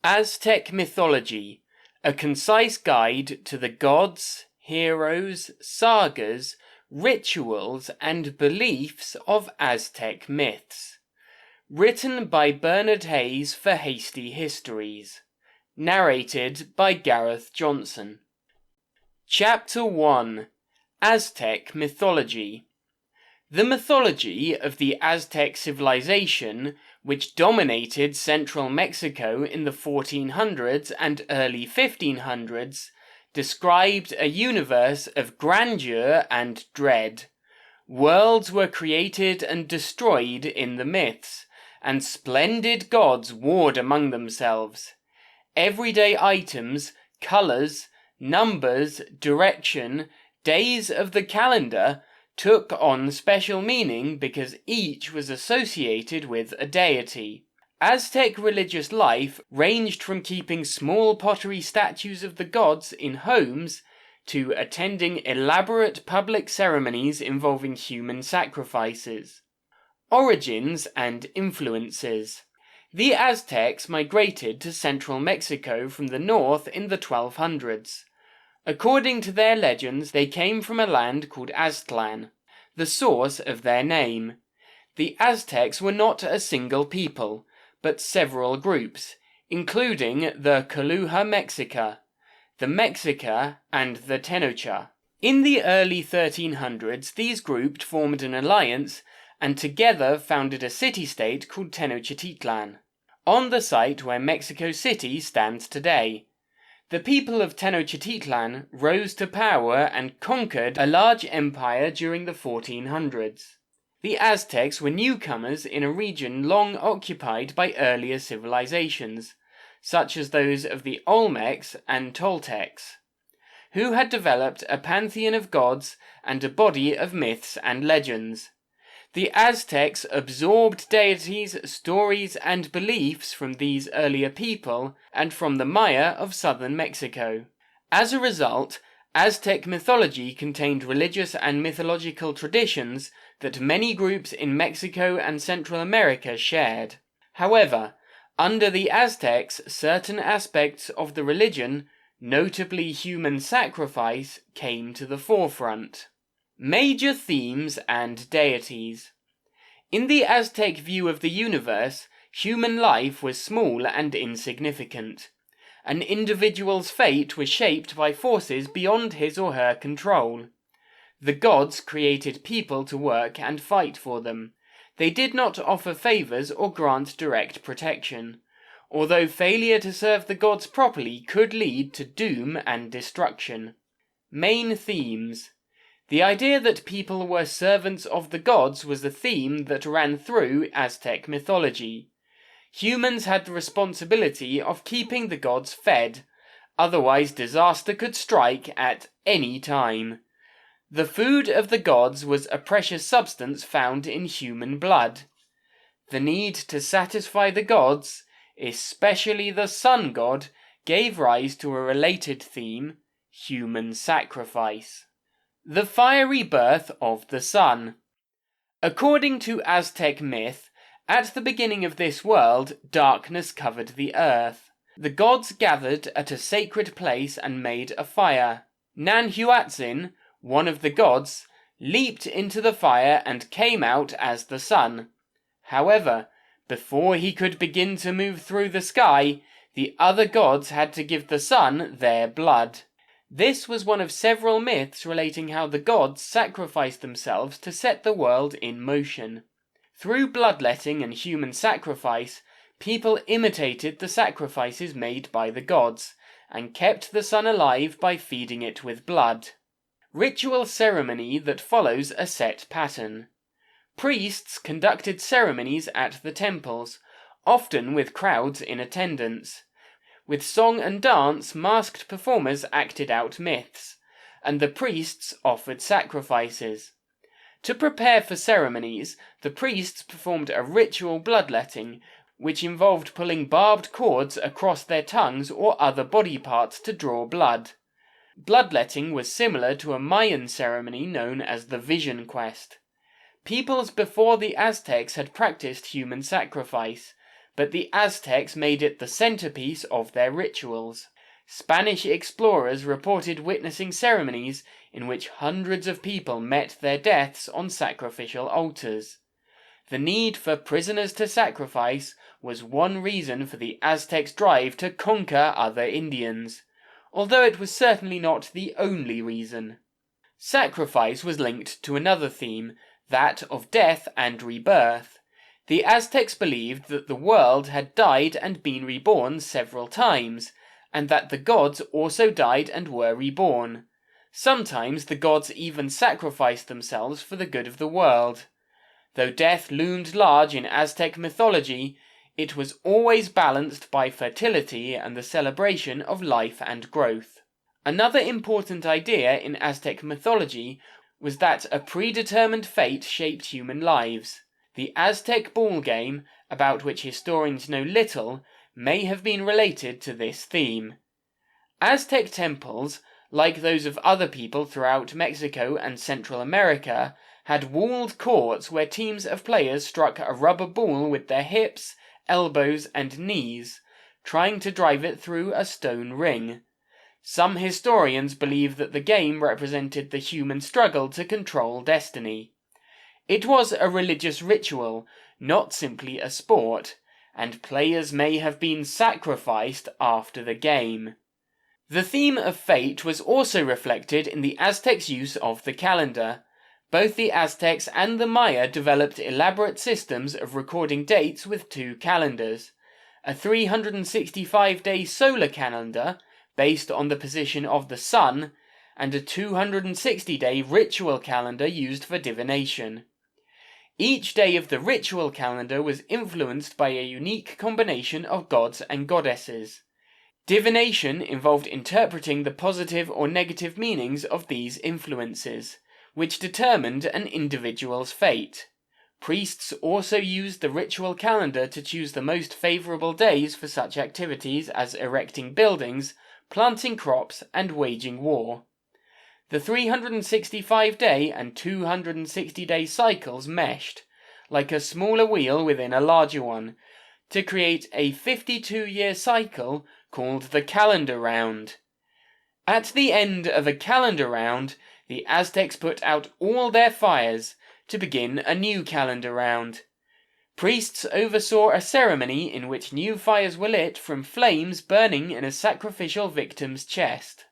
Aztec Mythology, a concise guide to the gods, heroes, sagas, rituals, and beliefs of Aztec myths. Written by Bernard Hayes for Hasty Histories. Narrated by Gareth Johnson. Chapter 1. Aztec Mythology. The mythology of the Aztec civilization, which dominated central Mexico in the 1400s and early 1500s, described a universe of grandeur and dread. Worlds were created and destroyed in the myths, and splendid gods warred among themselves. Everyday items, colors, numbers, direction, days of the calendar took on special meaning because each was associated with a deity. Aztec religious life ranged from keeping small pottery statues of the gods in homes to attending elaborate public ceremonies involving human sacrifices. Origins and influences. The Aztecs migrated to central Mexico from the north in the 1200s. According to their legends, they came from a land called Aztlan, the source of their name. The Aztecs were not a single people, but several groups, including the Coluja Mexica, the Mexica, and the Tenocha. In the early 1300s, these groups formed an alliance and together founded a city-state called Tenochtitlan, on the site where Mexico City stands today. The people of Tenochtitlan rose to power and conquered a large empire during the 1400s. The Aztecs were newcomers in a region long occupied by earlier civilizations, such as those of the Olmecs and Toltecs, who had developed a pantheon of gods and a body of myths and legends. The Aztecs absorbed deities, stories, and beliefs from these earlier people and from the Maya of southern Mexico. As a result, Aztec mythology contained religious and mythological traditions that many groups in Mexico and Central America shared. However, under the Aztecs, certain aspects of the religion, notably human sacrifice, came to the forefront. Major themes and deities. In the Aztec view of the universe, human life was small and insignificant. An individual's fate was shaped by forces beyond his or her control. The gods created people to work and fight for them. They did not offer favors or grant direct protection, although failure to serve the gods properly could lead to doom and destruction. Main themes. The idea that people were servants of the gods was a theme that ran through Aztec mythology. Humans had the responsibility of keeping the gods fed, otherwise disaster could strike at any time. The food of the gods was a precious substance found in human blood. The need to satisfy the gods, especially the sun god, gave rise to a related theme, human sacrifice. The fiery birth of the sun. According to Aztec myth, at the beginning of this world, darkness covered the earth. The gods gathered at a sacred place and made a fire. Nanhuatzin, one of the gods, leaped into the fire and came out as the sun. However, before he could begin to move through the sky, the other gods had to give the sun their blood. This was one of several myths relating how the gods sacrificed themselves to set the world in motion. Through bloodletting and human sacrifice, people imitated the sacrifices made by the gods, and kept the sun alive by feeding it with blood. Ritual ceremony that follows a set pattern. Priests conducted ceremonies at the temples, often with crowds in attendance. With song and dance, masked performers acted out myths, and the priests offered sacrifices. To prepare for ceremonies, the priests performed a ritual bloodletting, which involved pulling barbed cords across their tongues or other body parts to draw blood. Bloodletting was similar to a Mayan ceremony known as the Vision Quest. Peoples before the Aztecs had practiced human sacrifice, but the Aztecs made it the centerpiece of their rituals. Spanish explorers reported witnessing ceremonies in which hundreds of people met their deaths on sacrificial altars. The need for prisoners to sacrifice was one reason for the Aztecs' drive to conquer other Indians, although it was certainly not the only reason. Sacrifice was linked to another theme, that of death and rebirth. The Aztecs believed that the world had died and been reborn several times, and that the gods also died and were reborn. Sometimes the gods even sacrificed themselves for the good of the world. Though death loomed large in Aztec mythology, it was always balanced by fertility and the celebration of life and growth. Another important idea in Aztec mythology was that a predetermined fate shaped human lives. The Aztec ball game, about which historians know little, may have been related to this theme. Aztec temples, like those of other people throughout Mexico and Central America, had walled courts where teams of players struck a rubber ball with their hips, elbows, and knees, trying to drive it through a stone ring. Some historians believe that the game represented the human struggle to control destiny. It was a religious ritual, not simply a sport, and players may have been sacrificed after the game. The theme of fate was also reflected in the Aztecs' use of the calendar. Both the Aztecs and the Maya developed elaborate systems of recording dates with two calendars: a 365-day solar calendar, based on the position of the sun, and a 260-day ritual calendar used for divination. Each day of the ritual calendar was influenced by a unique combination of gods and goddesses. Divination involved interpreting the positive or negative meanings of these influences, which determined an individual's fate. Priests also used the ritual calendar to choose the most favorable days for such activities as erecting buildings, planting crops, and waging war. The 365-day and 260-day cycles meshed, like a smaller wheel within a larger one, to create a 52-year cycle called the calendar round. At the end of a calendar round, the Aztecs put out all their fires to begin a new calendar round. Priests oversaw a ceremony in which new fires were lit from flames burning in a sacrificial victim's chest.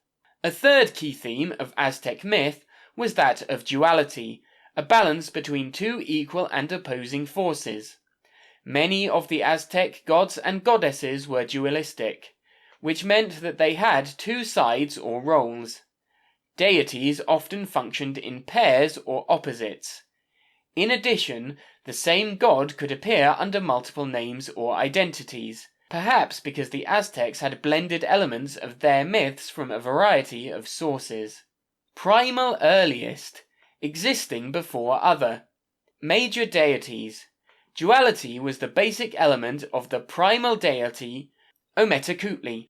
A third key theme of Aztec myth was that of duality, a balance between two equal and opposing forces. Many of the Aztec gods and goddesses were dualistic, which meant that they had two sides or roles. Deities often functioned in pairs or opposites. In addition, the same god could appear under multiple names or identities, perhaps because the Aztecs had blended elements of their myths from a variety of sources. Primal earliest, existing before other. Major deities. Duality was the basic element of the primal deity Ometacutli,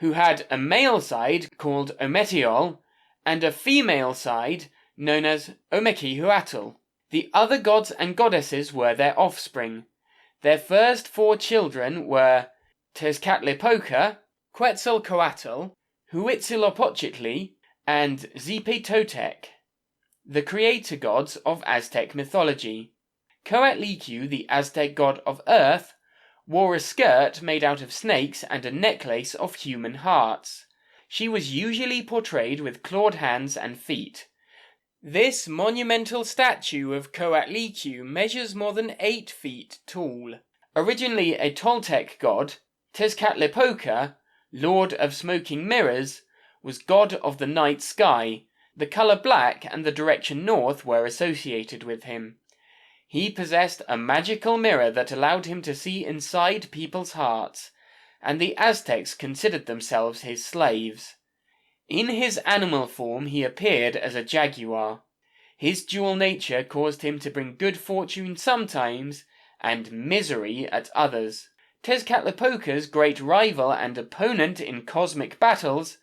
who had a male side called Ometiol and a female side known as Omekihuatl. The other gods and goddesses were their offspring. Their first four children were Tezcatlipoca, Quetzalcoatl, Huitzilopochtli, and Zipetotec, the creator gods of Aztec mythology. Coatlicue, the Aztec god of earth, wore a skirt made out of snakes and a necklace of human hearts. She was usually portrayed with clawed hands and feet. This monumental statue of Coatlicue measures more than 8 feet tall. Originally a Toltec god, Tezcatlipoca, lord of smoking mirrors, was god of the night sky. The color black and the direction north were associated with him. He possessed a magical mirror that allowed him to see inside people's hearts, and the Aztecs considered themselves his slaves. In his animal form he appeared as a jaguar. His dual nature caused him to bring good fortune sometimes, and misery at others. Tezcatlipoca's great rival and opponent in cosmic battles,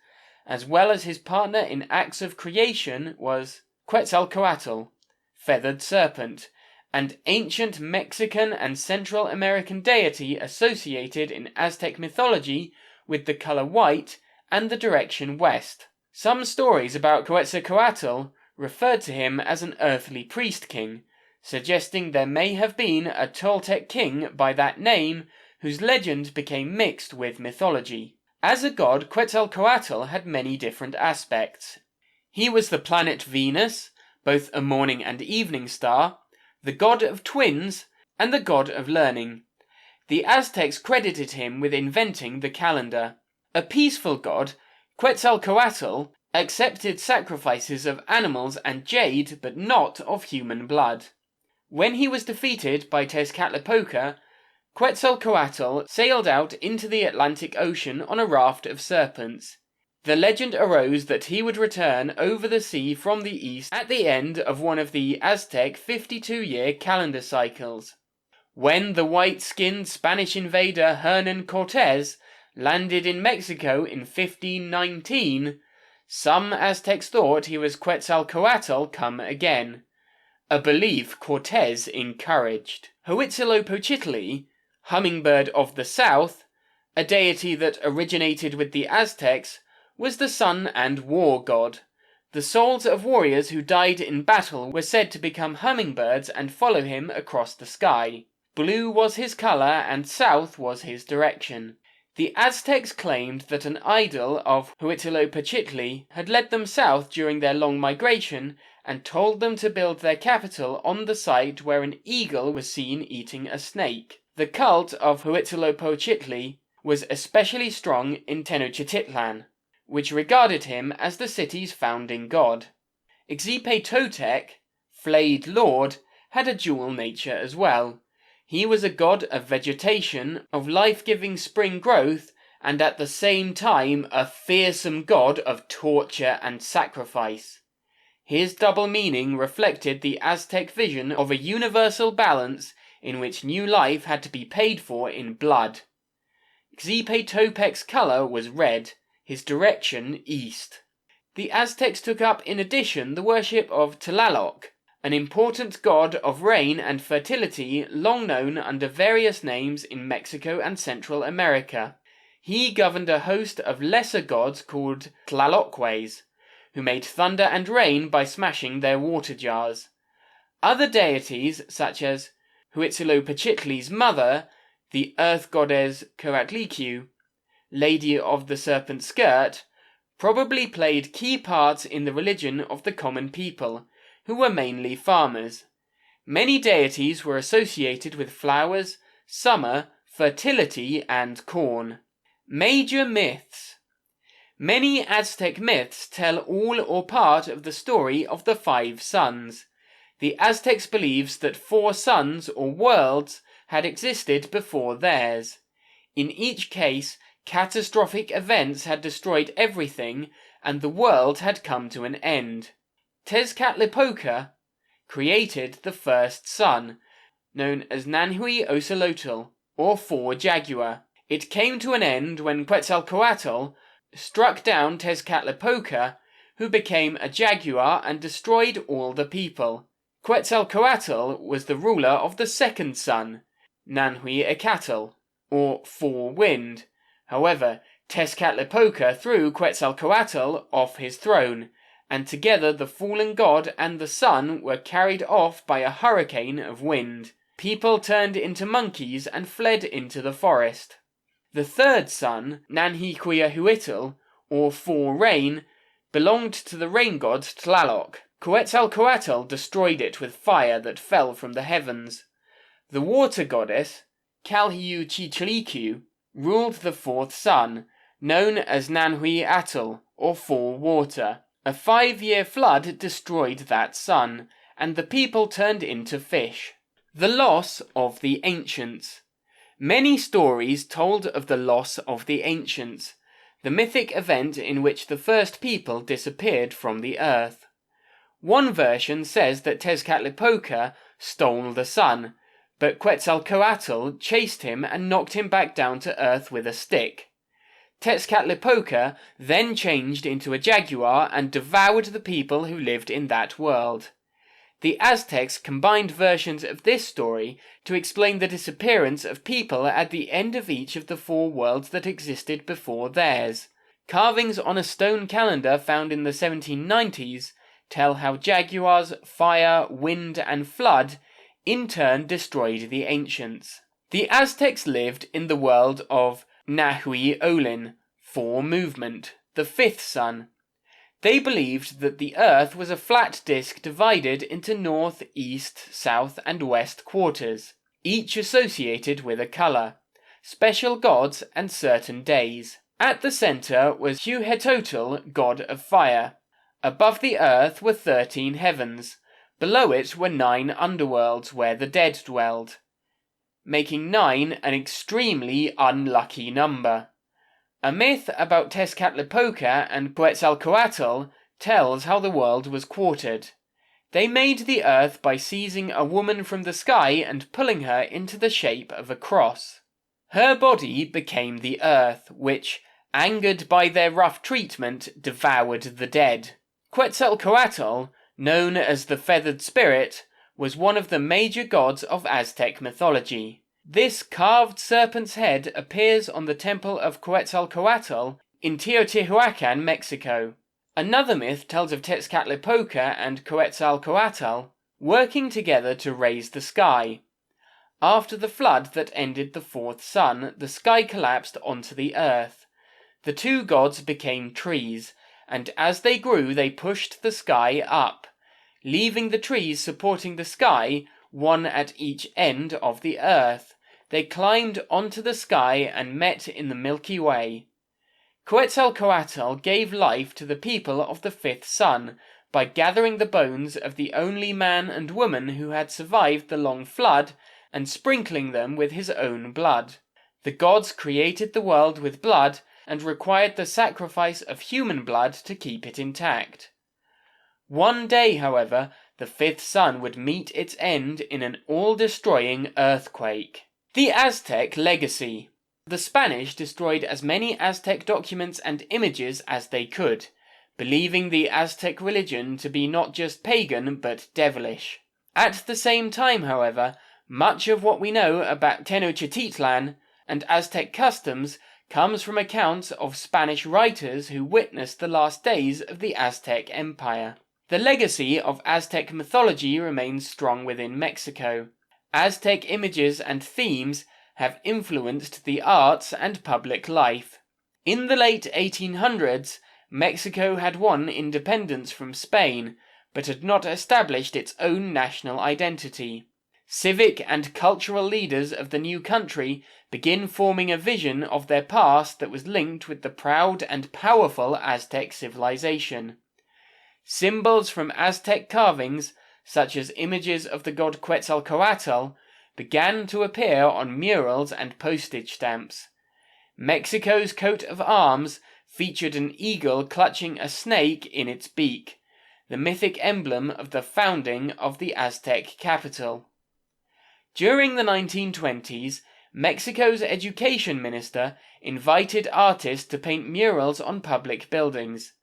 as well as his partner in acts of creation, was Quetzalcoatl, feathered serpent, and ancient Mexican and Central American deity associated in Aztec mythology with the color white and the direction west. Some stories about Quetzalcoatl referred to him as an earthly priest king, suggesting there may have been a Toltec king by that name whose legend became mixed with mythology. As a god, Quetzalcoatl had many different aspects. He was the planet Venus, both a morning and evening star, the god of twins, and the god of learning. The Aztecs credited him with inventing the calendar. A peaceful god, Quetzalcoatl accepted sacrifices of animals and jade, but not of human blood. When he was defeated by Tezcatlipoca, Quetzalcoatl sailed out into the Atlantic Ocean on a raft of serpents. The legend arose that he would return over the sea from the east at the end of one of the Aztec 52-year calendar cycles. When the white-skinned Spanish invader Hernan Cortés landed in Mexico in 1519, some Aztecs thought he was Quetzalcoatl come again, a belief Cortés encouraged. Huitzilopochtli, hummingbird of the south, a deity that originated with the Aztecs, was the sun and war god. The souls of warriors who died in battle were said to become hummingbirds and follow him across the sky. Blue was his color and south was his direction. The Aztecs claimed that an idol of Huitzilopochtli had led them south during their long migration and told them to build their capital on the site where an eagle was seen eating a snake. The cult of Huitzilopochtli was especially strong in Tenochtitlan, which regarded him as the city's founding god. Xipe-Totec, flayed lord, had a dual nature as well. He was a god of vegetation, of life-giving spring growth, and at the same time a fearsome god of torture and sacrifice. His double meaning reflected the Aztec vision of a universal balance in which new life had to be paid for in blood. Xipe-Totec's color was red, his direction east. The Aztecs took up in addition the worship of Tlaloc, an important god of rain and fertility long known under various names in Mexico and Central America. He governed a host of lesser gods called Tlaloques, who made thunder and rain by smashing their water jars. Other deities, such as Huitzilopochtli's mother, the earth goddess Coatlicue, Lady of the Serpent Skirt, probably played key parts in the religion of the common people, who were mainly farmers. Many deities were associated with flowers, summer, fertility, and corn. Major myths. Many Aztec myths tell all or part of the story of the 5 suns. The Aztecs believed that 4 suns or worlds had existed before theirs. In each case, catastrophic events had destroyed everything and the world had come to an end. Tezcatlipoca created the first sun, known as Nanhui-Ocelotl, or 4 Jaguar. It came to an end when Quetzalcoatl struck down Tezcatlipoca, who became a jaguar and destroyed all the people. Quetzalcoatl was the ruler of the second sun, Nanhui-Ecatl, or 4 Wind. However, Tezcatlipoca threw Quetzalcoatl off his throne, and together the fallen god and the sun were carried off by a hurricane of wind. People turned into monkeys and fled into the forest. The third sun, Nanhiquiahuitl, or 4 Rain, belonged to the rain god Tlaloc. Quetzalcoatl destroyed it with fire that fell from the heavens. The water goddess, Calhiuchichlicu, ruled the 4th sun, known as Nanhui-Atl, or 4 Water. A 5-year flood destroyed that sun, and the people turned into fish. The loss of the ancients. Many stories told of the loss of the ancients, the mythic event in which the first people disappeared from the earth. One version says that Tezcatlipoca stole the sun, but Quetzalcoatl chased him and knocked him back down to earth with a stick. Tezcatlipoca then changed into a jaguar and devoured the people who lived in that world. The Aztecs combined versions of this story to explain the disappearance of people at the end of each of the 4 worlds that existed before theirs. Carvings on a stone calendar found in the 1790s tell how jaguars, fire, wind, and flood in turn destroyed the ancients. The Aztecs lived in the world of Nahui Olin, 4 movement, the 5th sun. They believed that the earth was a flat disk divided into north, east, south, and west quarters, each associated with a colour, special gods, and certain days. At the centre was Huhetotl, god of fire. Above the earth were 13 heavens. Below it were 9 underworlds where the dead dwelled, making 9 an extremely unlucky number. A myth about Tezcatlipoca and Quetzalcoatl tells how the world was quartered. They made the earth by seizing a woman from the sky and pulling her into the shape of a cross. Her body became the earth, which, angered by their rough treatment, devoured the dead. Quetzalcoatl, known as the Feathered Spirit, was one of the major gods of Aztec mythology. This carved serpent's head appears on the temple of Quetzalcoatl in Teotihuacan, Mexico. Another myth tells of Tezcatlipoca and Quetzalcoatl working together to raise the sky. After the flood that ended the 4th sun, the sky collapsed onto the earth. The 2 gods became trees, and as they grew they pushed the sky up, leaving the trees supporting the sky, one at each end of the earth. They climbed onto the sky and met in the Milky Way. Quetzalcoatl gave life to the people of the 5th sun by gathering the bones of the only man and woman who had survived the long flood and sprinkling them with his own blood. The gods created the world with blood and required the sacrifice of human blood to keep it intact. One day, however, the 5th sun would meet its end in an all-destroying earthquake. The Aztec legacy. The Spanish destroyed as many Aztec documents and images as they could, believing the Aztec religion to be not just pagan but devilish. At the same time, however, much of what we know about Tenochtitlan and Aztec customs comes from accounts of Spanish writers who witnessed the last days of the Aztec Empire. The legacy of Aztec mythology remains strong within Mexico. Aztec images and themes have influenced the arts and public life. In the late 1800s, Mexico had won independence from Spain, but had not established its own national identity. Civic and cultural leaders of the new country begin forming a vision of their past that was linked with the proud and powerful Aztec civilization. Symbols from Aztec carvings, such as images of the god Quetzalcoatl, began to appear on murals and postage stamps. Mexico's coat of arms featured an eagle clutching a snake in its beak, the mythic emblem of the founding of the Aztec capital. During the 1920s, Mexico's education minister invited artists to paint murals on public buildings.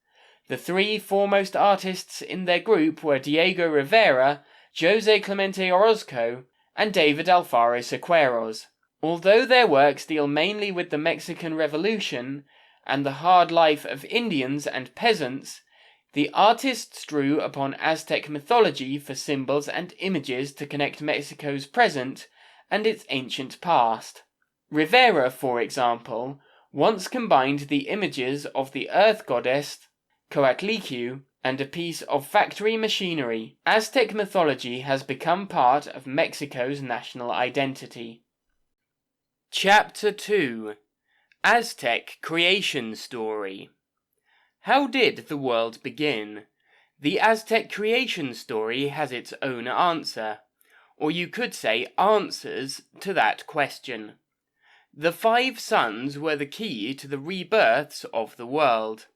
The 3 foremost artists in their group were Diego Rivera, José Clemente Orozco, and David Alfaro Siqueiros. Although their works deal mainly with the Mexican Revolution and the hard life of Indians and peasants, the artists drew upon Aztec mythology for symbols and images to connect Mexico's present and its ancient past. Rivera, for example, once combined the images of the earth goddess Coatlicue and a piece of factory machinery. Aztec mythology has become part of Mexico's national identity. Chapter 2: Aztec Creation Story. How did the world begin? The Aztec creation story has its own answer, or you could say answers, to that question. The 5 suns were the key to the rebirths of the world.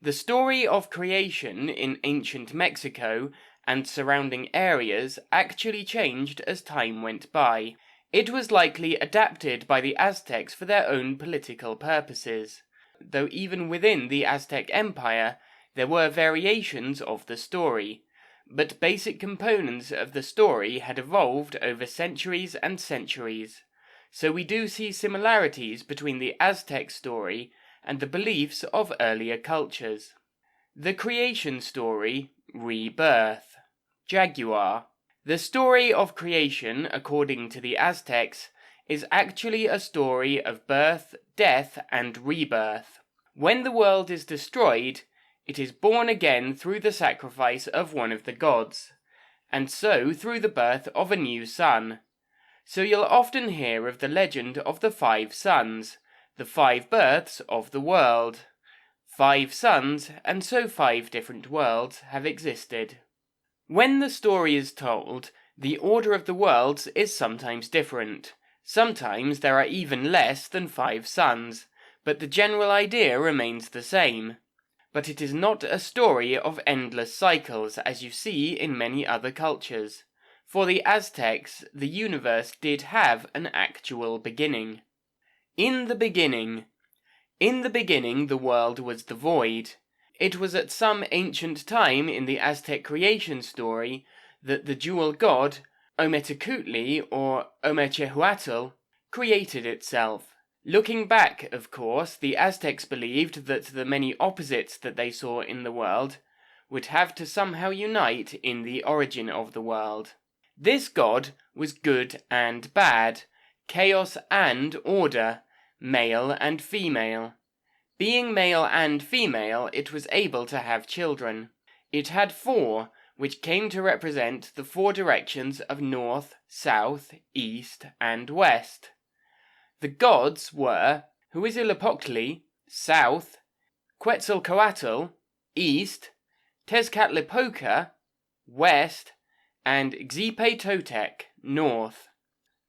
The story of creation in ancient Mexico and surrounding areas actually changed as time went by. It was likely adapted by the Aztecs for their own political purposes, though even within the Aztec Empire there were variations of the story. but basic components of the story had evolved over centuries and centuries, so we do see similarities between the Aztec story and the beliefs of earlier cultures. The creation story, rebirth. Jaguar. The story of creation, according to the Aztecs, is actually a story of birth, death, and rebirth. When the world is destroyed, it is born again through the sacrifice of one of the gods, and so through the birth of a new sun. So you'll often hear of the legend of the 5 sons, the 5 births of the world. 5 suns, and so 5 different worlds have existed. When the story is told, the order of the worlds is sometimes different. Sometimes there are even less than 5 suns, but the general idea remains the same. But it is not a story of endless cycles as you see in many other cultures. For the Aztecs, the universe did have an actual beginning. In the beginning. In the beginning the world was the void. It was at some ancient time in the Aztec creation story that the dual god, Ometecutli or Omechehuatl, created itself. Looking back, of course, the Aztecs believed that the many opposites that they saw in the world would have to somehow unite in the origin of the world. This god was good and bad, chaos and order, male and female. Being male and female, it was able to have children. It had 4, which came to represent the 4 directions of north, south, east, and west. The gods were Huitzilopochtli, south, Quetzalcoatl, east, Tezcatlipoca, west, and Xipe-Totec, north.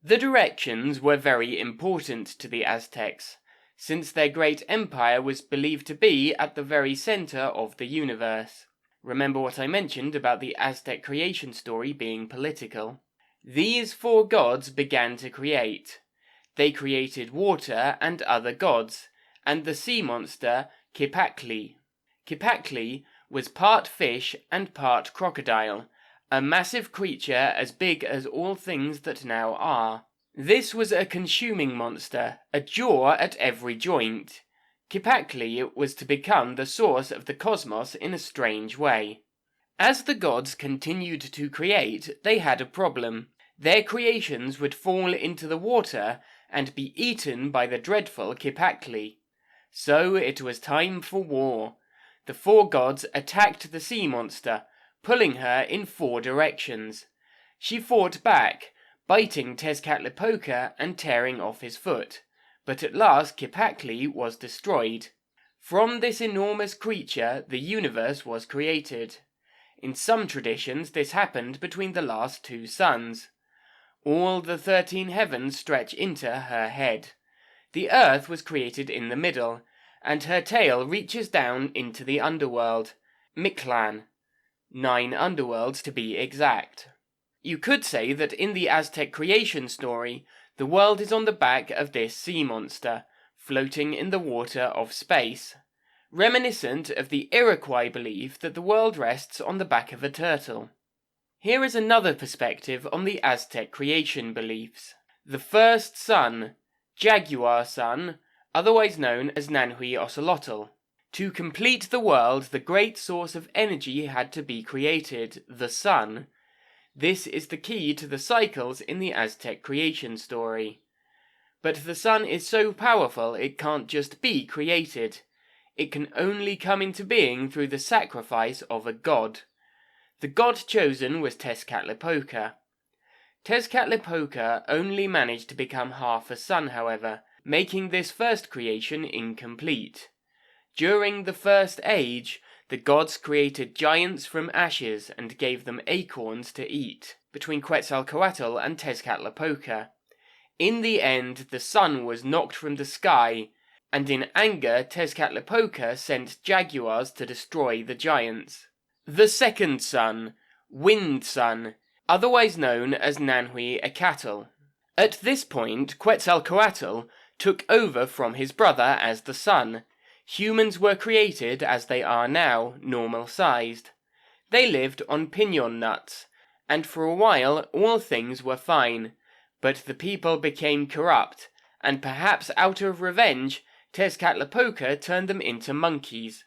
The directions were very important to the Aztecs, since their great empire was believed to be at the very center of the universe. Remember what I mentioned about the Aztec creation story being political. These 4 gods began to create. They created water and other gods, and the sea monster Kipakli. Kipakli was part fish and part crocodile, a massive creature as big as all things that now are. This was a consuming monster, a jaw at every joint. Kipakli was to become the source of the cosmos in a strange way. As the gods continued to create, they had a problem. Their creations would fall into the water and be eaten by the dreadful Kipakli. So it was time for war. The 4 gods attacked the sea monster, pulling her in 4 directions. She fought back, biting Tezcatlipoca and tearing off his foot, but at last Kipakli was destroyed. From this enormous creature the universe was created. In some traditions this happened between the last 2 suns. All the 13 heavens stretch into her head. The earth was created in the middle, and her tail reaches down into the underworld, Mictlan. 9 underworlds to be exact. You could say that in the Aztec creation story, the world is on the back of this sea monster, floating in the water of space, reminiscent of the Iroquois belief that the world rests on the back of a turtle. Here is another perspective on the Aztec creation beliefs. The first sun, Jaguar sun, otherwise known as Nanhui-Ocelotl. To complete the world, the great source of energy had to be created, the sun. This is the key to the cycles in the Aztec creation story. But the sun is so powerful it can't just be created. It can only come into being through the sacrifice of a god. The god chosen was Tezcatlipoca. Tezcatlipoca only managed to become half a sun, however, making this first creation incomplete. During the First Age, the gods created giants from ashes and gave them acorns to eat, between Quetzalcoatl and Tezcatlipoca. In the end, the sun was knocked from the sky, and in anger Tezcatlipoca sent jaguars to destroy the giants. The second sun, Wind Sun, otherwise known as Nanhui-Acatl. At this point, Quetzalcoatl took over from his brother as the sun. Humans were created as they are now, normal-sized. They lived on piñon nuts, and for a while all things were fine, but the people became corrupt, and perhaps out of revenge, Tezcatlipoca turned them into monkeys.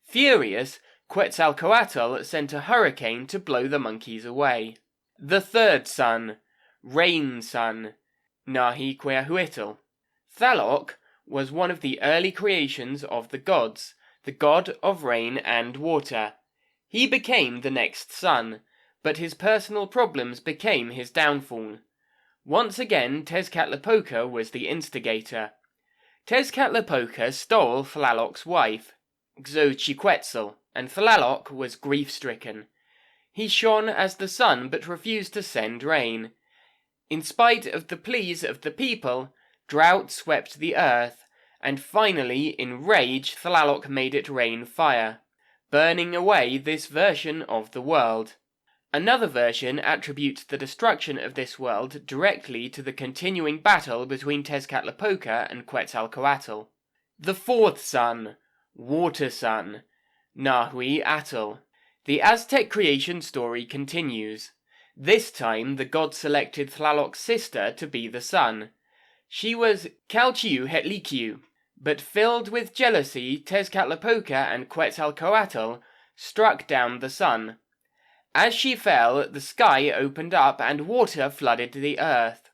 Furious, Quetzalcoatl sent a hurricane to blow the monkeys away. The third son, Rain Son, Nahiquehuitl. Tlaloc was one of the early creations of the gods, the god of rain and water. He became the next sun, but his personal problems became his downfall. Once again, Tezcatlipoca was the instigator. Tezcatlipoca stole Tlaloc's wife, Xochiquetzal, and Tlaloc was grief-stricken. He shone as the sun but refused to send rain. In spite of the pleas of the people, drought swept the earth, and finally, in rage, Tlaloc made it rain fire, burning away this version of the world. Another version attributes the destruction of this world directly to the continuing battle between Tezcatlipoca and Quetzalcoatl. The fourth son, Water Son, Nahui-atl. The Aztec creation story continues. This time the god selected Tlaloc's sister to be the sun. She was Calchiuhetliquiu, but filled with jealousy, Tezcatlipoca and Quetzalcoatl struck down the sun. As she fell, the sky opened up and water flooded the earth.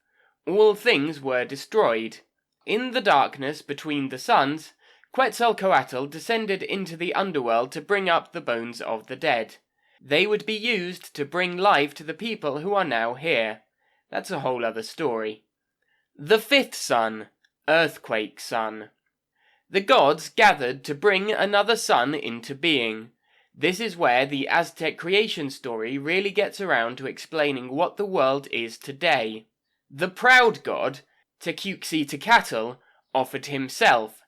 All things were destroyed. In the darkness between the suns, Quetzalcoatl descended into the underworld to bring up the bones of the dead. They would be used to bring life to the people who are now here. That's a whole other story. The fifth son, Earthquake Son. The gods gathered to bring another sun into being. This is where the Aztec creation story really gets around to explaining what the world is today. The proud god, Tecuitzitecatl, offered himself,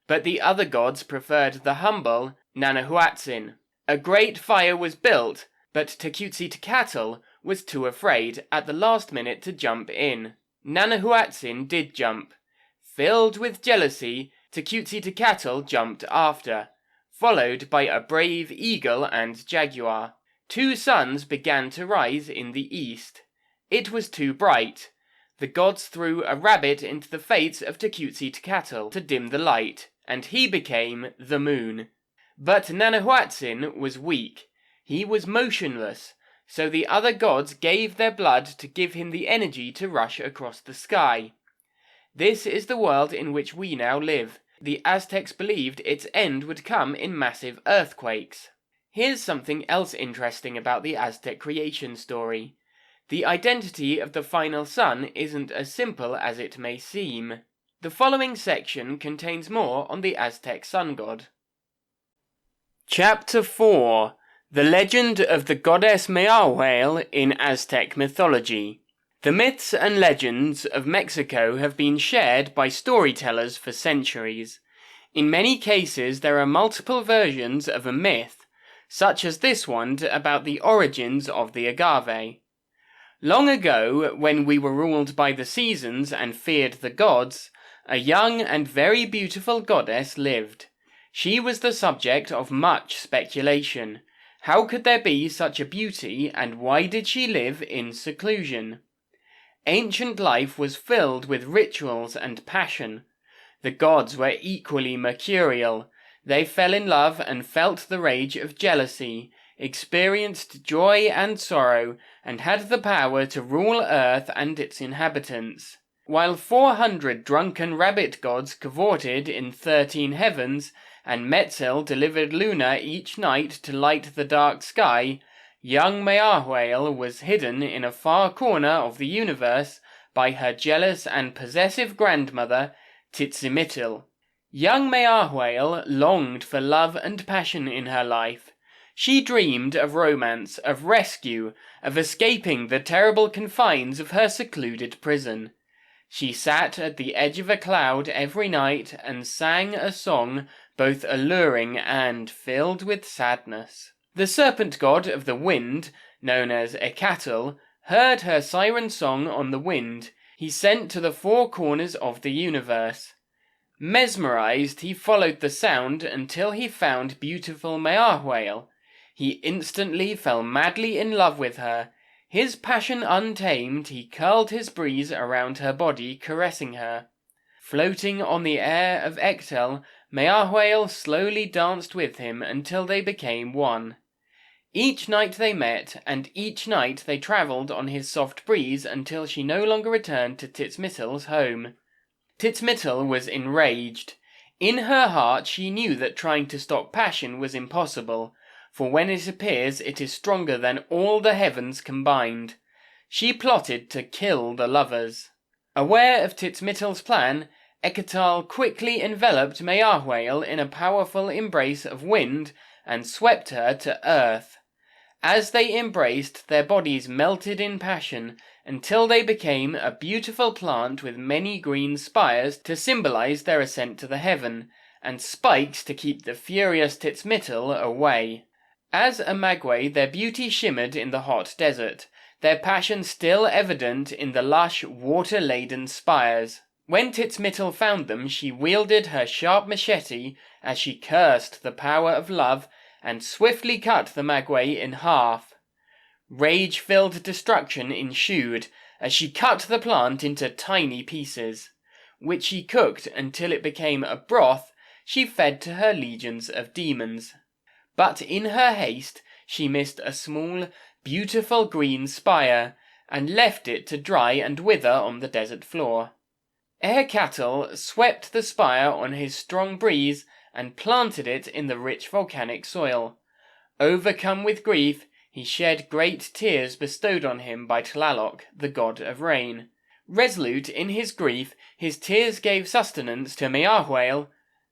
but the other gods preferred the humble Nanahuatzin. A great fire was built, but Tecuitzitecatl was too afraid at the last minute to jump in. Nanahuatzin did jump. Filled with jealousy, Tecuitzitecatl jumped after, followed by a brave eagle and jaguar. Two suns began to rise in the east. It was too bright. The gods threw a rabbit into the face of Tecuitzitecatl to dim the light, and he became the moon. But Nanahuatzin was weak. He was motionless, so the other gods gave their blood to give him the energy to rush across the sky. This is the world in which we now live. The Aztecs believed its end would come in massive earthquakes. Here's something else interesting about the Aztec creation story. The identity of the final sun isn't as simple as it may seem. The following section contains more on the Aztec sun god. Chapter 4. The Legend of the Goddess Mayahuel in Aztec Mythology. The myths and legends of Mexico have been shared by storytellers for centuries. In many cases there are multiple versions of a myth, such as this one about the origins of the agave. Long ago, when we were ruled by the seasons and feared the gods, a young and very beautiful goddess lived. She was the subject of much speculation. How could there be such a beauty, and why did she live in seclusion? Ancient life was filled with rituals and passion. The gods were equally mercurial. They fell in love and felt the rage of jealousy, experienced joy and sorrow, and had the power to rule earth and its inhabitants. While 400 drunken rabbit gods cavorted in 13 heavens, and Metzil delivered Luna each night to light the dark sky, young Mayahuel was hidden in a far corner of the universe by her jealous and possessive grandmother, Tzimitl. Young Mayahuel longed for love and passion in her life. She dreamed of romance, of rescue, of escaping the terrible confines of her secluded prison. She sat at the edge of a cloud every night and sang a song both alluring and filled with sadness. The serpent god of the wind, known as Ecatl, heard her siren song on the wind. He sent to the four corners of the universe. Mesmerized, he followed the sound until he found beautiful Mayahuel. He instantly fell madly in love with her. His passion untamed, he curled his breeze around her body, caressing her. Floating on the air of Ectel, Meahuel slowly danced with him until they became one. Each night they met, and each night they travelled on his soft breeze until she no longer returned to Titsmittel's home. Titsmittel was enraged. In her heart she knew that trying to stop passion was impossible, for when it appears it is stronger than all the heavens combined. She plotted to kill the lovers. Aware of Titsmittel's plan, Ecketal quickly enveloped Meahuel in a powerful embrace of wind and swept her to earth. As they embraced, their bodies melted in passion until they became a beautiful plant with many green spires to symbolize their ascent to the heaven, and spikes to keep the furious Titsmittel away. As a maguey, their beauty shimmered in the hot desert, their passion still evident in the lush, water-laden spires. When Titsmittel found them, she wielded her sharp machete as she cursed the power of love and swiftly cut the maguey in half. Rage-filled destruction ensued as she cut the plant into tiny pieces, which she cooked until it became a broth she fed to her legions of demons. But in her haste, she missed a small, beautiful green spire, and left it to dry and wither on the desert floor. Cattle swept the spire on his strong breeze and planted it in the rich volcanic soil. Overcome with grief, he shed great tears bestowed on him by Tlaloc, the god of rain. Resolute in his grief, his tears gave sustenance to Meahuel,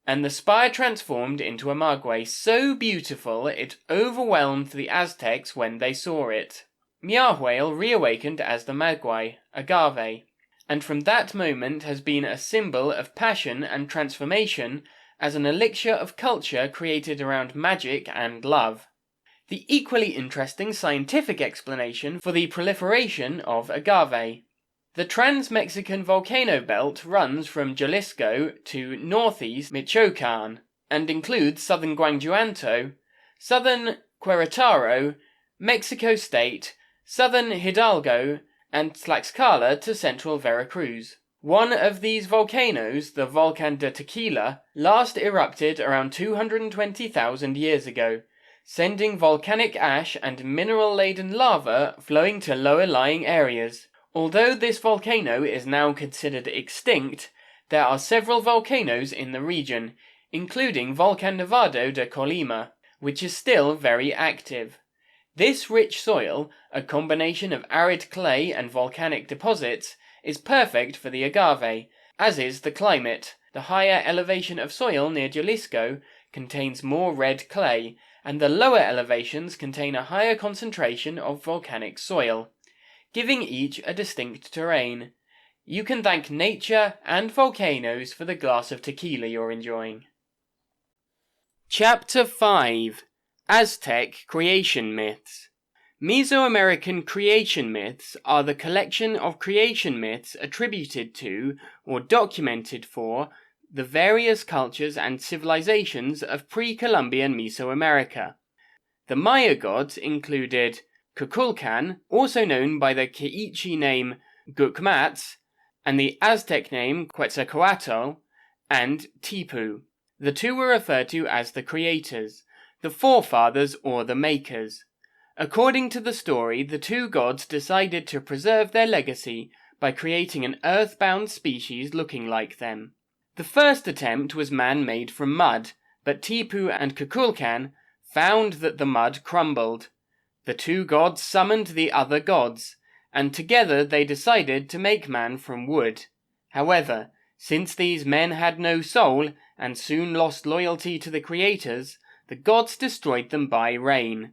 and the spire transformed into a maguey so beautiful it overwhelmed the Aztecs when they saw it. Meahuel reawakened as the maguey, agave, and from that moment has been a symbol of passion and transformation as an elixir of culture created around magic and love. The equally interesting scientific explanation for the proliferation of agave. The Trans-Mexican volcano belt runs from Jalisco to northeast Michoacán and includes southern Guangzhou, southern Querétaro, Mexico State, southern Hidalgo, and Tlaxcala to central Veracruz. One of these volcanoes, the Volcán de Tequila, last erupted around 220,000 years ago, sending volcanic ash and mineral-laden lava flowing to lower-lying areas. Although this volcano is now considered extinct, there are several volcanoes in the region, including Volcán Nevado de Colima, which is still very active. This rich soil, a combination of arid clay and volcanic deposits, is perfect for the agave, as is the climate. The higher elevation of soil near Jalisco contains more red clay, and the lower elevations contain a higher concentration of volcanic soil, giving each a distinct terrain. You can thank nature and volcanoes for the glass of tequila you're enjoying. Chapter 5: Aztec Creation Myths. Mesoamerican creation myths are the collection of creation myths attributed to or documented for the various cultures and civilizations of pre-Columbian Mesoamerica. The Maya gods included Kukulkan, also known by the K'iche' name Gukmats, and the Aztec name Quetzalcoatl, and Tipu. The two were referred to as the creators, the forefathers or the makers. According to the story, the two gods decided to preserve their legacy by creating an earthbound species looking like them. The first attempt was man-made from mud, but Tipu and Kukulkan found that the mud crumbled. The two gods summoned the other gods, and together they decided to make man from wood. However, since these men had no soul and soon lost loyalty to the creators, the gods destroyed them by rain.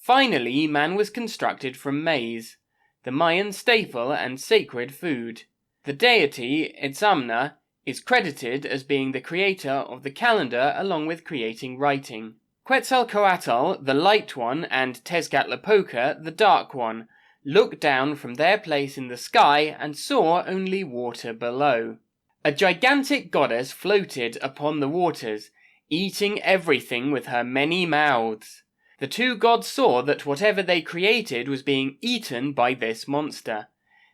Finally, man was constructed from maize, the Mayan staple and sacred food. The deity, Itzamna, is credited as being the creator of the calendar along with creating writing. Quetzalcoatl, the Light One, and Tezcatlipoca, the Dark One, looked down from their place in the sky and saw only water below. A gigantic goddess floated upon the waters, eating everything with her many mouths. The two gods saw that whatever they created was being eaten by this monster.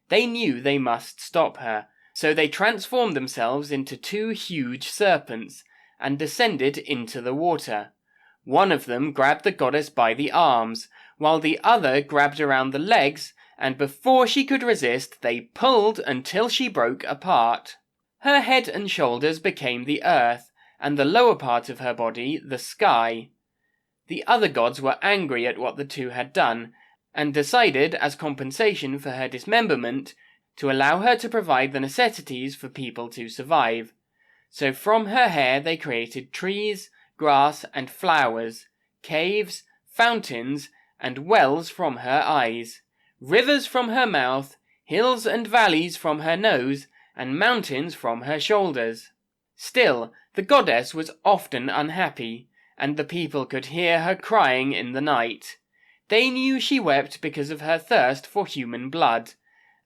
They knew they must stop her, so they transformed themselves into two huge serpents and descended into the water. One of them grabbed the goddess by the arms, while the other grabbed around the legs, and before she could resist, they pulled until she broke apart. Her head and shoulders became the earth, and the lower part of her body the sky. The other gods were angry at what the two had done, and decided, as compensation for her dismemberment, to allow her to provide the necessities for people to survive. So from her hair they created trees, grass and flowers, caves, fountains, and wells from her eyes, rivers from her mouth, hills and valleys from her nose, and mountains from her shoulders. Still, the goddess was often unhappy, and the people could hear her crying in the night. They knew she wept because of her thirst for human blood,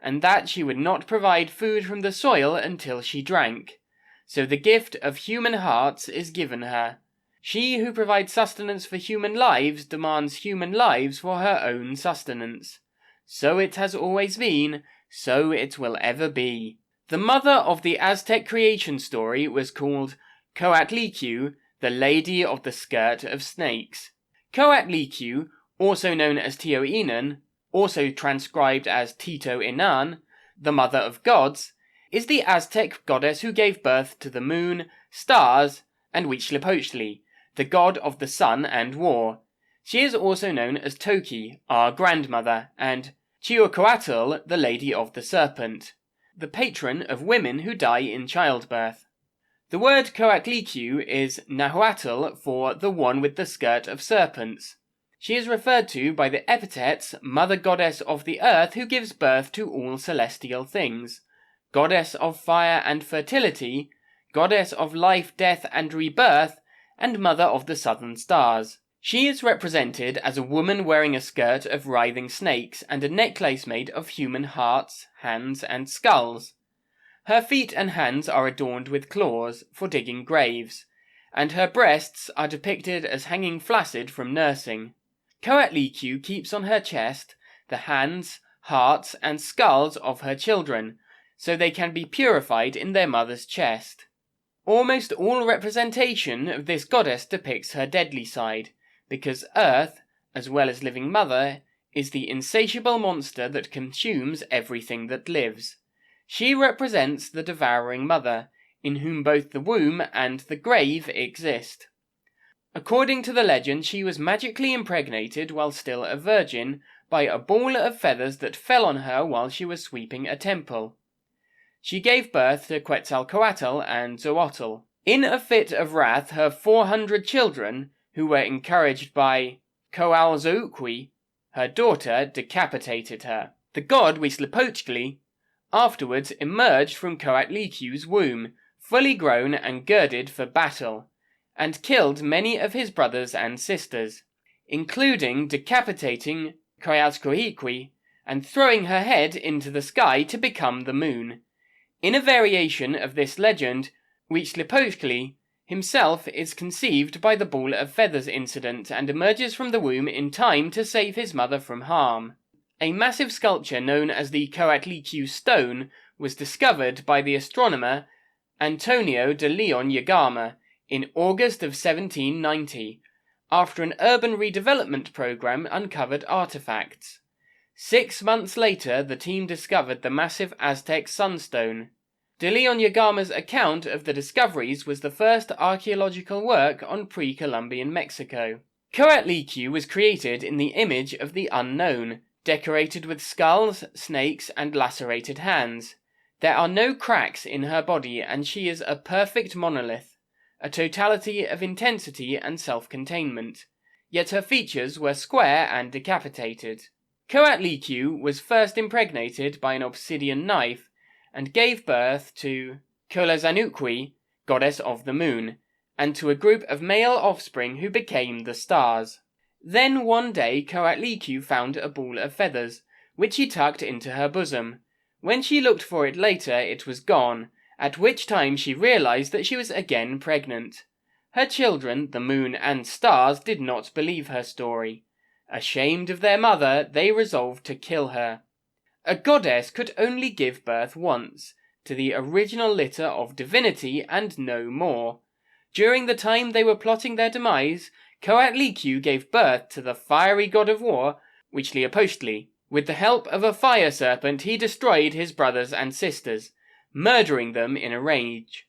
and that she would not provide food from the soil until she drank. So the gift of human hearts is given her. She who provides sustenance for human lives demands human lives for her own sustenance. So it has always been, so it will ever be. The mother of the Aztec creation story was called Coatlicue, the Lady of the Skirt of Snakes. Coatlicue, also known as Tioinan, also transcribed as Tito Inan, the mother of gods, is the Aztec goddess who gave birth to the moon, stars, and Huitzilopochtli, the god of the sun and war. She is also known as Toki, our grandmother, and Chiucoatl, the Lady of the Serpent, the patron of women who die in childbirth. The word Coatlicue is Nahuatl for the one with the skirt of serpents. She is referred to by the epithets Mother Goddess of the Earth who gives birth to all celestial things, Goddess of Fire and Fertility, Goddess of Life, Death and Rebirth, and Mother of the Southern Stars. She is represented as a woman wearing a skirt of writhing snakes and a necklace made of human hearts, hands and skulls. Her feet and hands are adorned with claws for digging graves, and her breasts are depicted as hanging flaccid from nursing. Coatlicue keeps on her chest the hands, hearts and skulls of her children, so they can be purified in their mother's chest. Almost all representation of this goddess depicts her deadly side, because Earth, as well as Living Mother, is the insatiable monster that consumes everything that lives. She represents the devouring mother, in whom both the womb and the grave exist. According to the legend, she was magically impregnated while still a virgin by a ball of feathers that fell on her while she was sweeping a temple. She gave birth to Quetzalcoatl and Zootl. In a fit of wrath, her 400 children, who were encouraged by Coalzouqui, her daughter, decapitated her. The god Huitzilopochtli afterwards emerged from Coatlicue's womb, fully grown and girded for battle, and killed many of his brothers and sisters, including decapitating Coalzcoiqui and throwing her head into the sky to become the moon. In a variation of this legend, Huitzilopochtli himself is conceived by the ball of feathers incident and emerges from the womb in time to save his mother from harm. A massive sculpture known as the Coatlicue Stone was discovered by the astronomer Antonio de Leon Yagama in August of 1790, after an urban redevelopment program uncovered artifacts. 6 months later, the team discovered the massive Aztec sunstone. De Leon Yagama's account of the discoveries was the first archaeological work on pre-Columbian Mexico. Coatlicue was created in the image of the unknown, decorated with skulls, snakes, and lacerated hands. There are no cracks in her body, and she is a perfect monolith, a totality of intensity and self-containment. Yet her features were square and decapitated. Coatlicue was first impregnated by an obsidian knife, and gave birth to Coalzouqui, goddess of the moon, and to a group of male offspring who became the stars. Then one day Coatlicue found a ball of feathers, which she tucked into her bosom. When she looked for it later, it was gone, at which time she realized that she was again pregnant. Her children, the moon and stars, did not believe her story. Ashamed of their mother, they resolved to kill her. A goddess could only give birth once, to the original litter of divinity and no more. During the time they were plotting their demise, Coatlicue gave birth to the fiery god of war, Huitzilopochtli. With the help of a fire serpent, he destroyed his brothers and sisters, murdering them in a rage.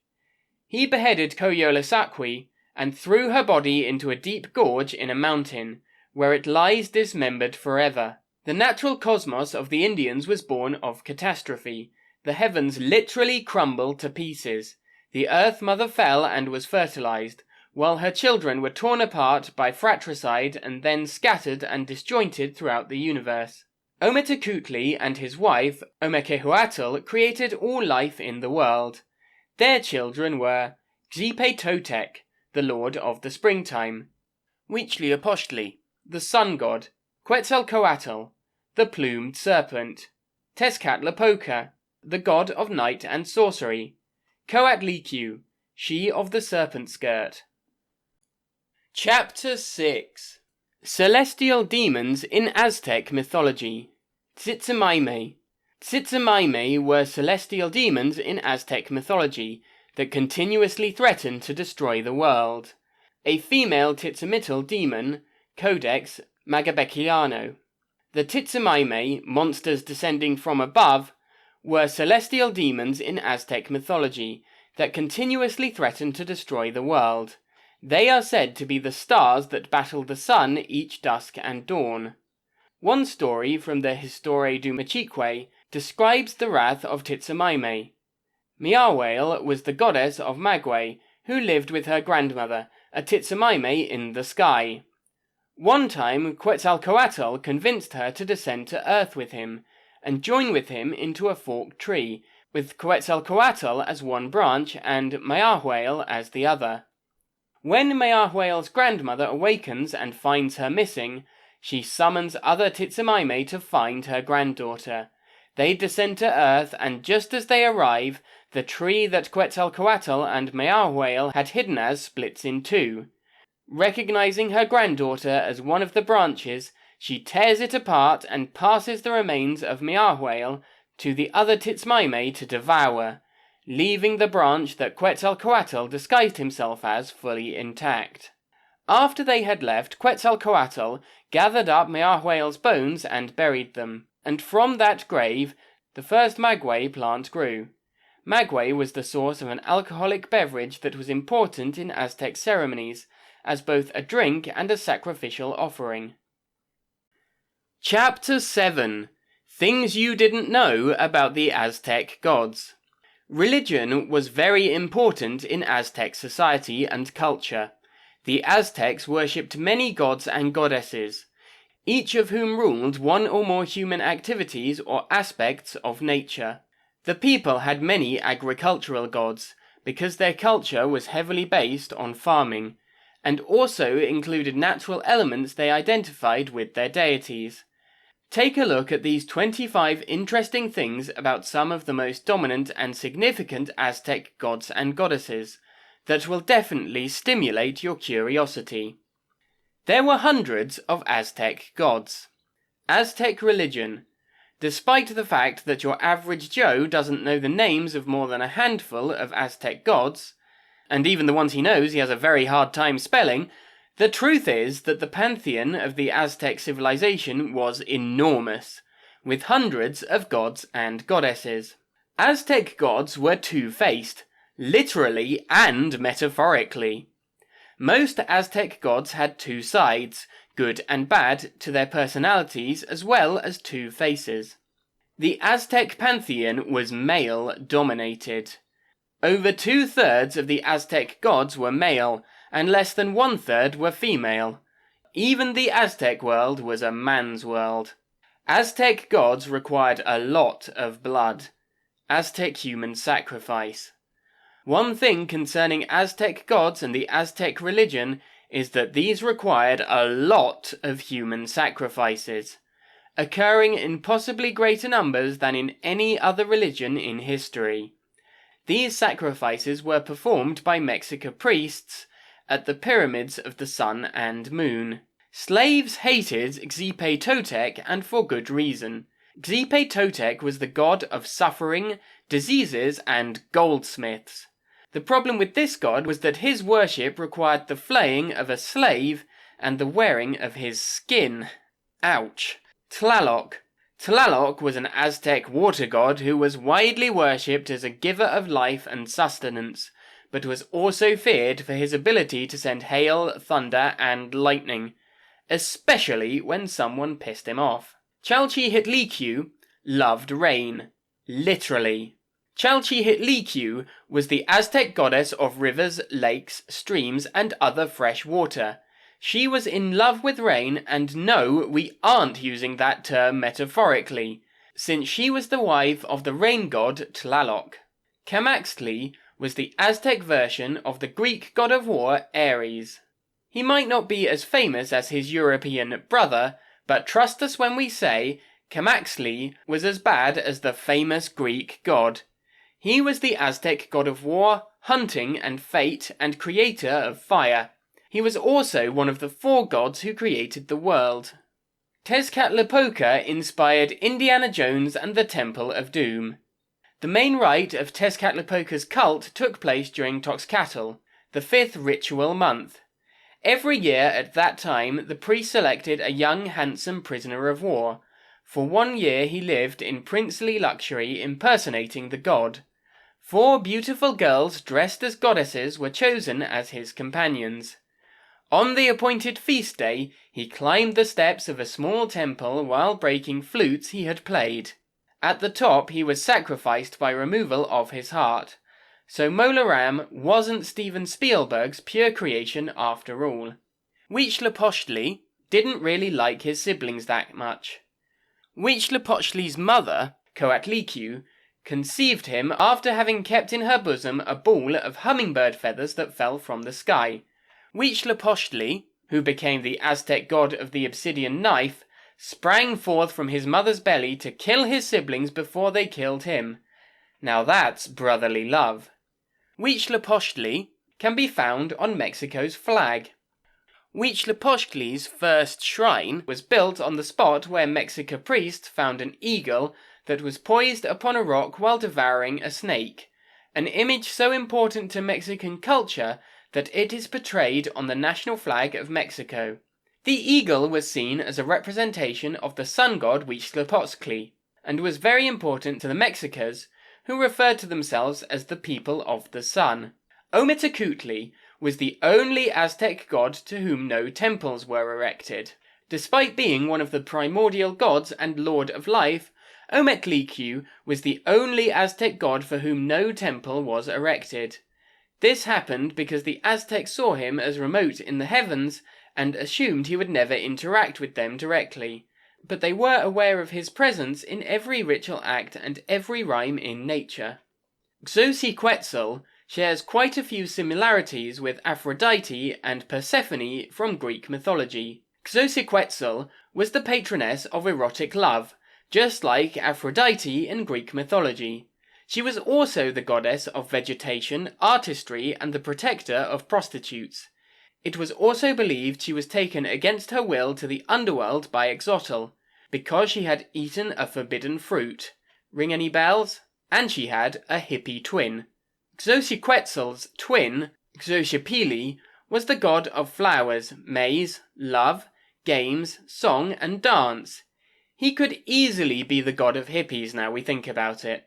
He beheaded Coyolxauhqui and threw her body into a deep gorge in a mountain, where it lies dismembered forever. The natural cosmos of the Indians was born of catastrophe. The heavens literally crumbled to pieces. The Earth Mother fell and was fertilized, while her children were torn apart by fratricide and then scattered and disjointed throughout the universe. Ometacutli and his wife, Omekehuatl, created all life in the world. Their children were Xipe-Totec, the lord of the springtime; Huitzilopochtli, the sun god; Quetzalcoatl, the plumed serpent; Tezcatlipoca, the god of night and sorcery; Coatlicue, she of the serpent skirt. Chapter 6. Celestial Demons in Aztec Mythology. Tzitzimime. Tzitzimime were celestial demons in Aztec mythology that continuously threatened to destroy the world. A female Tzitzimitl demon, Codex Magabeciano. The Tzitzimime, monsters descending from above, were celestial demons in Aztec mythology that continuously threatened to destroy the world. They are said to be the stars that battle the sun each dusk and dawn. One story from the Historia du Mexique describes the wrath of Tzitzimime. Miahuel was the goddess of Magwe, who lived with her grandmother, a Tzitzimime in the sky. One time Quetzalcoatl convinced her to descend to earth with him, and join with him into a forked tree, with Quetzalcoatl as one branch and Miahuel as the other. When Miahuel's grandmother awakens and finds her missing, she summons other Tzitzimime to find her granddaughter. They descend to earth, and just as they arrive, the tree that Quetzalcoatl and Miahuel had hidden as splits in two. Recognizing her granddaughter as one of the branches, she tears it apart and passes the remains of Miahuel to the other Tzitzimime to devour, leaving the branch that Quetzalcoatl disguised himself as fully intact. After they had left, Quetzalcoatl gathered up Miahuel's bones and buried them, and from that grave the first maguey plant grew. Maguey was the source of an alcoholic beverage that was important in Aztec ceremonies, as both a drink and a sacrificial offering. Chapter 7. Things you didn't know about the Aztec gods. Religion was very important in Aztec society and culture. The Aztecs worshipped many gods and goddesses, each of whom ruled one or more human activities or aspects of nature. The people had many agricultural gods, because their culture was heavily based on farming, and also included natural elements they identified with their deities. Take a look at these 25 interesting things about some of the most dominant and significant Aztec gods and goddesses that will definitely stimulate your curiosity. There were hundreds of Aztec gods. Aztec religion. Despite the fact that your average Joe doesn't know the names of more than a handful of Aztec gods, and even the ones he knows he has a very hard time spelling, the truth is that the pantheon of the Aztec civilization was enormous, with hundreds of gods and goddesses. Aztec gods were two-faced, literally and metaphorically. Most Aztec gods had two sides, good and bad, to their personalities as well as two faces. The Aztec pantheon was male-dominated. Over 2/3 of the Aztec gods were male, and less than 1/3 were female. Even the Aztec world was a man's world. Aztec gods required a lot of blood. Aztec human sacrifice. One thing concerning Aztec gods and the Aztec religion is that these required a lot of human sacrifices, occurring in possibly greater numbers than in any other religion in history. These sacrifices were performed by Mexica priests, at the pyramids of the sun and moon. Slaves hated Xipe-Totec, and for good reason. Xipe-Totec was the god of suffering, diseases, and goldsmiths. The problem with this god was that his worship required the flaying of a slave and the wearing of his skin. Ouch. Tlaloc. Tlaloc was an Aztec water god who was widely worshipped as a giver of life and sustenance, but was also feared for his ability to send hail, thunder, and lightning, especially when someone pissed him off. Chalchihuitlicue loved rain. Literally. Chalchihuitlicue was the Aztec goddess of rivers, lakes, streams, and other fresh water. She was in love with rain, and no, we aren't using that term metaphorically, since she was the wife of the rain god Tlaloc. Camaxtli was the Aztec version of the Greek god of war Ares. He might not be as famous as his European brother, but trust us when we say Camaxtli was as bad as the famous Greek god. He was the Aztec god of war, hunting, and fate, and creator of fire. He was also one of the 4 gods who created the world. Tezcatlipoca inspired Indiana Jones and the Temple of Doom. The main rite of Tezcatlipoca's cult took place during Toxcatl, the 5th ritual month. Every year at that time, the priest selected a young, handsome prisoner of war. For 1 year he lived in princely luxury, impersonating the god. 4 beautiful girls dressed as goddesses were chosen as his companions. On the appointed feast day, he climbed the steps of a small temple while breaking flutes he had played. At the top he was sacrificed by removal of his heart. So Mola Ram wasn't Steven Spielberg's pure creation after all. Huitzilopochtli didn't really like his siblings that much. Huitzilopochtli's mother, Coatlicue, conceived him after having kept in her bosom a ball of hummingbird feathers that fell from the sky. Huitzilopochtli, who became the Aztec god of the obsidian knife, sprang forth from his mother's belly to kill his siblings before they killed him. Now that's brotherly love. Huitzilopochtli can be found on Mexico's flag. Huitzilopochtli's first shrine was built on the spot where Mexican priests found an eagle that was poised upon a rock while devouring a snake, an image so important to Mexican culture that it is portrayed on the national flag of Mexico. The eagle was seen as a representation of the sun god Huitzilopochtli, and was very important to the Mexicas, who referred to themselves as the people of the sun. Ometacutli was the only Aztec god to whom no temples were erected. Despite being one of the primordial gods and lord of life, Ometlicue was the only Aztec god for whom no temple was erected. This happened because the Aztecs saw him as remote in the heavens and assumed he would never interact with them directly, but they were aware of his presence in every ritual act and every rhyme in nature. Xochiquetzal shares quite a few similarities with Aphrodite and Persephone from Greek mythology. Xochiquetzal was the patroness of erotic love, just like Aphrodite in Greek mythology. She was also the goddess of vegetation, artistry, and the protector of prostitutes. It was also believed she was taken against her will to the underworld by Xochitl, because she had eaten a forbidden fruit. Ring any bells? And she had a hippie twin. Xochiquetzal's twin, Xochipilli, was the god of flowers, maize, love, games, song, and dance. He could easily be the god of hippies now we think about it.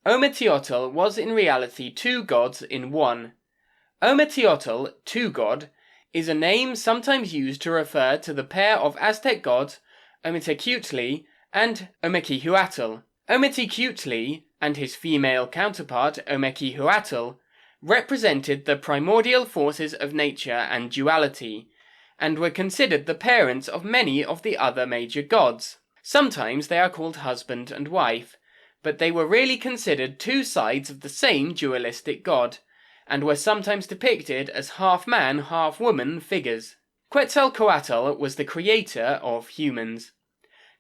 Ometeotl was in reality 2 gods in one. Ometeotl, 2-god, is a name sometimes used to refer to the pair of Aztec gods Ometecutli and Omequihuatl. Ometecutli and his female counterpart Omequihuatl represented the primordial forces of nature and duality, and were considered the parents of many of the other major gods. Sometimes they are called husband and wife, but they were really considered 2 sides of the same dualistic god, and were sometimes depicted as half-man, half-woman figures. Quetzalcoatl was the creator of humans.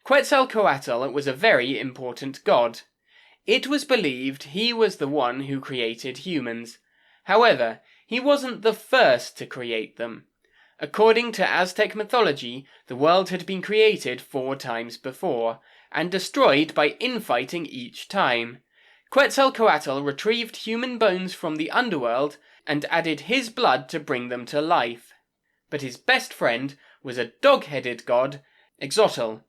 Quetzalcoatl was a very important god. It was believed he was the one who created humans. However, He wasn't the first to create them. According to Aztec mythology, the world had been created 4 times before, and destroyed by infighting each time. Quetzalcoatl retrieved human bones from the underworld and added his blood to bring them to life. But his best friend was a dog-headed god, Xochitl.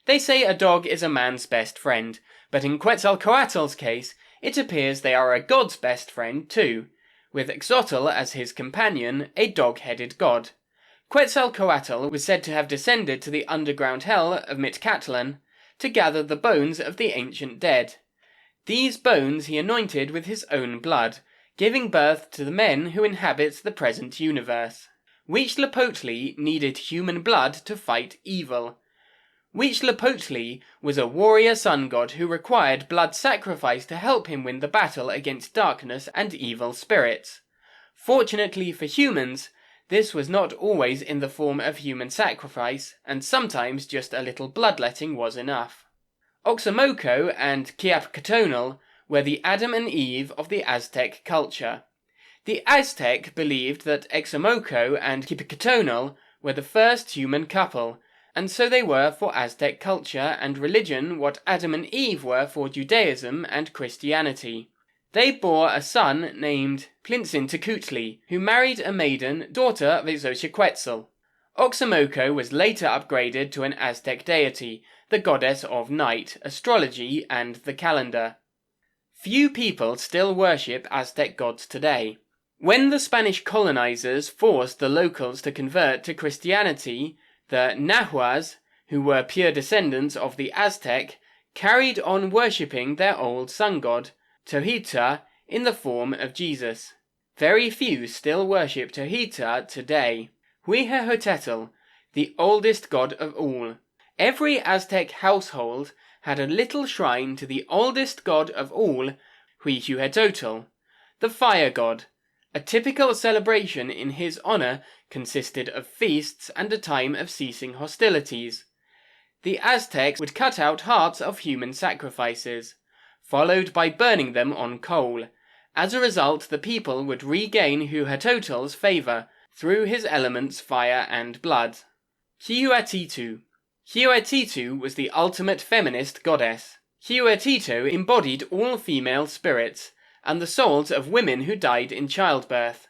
They say a dog is a man's best friend, but in Quetzalcoatl's case, it appears they are a god's best friend too, with Xochitl as his companion, a dog-headed god. Quetzalcoatl was said to have descended to the underground hell of Mictlantecuhtli to gather the bones of the ancient dead. These bones he anointed with his own blood, giving birth to the men who inhabit the present universe. Huitzilopochtli needed human blood to fight evil. Huitzilopochtli was a warrior sun god who required blood sacrifice to help him win the battle against darkness and evil spirits. Fortunately for humans, this was not always in the form of human sacrifice, and sometimes just a little bloodletting was enough. Oxomoco and Quetzalcoatl were the Adam and Eve of the Aztec culture. The Aztec believed that Oxomoco and Quetzalcoatl were the first human couple, and so they were for Aztec culture and religion what Adam and Eve were for Judaism and Christianity. They bore a son named Tlintzintecuhtli, who married a maiden, daughter of Xochiquetzal. Oxomoco was later upgraded to an Aztec deity, the goddess of night, astrology, and the calendar. Few people still worship Aztec gods today. When the Spanish colonizers forced the locals to convert to Christianity, the Nahuas, who were pure descendants of the Aztec, carried on worshipping their old sun god, Tohitla, in the form of Jesus. Very few still worship Tohitla today. Huehueteotl, the oldest god of all. Every Aztec household had a little shrine to the oldest god of all, Huehueteotl, the fire god. A typical celebration in his honor consisted of feasts and a time of ceasing hostilities. The Aztecs would cut out hearts of human sacrifices, followed by burning them on coal. As a result, the people would regain Huehuetotl's favor through his elements fire and blood. Huehuetitu. Huehuetitu was the ultimate feminist goddess. Huehuetitu embodied all female spirits, and the souls of women who died in childbirth.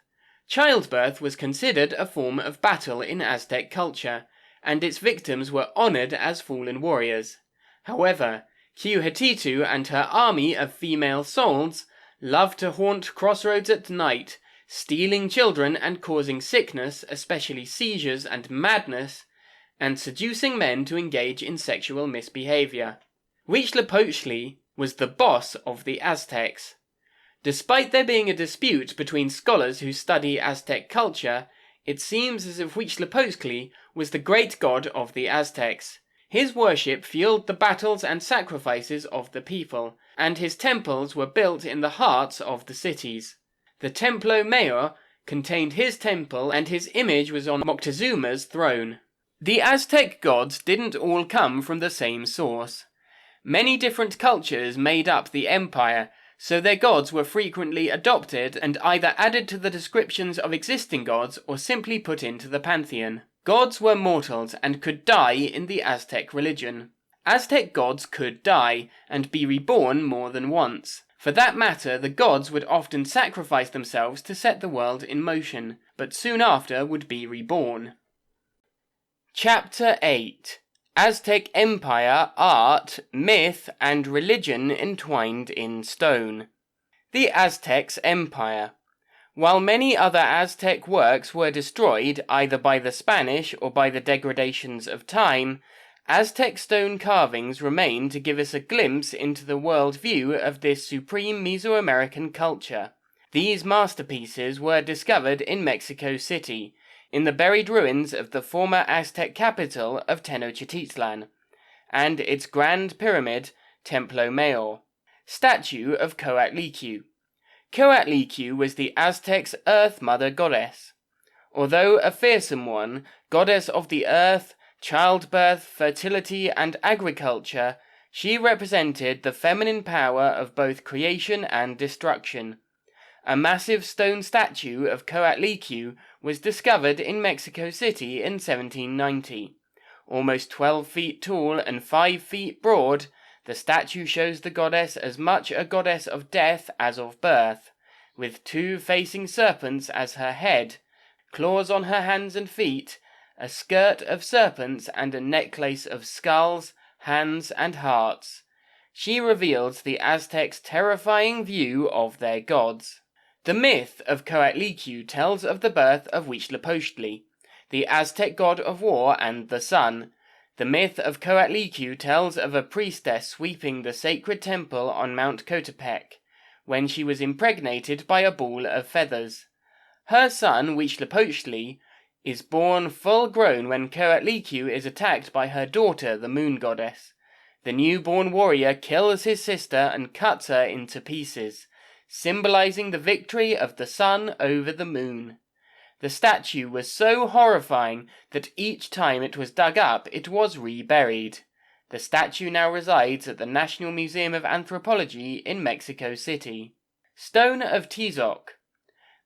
Childbirth was considered a form of battle in Aztec culture, and its victims were honored as fallen warriors. However, Huehuetitu and her army of female souls loved to haunt crossroads at night, stealing children and causing sickness, especially seizures and madness, and seducing men to engage in sexual misbehavior. Huitzilopochtli was the boss of the Aztecs. Despite there being a dispute between scholars who study Aztec culture, it seems as if Huitzilopochtli was the great god of the Aztecs. His worship fueled the battles and sacrifices of the people, and his temples were built in the hearts of the cities. The Templo Mayor contained his temple, and his image was on Moctezuma's throne. The Aztec gods didn't all come from the same source. Many different cultures made up the empire, so their gods were frequently adopted and either added to the descriptions of existing gods or simply put into the pantheon. Gods were mortals and could die in the Aztec religion. Aztec gods could die and be reborn more than once. For that matter, the gods would often sacrifice themselves to set the world in motion, but soon after would be reborn. Chapter 8. Aztec Empire, Art, Myth, and Religion entwined in stone. The Aztecs' Empire. While many other Aztec works were destroyed either by the Spanish or by the degradations of time, Aztec stone carvings remain to give us a glimpse into the world view of this supreme Mesoamerican culture. These masterpieces were discovered in Mexico City, in the buried ruins of the former Aztec capital of Tenochtitlan, and its grand pyramid, Templo Mayor. Statue of Coatlicue. Coatlicue was the Aztecs' Earth Mother goddess. Although a fearsome one, goddess of the earth, childbirth, fertility, and agriculture, she represented the feminine power of both creation and destruction. A massive stone statue of Coatlicue was discovered in Mexico City in 1790. Almost 12 feet tall and 5 feet broad, the statue shows the goddess as much a goddess of death as of birth, with 2 facing serpents as her head, claws on her hands and feet, a skirt of serpents and a necklace of skulls, hands and hearts. She reveals the Aztecs' terrifying view of their gods. The myth of Coatlicue tells of the birth of Huitzilopochtli, the Aztec god of war and the sun. The myth of Coatlicue tells of a priestess sweeping the sacred temple on Mount Coatepec, when she was impregnated by a ball of feathers. Her son, Huitzilopochtli, is born full grown when Coatlicue is attacked by her daughter, the moon goddess. The newborn warrior kills his sister and cuts her into pieces, symbolizing the victory of the sun over the moon. The statue was so horrifying that each time it was dug up, it was reburied. The statue now resides at the National Museum of Anthropology in Mexico City. Stone of Tizoc.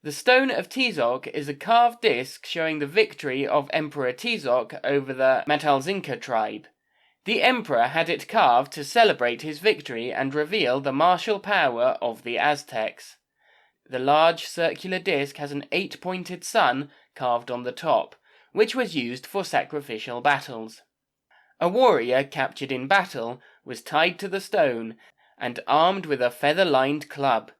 The Stone of Tizoc is a carved disc showing the victory of Emperor Tizoc over the Matalzinca tribe. The emperor had it carved to celebrate his victory and reveal the martial power of the Aztecs. The large circular disc has an 8-pointed sun carved on the top, which was used for sacrificial battles. A warrior captured in battle was tied to the stone and armed with a feather-lined club.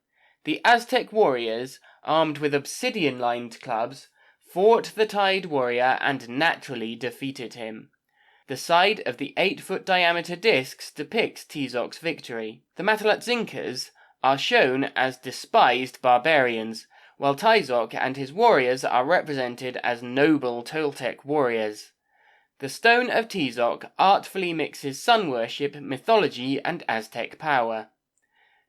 The Aztec warriors, armed with obsidian-lined clubs, fought the tied warrior and naturally defeated him. The side of the 8-foot diameter discs depicts Tizoc's victory. The Matalzincas are shown as despised barbarians, while Tizoc and his warriors are represented as noble Toltec warriors. The Stone of Tizoc artfully mixes sun worship, mythology, and Aztec power.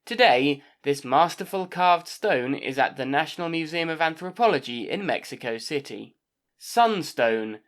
Today, this masterful carved stone is at the National Museum of Anthropology in Mexico City. Sunstone.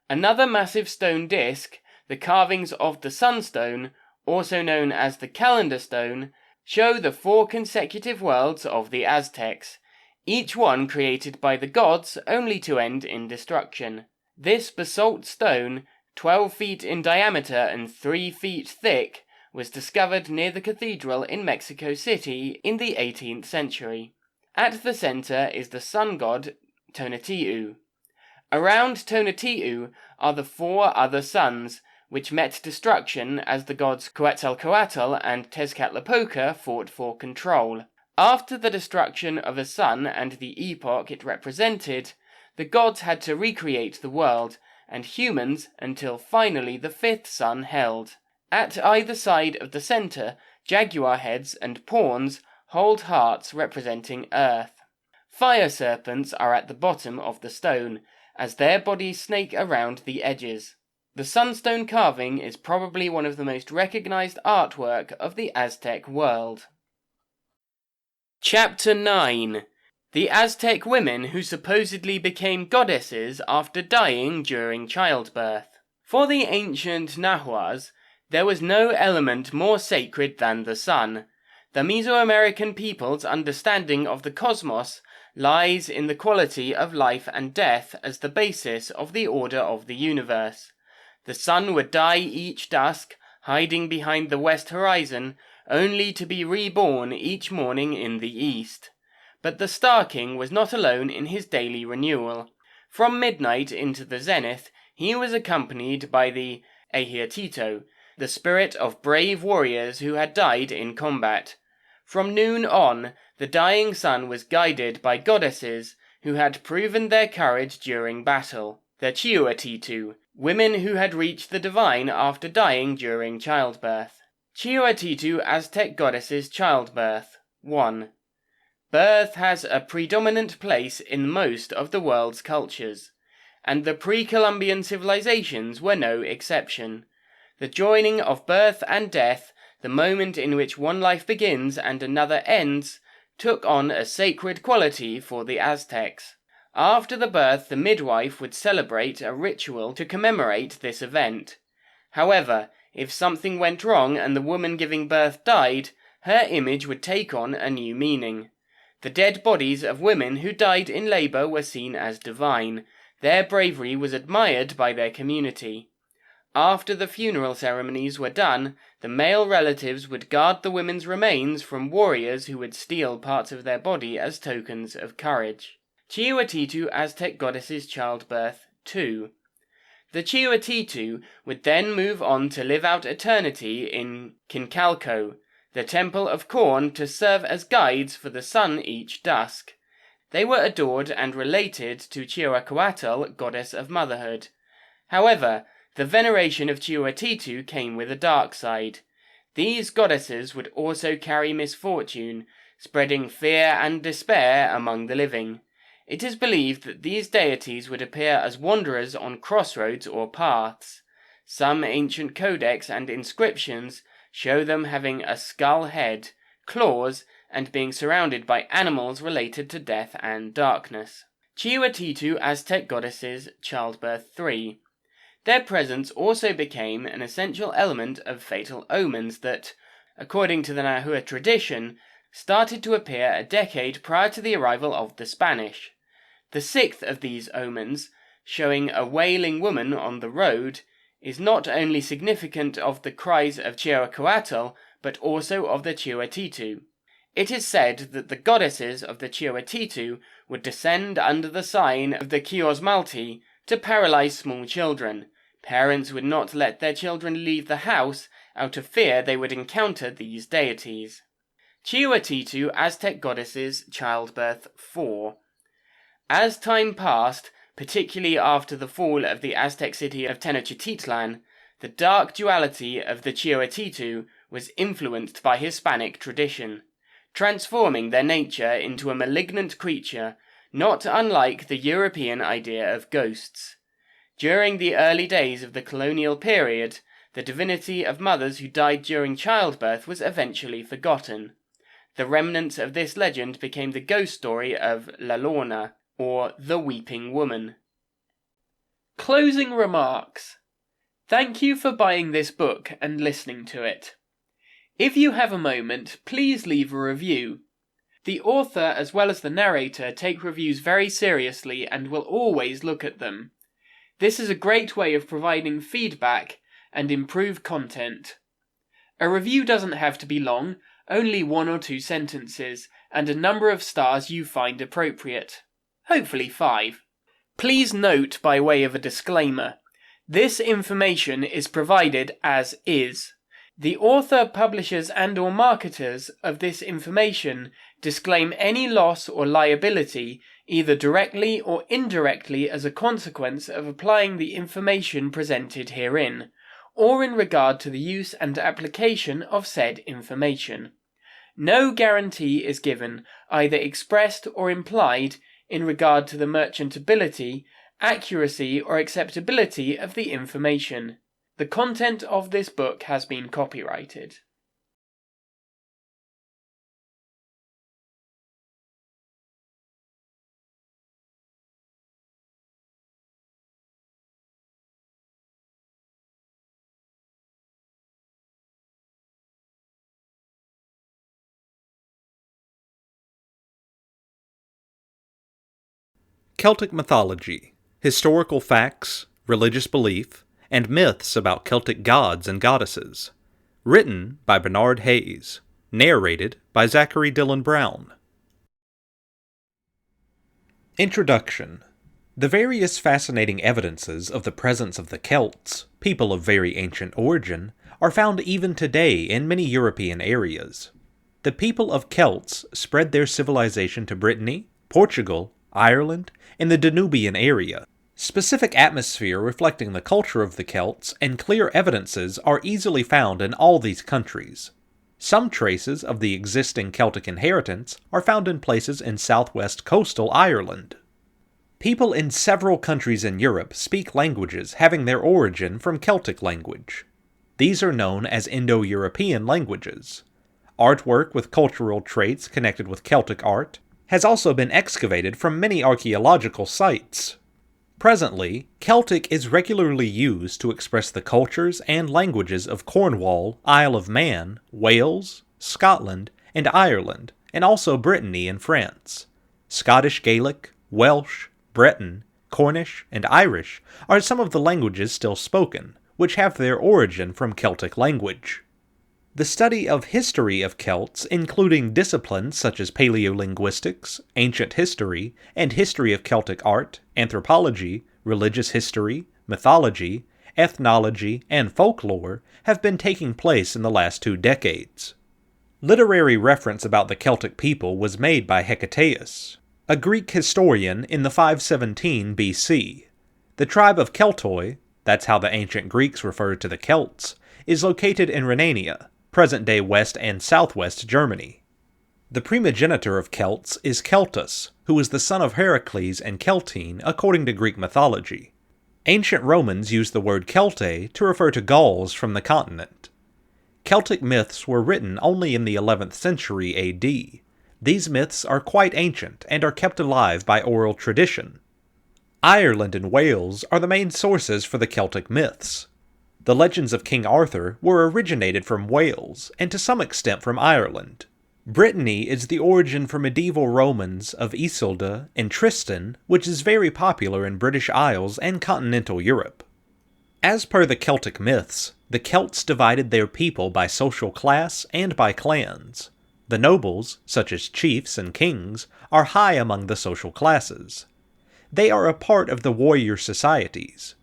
Another massive stone disc, the carvings of the Sunstone, also known as the Calendar Stone, show the 4 consecutive worlds of the Aztecs, each one created by the gods only to end in destruction. This basalt stone, 12 feet in diameter and 3 feet thick, was discovered near the cathedral in Mexico City in the 18th century. At the center is the sun god Tonatiuh. Around Tonatiuh are the 4 other suns, which met destruction as the gods Quetzalcoatl and Tezcatlipoca fought for control. After the destruction of a sun and the epoch it represented, the gods had to recreate the world, and humans until finally the 5th sun held. At either side of the center, jaguar heads and pawns hold hearts representing Earth. Fire serpents are at the bottom of the stone, as their bodies snake around the edges. The sunstone carving is probably one of the most recognized artwork of the Aztec world. Chapter 9. The Aztec women who supposedly became goddesses after dying during childbirth. For the ancient Nahuas, there was no element more sacred than the sun. The Mesoamerican people's understanding of the cosmos lies in the quality of life and death as the basis of the order of the universe. The sun would die each dusk, hiding behind the west horizon, only to be reborn each morning in the east. But the Star King was not alone in his daily renewal. From midnight into the zenith, he was accompanied by the Ejército, the spirit of brave warriors who had died in combat. From noon on, the dying sun was guided by goddesses who had proven their courage during battle, the Chiuatitu, women who had reached the divine after dying during childbirth. Chiuatitu Aztec goddesses childbirth. 1. Birth has a predominant place in most of the world's cultures, and the pre-Columbian civilizations were no exception. The joining of birth and death, the moment in which one life begins and another ends, took on a sacred quality for the Aztecs. After the birth, the midwife would celebrate a ritual to commemorate this event. However, if something went wrong and the woman giving birth died, her image would take on a new meaning. The dead bodies of women who died in labour were seen as divine. Their bravery was admired by their community. After the funeral ceremonies were done, the male relatives would guard the women's remains from warriors who would steal parts of their body as tokens of courage. Cihuatl Aztec Goddesses Childbirth 2. The Cihuatl would then move on to live out eternity in Quincalco, the temple of corn, to serve as guides for the sun each dusk. They were adored and related to Cihuatl, goddess of motherhood. However, the veneration of Cihuatl came with a dark side. These goddesses would also carry misfortune, spreading fear and despair among the living. It is believed that these deities would appear as wanderers on crossroads or paths. Some ancient codex and inscriptions show them having a skull head, claws, and being surrounded by animals related to death and darkness. Cihuatl Aztec Goddesses Childbirth 3. Their presence also became an essential element of fatal omens that, according to the Nahua tradition, started to appear a decade prior to the arrival of the Spanish. The sixth of these omens, showing a wailing woman on the road, is not only significant of the cries of Cihuatl, but also of the Cihuatl. It is said that the goddesses of the Cihuatl would descend under the sign of the Quiosmalti to paralyze small children. Parents would not let their children leave the house out of fear they would encounter these deities. Cihuatl Aztec Goddesses Childbirth 4. As time passed, particularly after the fall of the Aztec city of Tenochtitlan, the dark duality of the Cihuatl was influenced by Hispanic tradition, transforming their nature into a malignant creature, not unlike the European idea of ghosts. During the early days of the colonial period, the divinity of mothers who died during childbirth was eventually forgotten. The remnants of this legend became the ghost story of La Lorna, or the Weeping Woman. Closing remarks. Thank you for buying this book and listening to it. If you have a moment, please leave a review. The author as well as the narrator take reviews very seriously and will always look at them. This is a great way of providing feedback and improved content. A review doesn't have to be long, only 1 or 2 sentences, and a number of stars you find appropriate. Hopefully 5. Please note by way of a disclaimer, this information is provided as is. The author, publishers and/or marketers of this information disclaim any loss or liability, either directly or indirectly as a consequence of applying the information presented herein, or in regard to the use and application of said information. No guarantee is given, either expressed or implied, in regard to the merchantability, accuracy, or acceptability of the information. The content of this book has been copyrighted. Celtic mythology, historical facts, religious belief, and myths about Celtic gods and goddesses. Written by Bernard Hayes. Narrated by Zachary Dillon Brown. Introduction. The various fascinating evidences of the presence of the Celts, people of very ancient origin, are found even today in many European areas. The people of Celts spread their civilization to Brittany, Portugal, Ireland, and the Danubian area. Specific atmosphere reflecting the culture of the Celts and clear evidences are easily found in all these countries. Some traces of the existing Celtic inheritance are found in places in southwest coastal Ireland. People in several countries in Europe speak languages having their origin from Celtic language. These are known as Indo-European languages. Artwork with cultural traits connected with Celtic art has also been excavated from many archaeological sites. Presently, Celtic is regularly used to express the cultures and languages of Cornwall, Isle of Man, Wales, Scotland, and Ireland, and also Brittany in France. Scottish Gaelic, Welsh, Breton, Cornish, and Irish are some of the languages still spoken, which have their origin from Celtic language. The study of history of Celts, including disciplines such as paleolinguistics, ancient history, and history of Celtic art, anthropology, religious history, mythology, ethnology, and folklore, have been taking place in the last 2 decades. Literary reference about the Celtic people was made by Hecataeus, a Greek historian in the 517 BC. The tribe of Keltoi, that's how the ancient Greeks referred to the Celts, is located in Rhenania, present-day West and Southwest Germany. The primogenitor of Celts is Celtus, who is the son of Heracles and Celtine according to Greek mythology. Ancient Romans used the word Celte to refer to Gauls from the continent. Celtic myths were written only in the 11th century AD. These myths are quite ancient and are kept alive by oral tradition. Ireland and Wales are the main sources for the Celtic myths. The legends of King Arthur were originated from Wales, and to some extent from Ireland. Brittany is the origin for medieval Romans of Isolde and Tristan, which is very popular in British Isles and continental Europe. As per the Celtic myths, the Celts divided their people by social class and by clans. The nobles, such as chiefs and kings, are high among the social classes. They are a part of the warrior societies.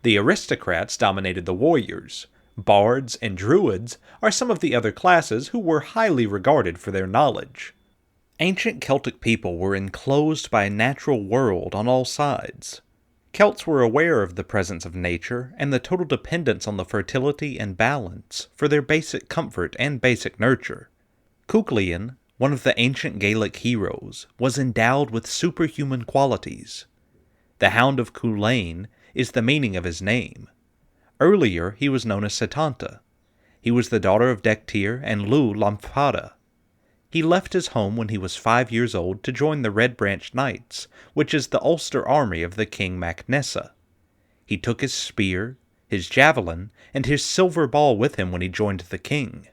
The aristocrats dominated the warriors. Bards and druids are some of the other classes who were highly regarded for their knowledge. Ancient Celtic people were enclosed by a natural world on all sides. Celts were aware of the presence of nature and the total dependence on the fertility and balance for their basic comfort and basic nurture. Cuchulainn, one of the ancient Gaelic heroes, was endowed with superhuman qualities. The Hound of Cuchulainn is the meaning of his name. Earlier, he was known as Setanta. He was the daughter of Dectir and Lu Lampada. He left his home when he was 5 years old to join the Red Branch Knights, which is the Ulster army of the King Mac Nessa. He took his spear, his javelin, and his silver ball with him when he joined the king.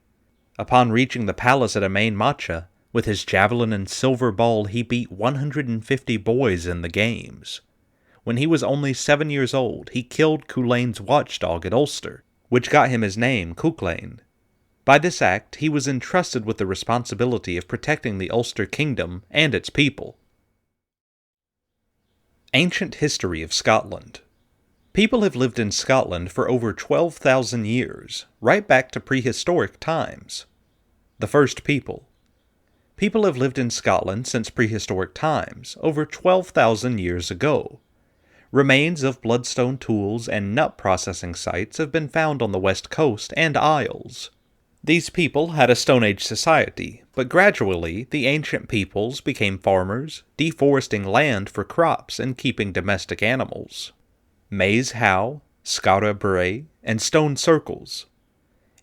Upon reaching the palace at Emain Macha, with his javelin and silver ball he beat 150 boys in the games. When he was only 7 years old, he killed Cuchulainn's watchdog at Ulster, which got him his name, Cuchulainn. By this act, he was entrusted with the responsibility of protecting the Ulster kingdom and its people. Ancient history of Scotland. People have lived in Scotland for over 12,000 years, right back to prehistoric times. The first people. People have lived in Scotland since prehistoric times, over 12,000 years ago. Remains of bloodstone tools and nut processing sites have been found on the west coast and Isles. These people had a Stone Age society, but gradually the ancient peoples became farmers, deforesting land for crops and keeping domestic animals. Maze How, Scara Bray, and stone circles.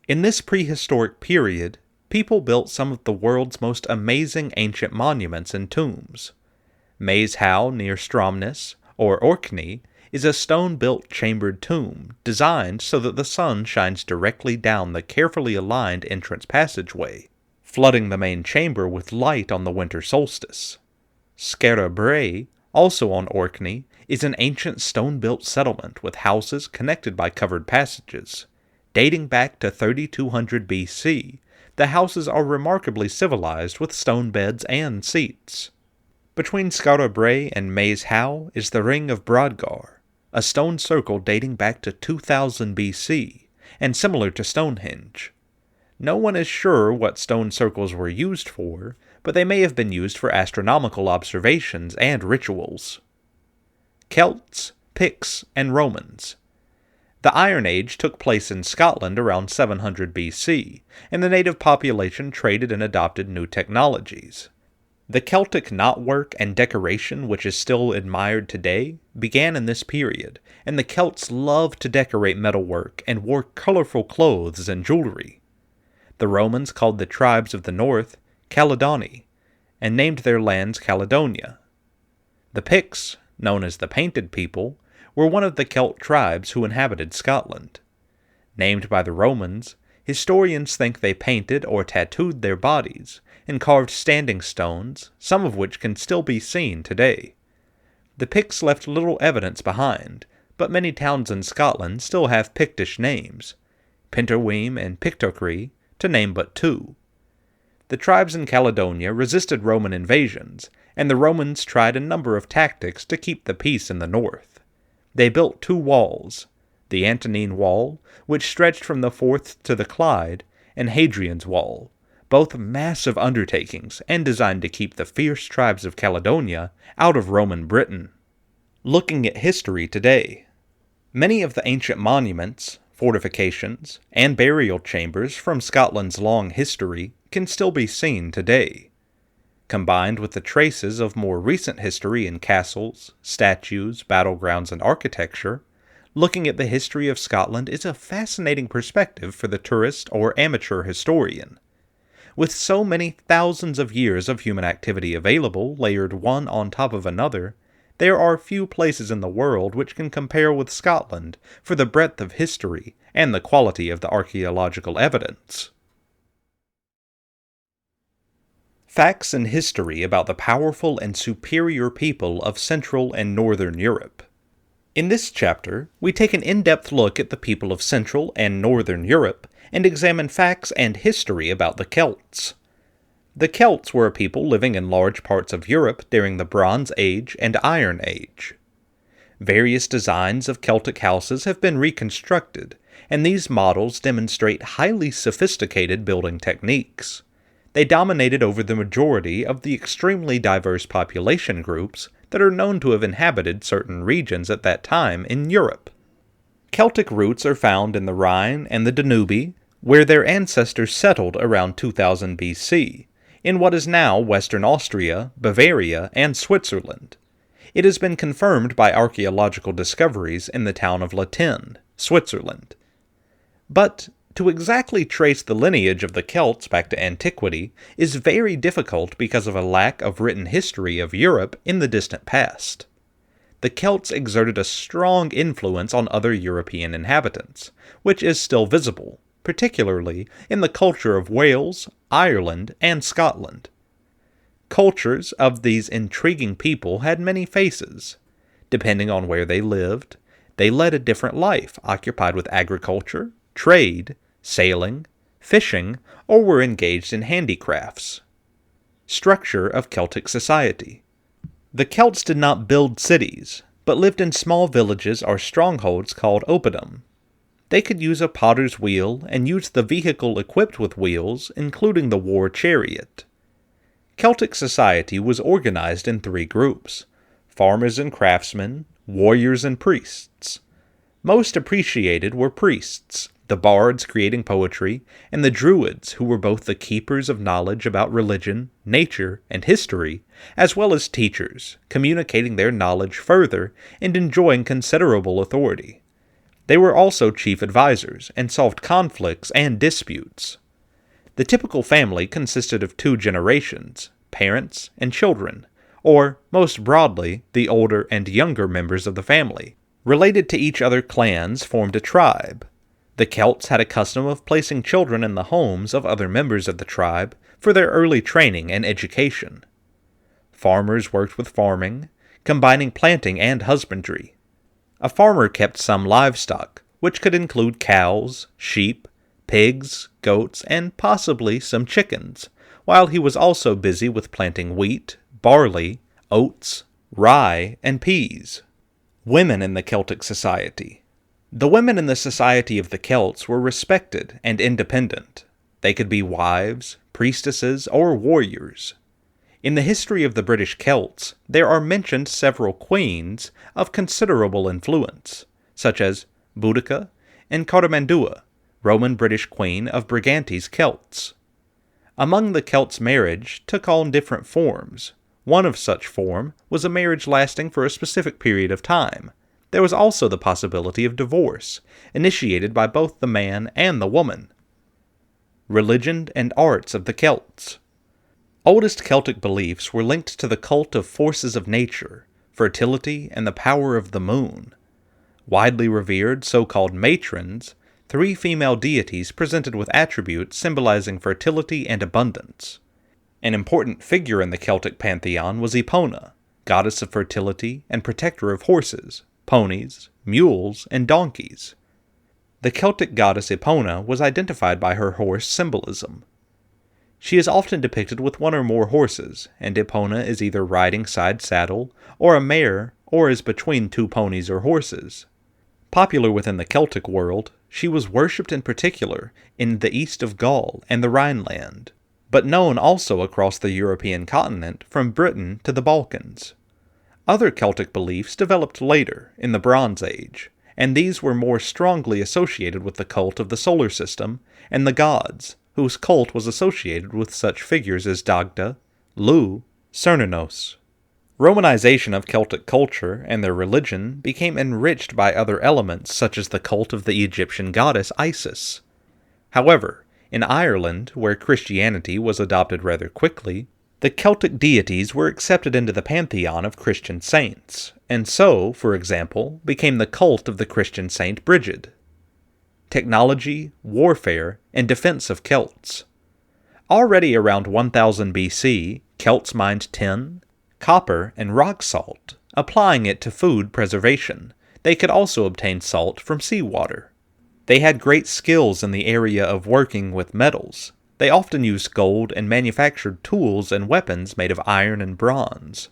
In this prehistoric period, people built some of the world's most amazing ancient monuments and tombs. Maze How near Stromness, or Orkney, is a stone-built chambered tomb designed so that the sun shines directly down the carefully aligned entrance passageway, flooding the main chamber with light on the winter solstice. Scara Bray, also on Orkney, is an ancient stone-built settlement with houses connected by covered passages. Dating back to 3200 BC, the houses are remarkably civilized with stone beds and seats. Between Scara Bray and Maze How is the Ring of Brodgar, a stone circle dating back to 2000 BC, and similar to Stonehenge. No one is sure what stone circles were used for, but they may have been used for astronomical observations and rituals. Celts, Picts, and Romans. The Iron Age took place in Scotland around 700 BC, and the native population traded and adopted new technologies. The Celtic knotwork and decoration, which is still admired today, began in this period, and the Celts loved to decorate metalwork and wore colorful clothes and jewelry. The Romans called the tribes of the north Caledoni, and named their lands Caledonia. The Picts, known as the Painted People, were one of the Celt tribes who inhabited Scotland. Named by the Romans, Historians think they painted or tattooed their bodies and carved standing stones, some of which can still be seen today. The Picts left little evidence behind, but many towns in Scotland still have Pictish names, Penterweem and Pictocree, to name but two. The tribes in Caledonia resisted Roman invasions, and the Romans tried a number of tactics to keep the peace in the north. They built two walls, the Antonine Wall, which stretched from the Forth to the Clyde, and Hadrian's Wall, both massive undertakings and designed to keep the fierce tribes of Caledonia out of Roman Britain. Looking at history today, many of the ancient monuments, fortifications, and burial chambers from Scotland's long history can still be seen today. Combined with the traces of more recent history in castles, statues, battlegrounds, and architecture, looking at the history of Scotland is a fascinating perspective for the tourist or amateur historian. With so many thousands of years of human activity available, layered one on top of another, there are few places in the world which can compare with Scotland for the breadth of history and the quality of the archaeological evidence. Facts and history about the powerful and superior people of Central and Northern Europe. In this chapter, we take an in-depth look at the people of Central and Northern Europe and examine facts and history about the Celts. The Celts were a people living in large parts of Europe during the Bronze Age and Iron Age. Various designs of Celtic houses have been reconstructed, and these models demonstrate highly sophisticated building techniques. They dominated over the majority of the extremely diverse population groups that are known to have inhabited certain regions at that time in Europe. Celtic roots are found in the Rhine and the Danube, where their ancestors settled around 2000 BC, in what is now Western Austria, Bavaria, and Switzerland. It has been confirmed by archaeological discoveries in the town of Latin, Switzerland. But to exactly trace the lineage of the Celts back to antiquity is very difficult because of a lack of written history of Europe in the distant past. The Celts exerted a strong influence on other European inhabitants, which is still visible, particularly in the culture of Wales, Ireland, and Scotland. Cultures of these intriguing people had many faces. Depending on where they lived, they led a different life occupied with agriculture, trade, sailing, fishing, or were engaged in handicrafts. Structure of Celtic society. The Celts did not build cities, but lived in small villages or strongholds called oppidum. They could use a potter's wheel and use the vehicle equipped with wheels, including the war chariot. Celtic society was organized in three groups: farmers and craftsmen, warriors and priests. Most appreciated were priests, the bards creating poetry, and the druids, who were both the keepers of knowledge about religion, nature, and history, as well as teachers, communicating their knowledge further and enjoying considerable authority. They were also chief advisors and solved conflicts and disputes. The typical family consisted of two generations, parents and children, or, most broadly, the older and younger members of the family. Related to each other, clans formed a tribe. The Celts had a custom of placing children in the homes of other members of the tribe for their early training and education. Farmers worked with farming, combining planting and husbandry. A farmer kept some livestock, which could include cows, sheep, pigs, goats, and possibly some chickens, while he was also busy with planting wheat, barley, oats, rye, and peas. Women in the Celtic society. The women in the society of the Celts were respected and independent. They could be wives, priestesses, or warriors. In the history of the British Celts, there are mentioned several queens of considerable influence, such as Boudica and Cartimandua, Roman-British queen of Brigantes Celts. Among the Celts, marriage took on different forms. One of such form was a marriage lasting for a specific period of time. There was also the possibility of divorce, initiated by both the man and the woman. Religion and arts of the Celts. Oldest Celtic beliefs were linked to the cult of forces of nature, fertility, and the power of the moon. Widely revered so-called matrons, 3 female deities presented with attributes symbolizing fertility and abundance. An important figure in the Celtic pantheon was Epona, goddess of fertility and protector of horses, ponies, mules, and donkeys. The Celtic goddess Epona was identified by her horse symbolism. She is often depicted with 1 or more horses, and Epona is either riding side saddle, or a mare, or is between 2 ponies or horses. Popular within the Celtic world, she was worshipped in particular in the east of Gaul and the Rhineland, but known also across the European continent from Britain to the Balkans. Other Celtic beliefs developed later, in the Bronze Age, and these were more strongly associated with the cult of the solar system and the gods, whose cult was associated with such figures as Dagda, Lu, Cernunnos. Romanization of Celtic culture and their religion became enriched by other elements such as the cult of the Egyptian goddess Isis. However, in Ireland, where Christianity was adopted rather quickly, the Celtic deities were accepted into the pantheon of Christian saints, and so, for example, became the cult of the Christian saint Brigid. Technology, warfare, and defense of Celts. Already around 1000 BC, Celts mined tin, copper, and rock salt, applying it to food preservation. They could also obtain salt from seawater. They had great skills in the area of working with metals. They often used gold and manufactured tools and weapons made of iron and bronze.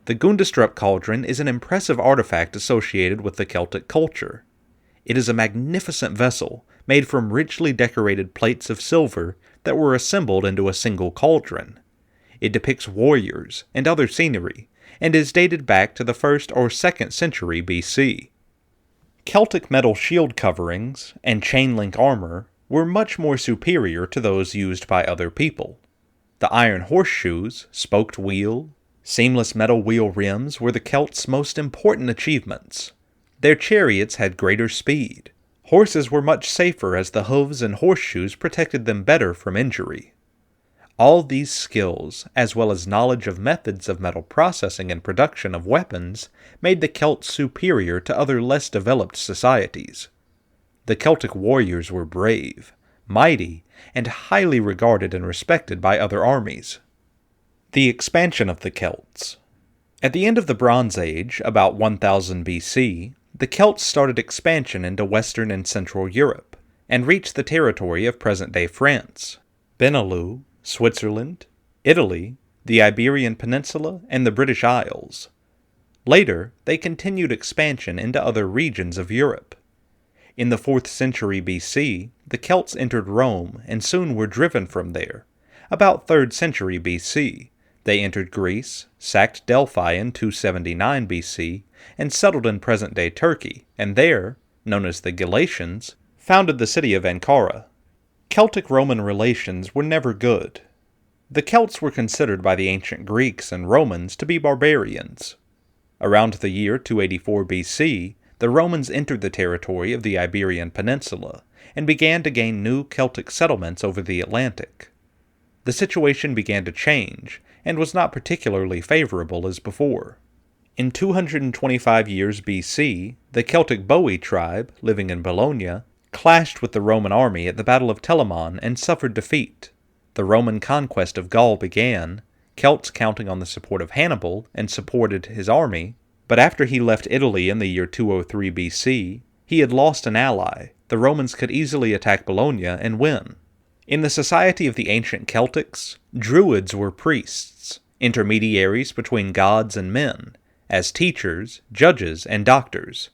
The Gundestrup cauldron is an impressive artifact associated with the Celtic culture. It is a magnificent vessel made from richly decorated plates of silver that were assembled into a single cauldron. It depicts warriors and other scenery, and is dated back to the 1st or 2nd century BC. Celtic metal shield coverings and chain-link armor were much more superior to those used by other people. The iron horseshoes, spoked wheel, seamless metal wheel rims were the Celts' most important achievements. Their chariots had greater speed. Horses were much safer as the hooves and horseshoes protected them better from injury. All these skills, as well as knowledge of methods of metal processing and production of weapons, made the Celts superior to other less developed societies. The Celtic warriors were brave, mighty, and highly regarded and respected by other armies. The expansion of the Celts. At the end of the Bronze Age, about 1000 BC, the Celts started expansion into Western and Central Europe, and reached the territory of present-day France, Benelux, Switzerland, Italy, the Iberian Peninsula, and the British Isles. Later, they continued expansion into other regions of Europe. In the 4th century BC, the Celts entered Rome and soon were driven from there. About 3rd century BC, they entered Greece, sacked Delphi in 279 BC, and settled in present-day Turkey, and there, known as the Galatians, founded the city of Ankara. Celtic-Roman relations were never good. The Celts were considered by the ancient Greeks and Romans to be barbarians. Around the year 284 BC, the Romans entered the territory of the Iberian Peninsula and began to gain new Celtic settlements over the Atlantic. The situation began to change and was not particularly favorable as before. In 225 years BC, the Celtic Boii tribe, living in Bologna, clashed with the Roman army at the Battle of Telamon and suffered defeat. The Roman conquest of Gaul began, Celts counting on the support of Hannibal and supported his army, but after he left Italy in the year 203 BC, he had lost an ally. The Romans could easily attack Bologna and win. In the society of the ancient Celtics, Druids were priests, intermediaries between gods and men, as teachers, judges, and doctors.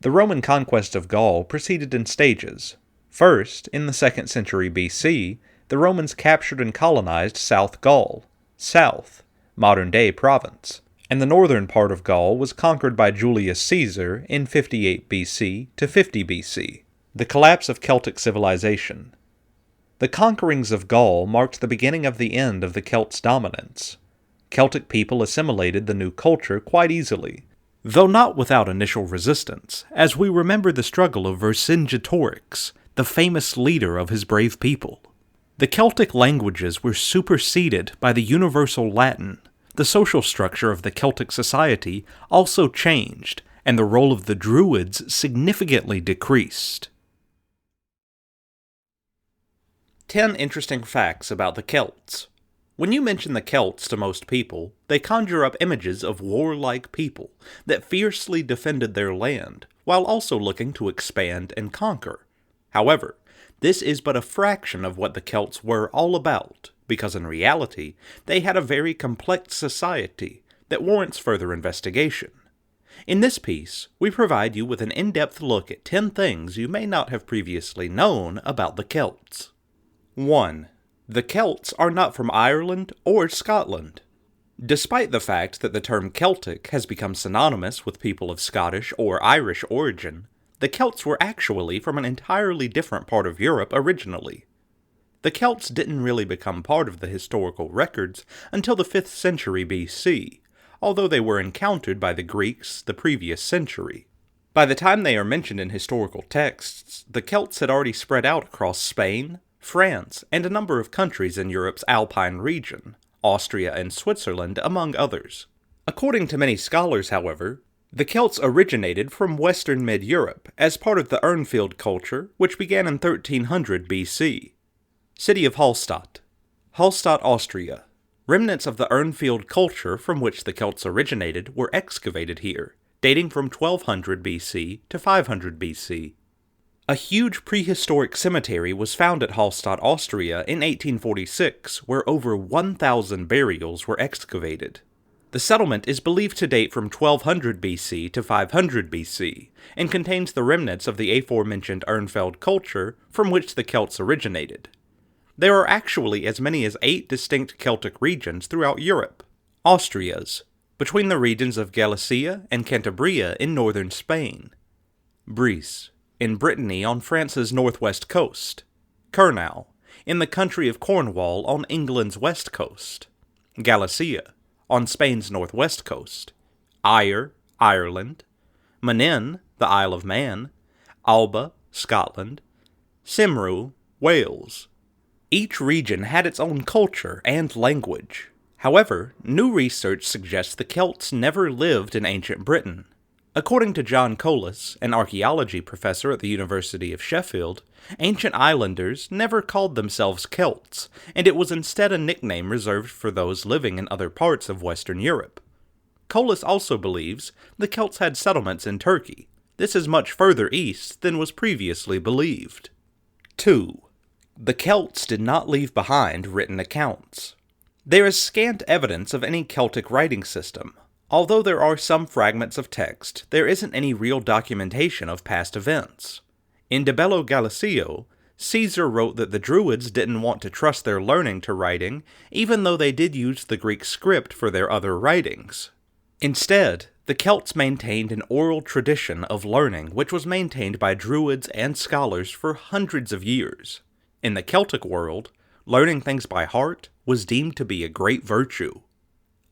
The Roman conquest of Gaul proceeded in stages. First, in the 2nd century BC, the Romans captured and colonized South Gaul, South, modern-day Provence, and the northern part of Gaul was conquered by Julius Caesar in 58 BC to 50 BC, the collapse of Celtic civilization. The conquerings of Gaul marked the beginning of the end of the Celts' dominance. Celtic people assimilated the new culture quite easily, though not without initial resistance, as we remember the struggle of Vercingetorix, the famous leader of his brave people. The Celtic languages were superseded by the universal Latin. The social structure of the Celtic society also changed, and the role of the Druids significantly decreased. 10 interesting facts about the Celts. When you mention the Celts to most people, they conjure up images of warlike people that fiercely defended their land, while also looking to expand and conquer. However, this is but a fraction of what the Celts were all about, because in reality, they had a very complex society that warrants further investigation. In this piece, we provide you with an in-depth look at 10 things you may not have previously known about the Celts. 1. The Celts are not from Ireland or Scotland. Despite the fact that the term Celtic has become synonymous with people of Scottish or Irish origin, the Celts were actually from an entirely different part of Europe originally. The Celts didn't really become part of the historical records until the 5th century BC, although they were encountered by the Greeks the previous century. By the time they are mentioned in historical texts, the Celts had already spread out across Spain, France, and a number of countries in Europe's Alpine region, Austria and Switzerland among others. According to many scholars, however, the Celts originated from western mid-Europe as part of the Urnfield culture, which began in 1300 BC. City of Hallstatt, Austria. Remnants of the Urnfield culture from which the Celts originated were excavated here, dating from 1200 BC to 500 BC. A huge prehistoric cemetery was found at Hallstatt, Austria in 1846, where over 1,000 burials were excavated. The settlement is believed to date from 1200 BC to 500 BC, and contains the remnants of the aforementioned Urnfield culture from which the Celts originated. There are actually as many as 8 distinct Celtic regions throughout Europe. Austrias, between the regions of Galicia and Cantabria in northern Spain. Brice, in Brittany on France's northwest coast. Kurnow, in the country of Cornwall on England's west coast. Galicia, on Spain's northwest coast. Ayr, Ireland. Manin, the Isle of Man. Alba, Scotland. Cymru, Wales. Each region had its own culture and language. However, new research suggests the Celts never lived in ancient Britain. According to John Colas, an archaeology professor at the University of Sheffield, ancient islanders never called themselves Celts, and it was instead a nickname reserved for those living in other parts of Western Europe. Colas also believes the Celts had settlements in Turkey. This is much further east than was previously believed. 2. The Celts did not leave behind written accounts. There is scant evidence of any Celtic writing system. Although there are some fragments of text, there isn't any real documentation of past events. In De Bello Gallicio, Caesar wrote that the Druids didn't want to trust their learning to writing, even though they did use the Greek script for their other writings. Instead, the Celts maintained an oral tradition of learning which was maintained by Druids and scholars for hundreds of years. In the Celtic world, learning things by heart was deemed to be a great virtue.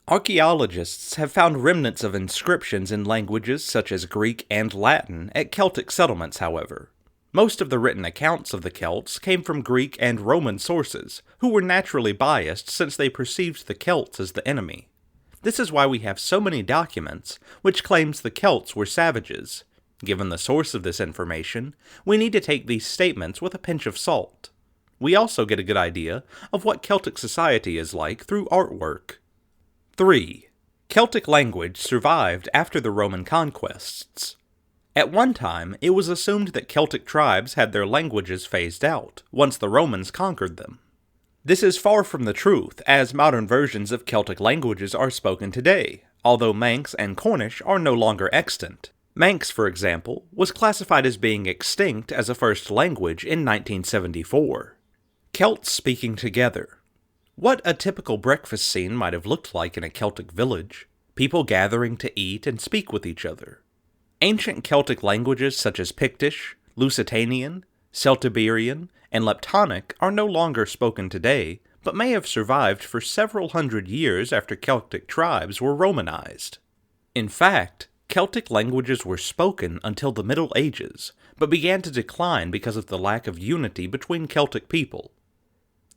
Archaeologists have found remnants of inscriptions in languages such as Greek and Latin at Celtic settlements, however. Most of the written accounts of the Celts came from Greek and Roman sources, who were naturally biased since they perceived the Celts as the enemy. This is why we have so many documents which claims the Celts were savages. Given the source of this information, we need to take these statements with a pinch of salt. We also get a good idea of what Celtic society is like through artwork. 3. Celtic language survived after the Roman conquests. At one time, it was assumed that Celtic tribes had their languages phased out once the Romans conquered them. This is far from the truth, as modern versions of Celtic languages are spoken today, although Manx and Cornish are no longer extant. Manx, for example, was classified as being extinct as a first language in 1974. Celts speaking together. What a typical breakfast scene might have looked like in a Celtic village, people gathering to eat and speak with each other. Ancient Celtic languages such as Pictish, Lusitanian, Celtiberian, and Leptonic are no longer spoken today, but may have survived for several hundred years after Celtic tribes were Romanized. In fact, Celtic languages were spoken until the Middle Ages, but began to decline because of the lack of unity between Celtic people.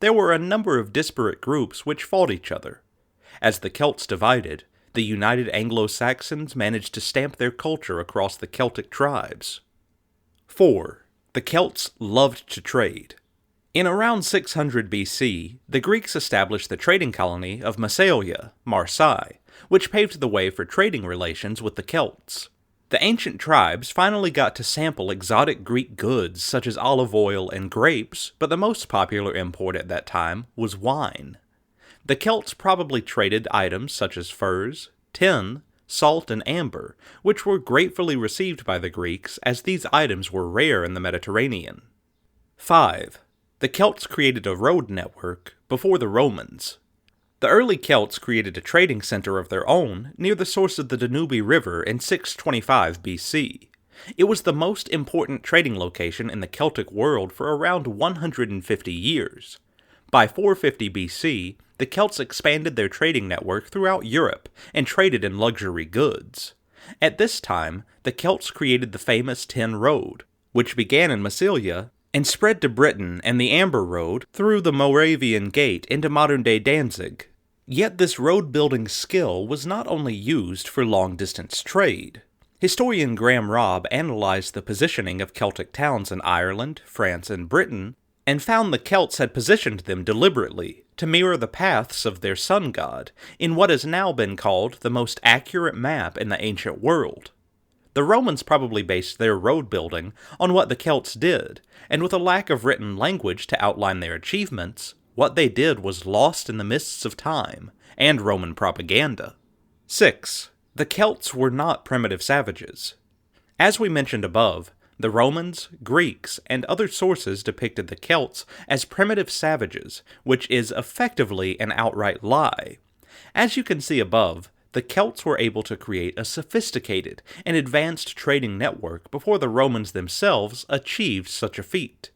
There were a number of disparate groups which fought each other. As the Celts divided, the united Anglo-Saxons managed to stamp their culture across the Celtic tribes. 4. The Celts loved to trade. In around 600 BC, the Greeks established the trading colony of Massalia, Marseille, which paved the way for trading relations with the Celts. The ancient tribes finally got to sample exotic Greek goods such as olive oil and grapes, but the most popular import at that time was wine. The Celts probably traded items such as furs, tin, salt, and amber, which were gratefully received by the Greeks as these items were rare in the Mediterranean. 5. The Celts created a road network before the Romans. The early Celts created a trading center of their own near the source of the Danube River in 625 BC. It was the most important trading location in the Celtic world for around 150 years. By 450 BC, the Celts expanded their trading network throughout Europe and traded in luxury goods. At this time, the Celts created the famous Tin Road, which began in Massilia and spread to Britain and the Amber Road through the Moravian Gate into modern-day Danzig. Yet this road-building skill was not only used for long-distance trade. Historian Graham Robb analyzed the positioning of Celtic towns in Ireland, France, and Britain, and found the Celts had positioned them deliberately to mirror the paths of their sun god in what has now been called the most accurate map in the ancient world. The Romans probably based their road building on what the Celts did, and with a lack of written language to outline their achievements, what they did was lost in the mists of time and Roman propaganda. 6. The Celts were not primitive savages. As we mentioned above, the Romans, Greeks, and other sources depicted the Celts as primitive savages, which is effectively an outright lie. As you can see above, the Celts were able to create a sophisticated and advanced trading network before the Romans themselves achieved such a feat.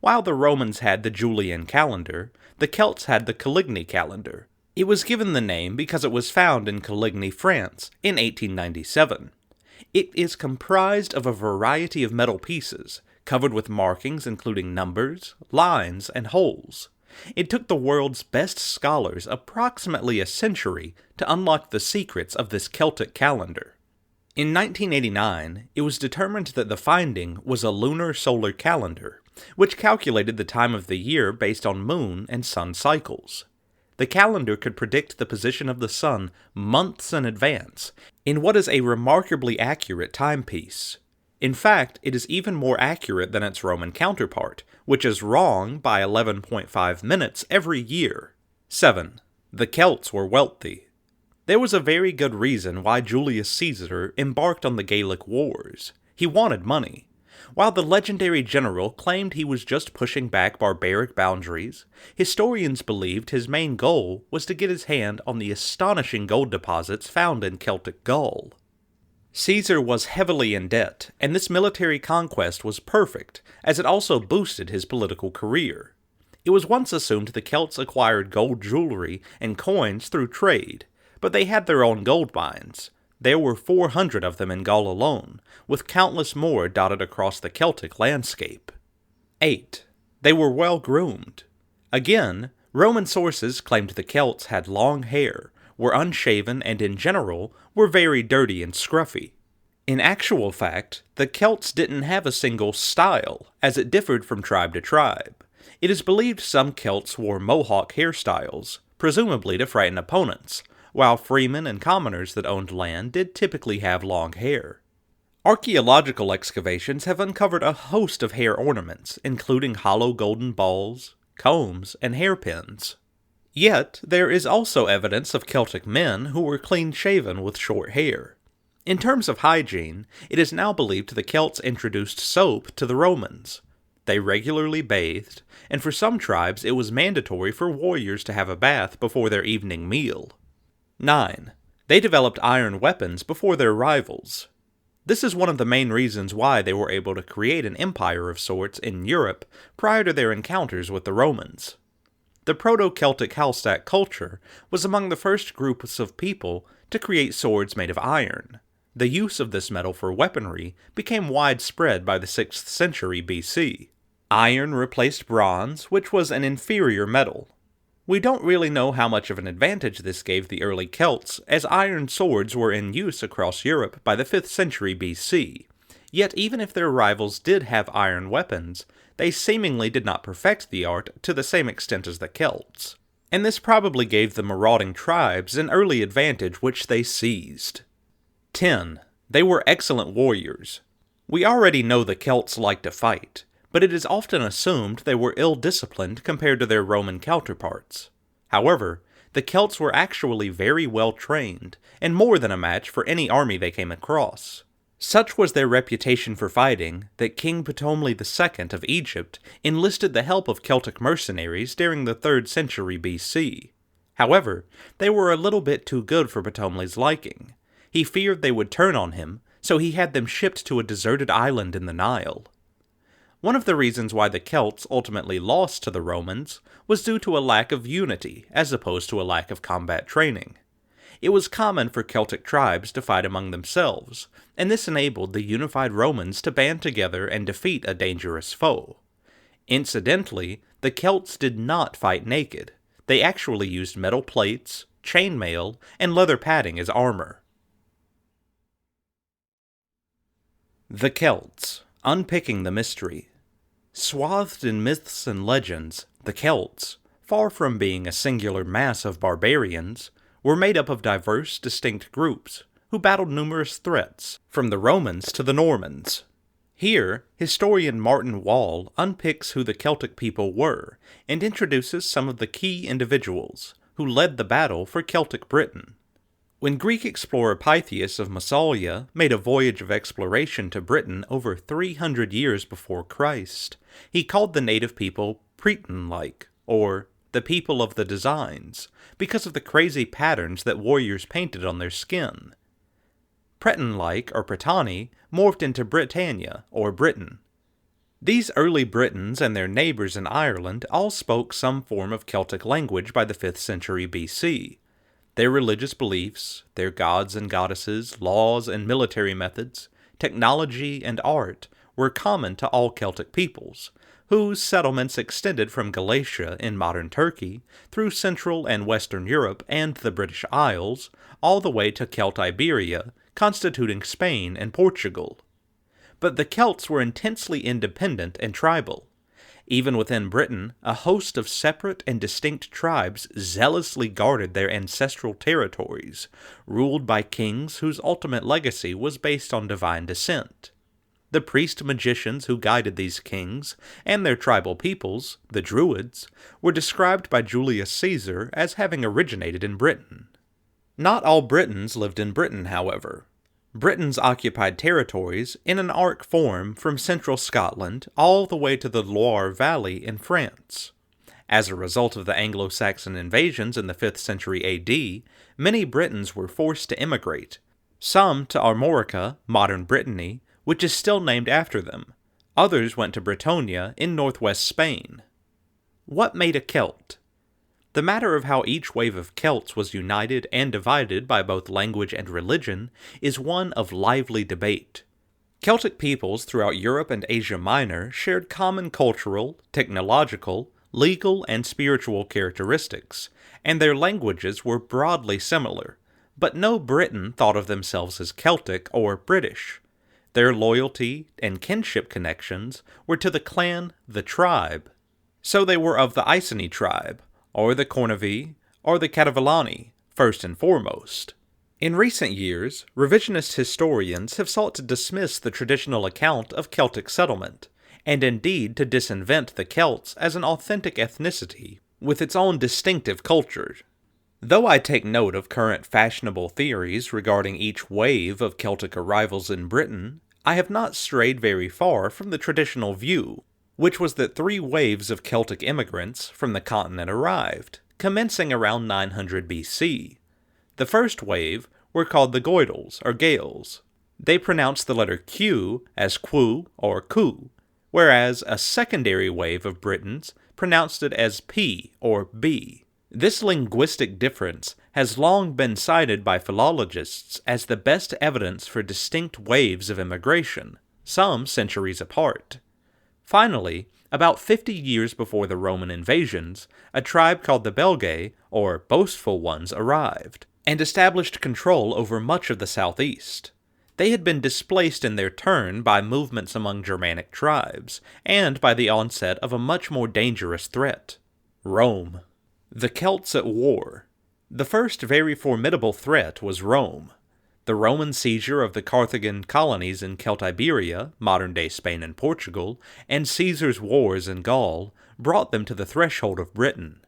While the Romans had the Julian calendar, the Celts had the Coligny calendar. It was given the name because it was found in Coligny, France, in 1897. It is comprised of a variety of metal pieces, covered with markings including numbers, lines, and holes. It took the world's best scholars approximately a century to unlock the secrets of this Celtic calendar. In 1989, it was determined that the finding was a lunar solar calendar, which calculated the time of the year based on moon and sun cycles. The calendar could predict the position of the sun months in advance, in what is a remarkably accurate timepiece. In fact, it is even more accurate than its Roman counterpart, which is wrong by 11.5 minutes every year. 7. The Celts were wealthy. There was a very good reason why Julius Caesar embarked on the Gallic Wars. He wanted money. While the legendary general claimed he was just pushing back barbaric boundaries, historians believed his main goal was to get his hand on the astonishing gold deposits found in Celtic Gaul. Caesar was heavily in debt, and this military conquest was perfect, as it also boosted his political career. It was once assumed the Celts acquired gold jewelry and coins through trade, but they had their own gold mines. There were 400 of them in Gaul alone, with countless more dotted across the Celtic landscape. 8. They were well groomed. Again, Roman sources claimed the Celts had long hair, were unshaven, and in general were very dirty and scruffy. In actual fact, the Celts didn't have a single style, as it differed from tribe to tribe. It is believed some Celts wore mohawk hairstyles, presumably to frighten opponents, while freemen and commoners that owned land did typically have long hair. Archaeological excavations have uncovered a host of hair ornaments, including hollow golden balls, combs, and hairpins. Yet, there is also evidence of Celtic men who were clean-shaven with short hair. In terms of hygiene, it is now believed the Celts introduced soap to the Romans. They regularly bathed, and for some tribes it was mandatory for warriors to have a bath before their evening meal. 9. They developed iron weapons before their rivals. This is one of the main reasons why they were able to create an empire of sorts in Europe prior to their encounters with the Romans. The Proto-Celtic Hallstatt culture was among the first groups of people to create swords made of iron. The use of this metal for weaponry became widespread by the 6th century BC. Iron replaced bronze, which was an inferior metal. We don't really know how much of an advantage this gave the early Celts, as iron swords were in use across Europe by the 5th century BC. Yet even if their rivals did have iron weapons, they seemingly did not perfect the art to the same extent as the Celts, and this probably gave the marauding tribes an early advantage which they seized. 10. They were excellent warriors. We already know the Celts liked to fight, but it is often assumed they were ill-disciplined compared to their Roman counterparts. However, the Celts were actually very well trained, and more than a match for any army they came across. Such was their reputation for fighting that King Ptolemy II of Egypt enlisted the help of Celtic mercenaries during the 3rd century BC. However, they were a little bit too good for Ptolemy's liking. He feared they would turn on him, so he had them shipped to a deserted island in the Nile. One of the reasons why the Celts ultimately lost to the Romans was due to a lack of unity as opposed to a lack of combat training. It was common for Celtic tribes to fight among themselves, and this enabled the unified Romans to band together and defeat a dangerous foe. Incidentally, the Celts did not fight naked. They actually used metal plates, chainmail, and leather padding as armor. The Celts, unpicking the mystery. Swathed in myths and legends, the Celts, far from being a singular mass of barbarians, were made up of diverse, distinct groups who battled numerous threats, from the Romans to the Normans. Here, historian Martin Wall unpicks who the Celtic people were and introduces some of the key individuals who led the battle for Celtic Britain. When Greek explorer Pytheas of Massalia made a voyage of exploration to Britain over 300 years before Christ, he called the native people Breton-like, or the people of the designs, because of the crazy patterns that warriors painted on their skin. Breton-like, or Britanni, morphed into Britannia, or Britain. These early Britons and their neighbors in Ireland all spoke some form of Celtic language by the 5th century BC. Their religious beliefs, their gods and goddesses, laws and military methods, technology and art were common to all Celtic peoples, whose settlements extended from Galatia in modern Turkey through Central and Western Europe and the British Isles, all the way to Celt-Iberia, constituting Spain and Portugal. But the Celts were intensely independent and tribal. Even within Britain, a host of separate and distinct tribes zealously guarded their ancestral territories, ruled by kings whose ultimate legacy was based on divine descent. The priest-magicians who guided these kings, and their tribal peoples, the Druids, were described by Julius Caesar as having originated in Britain. Not all Britons lived in Britain, however. Britons occupied territories in an arc form from central Scotland all the way to the Loire Valley in France. As a result of the Anglo-Saxon invasions in the 5th century AD, many Britons were forced to immigrate, some to Armorica, modern Brittany, which is still named after them. Others went to Bretonia in northwest Spain. What made a Celt? The matter of how each wave of Celts was united and divided by both language and religion is one of lively debate. Celtic peoples throughout Europe and Asia Minor shared common cultural, technological, legal, and spiritual characteristics, and their languages were broadly similar, but no Briton thought of themselves as Celtic or British. Their loyalty and kinship connections were to the clan, the tribe. So they were of the Iceni tribe, or the Cornevi, or the Cativillani, first and foremost. In recent years, revisionist historians have sought to dismiss the traditional account of Celtic settlement, and indeed to disinvent the Celts as an authentic ethnicity with its own distinctive culture. Though I take note of current fashionable theories regarding each wave of Celtic arrivals in Britain, I have not strayed very far from the traditional view, which was that 3 waves of Celtic immigrants from the continent arrived, commencing around 900 BC. The first wave were called the Goidels, or Gaels. They pronounced the letter Q as Qu or Ku, whereas a secondary wave of Britons pronounced it as P or B. This linguistic difference has long been cited by philologists as the best evidence for distinct waves of immigration, some centuries apart. Finally, about 50 years before the Roman invasions, a tribe called the Belgae, or Boastful Ones, arrived, and established control over much of the southeast. They had been displaced in their turn by movements among Germanic tribes, and by the onset of a much more dangerous threat: Rome. The Celts at war. The first very formidable threat was Rome. The Roman seizure of the Carthaginian colonies in Celtiberia, modern-day Spain and Portugal, and Caesar's wars in Gaul brought them to the threshold of Britain.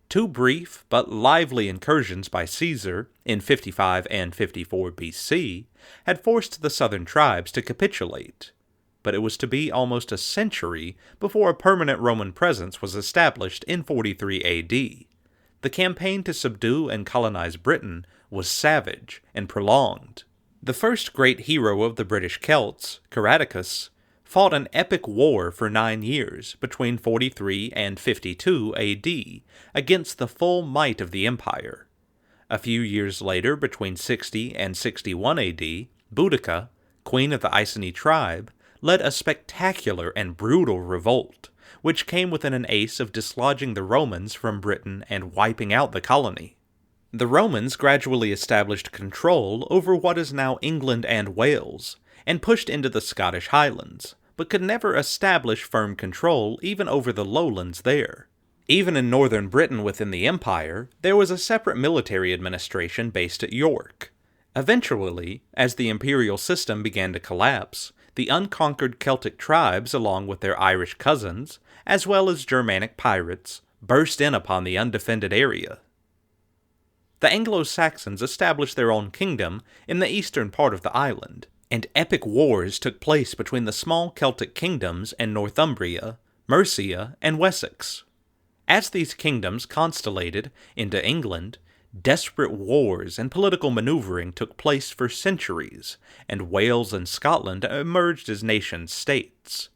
Two brief but lively incursions by Caesar in 55 and 54 BC had forced the southern tribes to capitulate, but it was to be almost a century before a permanent Roman presence was established in 43 AD. The campaign to subdue and colonize Britain was savage and prolonged. The first great hero of the British Celts, Caradocus, fought an epic war for 9 years between 43 and 52 AD against the full might of the empire. A few years later, between 60 and 61 AD, Boudica, queen of the Iceni tribe, led a spectacular and brutal revolt, which came within an ace of dislodging the Romans from Britain and wiping out the colony. The Romans gradually established control over what is now England and Wales, and pushed into the Scottish Highlands, but could never establish firm control even over the lowlands there. Even in northern Britain within the empire, there was a separate military administration based at York. Eventually, as the imperial system began to collapse, the unconquered Celtic tribes, along with their Irish cousins, as well as Germanic pirates, burst in upon the undefended area. The Anglo-Saxons established their own kingdom in the eastern part of the island, and epic wars took place between the small Celtic kingdoms in Northumbria, Mercia, and Wessex. As these kingdoms constellated into England, desperate wars and political maneuvering took place for centuries, and Wales and Scotland emerged as nation-states.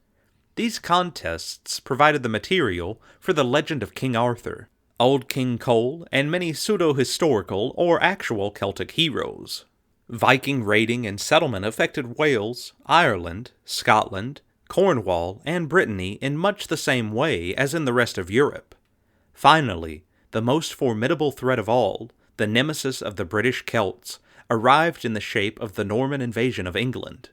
These contests provided the material for the legend of King Arthur, Old King Cole, and many pseudo-historical or actual Celtic heroes. Viking raiding and settlement affected Wales, Ireland, Scotland, Cornwall, and Brittany in much the same way as in the rest of Europe. Finally, the most formidable threat of all, the nemesis of the British Celts, arrived in the shape of the Norman invasion of England.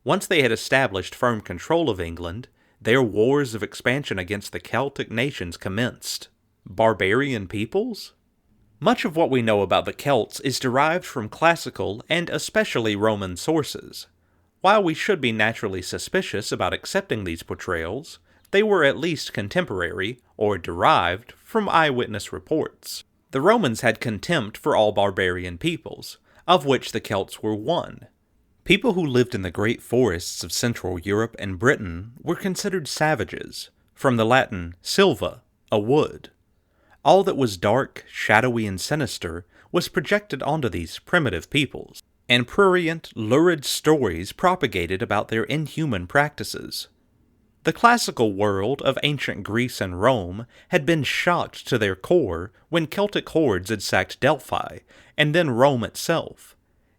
Once they had established firm control of England, their wars of expansion against the Celtic nations commenced. Barbarian peoples? Much of what we know about the Celts is derived from classical and especially Roman sources. While we should be naturally suspicious about accepting these portrayals, they were at least contemporary, or derived, from eyewitness reports. The Romans had contempt for all barbarian peoples, of which the Celts were one. People who lived in the great forests of Central Europe and Britain were considered savages, from the Latin silva, a wood. All that was dark, shadowy, and sinister was projected onto these primitive peoples, and prurient, lurid stories propagated about their inhuman practices. The classical world of ancient Greece and Rome had been shocked to their core when Celtic hordes had sacked Delphi, and then Rome itself.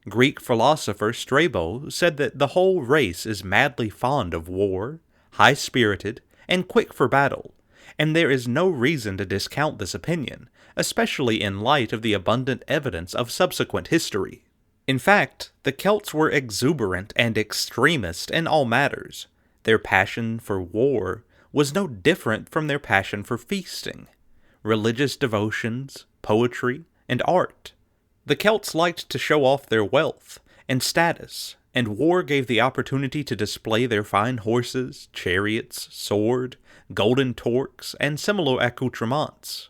Greek philosopher Strabo said that the whole race is madly fond of war, high-spirited, and quick for battle, and there is no reason to discount this opinion, especially in light of the abundant evidence of subsequent history. In fact, the Celts were exuberant and extremist in all matters. Their passion for war was no different from their passion for feasting, religious devotions, poetry, and art. The Celts liked to show off their wealth and status, and war gave the opportunity to display their fine horses, chariots, sword, golden torques, and similar accoutrements.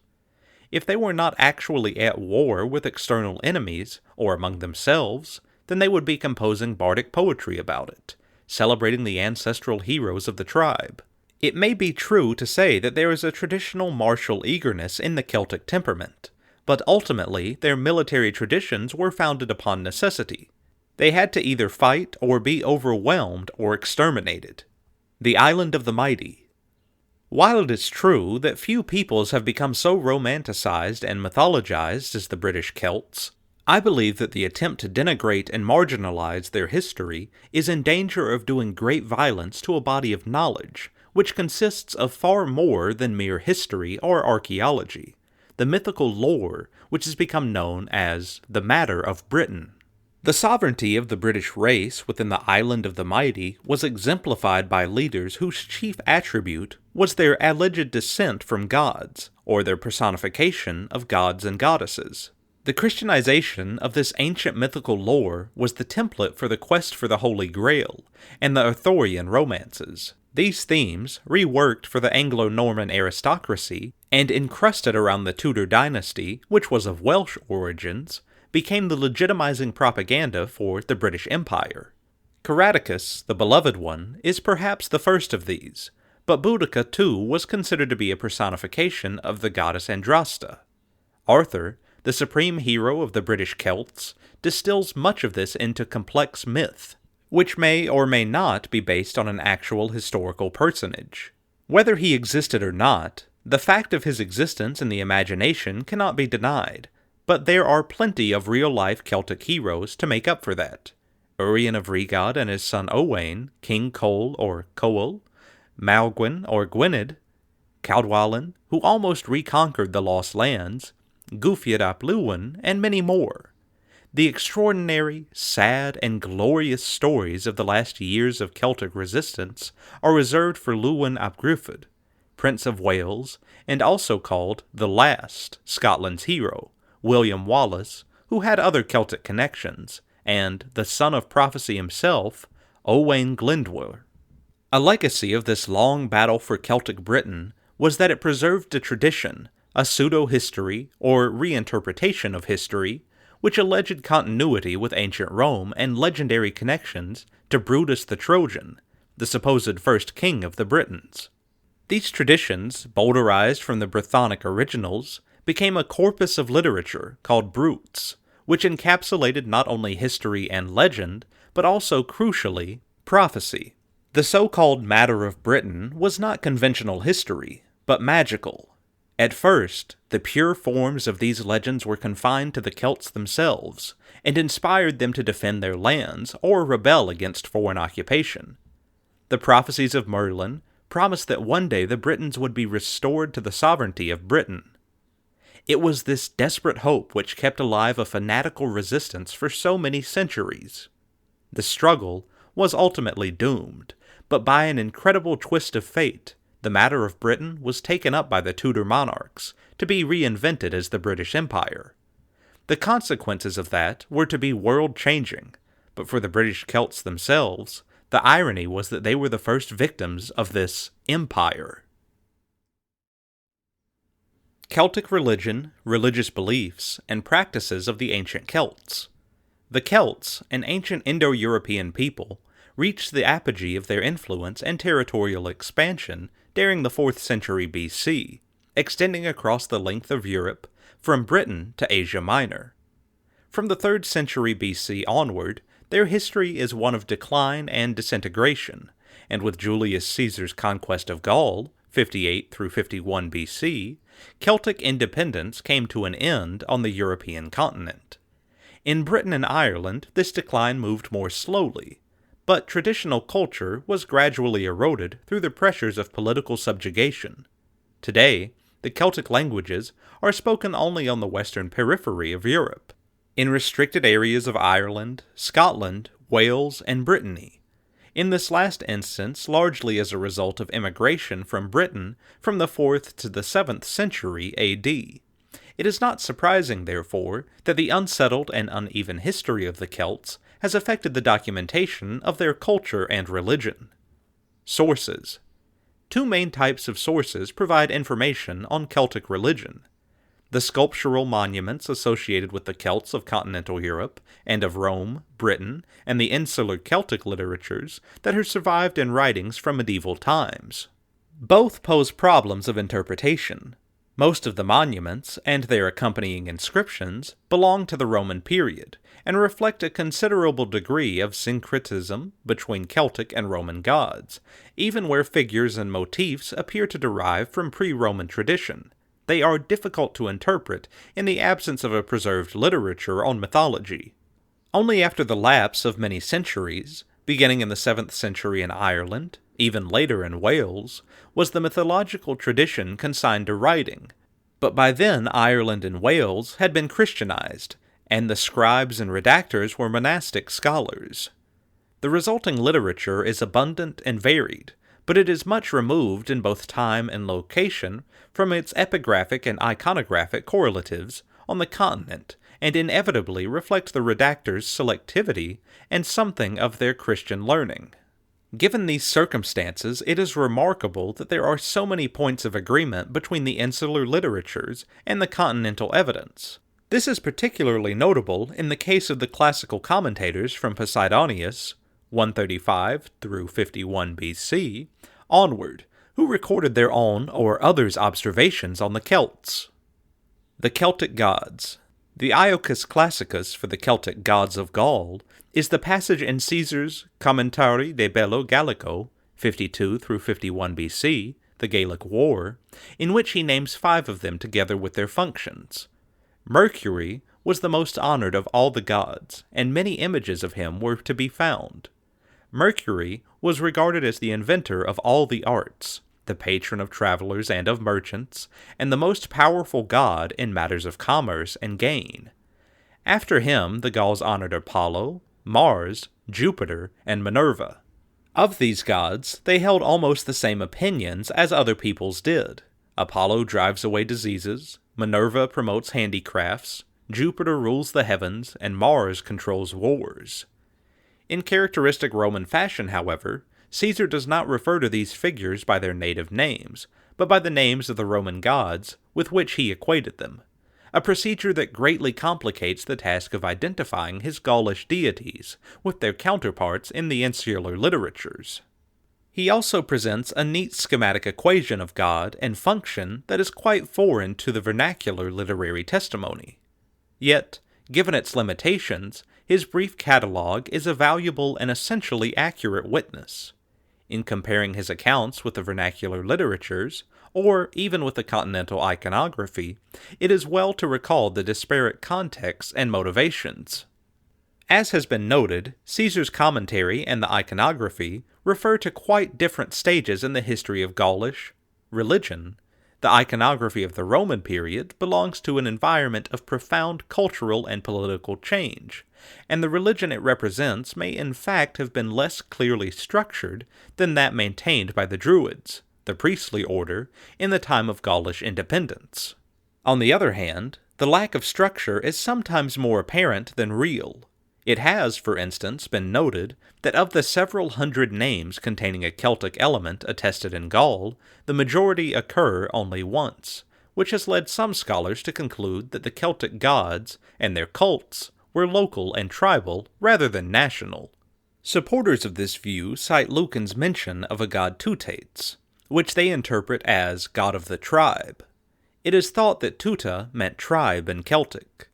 If they were not actually at war with external enemies, or among themselves, then they would be composing bardic poetry about it, celebrating the ancestral heroes of the tribe. It may be true to say that there is a traditional martial eagerness in the Celtic temperament, but ultimately their military traditions were founded upon necessity. They had to either fight or be overwhelmed or exterminated. The Island of the Mighty. While it is true that few peoples have become so romanticized and mythologized as the British Celts, I believe that the attempt to denigrate and marginalize their history is in danger of doing great violence to a body of knowledge, which consists of far more than mere history or archaeology, the mythical lore which has become known as the Matter of Britain. The sovereignty of the British race within the Island of the Mighty was exemplified by leaders whose chief attribute was their alleged descent from gods, or their personification of gods and goddesses. The Christianization of this ancient mythical lore was the template for the quest for the Holy Grail and the Arthurian romances. These themes, reworked for the Anglo-Norman aristocracy and encrusted around the Tudor dynasty, which was of Welsh origins, became the legitimizing propaganda for the British Empire. Caradocis, the Beloved One, is perhaps the first of these, but Boudica too was considered to be a personification of the goddess Andrasta. Arthur, the supreme hero of the British Celts, distills much of this into complex myth, which may or may not be based on an actual historical personage. Whether he existed or not, the fact of his existence in the imagination cannot be denied, but there are plenty of real-life Celtic heroes to make up for that. Urien of Regod and his son Owain, King Cole or Coel, Maelgwyn or Gwynedd, Cadwallon, who almost reconquered the Lost Lands, Guthred ap Lewin, and many more. The extraordinary, sad, and glorious stories of the last years of Celtic resistance are reserved for Lewin ap Gruffudd, Prince of Wales, and also called the last Scotland's hero, William Wallace, who had other Celtic connections, and the son of prophecy himself, Owain Glyndwr. A legacy of this long battle for Celtic Britain was that it preserved a tradition, a pseudo-history or reinterpretation of history, which alleged continuity with ancient Rome and legendary connections to Brutus the Trojan, the supposed first king of the Britons. These traditions, bowdlerized from the Brythonic originals, became a corpus of literature called Brutes, which encapsulated not only history and legend, but also, crucially, prophecy. The so-called Matter of Britain was not conventional history, but magical. At first, the pure forms of these legends were confined to the Celts themselves, and inspired them to defend their lands or rebel against foreign occupation. The prophecies of Merlin promised that one day the Britons would be restored to the sovereignty of Britain. It was this desperate hope which kept alive a fanatical resistance for so many centuries. The struggle was ultimately doomed, but by an incredible twist of fate, the matter of Britain was taken up by the Tudor monarchs to be reinvented as the British Empire. The consequences of that were to be world-changing, but for the British Celts themselves, the irony was that they were the first victims of this empire. Celtic religion, religious beliefs, and practices of the ancient Celts. The Celts, an ancient Indo-European people, reached the apogee of their influence and territorial expansion during the 4th century BC, extending across the length of Europe, from Britain to Asia Minor. From the 3rd century BC onward, their history is one of decline and disintegration, and with Julius Caesar's conquest of Gaul, 58 through 51 BC, Celtic independence came to an end on the European continent. In Britain and Ireland, this decline moved more slowly, but traditional culture was gradually eroded through the pressures of political subjugation. Today, the Celtic languages are spoken only on the western periphery of Europe, in restricted areas of Ireland, Scotland, Wales, and Brittany. In this last instance, largely as a result of immigration from Britain from the 4th to the 7th century AD. It is not surprising, therefore, that the unsettled and uneven history of the Celts has affected the documentation of their culture and religion. Sources. Two main types of sources provide information on Celtic religion: the sculptural monuments associated with the Celts of continental Europe and of Rome, Britain, and the insular Celtic literatures that have survived in writings from medieval times. Both pose problems of interpretation. Most of the monuments, and their accompanying inscriptions, belong to the Roman period, and reflect a considerable degree of syncretism between Celtic and Roman gods, even where figures and motifs appear to derive from pre-Roman tradition. They are difficult to interpret in the absence of a preserved literature on mythology. Only after the lapse of many centuries, beginning in the 7th century in Ireland, even later in Wales, was the mythological tradition consigned to writing, but by then Ireland and Wales had been Christianized, and the scribes and redactors were monastic scholars. The resulting literature is abundant and varied, but it is much removed in both time and location from its epigraphic and iconographic correlatives on the continent, and inevitably reflect the redactors' selectivity and something of their Christian learning. Given these circumstances, it is remarkable that there are so many points of agreement between the insular literatures and the continental evidence. This is particularly notable in the case of the classical commentators from Posidonius, 135 through 51 BC, onward, who recorded their own or others' observations on the Celts. The Celtic gods. The Iocus Classicus for the Celtic gods of Gaul is the passage in Caesar's Commentari de Bello Gallico, 52 through 51 BC, the Gallic War, in which he names 5 of them together with their functions. Mercury was the most honored of all the gods, and many images of him were to be found. Mercury was regarded as the inventor of all the arts, the patron of travelers and of merchants, and the most powerful god in matters of commerce and gain. After him, the Gauls honored Apollo, Mars, Jupiter, and Minerva. Of these gods, they held almost the same opinions as other peoples did. Apollo drives away diseases, Minerva promotes handicrafts, Jupiter rules the heavens, and Mars controls wars. In characteristic Roman fashion, however, Caesar does not refer to these figures by their native names, but by the names of the Roman gods with which he equated them, a procedure that greatly complicates the task of identifying his Gaulish deities with their counterparts in the insular literatures. He also presents a neat schematic equation of God and function that is quite foreign to the vernacular literary testimony. Yet, given its limitations, his brief catalogue is a valuable and essentially accurate witness. In comparing his accounts with the vernacular literatures, or even with the continental iconography, it is well to recall the disparate contexts and motivations. As has been noted, Caesar's commentary and the iconography refer to quite different stages in the history of Gaulish religion. The iconography of the Roman period belongs to an environment of profound cultural and political change, and the religion it represents may in fact have been less clearly structured than that maintained by the Druids, the priestly order, in the time of Gaulish independence. On the other hand, the lack of structure is sometimes more apparent than real. It has, for instance, been noted that of the several hundred names containing a Celtic element attested in Gaul, the majority occur only once, which has led some scholars to conclude that the Celtic gods and their cults were local and tribal rather than national. Supporters of this view cite Lucan's mention of a god Tutates, which they interpret as god of the tribe. It is thought that Tuta meant tribe in Celtic.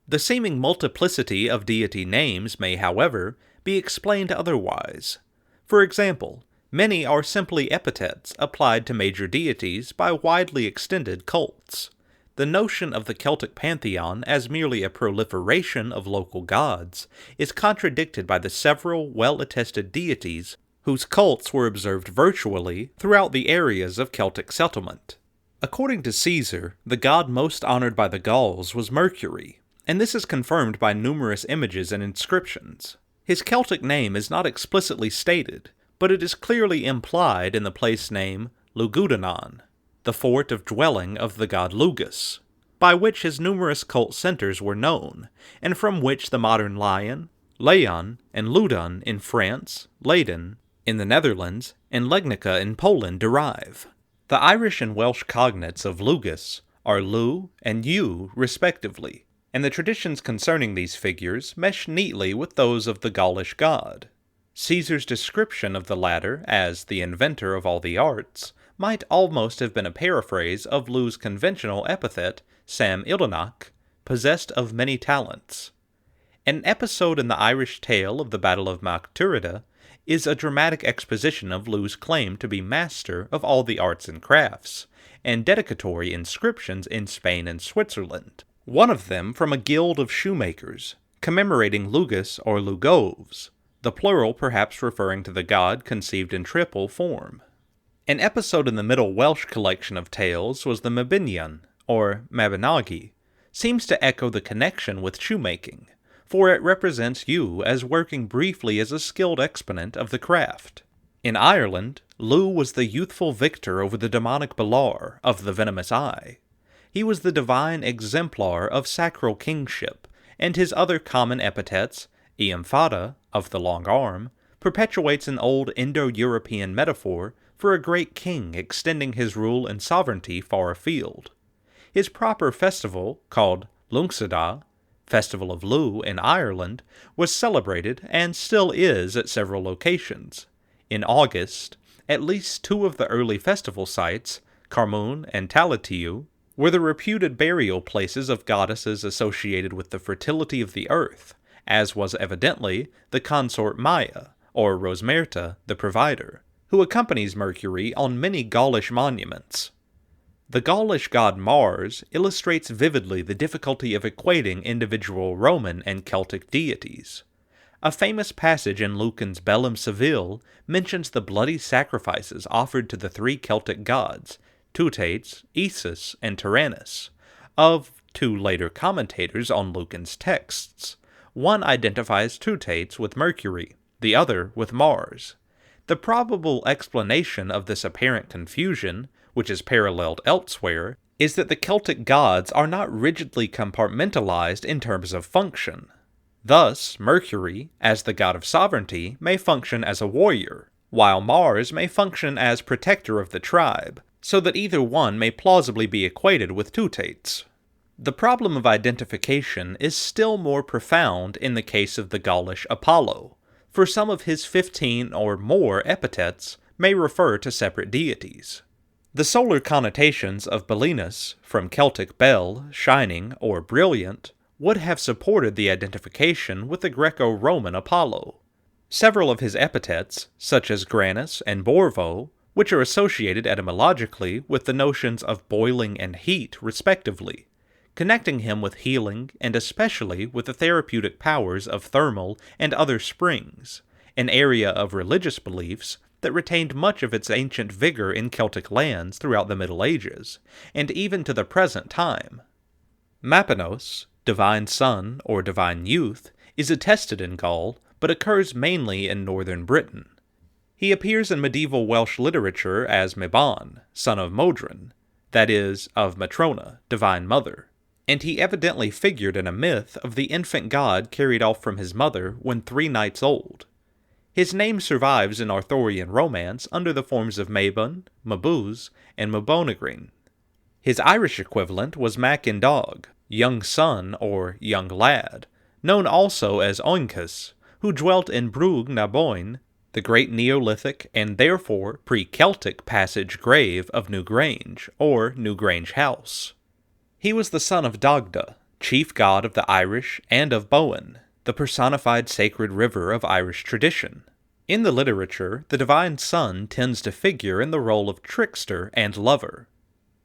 The seeming multiplicity of deity names may, however, be explained otherwise. For example, many are simply epithets applied to major deities by widely extended cults. The notion of the Celtic pantheon as merely a proliferation of local gods is contradicted by the several well-attested deities whose cults were observed virtually throughout the areas of Celtic settlement. According to Caesar, the god most honored by the Gauls was Mercury, and this is confirmed by numerous images and inscriptions. His Celtic name is not explicitly stated, but it is clearly implied in the place name Lugudanon, the fort of dwelling of the god Lugus, by which his numerous cult centers were known, and from which the modern Lion, Leon, and Ludon in France, Leyden in the Netherlands, and Legnica in Poland derive. The Irish and Welsh cognates of Lugus are Lu and U respectively, and the traditions concerning these figures mesh neatly with those of the Gaulish god. Caesar's description of the latter as the inventor of all the arts might almost have been a paraphrase of Lu's conventional epithet, Sam Ildenach, possessed of many talents. An episode in the Irish tale of the Battle of Machturida is a dramatic exposition of Lu's claim to be master of all the arts and crafts, and dedicatory inscriptions in Spain and Switzerland, one of them from a guild of shoemakers, commemorating Lugus or Lugoves, the plural perhaps referring to the god conceived in triple form. An episode in the Middle Welsh collection of tales was the Mabinogion, or Mabinogi, seems to echo the connection with shoemaking, for it represents you as working briefly as a skilled exponent of the craft. In Ireland, Lugh was the youthful victor over the demonic Balar of the venomous eye. He was the divine exemplar of sacral kingship, and his other common epithets, Iamphada, of the long arm, perpetuates an old Indo-European metaphor for a great king extending his rule and sovereignty far afield. His proper festival, called Lungsadah, Festival of Lugh in Ireland, was celebrated and still is at several locations. In August, at least two of the early festival sites, Carmoon and Tallatiu, were the reputed burial places of goddesses associated with the fertility of the earth, as was evidently the consort Maya, or Rosmerta, the provider, who accompanies Mercury on many Gaulish monuments. The Gaulish god Mars illustrates vividly the difficulty of equating individual Roman and Celtic deities. A famous passage in Lucan's Bellum Seville mentions the bloody sacrifices offered to the three Celtic gods, Teutates, Isis, and Tyrannus. Of two later commentators on Lucan's texts, one identifies Teutates with Mercury, the other with Mars. The probable explanation of this apparent confusion, which is paralleled elsewhere, is that the Celtic gods are not rigidly compartmentalized in terms of function. Thus, Mercury, as the god of sovereignty, may function as a warrior, while Mars may function as protector of the tribe, so that either one may plausibly be equated with Teutates. The problem of identification is still more profound in the case of the Gaulish Apollo, for some of his 15 or more epithets may refer to separate deities. The solar connotations of Belinus, from Celtic bel, shining, or brilliant, would have supported the identification with the Greco-Roman Apollo. Several of his epithets, such as Granus and Borvo, which are associated etymologically with the notions of boiling and heat, respectively, connecting him with healing and especially with the therapeutic powers of thermal and other springs, an area of religious beliefs that retained much of its ancient vigor in Celtic lands throughout the Middle Ages, and even to the present time. Mapinos, divine son or divine youth, is attested in Gaul, but occurs mainly in northern Britain. He appears in medieval Welsh literature as Mabon, son of Modron, that is, of Matrona, divine mother, and he evidently figured in a myth of the infant god carried off from his mother when 3 nights old. His name survives in Arthurian romance under the forms of Mabon, Mabuz, and Mabonagrin. His Irish equivalent was Mac in Dog, young son or young lad, known also as Oincus, who dwelt in Brug na Boyne, the great Neolithic and therefore pre-Celtic passage grave of Newgrange, or Newgrange House. He was the son of Dagda, chief god of the Irish and of Bowen, the personified sacred river of Irish tradition. In the literature, the divine son tends to figure in the role of trickster and lover.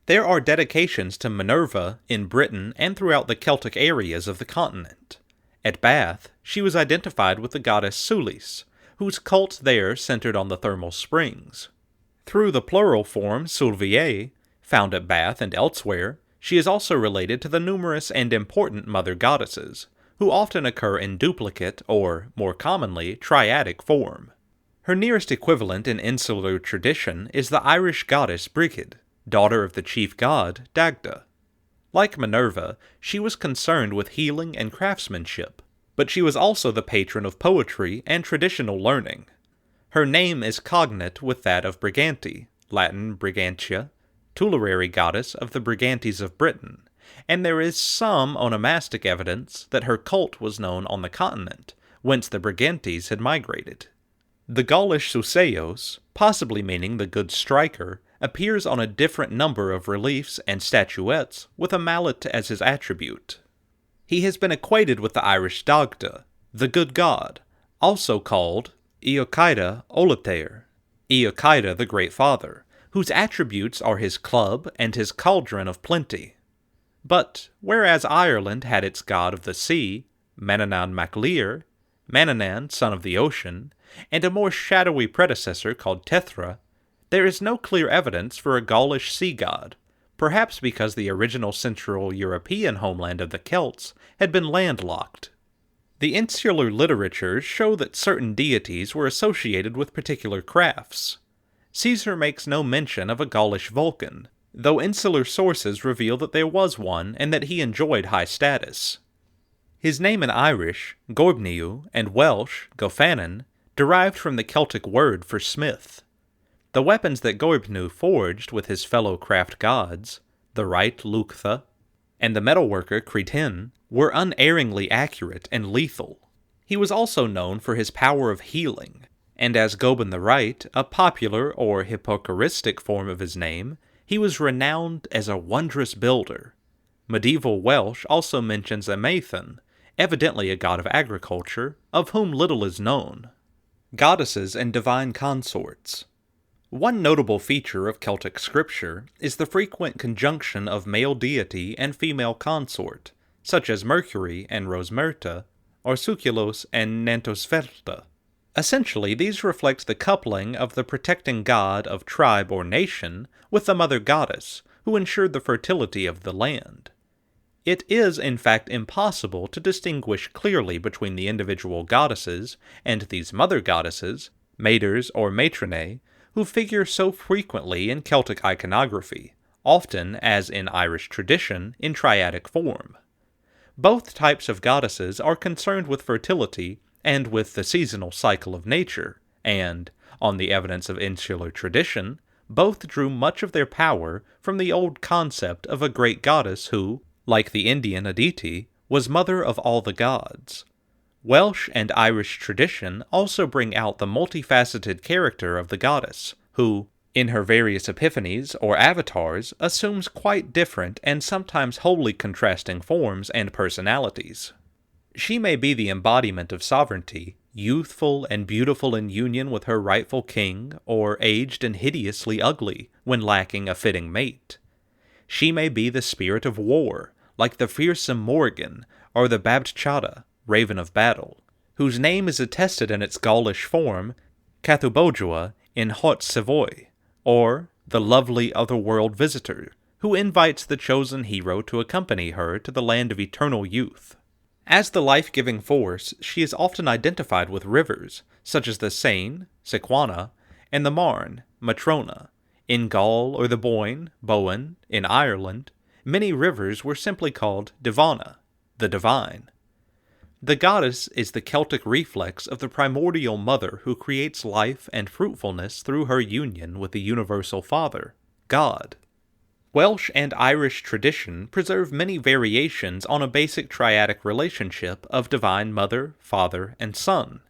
There are dedications to Minerva in Britain and throughout the Celtic areas of the continent. At Bath, she was identified with the goddess Sulis, whose cult there centered on the thermal springs. Through the plural form Sulviae, found at Bath and elsewhere, she is also related to the numerous and important mother goddesses, who often occur in duplicate or, more commonly, triadic form. Her nearest equivalent in insular tradition is the Irish goddess Brigid, daughter of the chief god Dagda. Like Minerva, she was concerned with healing and craftsmanship, but she was also the patron of poetry and traditional learning. Her name is cognate with that of Briganti, Latin Brigantia, tutelary goddess of the Brigantes of Britain, and there is some onomastic evidence that her cult was known on the continent, whence the Brigantes had migrated. The Gaulish Suseos, possibly meaning the good striker, appears on a different number of reliefs and statuettes with a mallet as his attribute. He has been equated with the Irish Dagda, the good god, also called Eochaida Olateir, Eochaida the Great Father, whose attributes are his club and his cauldron of plenty. But whereas Ireland had its god of the sea, Manannán mac Lir, Manannán, son of the ocean, and a more shadowy predecessor called Tethra, there is no clear evidence for a Gaulish sea god, perhaps because the original Central European homeland of the Celts had been landlocked. The insular literatures show that certain deities were associated with particular crafts. Caesar makes no mention of a Gaulish Vulcan, though insular sources reveal that there was one and that he enjoyed high status. His name in Irish, Gorbniu, and Welsh, Gofannon, derived from the Celtic word for smith. The weapons that Gorbniu forged with his fellow craft gods, the wright Lugtha, and the metalworker Cretin, were unerringly accurate and lethal. He was also known for his power of healing, and as Goban the Right, a popular or hypocoristic form of his name, he was renowned as a wondrous builder. Medieval Welsh also mentions a Maithen, evidently a god of agriculture, of whom little is known. Goddesses and divine consorts. One notable feature of Celtic scripture is the frequent conjunction of male deity and female consort, such as Mercury and Rosmerta, or Suculos and Nantosferta. Essentially, these reflect the coupling of the protecting god of tribe or nation with the mother goddess, who ensured the fertility of the land. It is, in fact, impossible to distinguish clearly between the individual goddesses and these mother goddesses, maters or matronae, who figure so frequently in Celtic iconography, often, as in Irish tradition, in triadic form. Both types of goddesses are concerned with fertility and with the seasonal cycle of nature, and, on the evidence of insular tradition, both drew much of their power from the old concept of a great goddess who, like the Indian Aditi, was mother of all the gods. Welsh and Irish tradition also bring out the multifaceted character of the goddess, who, in her various epiphanies or avatars, assumes quite different and sometimes wholly contrasting forms and personalities. She may be the embodiment of sovereignty, youthful and beautiful in union with her rightful king, or aged and hideously ugly when lacking a fitting mate. She may be the spirit of war, like the fearsome Morgan or the Babtchada, Raven of Battle, whose name is attested in its Gaulish form, Cathubodua, in Haute Savoy, or the lovely otherworld visitor, who invites the chosen hero to accompany her to the land of eternal youth. As the life-giving force, she is often identified with rivers, such as the Seine, Sequana, and the Marne, Matrona. In Gaul or the Boyne, Bowen, in Ireland, many rivers were simply called Divana, the divine. The goddess is the Celtic reflex of the primordial mother who creates life and fruitfulness through her union with the universal Father, God. Welsh and Irish tradition preserve many variations on a basic triadic relationship of divine mother, father, and son.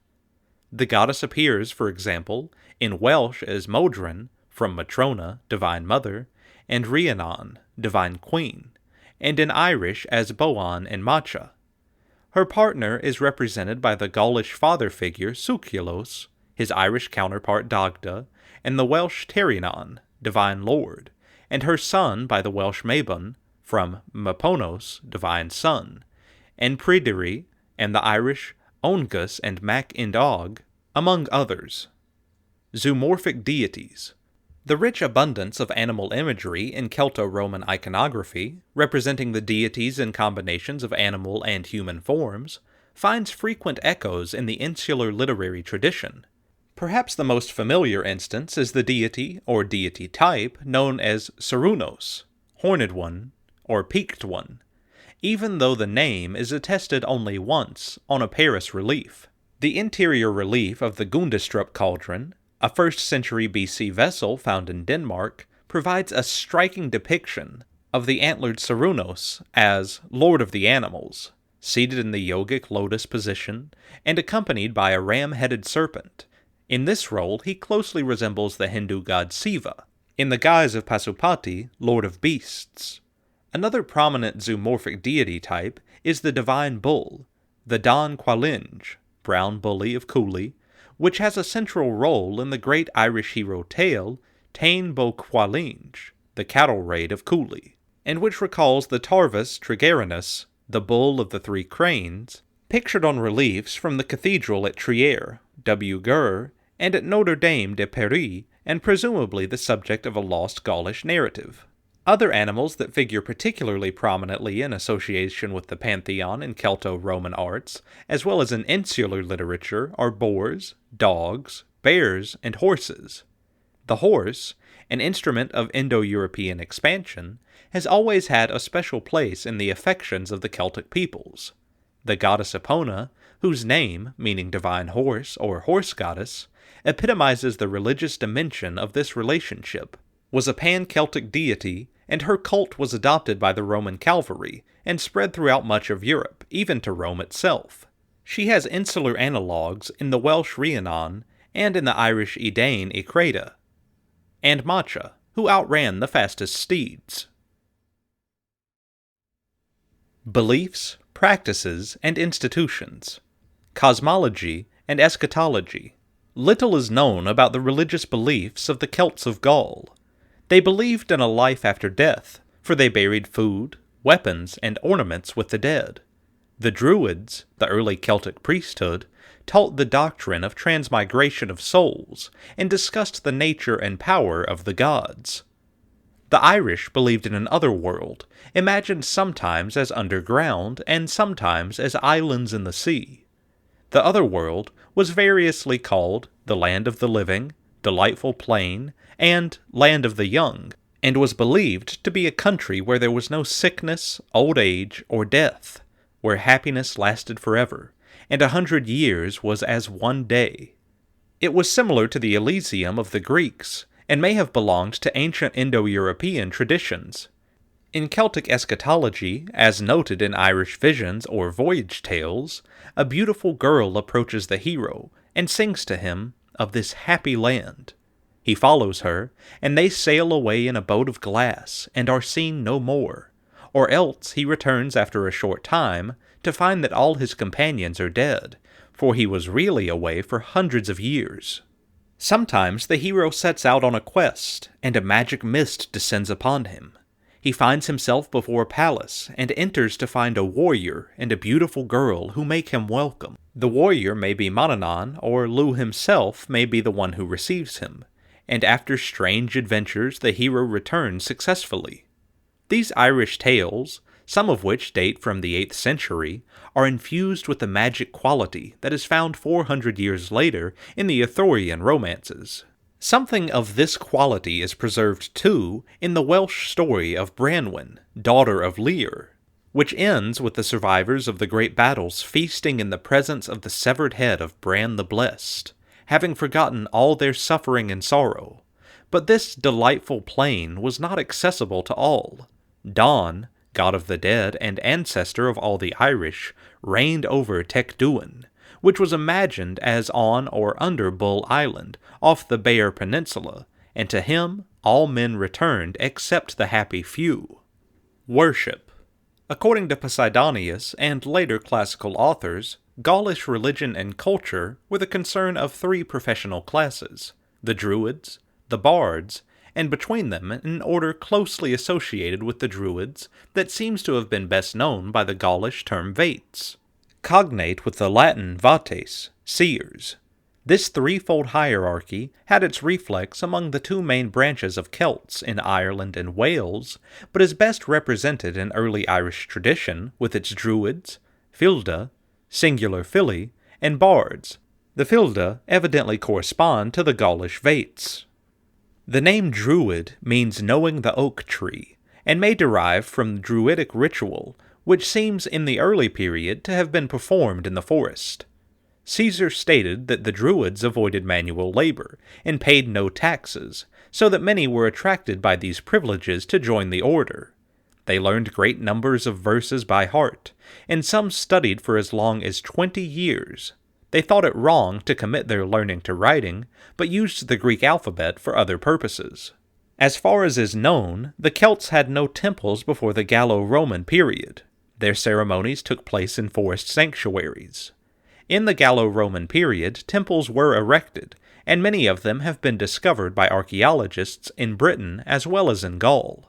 The goddess appears, for example, in Welsh as Modron, from Matrona, divine mother, and Rhiannon, divine queen, and in Irish as Boan and Macha. Her partner is represented by the Gaulish father figure Suculos, his Irish counterpart Dagda, and the Welsh Terinon, divine lord, and her son by the Welsh Mabon, from Maponos, divine son, and Pryderi, and the Irish Ongus and Mac Indog, among others. Zoomorphic deities. The rich abundance of animal imagery in Celto-Roman iconography, representing the deities in combinations of animal and human forms, finds frequent echoes in the insular literary tradition. Perhaps the most familiar instance is the deity or deity type known as Cernunnos, Horned One, or Peaked One, even though the name is attested only once on a Paris relief. The interior relief of the Gundestrup cauldron, a 1st century BC vessel found in Denmark, provides a striking depiction of the antlered Cernunnos as Lord of the Animals, seated in the yogic lotus position and accompanied by a ram-headed serpent. In this role, he closely resembles the Hindu god Siva, in the guise of Pasupati, Lord of Beasts. Another prominent zoomorphic deity type is the divine bull, the Dan Qualinge, brown bully of Cooley, which has a central role in the great Irish hero tale Tain Bo Qualinge, the cattle raid of Cooley, and which recalls the Tarvus Trigerinus, the bull of the three cranes, pictured on reliefs from the cathedral at Trier, W. Gur, and at Notre Dame de Paris, and presumably the subject of a lost Gaulish narrative. Other animals that figure particularly prominently in association with the pantheon in Celto-Roman arts, as well as in insular literature, are boars, dogs, bears, and horses. The horse, an instrument of Indo-European expansion, has always had a special place in the affections of the Celtic peoples. The goddess Epona, whose name, meaning divine horse or horse goddess, epitomizes the religious dimension of this relationship, was a pan-Celtic deity, and her cult was adopted by the Roman cavalry and spread throughout much of Europe, even to Rome itself. She has insular analogues in the Welsh Rhiannon and in the Irish Edain Icreda, and Macha, who outran the fastest steeds. Beliefs, practices, and institutions. Cosmology and eschatology. Little is known about the religious beliefs of the Celts of Gaul. They believed in a life after death, for they buried food, weapons, and ornaments with the dead. The Druids, the early Celtic priesthood, taught the doctrine of transmigration of souls, and discussed the nature and power of the gods. The Irish believed in an other world, imagined sometimes as underground, and sometimes as islands in the sea. The other world was variously called the Land of the Living, Delightful Plain, and Land of the Young, and was believed to be a country where there was no sickness, old age, or death, where happiness lasted forever, and 100 years was as one day. It was similar to the Elysium of the Greeks, and may have belonged to ancient Indo-European traditions. In Celtic eschatology, as noted in Irish visions or voyage tales, a beautiful girl approaches the hero and sings to him of this happy land. He follows her, and they sail away in a boat of glass, and are seen no more, or else he returns after a short time to find that all his companions are dead, for he was really away for hundreds of years. Sometimes the hero sets out on a quest, and a magic mist descends upon him. He finds himself before a palace, and enters to find a warrior and a beautiful girl who make him welcome. The warrior may be Manannán, or Lu himself may be the one who receives him, and after strange adventures the hero returns successfully. These Irish tales, some of which date from the 8th century, are infused with the magic quality that is found 400 years later in the Arthurian romances. Something of this quality is preserved too in the Welsh story of Branwen, daughter of Lear, which ends with the survivors of the great battles feasting in the presence of the severed head of Bran the Blessed, having forgotten all their suffering and sorrow. But this delightful plain was not accessible to all. Donn, god of the dead and ancestor of all the Irish, reigned over Tecduin, which was imagined as on or under Bull Island, off the Bear Peninsula, and to him all men returned except the happy few. Worship. According to Posidonius and later classical authors, Gaulish religion and culture were the concern of 3 professional classes: the Druids, the Bards, and between them an order closely associated with the Druids that seems to have been best known by the Gaulish term Vates, cognate with the Latin Vates, seers. This threefold hierarchy had its reflex among the 2 main branches of Celts in Ireland and Wales, but is best represented in early Irish tradition with its Druids, Filda, singular Fili, and Bards. The Filda evidently correspond to the Gaulish Vates. The name Druid means knowing the oak tree, and may derive from the Druidic ritual, which seems in the early period to have been performed in the forest. Caesar stated that the Druids avoided manual labor, and paid no taxes, so that many were attracted by these privileges to join the order. They learned great numbers of verses by heart, and some studied for as long as 20 years. They thought it wrong to commit their learning to writing, but used the Greek alphabet for other purposes. As far as is known, the Celts had no temples before the Gallo-Roman period. Their ceremonies took place in forest sanctuaries. In the Gallo-Roman period, temples were erected, and many of them have been discovered by archaeologists in Britain as well as in Gaul.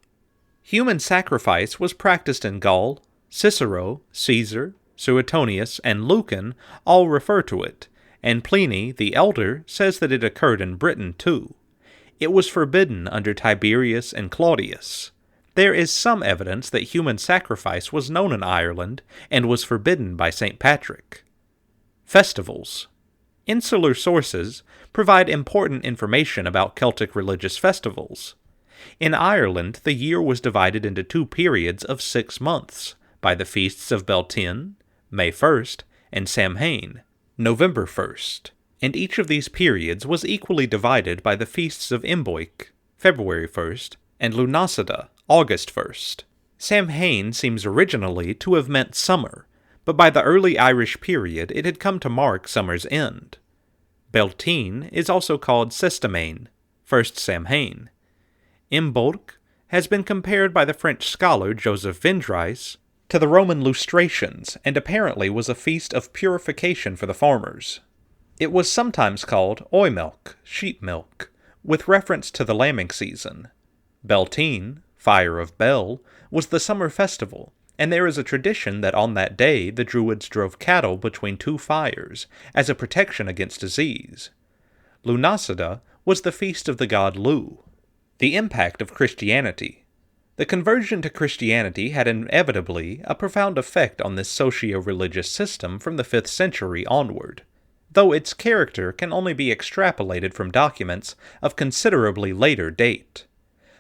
Human sacrifice was practiced in Gaul. Cicero, Caesar, Suetonius, and Lucan all refer to it, and Pliny the Elder says that it occurred in Britain too. It was forbidden under Tiberius and Claudius. There is some evidence that human sacrifice was known in Ireland and was forbidden by St. Patrick. Festivals. Insular sources provide important information about Celtic religious festivals. In Ireland, the year was divided into 2 periods of 6 months, by the feasts of Beltane, May 1st, and Samhain, November 1st, and each of these periods was equally divided by the feasts of Imbolc, February 1st, and Lunasada, August 1st. Samhain seems originally to have meant summer, but by the early Irish period it had come to mark summer's end. Beltane is also called Sestamain, first Samhain. Imbolc has been compared by the French scholar Joseph Vindries to the Roman lustrations, and apparently was a feast of purification for the farmers. It was sometimes called oimilk, sheep milk, with reference to the lambing season. Beltane, Fire of Bel, was the summer festival, and there is a tradition that on that day the Druids drove cattle between 2 fires as a protection against disease. Lunasada was the feast of the god Lu. The impact of Christianity. The conversion to Christianity had inevitably a profound effect on this socio-religious system from the 5th century onward, though its character can only be extrapolated from documents of considerably later date.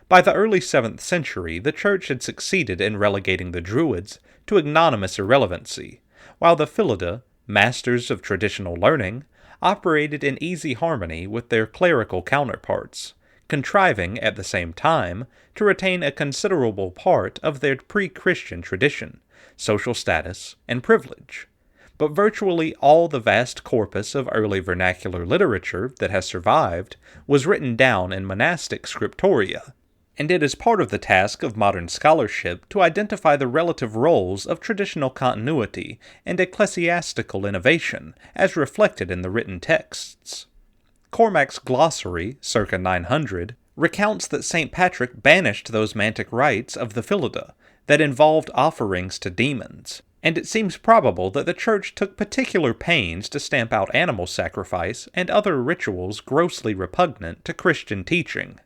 By the early 7th century, the Church had succeeded in relegating the Druids to ignominious irrelevancy, while the Philida, masters of traditional learning, operated in easy harmony with their clerical counterparts, contriving at the same time to retain a considerable part of their pre-Christian tradition, social status, and privilege. But virtually all the vast corpus of early vernacular literature that has survived was written down in monastic scriptoria, and it is part of the task of modern scholarship to identify the relative roles of traditional continuity and ecclesiastical innovation as reflected in the written texts. Cormac's glossary, circa 900, recounts that St. Patrick banished those mantic rites of the Philida that involved offerings to demons, and it seems probable that the Church took particular pains to stamp out animal sacrifice and other rituals grossly repugnant to Christian teaching.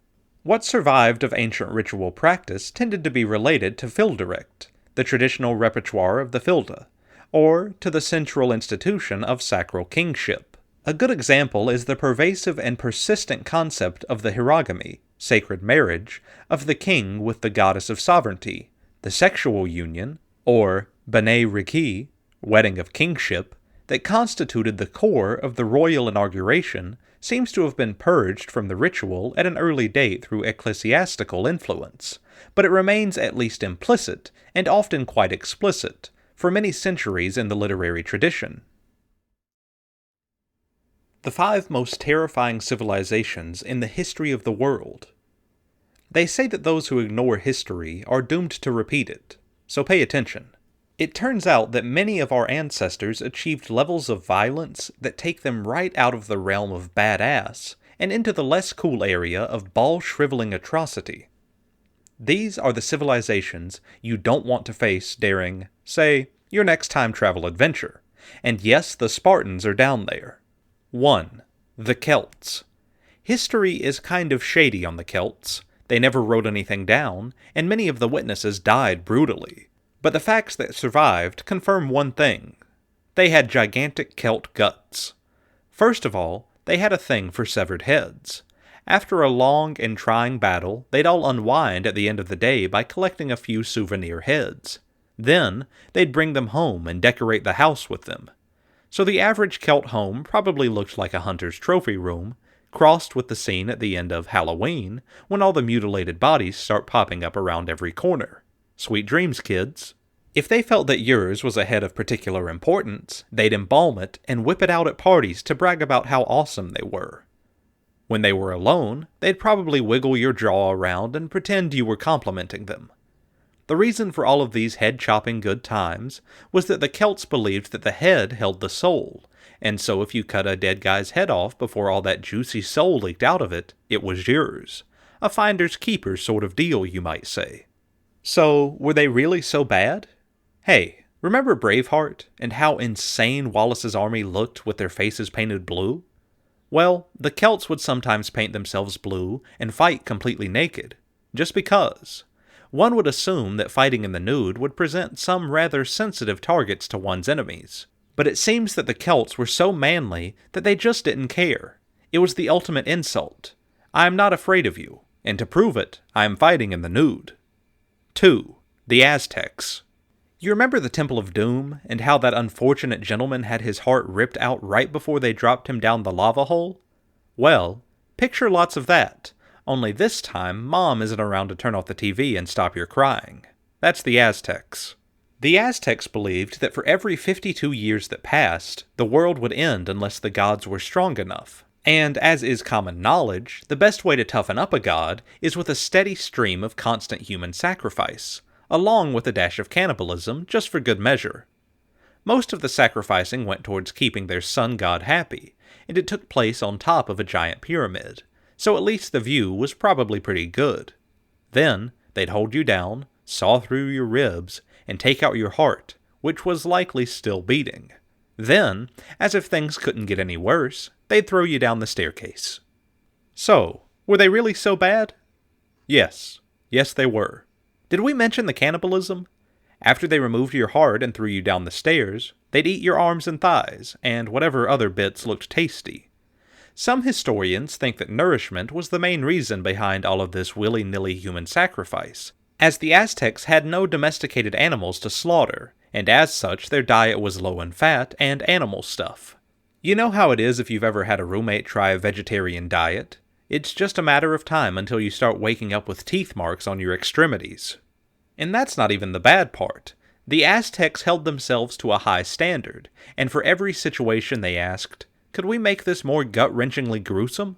What survived of ancient ritual practice tended to be related to Filderict, the traditional repertoire of the Filda, or to the central institution of sacral kingship. A good example is the pervasive and persistent concept of the hierogamy, sacred marriage, of the king with the goddess of sovereignty, the sexual union, or B'nai Riki, wedding of kingship, that constituted the core of the royal inauguration, seems to have been purged from the ritual at an early date through ecclesiastical influence, but it remains at least implicit, and often quite explicit, for many centuries in the literary tradition. The 5 most terrifying civilizations in the history of the world. They say that those who ignore history are doomed to repeat it, so pay attention. It turns out that many of our ancestors achieved levels of violence that take them right out of the realm of badass and into the less cool area of ball-shriveling atrocity. These are the civilizations you don't want to face during, say, your next time travel adventure. And yes, the Spartans are down there. 1. The Celts. History is kind of shady on the Celts. They never wrote anything down, and many of the witnesses died brutally. But the facts that survived confirm one thing. They had gigantic Celt guts. First of all, they had a thing for severed heads. After a long and trying battle, they'd all unwind at the end of the day by collecting a few souvenir heads. Then, they'd bring them home and decorate the house with them. So the average Celt home probably looked like a hunter's trophy room, crossed with the scene at the end of Halloween, when all the mutilated bodies start popping up around every corner. Sweet dreams, kids. If they felt that yours was a head of particular importance, they'd embalm it and whip it out at parties to brag about how awesome they were. When they were alone, they'd probably wiggle your jaw around and pretend you were complimenting them. The reason for all of these head-chopping good times was that the Celts believed that the head held the soul, and so if you cut a dead guy's head off before all that juicy soul leaked out of it, it was yours. A finder's keeper sort of deal, you might say. So, were they really so bad? Hey, remember Braveheart, and how insane Wallace's army looked with their faces painted blue? Well, the Celts would sometimes paint themselves blue and fight completely naked, just because. One would assume that fighting in the nude would present some rather sensitive targets to one's enemies, but it seems that the Celts were so manly that they just didn't care. It was the ultimate insult. I am not afraid of you, and to prove it, I am fighting in the nude. 2. The Aztecs. You remember the Temple of Doom, and how that unfortunate gentleman had his heart ripped out right before they dropped him down the lava hole? Well, picture lots of that, only this time Mom isn't around to turn off the TV and stop your crying. That's the Aztecs. The Aztecs believed that for every 52 years that passed, the world would end unless the gods were strong enough. And, as is common knowledge, the best way to toughen up a god is with a steady stream of constant human sacrifice, along with a dash of cannibalism, just for good measure. Most of the sacrificing went towards keeping their sun god happy, and it took place on top of a giant pyramid, so at least the view was probably pretty good. Then, they'd hold you down, saw through your ribs, and take out your heart, which was likely still beating. Then, as if things couldn't get any worse, they'd throw you down the staircase. So, were they really so bad? Yes. Yes, they were. Did we mention the cannibalism? After they removed your heart and threw you down the stairs, they'd eat your arms and thighs, and whatever other bits looked tasty. Some historians think that nourishment was the main reason behind all of this willy-nilly human sacrifice, as the Aztecs had no domesticated animals to slaughter, and as such their diet was low in fat and animal stuff. You know how it is if you've ever had a roommate try a vegetarian diet? It's just a matter of time until you start waking up with teeth marks on your extremities. And that's not even the bad part. The Aztecs held themselves to a high standard, and for every situation they asked, could we make this more gut-wrenchingly gruesome?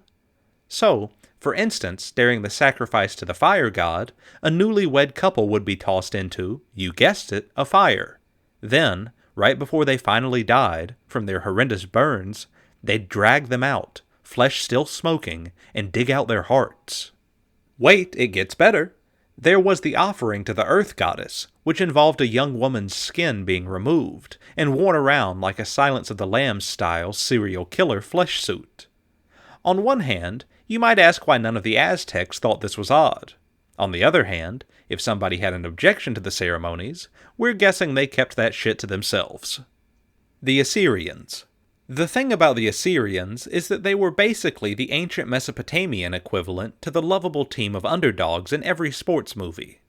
So, for instance, during the sacrifice to the fire god, a newlywed couple would be tossed into, you guessed it, a fire. Then, right before they finally died, from their horrendous burns, they'd drag them out, flesh still smoking, and dig out their hearts. Wait, it gets better. There was the offering to the earth goddess, which involved a young woman's skin being removed, and worn around like a Silence of the Lambs-style serial killer flesh suit. On one hand, you might ask why none of the Aztecs thought this was odd. On the other hand, if somebody had an objection to the ceremonies, we're guessing they kept that shit to themselves. The Assyrians. The thing about the Assyrians is that they were basically the ancient Mesopotamian equivalent to the lovable team of underdogs in every sports movie.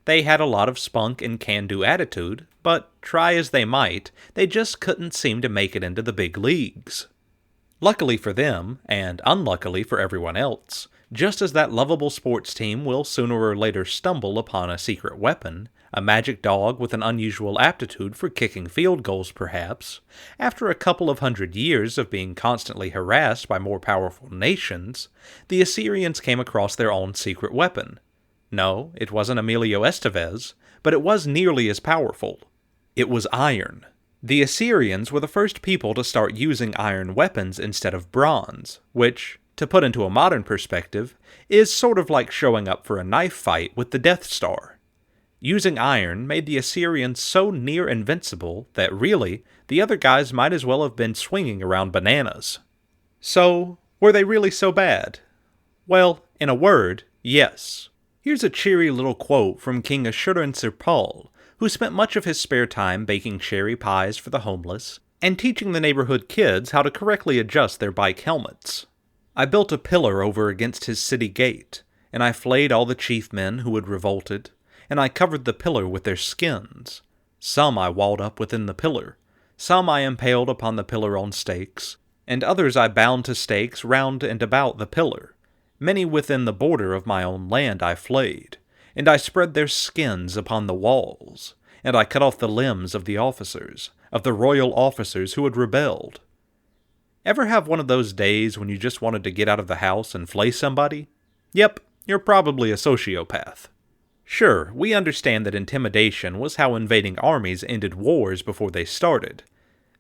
They had a lot of spunk and can-do attitude, but try as they might, they just couldn't seem to make it into the big leagues. Luckily for them, and unluckily for everyone else, just as that lovable sports team will sooner or later stumble upon a secret weapon, a magic dog with an unusual aptitude for kicking field goals perhaps, after a couple of 100 years of being constantly harassed by more powerful nations, the Assyrians came across their own secret weapon. No, it wasn't Emilio Estevez, but it was nearly as powerful. It was iron. The Assyrians were the first people to start using iron weapons instead of bronze, which, to put into a modern perspective, is sort of like showing up for a knife fight with the Death Star. Using iron made the Assyrians so near invincible that really, the other guys might as well have been swinging around bananas. So, were they really so bad? Well, in a word, yes. Here's a cheery little quote from King Ashur-Sir-Pal, who spent much of his spare time baking cherry pies for the homeless, and teaching the neighborhood kids how to correctly adjust their bike helmets. I built a pillar over against his city gate, and I flayed all the chief men who had revolted, and I covered the pillar with their skins. Some I walled up within the pillar, some I impaled upon the pillar on stakes, and others I bound to stakes round and about the pillar. Many within the border of my own land I flayed, and I spread their skins upon the walls, and I cut off the limbs of the officers, of the royal officers who had rebelled. Ever have one of those days when you just wanted to get out of the house and flay somebody? Yep, you're probably a sociopath. Sure, we understand that intimidation was how invading armies ended wars before they started,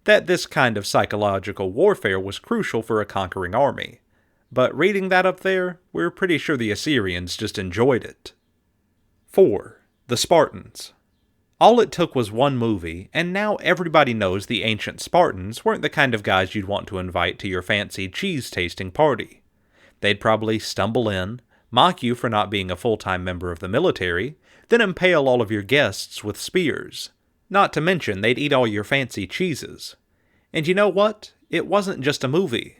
that this kind of psychological warfare was crucial for a conquering army. But reading that up there, we're pretty sure the Assyrians just enjoyed it. 4. The Spartans. All it took was one movie, and now everybody knows the ancient Spartans weren't the kind of guys you'd want to invite to your fancy cheese-tasting party. They'd probably stumble in, mock you for not being a full-time member of the military, then impale all of your guests with spears. Not to mention, they'd eat all your fancy cheeses. And you know what? It wasn't just a movie.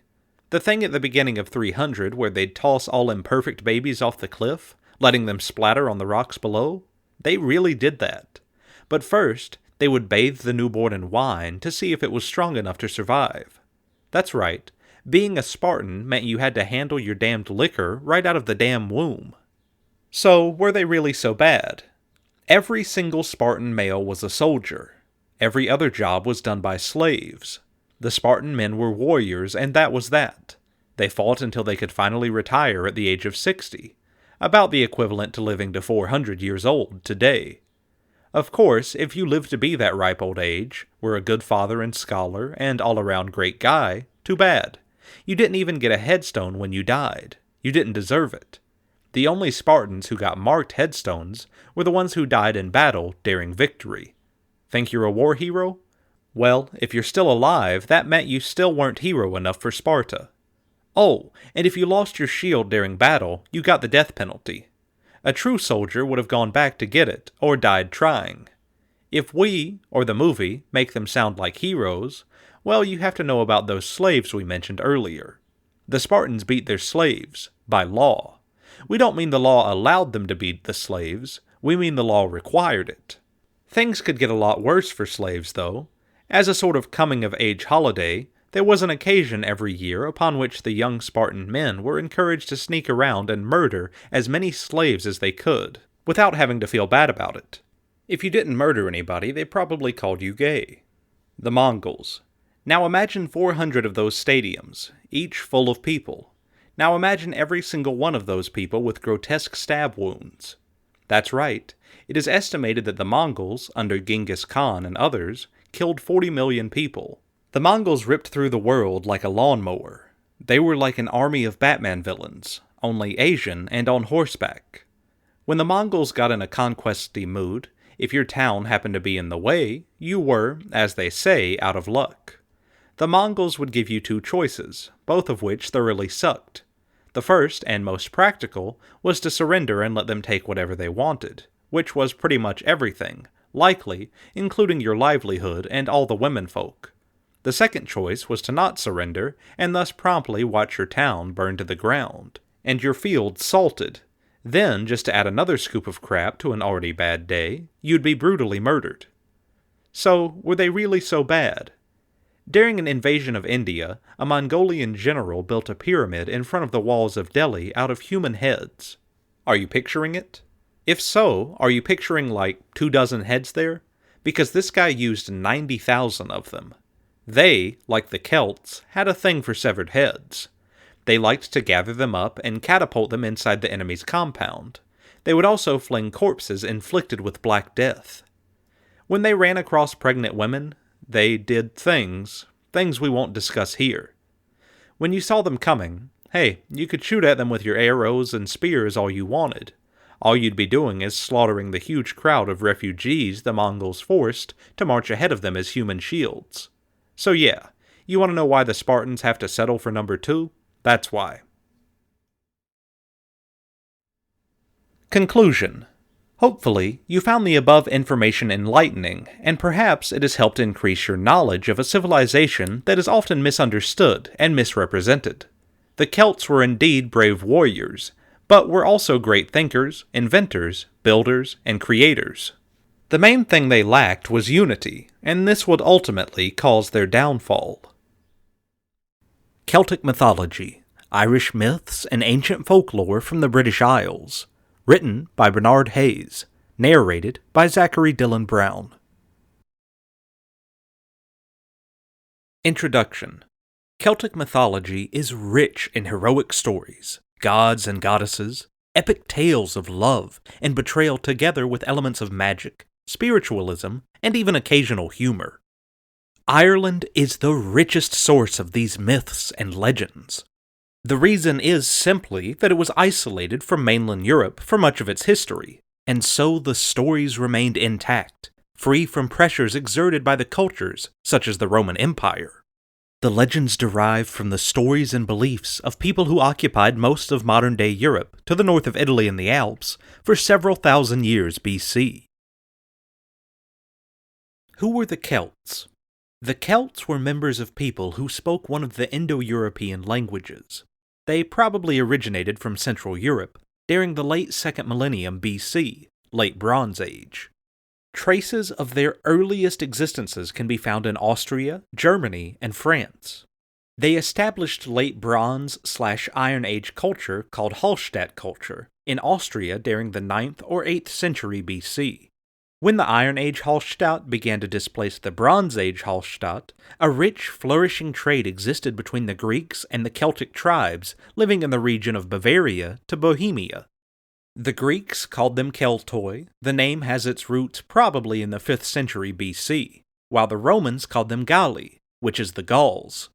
The thing at the beginning of 300 where they'd toss all imperfect babies off the cliff, letting them splatter on the rocks below, they really did that. But first, they would bathe the newborn in wine to see if it was strong enough to survive. That's right, being a Spartan meant you had to handle your damned liquor right out of the damn womb. So, were they really so bad? Every single Spartan male was a soldier. Every other job was done by slaves. The Spartan men were warriors, and that was that. They fought until they could finally retire at the age of 60, about the equivalent to living to 400 years old today. Of course, if you lived to be that ripe old age, were a good father and scholar, and all-around great guy, too bad. You didn't even get a headstone when you died. You didn't deserve it. The only Spartans who got marked headstones were the ones who died in battle daring victory. Think you're a war hero? Well, if you're still alive, that meant you still weren't hero enough for Sparta. Oh, and if you lost your shield during battle, you got the death penalty. A true soldier would have gone back to get it, or died trying. If we, or the movie, make them sound like heroes, well, you have to know about those slaves we mentioned earlier. The Spartans beat their slaves, by law. We don't mean the law allowed them to beat the slaves, we mean the law required it. Things could get a lot worse for slaves, though. As a sort of coming-of-age holiday, there was an occasion every year upon which the young Spartan men were encouraged to sneak around and murder as many slaves as they could, without having to feel bad about it. If you didn't murder anybody, they probably called you gay. The Mongols. Now imagine 400 of those stadiums, each full of people. Now imagine every single one of those people with grotesque stab wounds. That's right. It is estimated that the Mongols, under Genghis Khan and others, killed 40 million people. The Mongols ripped through the world like a lawnmower. They were like an army of Batman villains, only Asian and on horseback. When the Mongols got in a conquesty mood, if your town happened to be in the way, you were, as they say, out of luck. The Mongols would give you two choices, both of which thoroughly sucked. The first, and most practical, was to surrender and let them take whatever they wanted, which was pretty much everything, likely, including your livelihood and all the womenfolk. The second choice was to not surrender, and thus promptly watch your town burn to the ground, and your fields salted. Then, just to add another scoop of crap to an already bad day, you'd be brutally murdered. So, were they really so bad? During an invasion of India, a Mongolian general built a pyramid in front of the walls of Delhi out of human heads. Are you picturing it? If so, are you picturing like 24 heads there? Because this guy used 90,000 of them. They, like the Celts, had a thing for severed heads. They liked to gather them up and catapult them inside the enemy's compound. They would also fling corpses inflicted with Black Death. When they ran across pregnant women, they did things we won't discuss here. When you saw them coming, hey, you could shoot at them with your arrows and spears all you wanted. All you'd be doing is slaughtering the huge crowd of refugees the Mongols forced to march ahead of them as human shields. So yeah, you want to know why the Spartans have to settle for number 2? That's why. Conclusion. Hopefully, you found the above information enlightening, and perhaps it has helped increase your knowledge of a civilization that is often misunderstood and misrepresented. The Celts were indeed brave warriors, but were also great thinkers, inventors, builders, and creators. The main thing they lacked was unity, and this would ultimately cause their downfall. Celtic Mythology, Irish Myths and Ancient Folklore from the British Isles. Written by Bernard Hayes. Narrated by Zachary Dillon Brown. Introduction. Celtic mythology is rich in heroic stories, gods and goddesses, epic tales of love and betrayal together with elements of magic, spiritualism, and even occasional humor. Ireland is the richest source of these myths and legends. The reason is simply that it was isolated from mainland Europe for much of its history, and so the stories remained intact, free from pressures exerted by the cultures such as the Roman Empire. The legends derive from the stories and beliefs of people who occupied most of modern-day Europe to the north of Italy and the Alps for several thousand years BC. Who were the Celts? The Celts were members of people who spoke one of the Indo-European languages. They probably originated from Central Europe during the late 2nd millennium BC, late Bronze Age. Traces of their earliest existences can be found in Austria, Germany, and France. They established late Bronze/Iron Age culture called Hallstatt culture in Austria during the 9th or 8th century BC. When the Iron Age Hallstatt began to displace the Bronze Age Hallstatt, a rich, flourishing trade existed between the Greeks and the Celtic tribes living in the region of Bavaria to Bohemia. The Greeks called them Keltoi. The name has its roots probably in the 5th century BC, while the Romans called them Galli, which is the Gauls.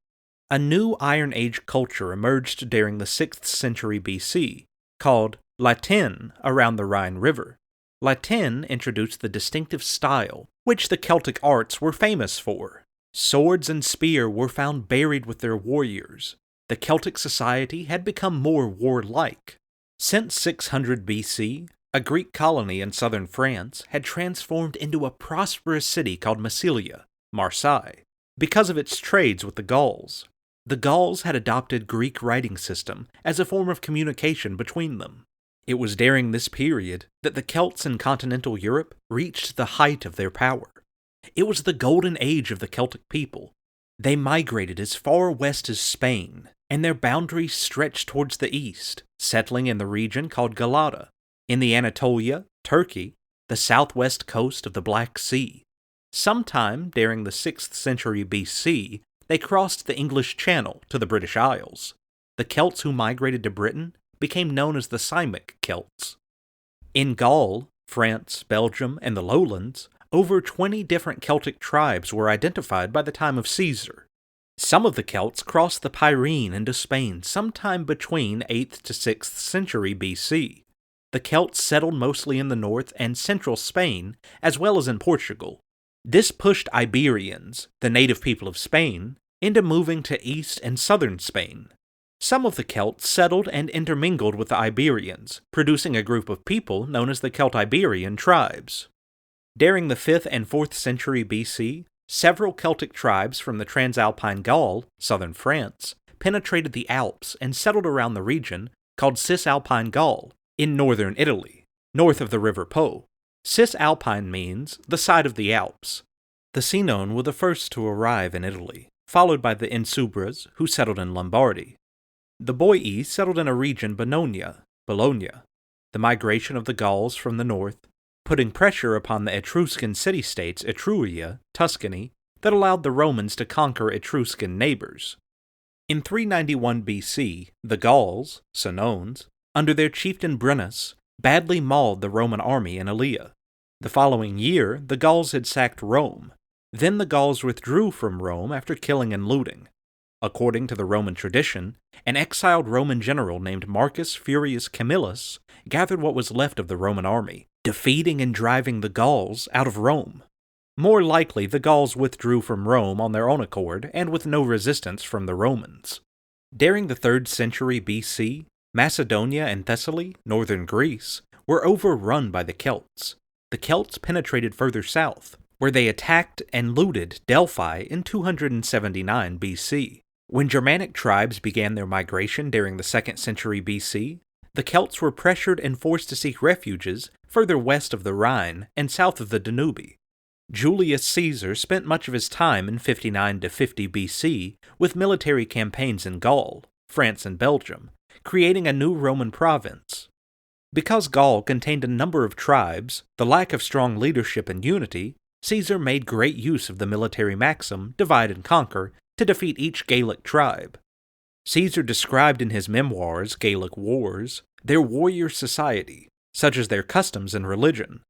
A new Iron Age culture emerged during the 6th century BC, called Latin around the Rhine River. Latin introduced the distinctive style, which the Celtic arts were famous for. Swords and spear were found buried with their warriors. The Celtic society had become more warlike. Since 600 BC, a Greek colony in southern France had transformed into a prosperous city called Massilia, Marseille, because of its trades with the Gauls. The Gauls had adopted Greek writing system as a form of communication between them. It was during this period that the Celts in continental Europe reached the height of their power. It was the golden age of the Celtic people. They migrated as far west as Spain, and their boundaries stretched towards the east, settling in the region called Galata, in the Anatolia, Turkey, the southwest coast of the Black Sea. Sometime during the 6th century BC, they crossed the English Channel to the British Isles. The Celts who migrated to Britain became known as the Simic Celts. In Gaul, France, Belgium, and the Lowlands, over 20 different Celtic tribes were identified by the time of Caesar. Some of the Celts crossed the Pyrenees into Spain sometime between 8th to 6th century BC. The Celts settled mostly in the north and central Spain, as well as in Portugal. This pushed Iberians, the native people of Spain, into moving to east and southern Spain. Some of the Celts settled and intermingled with the Iberians, producing a group of people known as the Celtiberian tribes. During the 5th and 4th century BC, several Celtic tribes from the Transalpine Gaul, southern France, penetrated the Alps and settled around the region called Cisalpine Gaul, in northern Italy, north of the river Po. Cisalpine means the side of the Alps. The Senones were the first to arrive in Italy, followed by the Insubres, who settled in Lombardy. The Boii settled in a region Bologna. The migration of the Gauls from the north, putting pressure upon the Etruscan city-states Etruria, Tuscany, that allowed the Romans to conquer Etruscan neighbors. In 391 BC, the Gauls, Senones, under their chieftain Brennus, badly mauled the Roman army in Aelia. The following year, the Gauls had sacked Rome. Then the Gauls withdrew from Rome after killing and looting. According to the Roman tradition, an exiled Roman general named Marcus Furius Camillus gathered what was left of the Roman army, defeating and driving the Gauls out of Rome. More likely, the Gauls withdrew from Rome on their own accord and with no resistance from the Romans. During the 3rd century BC, Macedonia and Thessaly, northern Greece, were overrun by the Celts. The Celts penetrated further south, where they attacked and looted Delphi in 279 BC. When Germanic tribes began their migration during the 2nd century BC, the Celts were pressured and forced to seek refuges further west of the Rhine and south of the Danube. Julius Caesar spent much of his time in 59 to 50 BC with military campaigns in Gaul, France, and Belgium, creating a new Roman province. Because Gaul contained a number of tribes, the lack of strong leadership and unity, Caesar made great use of the military maxim, divide and conquer, to defeat each Gallic tribe. Caesar described in his memoirs, Gallic Wars, their warrior society, such as their customs and religion.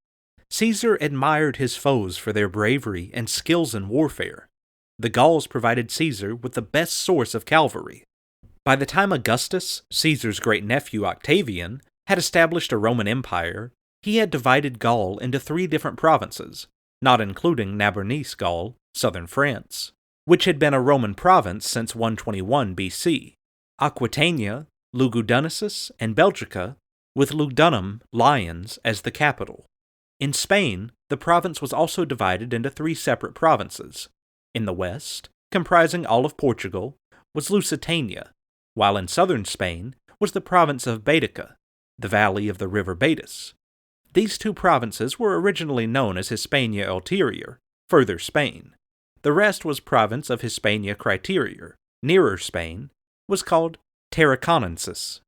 Caesar admired his foes for their bravery and skills in warfare. The Gauls provided Caesar with the best source of cavalry. By the time Augustus, Caesar's great-nephew Octavian, had established a Roman Empire, he had divided Gaul into 3 different provinces, not including Narbonnese Gaul, southern France. which had been a Roman province since 121 BC, Aquitania, Lugudunensis, and Belgica, with Lugdunum, Lyons, as the capital. In Spain, the province was also divided into 3 separate provinces. In the west, comprising all of Portugal, was Lusitania, while in southern Spain was the province of Baetica, the valley of the river Baetis. These 2 provinces were originally known as Hispania Ulterior, further Spain. The rest was province of Hispania Criterior, nearer Spain, was called Tarraconensis.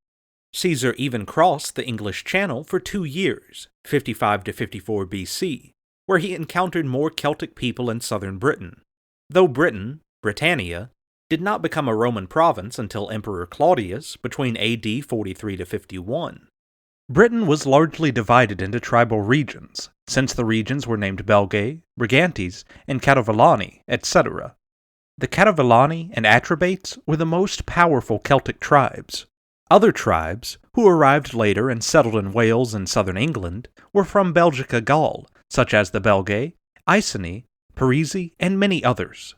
Caesar even crossed the English Channel for 2 years, 55 to 54 BC, where he encountered more Celtic people in southern Britain. Though Britain, Britannia, did not become a Roman province until Emperor Claudius between AD 43 to 51. Britain was largely divided into tribal regions, since the regions were named Belgae, Brigantes, and Catovillani, etc. The Catovillani and Atrebates were the most powerful Celtic tribes. Other tribes, who arrived later and settled in Wales and southern England, were from Belgica Gaul, such as the Belgae, Iceni, Parisi, and many others.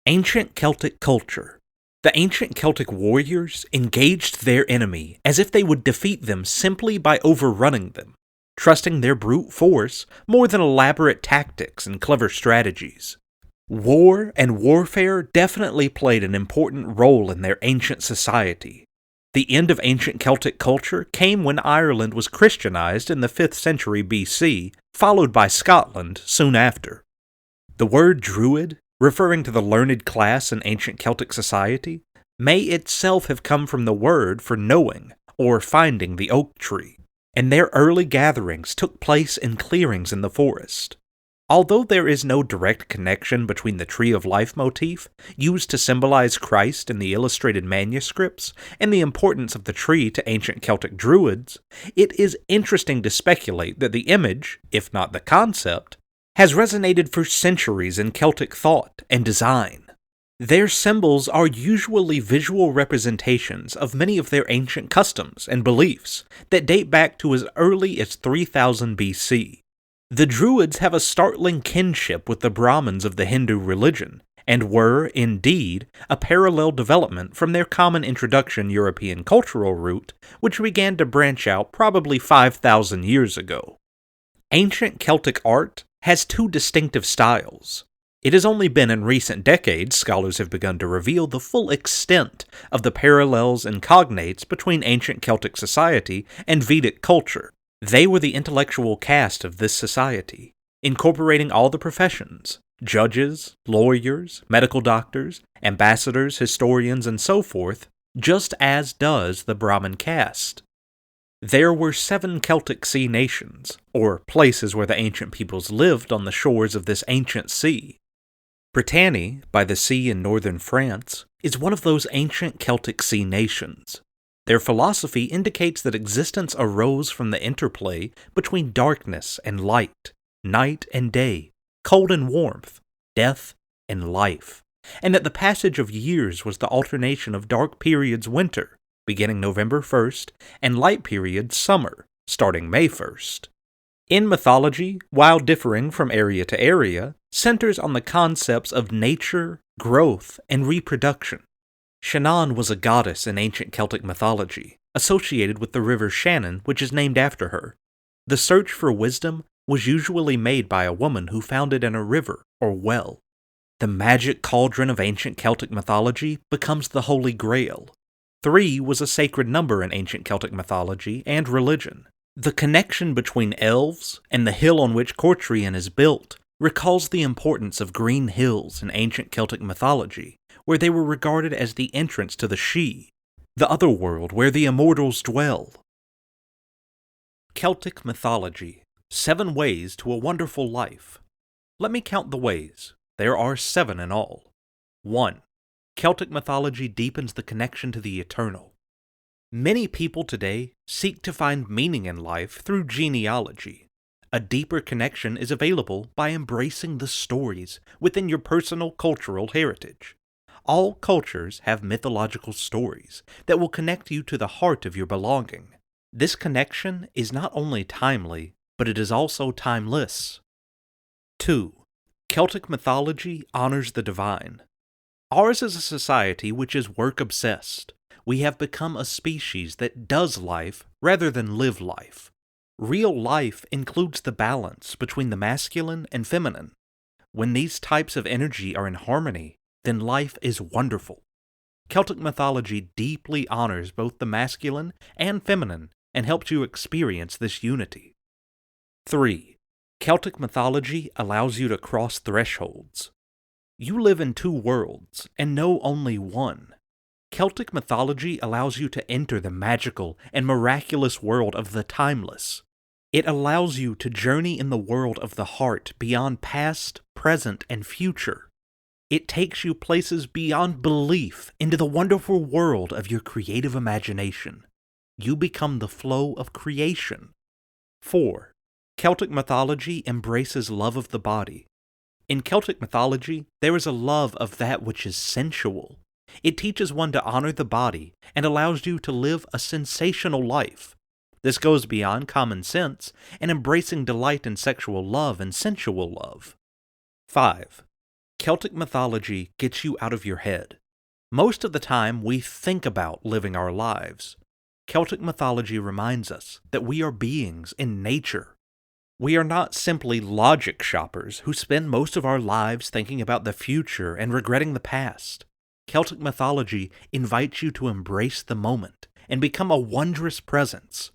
Ancient Celtic culture. The ancient Celtic warriors engaged their enemy as if they would defeat them simply by overrunning them, trusting their brute force more than elaborate tactics and clever strategies. War and warfare definitely played an important role in their ancient society. The end of ancient Celtic culture came when Ireland was Christianized in the 5th century BC, followed by Scotland soon after. The word Druid, referring to the learned class in ancient Celtic society, may itself have come from the word for knowing or finding the oak tree, and their early gatherings took place in clearings in the forest. Although there is no direct connection between the Tree of Life motif, used to symbolize Christ in the illustrated manuscripts, and the importance of the tree to ancient Celtic Druids, it is interesting to speculate that the image, if not the concept, has resonated for centuries in Celtic thought and design. Their symbols are usually visual representations of many of their ancient customs and beliefs that date back to as early as 3000 BC. The Druids have a startling kinship with the Brahmins of the Hindu religion, and were, indeed, a parallel development from their common introduction European cultural route, which began to branch out probably 5,000 years ago. Ancient Celtic art has 2 distinctive styles. It has only been in recent decades scholars have begun to reveal the full extent of the parallels and cognates between ancient Celtic society and Vedic culture. They were the intellectual caste of this society, incorporating all the professions, judges, lawyers, medical doctors, ambassadors, historians, and so forth, just as does the Brahmin caste. There were 7 Celtic sea nations, or places where the ancient peoples lived on the shores of this ancient sea. Brittany, by the sea in northern France, is one of those ancient Celtic sea nations. Their philosophy indicates that existence arose from the interplay between darkness and light, night and day, cold and warmth, death and life, and that the passage of years was the alternation of dark periods winter, beginning November 1st, and light periods summer, starting May 1st. In mythology, while differing from area to area, centers on the concepts of nature, growth, and reproduction. Shannon was a goddess in ancient Celtic mythology, associated with the river Shannon, which is named after her. The search for wisdom was usually made by a woman who found it in a river or well. The magic cauldron of ancient Celtic mythology becomes the Holy Grail. 3 was a sacred number in ancient Celtic mythology and religion. The connection between elves and the hill on which Cortrian is built recalls the importance of green hills in ancient Celtic mythology, where they were regarded as the entrance to the Sidhe, the other world where the immortals dwell. Celtic mythology. 7 ways to a wonderful life. Let me count the ways. There are 7 in all. 1. Celtic mythology deepens the connection to the eternal. Many people today seek to find meaning in life through genealogy. A deeper connection is available by embracing the stories within your personal cultural heritage. All cultures have mythological stories that will connect you to the heart of your belonging. This connection is not only timely, but it is also timeless. 2. Celtic mythology honors the divine. Ours is a society which is work-obsessed. We have become a species that does life rather than live life. Real life includes the balance between the masculine and feminine. When these types of energy are in harmony, then life is wonderful. Celtic mythology deeply honors both the masculine and feminine and helps you experience this unity. 3. Celtic mythology allows you to cross thresholds. You live in two worlds and know only one. Celtic mythology allows you to enter the magical and miraculous world of the timeless. It allows you to journey in the world of the heart beyond past, present, and future. It takes you places beyond belief into the wonderful world of your creative imagination. You become the flow of creation. 4. Celtic mythology embraces love of the body. In Celtic mythology, there is a love of that which is sensual. It teaches one to honor the body and allows you to live a sensational life. This goes beyond common sense and embracing delight in sexual love and sensual love. 5. Celtic mythology gets you out of your head. Most of the time, we think about living our lives. Celtic mythology reminds us that we are beings in nature. We are not simply logic shoppers who spend most of our lives thinking about the future and regretting the past. Celtic mythology invites you to embrace the moment and become a wondrous presence.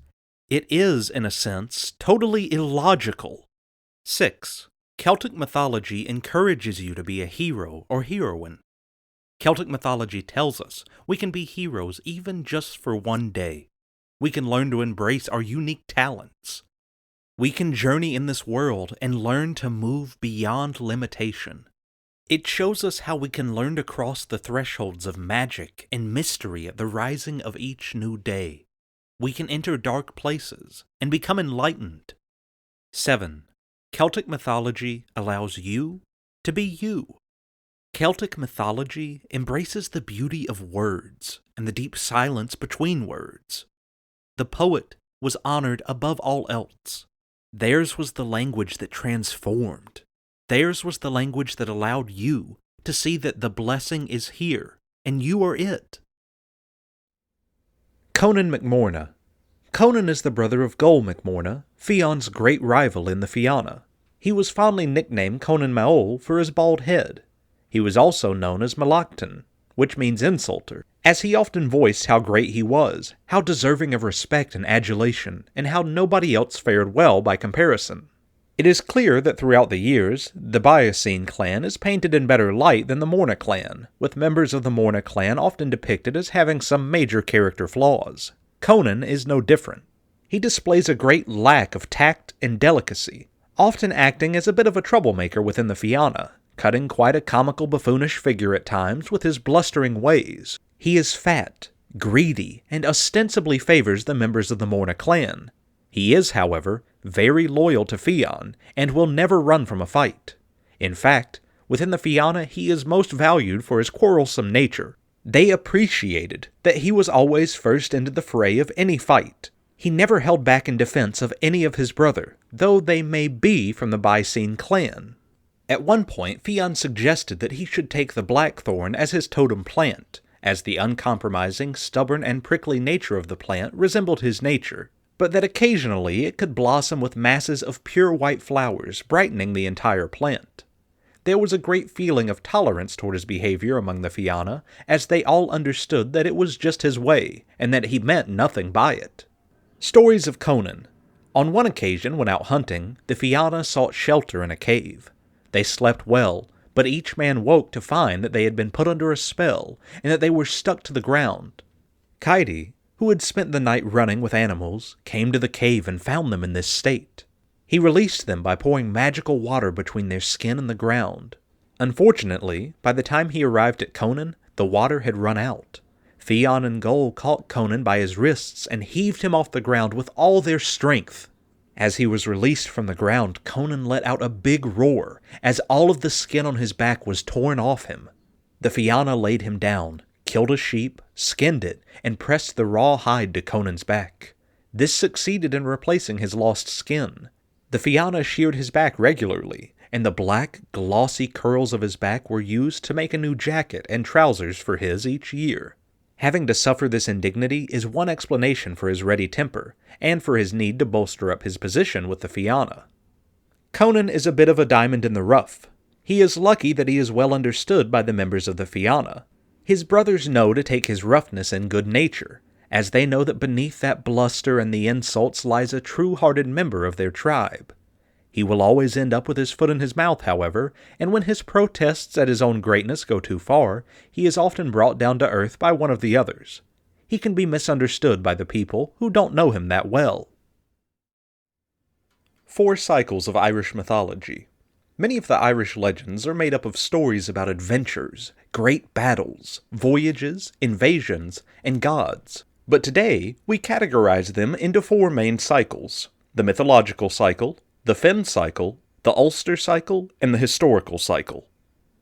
It is, in a sense, totally illogical. 6. Celtic mythology encourages you to be a hero or heroine. Celtic mythology tells us we can be heroes even just for one day. We can learn to embrace our unique talents. We can journey in this world and learn to move beyond limitation. It shows us how we can learn to cross the thresholds of magic and mystery at the rising of each new day. We can enter dark places and become enlightened. 7. Celtic mythology allows you to be you. Celtic mythology embraces the beauty of words and the deep silence between words. The poet was honored above all else. Theirs was the language that transformed. Theirs was the language that allowed you to see that the blessing is here, and you are it. Conan MacMorna. Conan is the brother of Gol MacMorna, Fion's great rival in the Fianna. He was fondly nicknamed Conan Maol for his bald head. He was also known as Malachtan, which means insulter, as he often voiced how great he was, how deserving of respect and adulation, and how nobody else fared well by comparison. It is clear that throughout the years, the Byacene clan is painted in better light than the Morna clan, with members of the Morna clan often depicted as having some major character flaws. Conan is no different. He displays a great lack of tact and delicacy, often acting as a bit of a troublemaker within the Fianna, cutting quite a comical buffoonish figure at times with his blustering ways. He is fat, greedy, and ostensibly favors the members of the Morna clan. He is, however, very loyal to Fionn, and will never run from a fight. In fact, within the Fianna he is most valued for his quarrelsome nature. They appreciated that he was always first into the fray of any fight. He never held back in defense of any of his brother, though they may be from the Byacene clan. At one point, Fionn suggested that he should take the blackthorn as his totem plant, as the uncompromising, stubborn, and prickly nature of the plant resembled his nature, but that occasionally it could blossom with masses of pure white flowers, brightening the entire plant. There was a great feeling of tolerance toward his behavior among the Fianna, as they all understood that it was just his way, and that he meant nothing by it. Stories of Conan. On one occasion, when out hunting, the Fianna sought shelter in a cave. They slept well, but each man woke to find that they had been put under a spell, and that they were stuck to the ground. Kaidi, who had spent the night running with animals, came to the cave and found them in this state. He released them by pouring magical water between their skin and the ground. Unfortunately, by the time he arrived at Conan, the water had run out. Fionn and Gol caught Conan by his wrists and heaved him off the ground with all their strength. As he was released from the ground, Conan let out a big roar, as all of the skin on his back was torn off him. The Fianna laid him down, killed a sheep, skinned it, and pressed the raw hide to Conan's back. This succeeded in replacing his lost skin. The Fianna sheared his back regularly, and the black, glossy curls of his back were used to make a new jacket and trousers for his each year. Having to suffer this indignity is one explanation for his ready temper, and for his need to bolster up his position with the Fianna. Conan is a bit of a diamond in the rough. He is lucky that he is well understood by the members of the Fianna. His brothers know to take his roughness in good nature, as they know that beneath that bluster and the insults lies a true-hearted member of their tribe. He will always end up with his foot in his mouth, however, and when his protests at his own greatness go too far, he is often brought down to earth by one of the others. He can be misunderstood by the people who don't know him that well. 4 cycles of Irish mythology. Many of the Irish legends are made up of stories about adventures, great battles, voyages, invasions, and gods. But today, we categorize them into 4 main cycles: the mythological cycle, the Finn cycle, the Ulster cycle, and the historical cycle.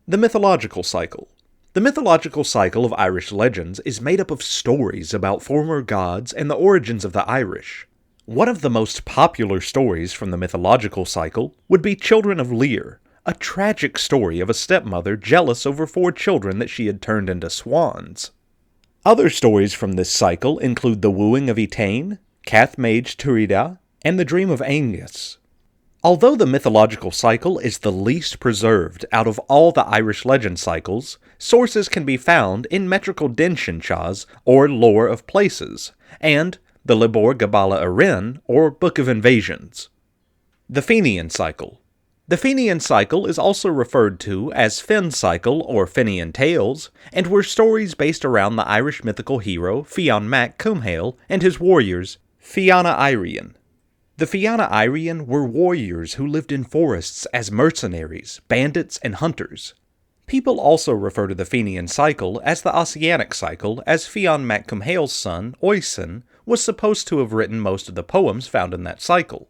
The mythological cycle. The mythological cycle of Irish legends is made up of stories about former gods and the origins of the Irish. One of the most popular stories from the mythological cycle would be Children of Lear, a tragic story of a stepmother jealous over 4 children that she had turned into swans. Other stories from this cycle include The Wooing of Etain, Cath Maige Turida, and The Dream of Aengus. Although the mythological cycle is the least preserved out of all the Irish legend cycles, sources can be found in metrical Dinshinchas, or Lore of Places, and the Libor Gabala Arin, or Book of Invasions. The Fenian cycle. The Fenian cycle is also referred to as Finn cycle or Fenian tales, and were stories based around the Irish mythical hero Fionn Mac Cumhaill and his warriors, Fianna Airian. The Fianna Airian were warriors who lived in forests as mercenaries, bandits, and hunters. People also refer to the Fenian cycle as the Ossianic cycle, as Fionn Mac Cumhaill's son, Oisin, was supposed to have written most of the poems found in that cycle.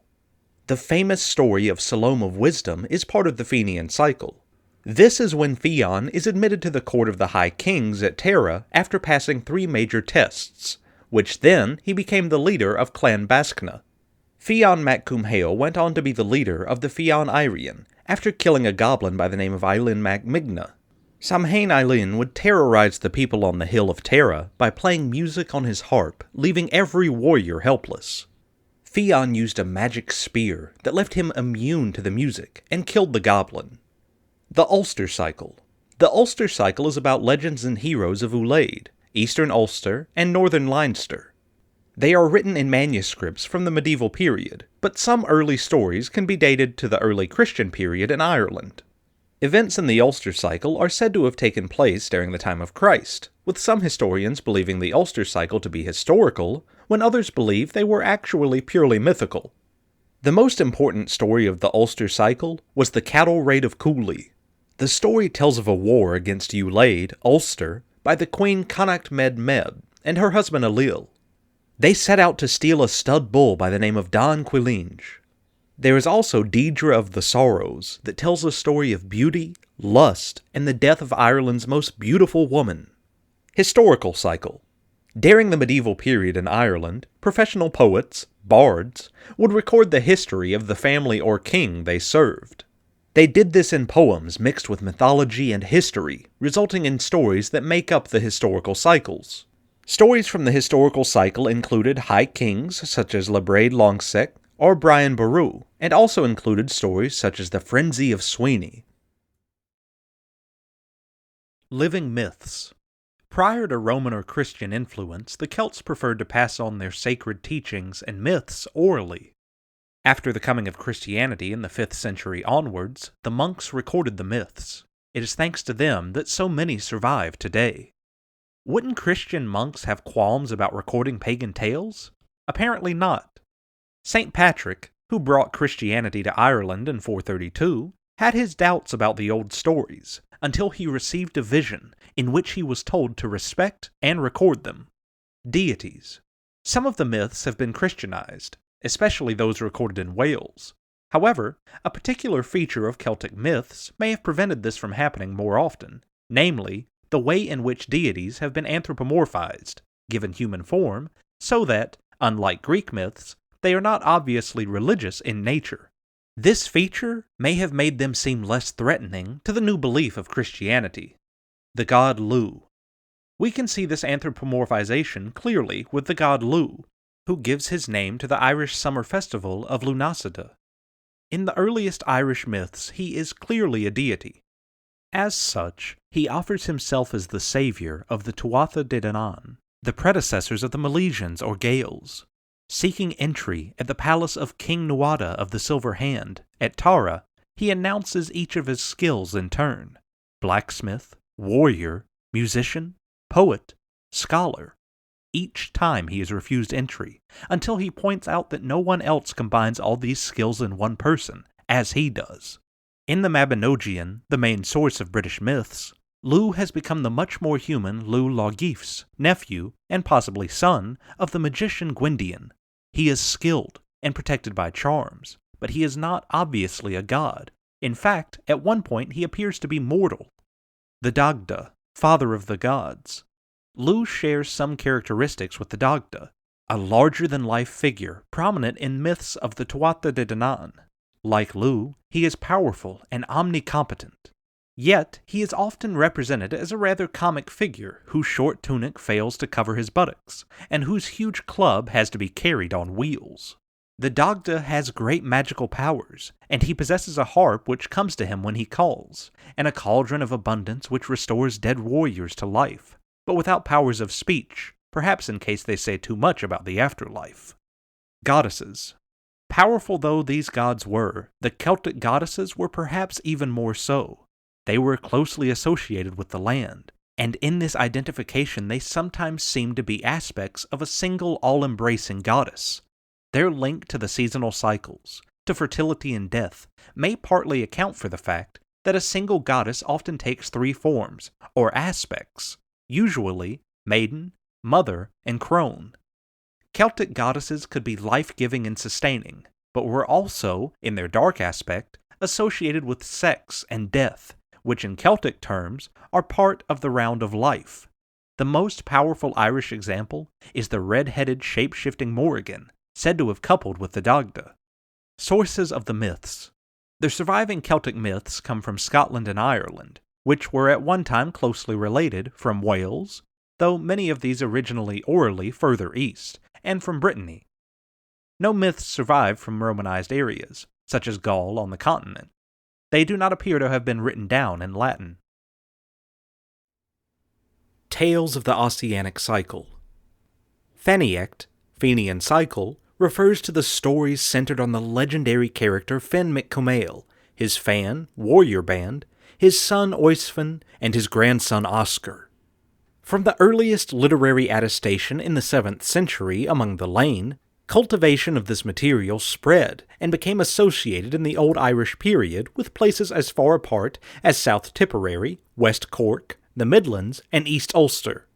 The famous story of Salome of Wisdom is part of the Fenian cycle. This is when Fionn is admitted to the court of the High Kings at Tara after passing 3 major tests, which then he became the leader of Clan Baskna. Fionn Mac Cumhaill went on to be the leader of the Fionn Airian, after killing a goblin by the name of Eilean Mac Migna. Samhain Eilean would terrorize the people on the Hill of Tara by playing music on his harp, leaving every warrior helpless. Fionn used a magic spear that left him immune to the music, and killed the goblin. The Ulster cycle. The Ulster cycle is about legends and heroes of Ulaid, Eastern Ulster, and Northern Leinster. They are written in manuscripts from the medieval period, but some early stories can be dated to the early Christian period in Ireland. Events in the Ulster cycle are said to have taken place during the time of Christ, with some historians believing the Ulster cycle to be historical, when others believe they were actually purely mythical. The most important story of the Ulster cycle was the Cattle Raid of Cooley. The story tells of a war against Ulaid, Ulster, by the Queen Connacht Med Meb and her husband Ailill. They set out to steal a stud bull by the name of Don Quillinge. There is also Deirdre of the Sorrows, that tells a story of beauty, lust, and the death of Ireland's most beautiful woman. Historical cycle. During the medieval period in Ireland, professional poets, bards, would record the history of the family or king they served. They did this in poems mixed with mythology and history, resulting in stories that make up the historical cycles. Stories from the historical cycle included high kings such as Lebraid Longsec or Brian Boru, and also included stories such as the Frenzy of Sweeney. Living myths. Prior to Roman or Christian influence, the Celts preferred to pass on their sacred teachings and myths orally. After the coming of Christianity in the 5th century onwards, the monks recorded the myths. It is thanks to them that so many survive today. Wouldn't Christian monks have qualms about recording pagan tales? Apparently not. St. Patrick, who brought Christianity to Ireland in 432, had his doubts about the old stories, until he received a vision in which he was told to respect and record them. Deities. Some of the myths have been Christianized, especially those recorded in Wales. However, a particular feature of Celtic myths may have prevented this from happening more often, namely, the way in which deities have been anthropomorphized, given human form, so that, unlike Greek myths, they are not obviously religious in nature. This feature may have made them seem less threatening to the new belief of Christianity. The god Lu. We can see this anthropomorphization clearly with the god Lu, who gives his name to the Irish summer festival of Lunasada. In the earliest Irish myths, he is clearly a deity. As such, he offers himself as the savior of the Tuatha De Danann, the predecessors of the Milesians or Gaels. Seeking entry at the palace of King Nuada of the Silver Hand, at Tara, he announces each of his skills in turn: blacksmith, warrior, musician, poet, scholar. Each time he is refused entry, until he points out that no one else combines all these skills in one person, as he does. In the Mabinogion, the main source of British myths, Lu has become the much more human Lu Laugifs, nephew, and possibly son, of the magician Gwydion. He is skilled and protected by charms, but he is not obviously a god. In fact, at one point he appears to be mortal. The Dagda, father of the gods. Lu shares some characteristics with the Dagda, a larger-than-life figure prominent in myths of the Tuatha De Danann. Like Lu, he is powerful and omnicompetent. Yet, he is often represented as a rather comic figure whose short tunic fails to cover his buttocks, and whose huge club has to be carried on wheels. The Dagda has great magical powers, and he possesses a harp which comes to him when he calls, and a cauldron of abundance which restores dead warriors to life, but without powers of speech, perhaps in case they say too much about the afterlife. Goddesses. Powerful though these gods were, the Celtic goddesses were perhaps even more so. They were closely associated with the land, and in this identification they sometimes seem to be aspects of a single all-embracing goddess. Their link to the seasonal cycles, to fertility and death, may partly account for the fact that a single goddess often takes three forms, or aspects, usually maiden, mother, and crone. Celtic goddesses could be life-giving and sustaining, but were also, in their dark aspect, associated with sex and death, which in Celtic terms are part of the round of life. The most powerful Irish example is the red-headed shape-shifting Morrigan, said to have coupled with the Dagda. Sources of the myths. The surviving Celtic myths come from Scotland and Ireland, which were at one time closely related, from Wales, though many of these originally orally further east, and from Brittany. No myths survive from Romanized areas, such as Gaul on the continent. They do not appear to have been written down in Latin. Tales of the Ossianic Cycle. Faniacht, Fenian cycle, refers to the stories centered on the legendary character Finn McCumail, his fan, warrior band, his son Oisfin, and his grandson Oscar. From the earliest literary attestation in the 7th century among the Lane, cultivation of this material spread and became associated in the Old Irish period with places as far apart as South Tipperary, West Cork, the Midlands, and East Ulster.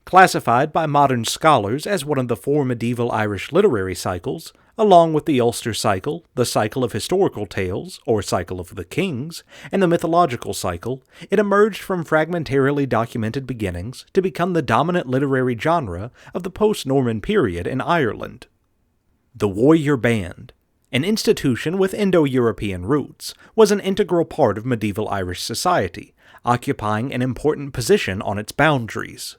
Classified by modern scholars as one of the 4 medieval Irish literary cycles, along with the Ulster cycle, the cycle of historical tales, or cycle of the kings, and the mythological cycle, it emerged from fragmentarily documented beginnings to become the dominant literary genre of the post-Norman period in Ireland. The warrior band, an institution with Indo-European roots, was an integral part of medieval Irish society, occupying an important position on its boundaries.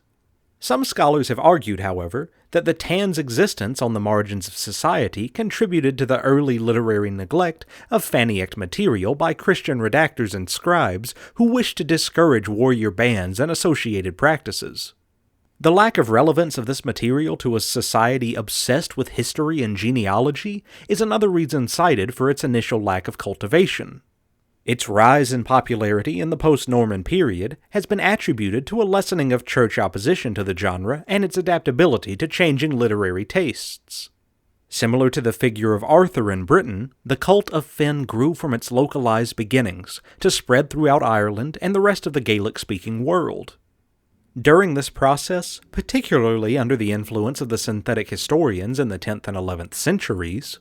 Some scholars have argued, however, that the Tan's existence on the margins of society contributed to the early literary neglect of Faniacht material by Christian redactors and scribes who wished to discourage warrior bands and associated practices. The lack of relevance of this material to a society obsessed with history and genealogy is another reason cited for its initial lack of cultivation. Its rise in popularity in the post-Norman period has been attributed to a lessening of church opposition to the genre and its adaptability to changing literary tastes. Similar to the figure of Arthur in Britain, the cult of Finn grew from its localized beginnings to spread throughout Ireland and the rest of the Gaelic-speaking world. During this process, particularly under the influence of the synthetic historians in the 10th and 11th centuries,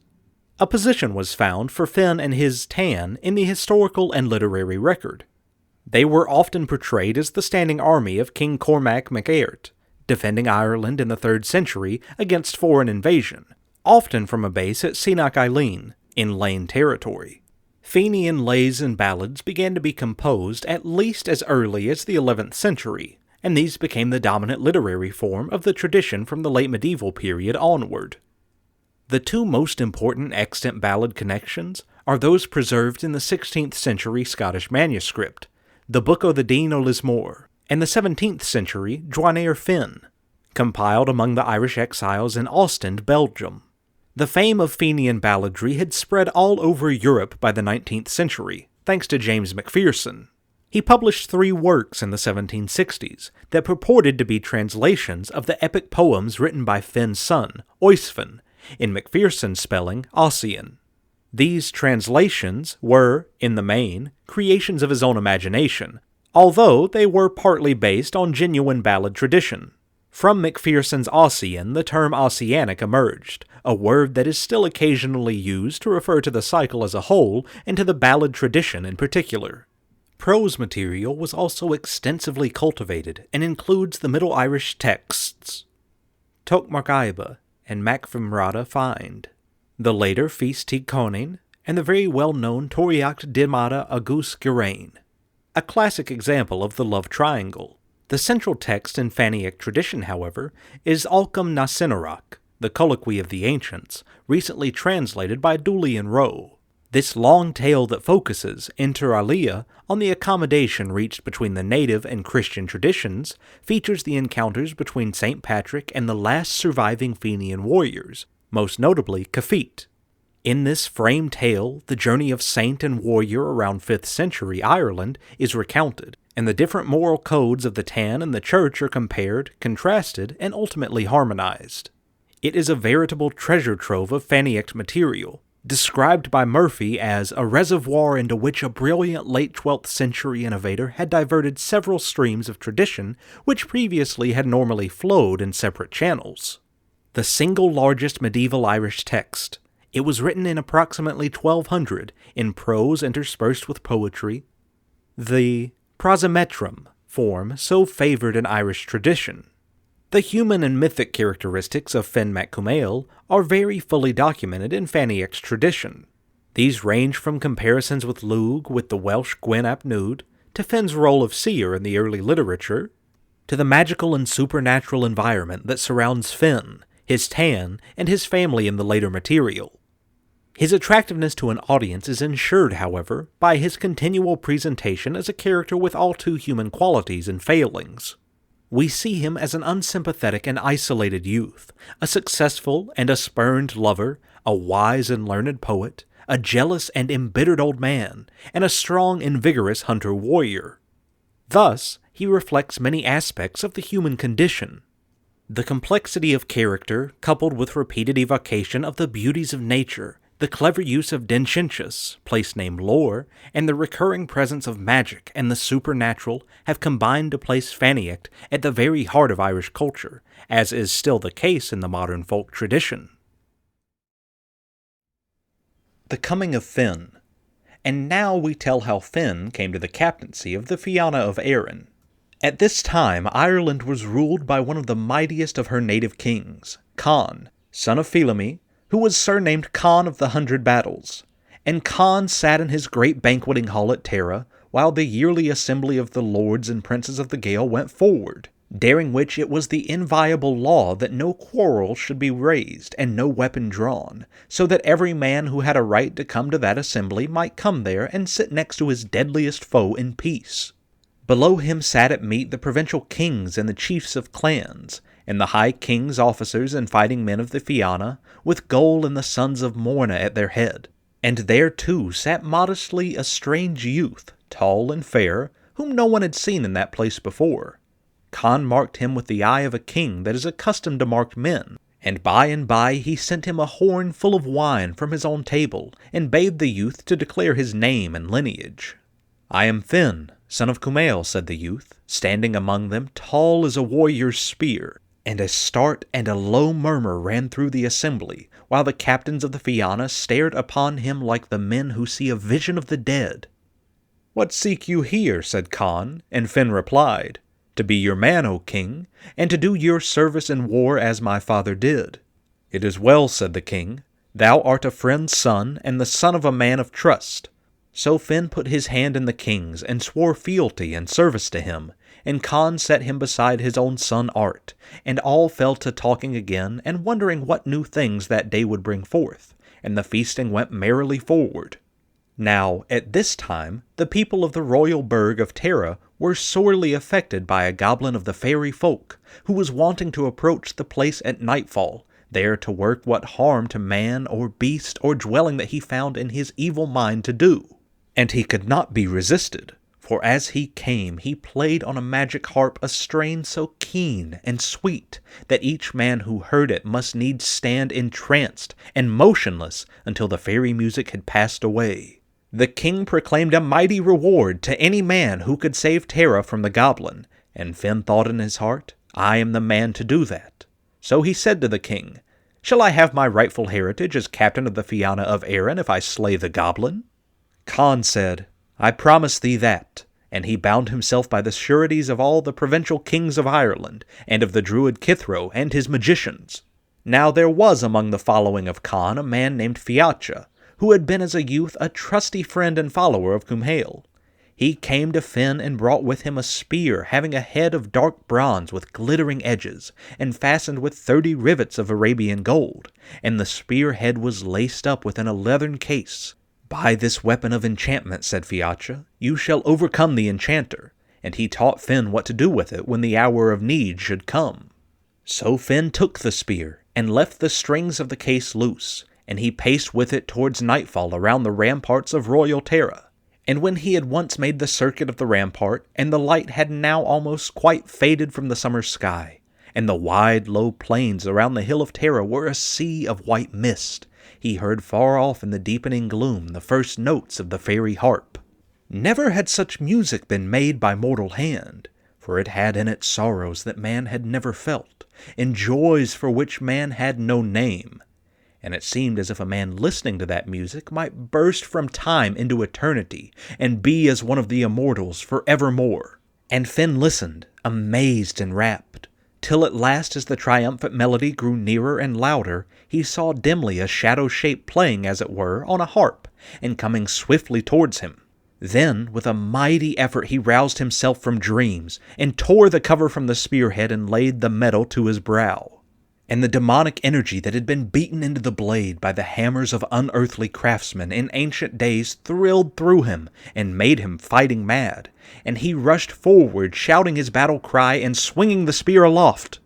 a position was found for Finn and his Tan in the historical and literary record. They were often portrayed as the standing army of King Cormac MacAirt, defending Ireland in the 3rd century against foreign invasion, often from a base at Seenach Eilean, in Lane territory. Fenian lays and ballads began to be composed at least as early as the 11th century, and these became the dominant literary form of the tradition from the late medieval period onward. The two most important extant ballad connections are those preserved in the 16th century Scottish manuscript, the Book o' the Dean o' Lismore, and the 17th century Joanair Finn, compiled among the Irish exiles in Ostend, Belgium. The fame of Fenian balladry had spread all over Europe by the 19th century, thanks to James Macpherson. He published 3 works in the 1760s that purported to be translations of the epic poems written by Finn's son, Oisfin, in Macpherson's spelling, Ossian. These translations were, in the main, creations of his own imagination, although they were partly based on genuine ballad tradition. From Macpherson's Ossian, the term Ossianic emerged, a word that is still occasionally used to refer to the cycle as a whole and to the ballad tradition in particular. Prose material was also extensively cultivated and includes the Middle Irish texts Tóch Mar Gaiba and Mac Fimrada Find, the later Fís Tí Conin, and the very well-known Toriacht Dimada Agus Gerain, a classic example of the love triangle. The central text in Faniac tradition, however, is Alcum na Sinarach, the Colloquy of the Ancients, recently translated by Dooley and Rowe. This long tale that focuses, inter alia, on the accommodation reached between the native and Christian traditions features the encounters between St. Patrick and the last surviving Fenian warriors, most notably Cafit. In this framed tale, the journey of saint and warrior around 5th century Ireland is recounted, and the different moral codes of the Tan and the Church are compared, contrasted, and ultimately harmonized. It is a veritable treasure trove of Faniac material, described by Murphy as a reservoir into which a brilliant late 12th century innovator had diverted several streams of tradition which previously had normally flowed in separate channels. The single largest medieval Irish text, it was written in approximately 1200 in prose interspersed with poetry, the prosametrum form so favored in Irish tradition. The human and mythic characteristics of Finn mac Cumaill are very fully documented in Faniac's tradition. These range from comparisons with Lugh with the Welsh Gwyn ap Nudd, to Finn's role of seer in the early literature, to the magical and supernatural environment that surrounds Finn, his Tan, and his family in the later material. His attractiveness to an audience is ensured, however, by his continual presentation as a character with all too human qualities and failings. We see him as an unsympathetic and isolated youth, a successful and a spurned lover, a wise and learned poet, a jealous and embittered old man, and a strong and vigorous hunter-warrior. Thus, he reflects many aspects of the human condition. The complexity of character, coupled with repeated evocation of the beauties of nature, the clever use of Dinchinchus, place-name lore, and the recurring presence of magic and the supernatural have combined to place Faniac at the very heart of Irish culture, as is still the case in the modern folk tradition. The coming of Finn. And now we tell how Finn came to the captaincy of the Fianna of Éireann. At this time, Ireland was ruled by one of the mightiest of her native kings, Conn, son of Phelemy, who was surnamed Conn of the 100 Battles. And Conn sat in his great banqueting hall at Tara, while the yearly assembly of the lords and princes of the Gael went forward, daring which it was the inviolable law that no quarrel should be raised and no weapon drawn, so that every man who had a right to come to that assembly might come there and sit next to his deadliest foe in peace. Below him sat at meat the provincial kings and the chiefs of clans, and the high kings, officers, and fighting men of the Fianna, with Goll and the sons of Morna at their head. And there too sat modestly a strange youth, tall and fair, whom no one had seen in that place before. Conn marked him with the eye of a king that is accustomed to mark men, and by he sent him a horn full of wine from his own table, and bade the youth to declare his name and lineage. "I am Finn, son of Cumaill," said the youth, standing among them, tall as a warrior's spear, and a start and a low murmur ran through the assembly, while the captains of the Fianna stared upon him like the men who see a vision of the dead. "What seek you here?" said Conn, and Finn replied, "To be your man, O king, and to do your service in war as my father did." "It is well," said the king. Thou art a friend's son, and the son of a man of trust. So Finn put his hand in the king's, and swore fealty and service to him, and Conn set him beside his own son Art, and all fell to talking again, and wondering what new things that day would bring forth, and the feasting went merrily forward. Now, at this time, the people of the royal burg of Tara were sorely affected by a goblin of the fairy folk, who was wanting to approach the place at nightfall, there to work what harm to man or beast or dwelling that he found in his evil mind to do. And he could not be resisted, for as he came he played on a magic harp a strain so keen and sweet that each man who heard it must needs stand entranced and motionless until the fairy music had passed away. The king proclaimed a mighty reward to any man who could save Tara from the goblin, and Finn thought in his heart, I am the man to do that. So he said to the king, Shall I have my rightful heritage as captain of the Fianna of Erin if I slay the goblin? Conn said, I promise thee that, and he bound himself by the sureties of all the provincial kings of Ireland, and of the druid Kithro and his magicians. Now there was among the following of Conn a man named Fiacha, who had been as a youth a trusty friend and follower of Cumhaill. He came to Finn and brought with him a spear having a head of dark bronze with glittering edges, and fastened with 30 rivets of Arabian gold, and the spear head was laced up within a leathern case. By this weapon of enchantment, said Fiacha, you shall overcome the enchanter, and he taught Finn what to do with it when the hour of need should come. So Finn took the spear, and left the strings of the case loose, and he paced with it towards nightfall around the ramparts of royal Tara. And when he had once made the circuit of the rampart, and the light had now almost quite faded from the summer sky, and the wide, low plains around the hill of Tara were a sea of white mist, he heard far off in the deepening gloom the first notes of the fairy harp. Never had such music been made by mortal hand, for it had in it sorrows that man had never felt, and joys for which man had no name. And it seemed as if a man listening to that music might burst from time into eternity, and be as one of the immortals for evermore. And Finn listened, amazed and rapt, till at last as the triumphant melody grew nearer and louder, he saw dimly a shadow shape playing, as it were, on a harp, and coming swiftly towards him. Then, with a mighty effort, he roused himself from dreams, and tore the cover from the spearhead and laid the metal to his brow. And the demonic energy that had been beaten into the blade by the hammers of unearthly craftsmen in ancient days thrilled through him and made him fighting mad, and he rushed forward, shouting his battle cry and swinging the spear aloft.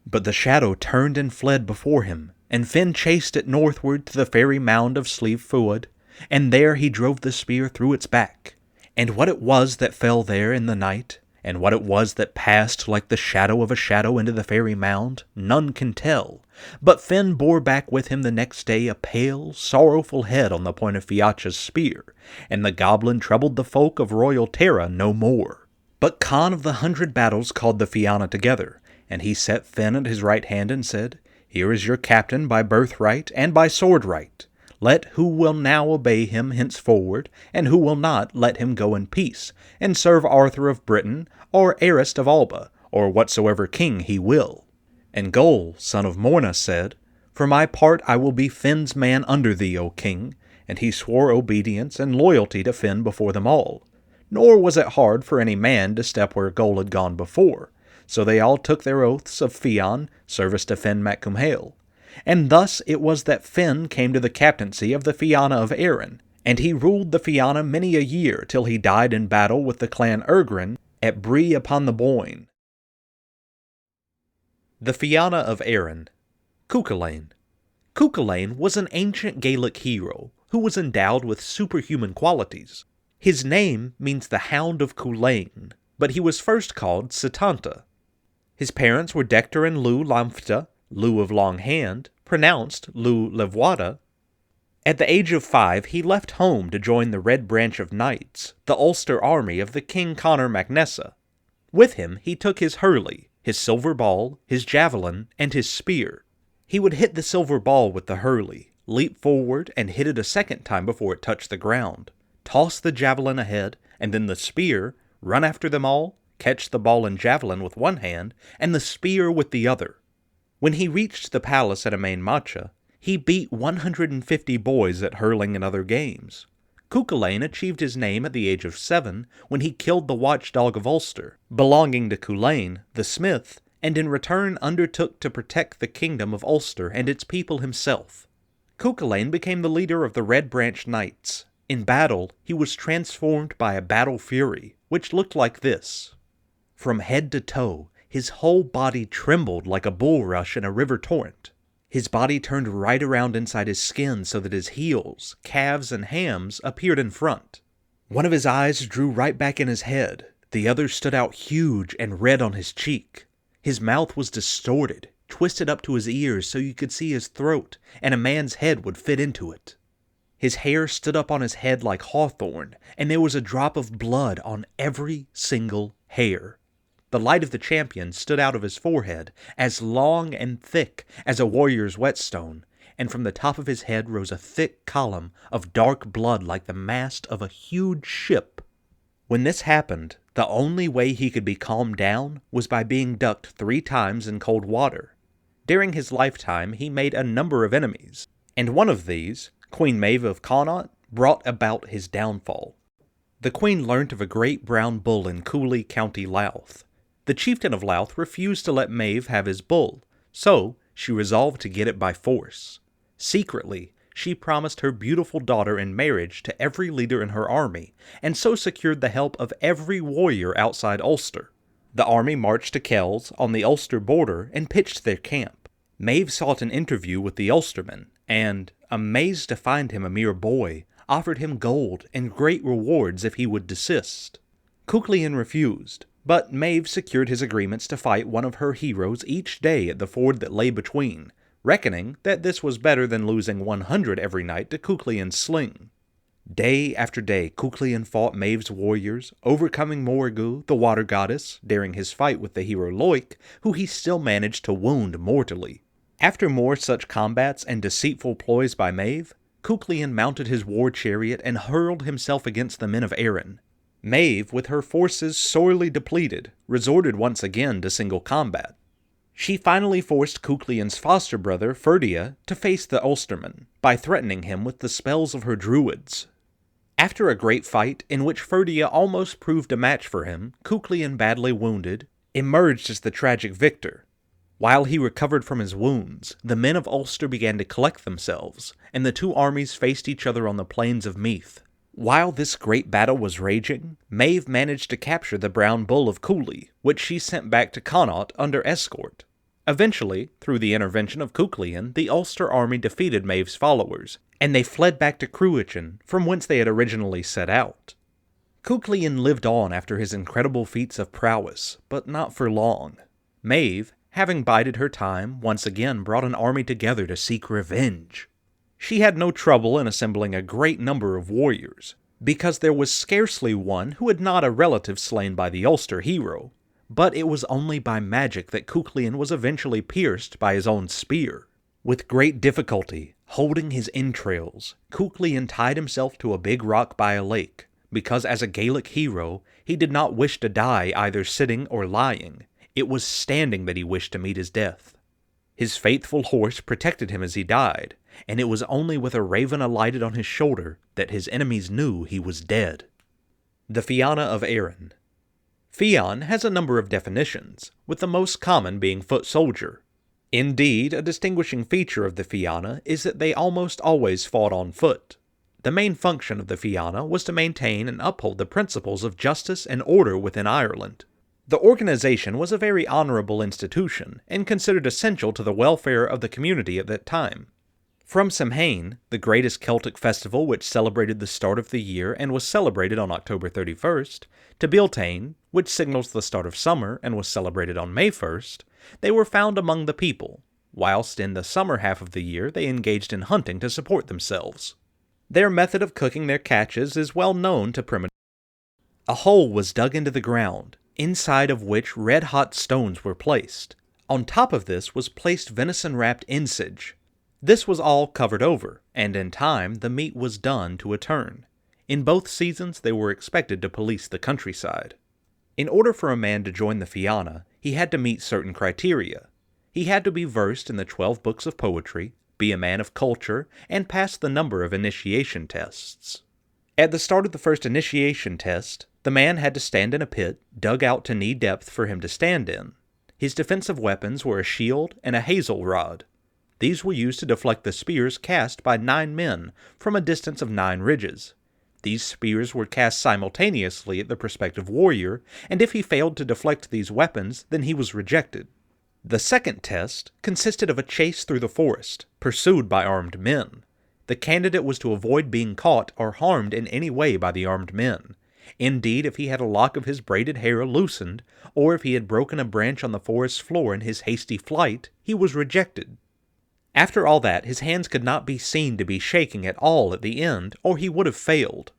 But the shadow turned and fled before him, and Finn chased it northward to the fairy mound of Slieve Fuad, and there he drove the spear through its back. And what it was that fell there in the night, and what it was that passed like the shadow of a shadow into the fairy mound, none can tell. But Finn bore back with him the next day a pale, sorrowful head on the point of Fiacha's spear, and the goblin troubled the folk of royal Tara no more. But Conn of the 100 Battles called the Fianna together, and he set Finn at his right hand and said, Here is your captain by birthright and by sword right. Let who will now obey him henceforward, and who will not, let him go in peace, and serve Arthur of Britain, or Arist of Alba, or whatsoever king he will. And Goll, son of Morna, said, For my part I will be Finn's man under thee, O king, and he swore obedience and loyalty to Finn before them all. Nor was it hard for any man to step where Goll had gone before, so they all took their oaths of Fian, service to Finn mac Cumhaill. And thus it was that Finn came to the captaincy of the Fianna of Erin, and he ruled the Fianna many a year till he died in battle with the clan Ergrin at Bree upon the Boyne. The Fianna of Erin. Cuchulainn. Cuchulainn was an ancient Gaelic hero who was endowed with superhuman qualities. His name means the Hound of Culainn, but he was first called Setanta. His parents were Dector and Lugh Lamphta, Lugh of Long Hand, pronounced Lugh Levwada. At the age of 5, he left home to join the Red Branch of Knights, the Ulster army of the King Conor mac Nessa. With him he took his hurley, his silver ball, his javelin, and his spear. He would hit the silver ball with the hurley, leap forward and hit it a second time before it touched the ground, toss the javelin ahead, and then the spear, run after them all, catch the ball and javelin with one hand, and the spear with the other. When he reached the palace at Emain Macha, He beat 150 boys at hurling and other games. Cuchulainn achieved his name at the age of 7 when he killed the watchdog of Ulster, belonging to Culainn, the smith, and in return undertook to protect the kingdom of Ulster and its people himself. Cuchulainn became the leader of the Red Branch Knights. In battle, he was transformed by a battle fury, which looked like this. From head to toe, his whole body trembled like a bulrush in a river torrent. His body turned right around inside his skin so that his heels, calves, and hams appeared in front. One of his eyes drew right back in his head. The other stood out huge and red on his cheek. His mouth was distorted, twisted up to his ears so you could see his throat, and a man's head would fit into it. His hair stood up on his head like hawthorn, and there was a drop of blood on every single hair. The light of the champion stood out of his forehead, as long and thick as a warrior's whetstone, and from the top of his head rose a thick column of dark blood like the mast of a huge ship. When this happened, the only way he could be calmed down was by being ducked 3 times in cold water. During his lifetime, he made a number of enemies, and one of these, Queen Maeve of Connaught, brought about his downfall. The queen learnt of a great brown bull in Cooley, County Louth. The chieftain of Louth refused to let Maeve have his bull, so she resolved to get it by force. Secretly, she promised her beautiful daughter in marriage to every leader in her army, and so secured the help of every warrior outside Ulster. The army marched to Kells on the Ulster border and pitched their camp. Maeve sought an interview with the Ulsterman, and, amazed to find him a mere boy, offered him gold and great rewards if he would desist. Cuchulainn refused, but Maeve secured his agreements to fight one of her heroes each day at the ford that lay between, reckoning that this was better than losing 100 every night to Cuchulainn's sling. Day after day Cuchulainn fought Maeve's warriors, overcoming Morrigu, the water goddess, during his fight with the hero Loic, who he still managed to wound mortally. After more such combats and deceitful ploys by Maeve, Cuchulainn mounted his war chariot and hurled himself against the men of Erin. Maeve, with her forces sorely depleted, resorted once again to single combat. She finally forced Cuchulainn's foster brother, Ferdia, to face the Ulsterman, by threatening him with the spells of her druids. After a great fight, in which Ferdia almost proved a match for him, Cuchulainn, badly wounded, emerged as the tragic victor. While he recovered from his wounds, the men of Ulster began to collect themselves, and the 2 armies faced each other on the plains of Meath. While this great battle was raging, Maeve managed to capture the brown bull of Cooley, which she sent back to Connaught under escort. Eventually, through the intervention of Cuchulainn, the Ulster army defeated Maeve's followers, and they fled back to Cruachan, from whence they had originally set out. Cuchulainn lived on after his incredible feats of prowess, but not for long. Maeve, having bided her time, once again brought an army together to seek revenge. She had no trouble in assembling a great number of warriors, because there was scarcely one who had not a relative slain by the Ulster hero, but it was only by magic that Cuchulainn was eventually pierced by his own spear. With great difficulty, holding his entrails, Cuchulainn tied himself to a big rock by a lake, because as a Gaelic hero, he did not wish to die either sitting or lying. It was standing that he wished to meet his death. His faithful horse protected him as he died, and it was only with a raven alighted on his shoulder that his enemies knew he was dead. The Fianna of Erin. Fiann has a number of definitions, with the most common being foot soldier. Indeed, a distinguishing feature of the Fianna is that they almost always fought on foot. The main function of the Fianna was to maintain and uphold the principles of justice and order within Ireland. The organization was a very honorable institution, and considered essential to the welfare of the community at that time. From Samhain, the greatest Celtic festival which celebrated the start of the year and was celebrated on October 31st, to Beltane, which signals the start of summer and was celebrated on May 1st, they were found among the people, whilst in the summer half of the year they engaged in hunting to support themselves. Their method of cooking their catches is well known to primitive. A hole was dug into the ground, inside of which red-hot stones were placed. On top of this was placed venison-wrapped ensage. This was all covered over, and in time the meat was done to a turn. In both seasons they were expected to police the countryside. In order for a man to join the Fianna, he had to meet certain criteria. He had to be versed in the 12 books of poetry, be a man of culture, and pass the number of initiation tests. At the start of the first initiation test, the man had to stand in a pit dug out to knee depth for him to stand in. His defensive weapons were a shield and a hazel rod. These were used to deflect the spears cast by 9 men from a distance of 9 ridges. These spears were cast simultaneously at the prospective warrior, and if he failed to deflect these weapons, then he was rejected. The second test consisted of a chase through the forest, pursued by armed men. The candidate was to avoid being caught or harmed in any way by the armed men. Indeed, if he had a lock of his braided hair loosened, or if he had broken a branch on the forest floor in his hasty flight, he was rejected. After all that, his hands could not be seen to be shaking at all at the end, or he would have failed.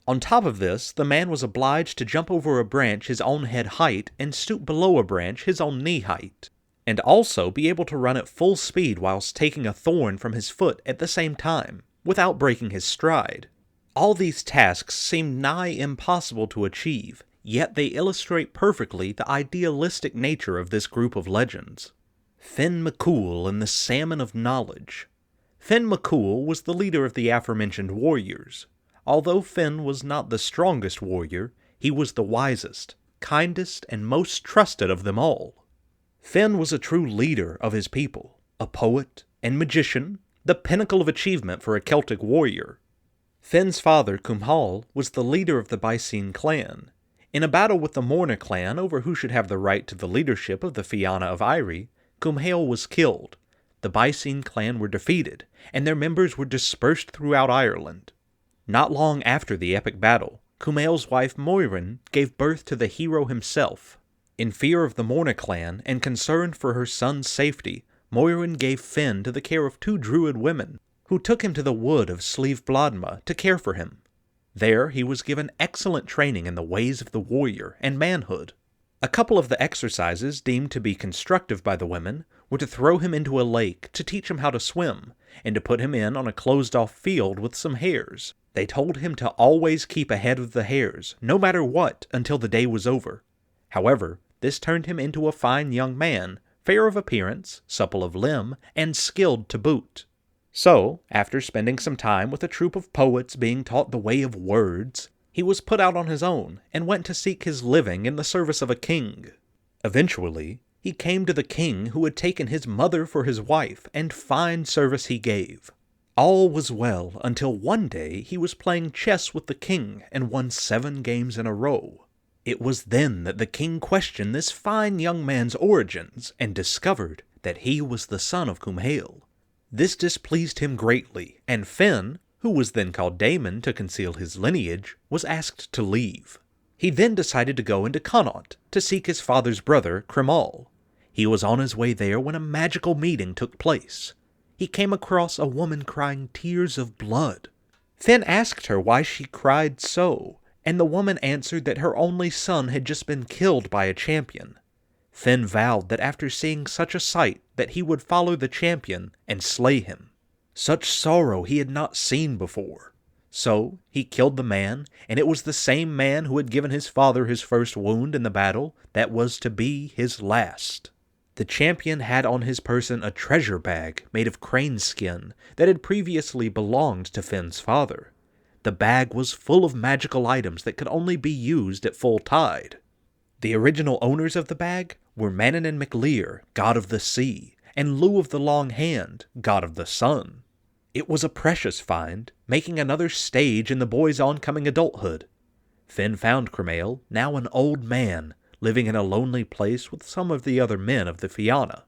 On top of this, the man was obliged to jump over a branch his own head height and stoop below a branch his own knee height, and also be able to run at full speed whilst taking a thorn from his foot at the same time, without breaking his stride. All these tasks seem nigh impossible to achieve, yet they illustrate perfectly the idealistic nature of this group of legends. Finn McCool and the Salmon of Knowledge. Finn McCool was the leader of the aforementioned warriors. Although Finn was not the strongest warrior, he was the wisest, kindest, and most trusted of them all. Finn was a true leader of his people, a poet and magician, the pinnacle of achievement for a Celtic warrior. Finn's father, Cumhal, was the leader of the Bycene clan. In a battle with the Morna clan over who should have the right to the leadership of the Fianna of Eire, Cumhal was killed. The Bycene clan were defeated, and their members were dispersed throughout Ireland. Not long after the epic battle, Cumhal's wife Moirin gave birth to the hero himself. In fear of the Morna clan and concerned for her son's safety, Moirin gave Finn to the care of 2 druid women, who took him to the wood of Slievenbladma to care for him. There he was given excellent training in the ways of the warrior and manhood. A couple of the exercises deemed to be constructive by the women were to throw him into a lake to teach him how to swim, and to put him in on a closed-off field with some hares. They told him to always keep ahead of the hares, no matter what, until the day was over. However, this turned him into a fine young man, fair of appearance, supple of limb, and skilled to boot. So, after spending some time with a troop of poets being taught the way of words, he was put out on his own and went to seek his living in the service of a king. Eventually, he came to the king who had taken his mother for his wife, and fine service he gave. All was well until one day he was playing chess with the king and won 7 games in a row. It was then that the king questioned this fine young man's origins and discovered that he was the son of Cumhal. This displeased him greatly, and Finn, who was then called Damon to conceal his lineage, was asked to leave. He then decided to go into Connaught to seek his father's brother, Crimal. He was on his way there when a magical meeting took place. He came across a woman crying tears of blood. Finn asked her why she cried so, and the woman answered that her only son had just been killed by a champion. Finn vowed that after seeing such a sight that he would follow the champion and slay him. Such sorrow he had not seen before. So he killed the man, and it was the same man who had given his father his first wound in the battle that was to be his last. The champion had on his person a treasure bag made of crane skin that had previously belonged to Finn's father. The bag was full of magical items that could only be used at full tide. The original owners of the bag were Manon and MacLear, god of the sea, and Lugh of the Long Hand, god of the sun. It was a precious find, making another stage in the boy's oncoming adulthood. Finn found Crimal, now an old man, living in a lonely place with some of the other men of the Fianna.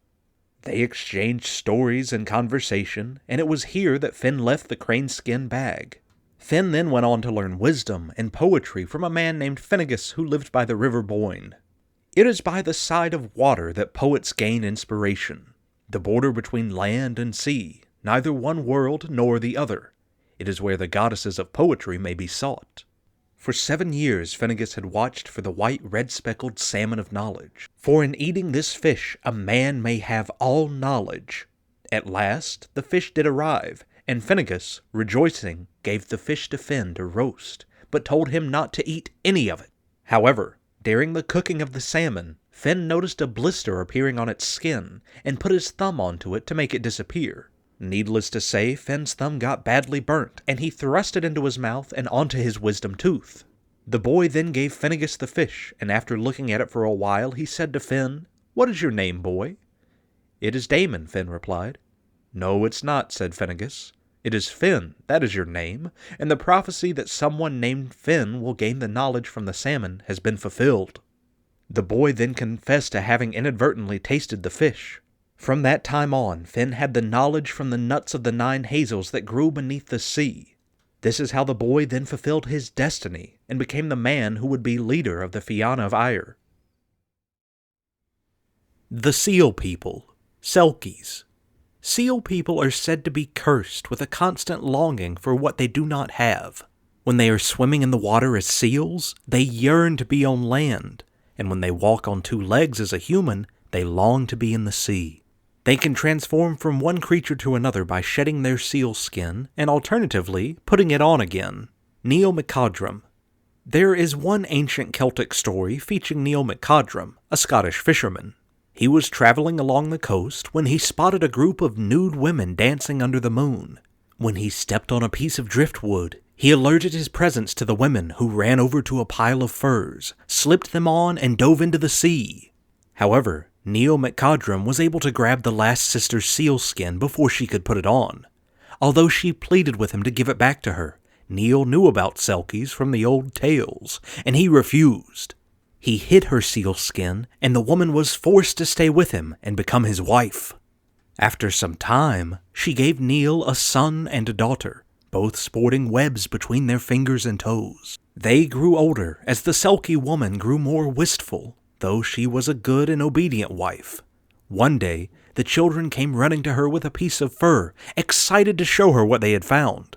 They exchanged stories and conversation, and it was here that Finn left the crane-skin bag. Finn then went on to learn wisdom and poetry from a man named Finnegas who lived by the river Boyne. It is by the side of water that poets gain inspiration, the border between land and sea, neither one world nor the other. It is where the goddesses of poetry may be sought. For 7 years Finnegas had watched for the white red-speckled salmon of knowledge. For in eating this fish a man may have all knowledge. At last the fish did arrive, and Finnegas, rejoicing, gave the fish to Finn to roast, but told him not to eat any of it. However, during the cooking of the salmon, Finn noticed a blister appearing on its skin, and put his thumb onto it to make it disappear. Needless to say, Finn's thumb got badly burnt, and he thrust it into his mouth and onto his wisdom tooth. The boy then gave Finnegas the fish, and after looking at it for a while, he said to Finn, "What is your name, boy?" "It is Damon," Finn replied. "No, it's not," said Finnegas. "It is Finn, that is your name, and the prophecy that someone named Finn will gain the knowledge from the salmon has been fulfilled." The boy then confessed to having inadvertently tasted the fish. From that time on, Finn had the knowledge from the nuts of the 9 hazels that grew beneath the sea. This is how the boy then fulfilled his destiny and became the man who would be leader of the Fianna of Ire. The Seal People, Selkies. Seal people are said to be cursed with a constant longing for what they do not have. When they are swimming in the water as seals, they yearn to be on land, and when they walk on 2 legs as a human, they long to be in the sea. They can transform from one creature to another by shedding their seal skin, and alternatively, putting it on again. Neil MacCodrum. There is one ancient Celtic story featuring Neil MacCodrum, a Scottish fisherman. He was traveling along the coast when he spotted a group of nude women dancing under the moon. When he stepped on a piece of driftwood, he alerted his presence to the women, who ran over to a pile of furs, slipped them on, and dove into the sea. However, Neil MacCodrum was able to grab the last sister's seal skin before she could put it on. Although she pleaded with him to give it back to her, Neil knew about Selkies from the old tales, and he refused. He hid her seal skin, and the woman was forced to stay with him and become his wife. After some time, she gave Neil a son and a daughter, both sporting webs between their fingers and toes. They grew older as the Selkie woman grew more wistful, though she was a good and obedient wife. One day, the children came running to her with a piece of fur, excited to show her what they had found.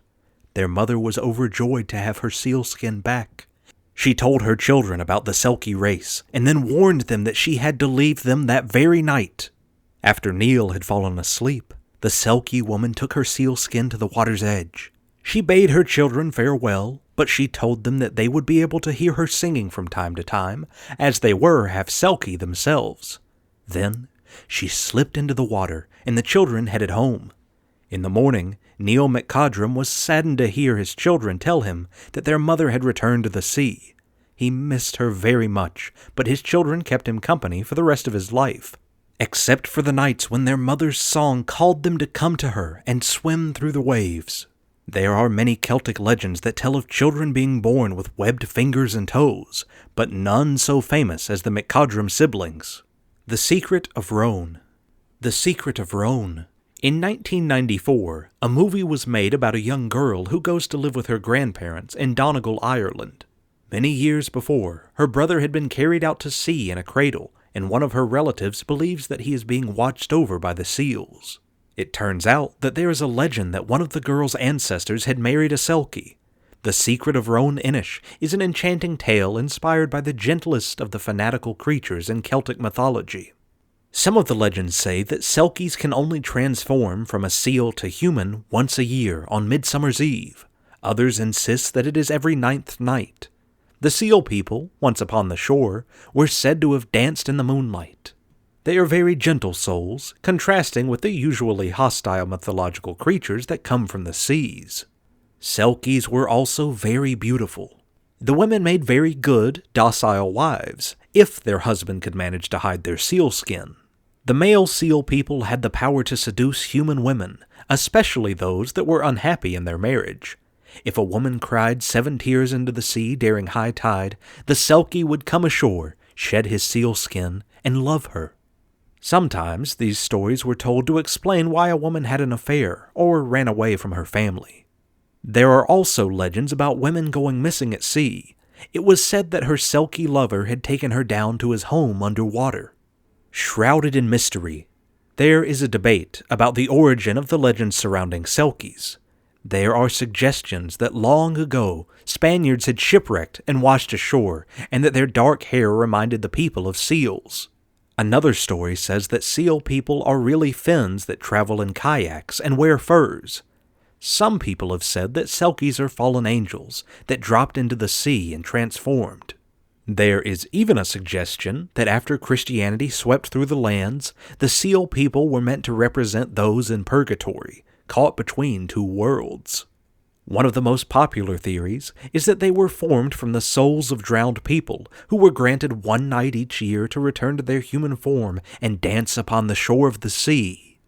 Their mother was overjoyed to have her sealskin back. She told her children about the Selkie race, and then warned them that she had to leave them that very night. After Neil had fallen asleep, the Selkie woman took her sealskin to the water's edge. She bade her children farewell, but she told them that they would be able to hear her singing from time to time, as they were half Selkie themselves. Then she slipped into the water, and the children headed home. In the morning, Neil MacCodrum was saddened to hear his children tell him that their mother had returned to the sea. He missed her very much, but his children kept him company for the rest of his life, except for the nights when their mother's song called them to come to her and swim through the waves. There are many Celtic legends that tell of children being born with webbed fingers and toes, but none so famous as the MacCodrum siblings. The Secret of Roan. The Secret of Roan. In 1994, a movie was made about a young girl who goes to live with her grandparents in Donegal, Ireland. Many years before, her brother had been carried out to sea in a cradle, and one of her relatives believes that he is being watched over by the seals. It turns out that there is a legend that one of the girl's ancestors had married a Selkie. The Secret of Roan Inish is an enchanting tale inspired by the gentlest of the fanatical creatures in Celtic mythology. Some of the legends say that Selkies can only transform from a seal to human once a year on Midsummer's Eve. Others insist that it is every 9th night. The seal people, once upon the shore, were said to have danced in the moonlight. They are very gentle souls, contrasting with the usually hostile mythological creatures that come from the seas. Selkies were also very beautiful. The women made very good, docile wives, if their husband could manage to hide their seal skin. The male seal people had the power to seduce human women, especially those that were unhappy in their marriage. If a woman cried 7 tears into the sea during high tide, the Selkie would come ashore, shed his seal skin, and love her. Sometimes these stories were told to explain why a woman had an affair or ran away from her family. There are also legends about women going missing at sea. It was said that her Selkie lover had taken her down to his home underwater. Shrouded in mystery, there is a debate about the origin of the legends surrounding Selkies. There are suggestions that long ago, Spaniards had shipwrecked and washed ashore, and that their dark hair reminded the people of seals. Another story says that seal people are really Finns that travel in kayaks and wear furs. Some people have said that Selkies are fallen angels that dropped into the sea and transformed. There is even a suggestion that after Christianity swept through the lands, the seal people were meant to represent those in purgatory, caught between two worlds. One of the most popular theories is that they were formed from the souls of drowned people who were granted one night each year to return to their human form and dance upon the shore of the sea.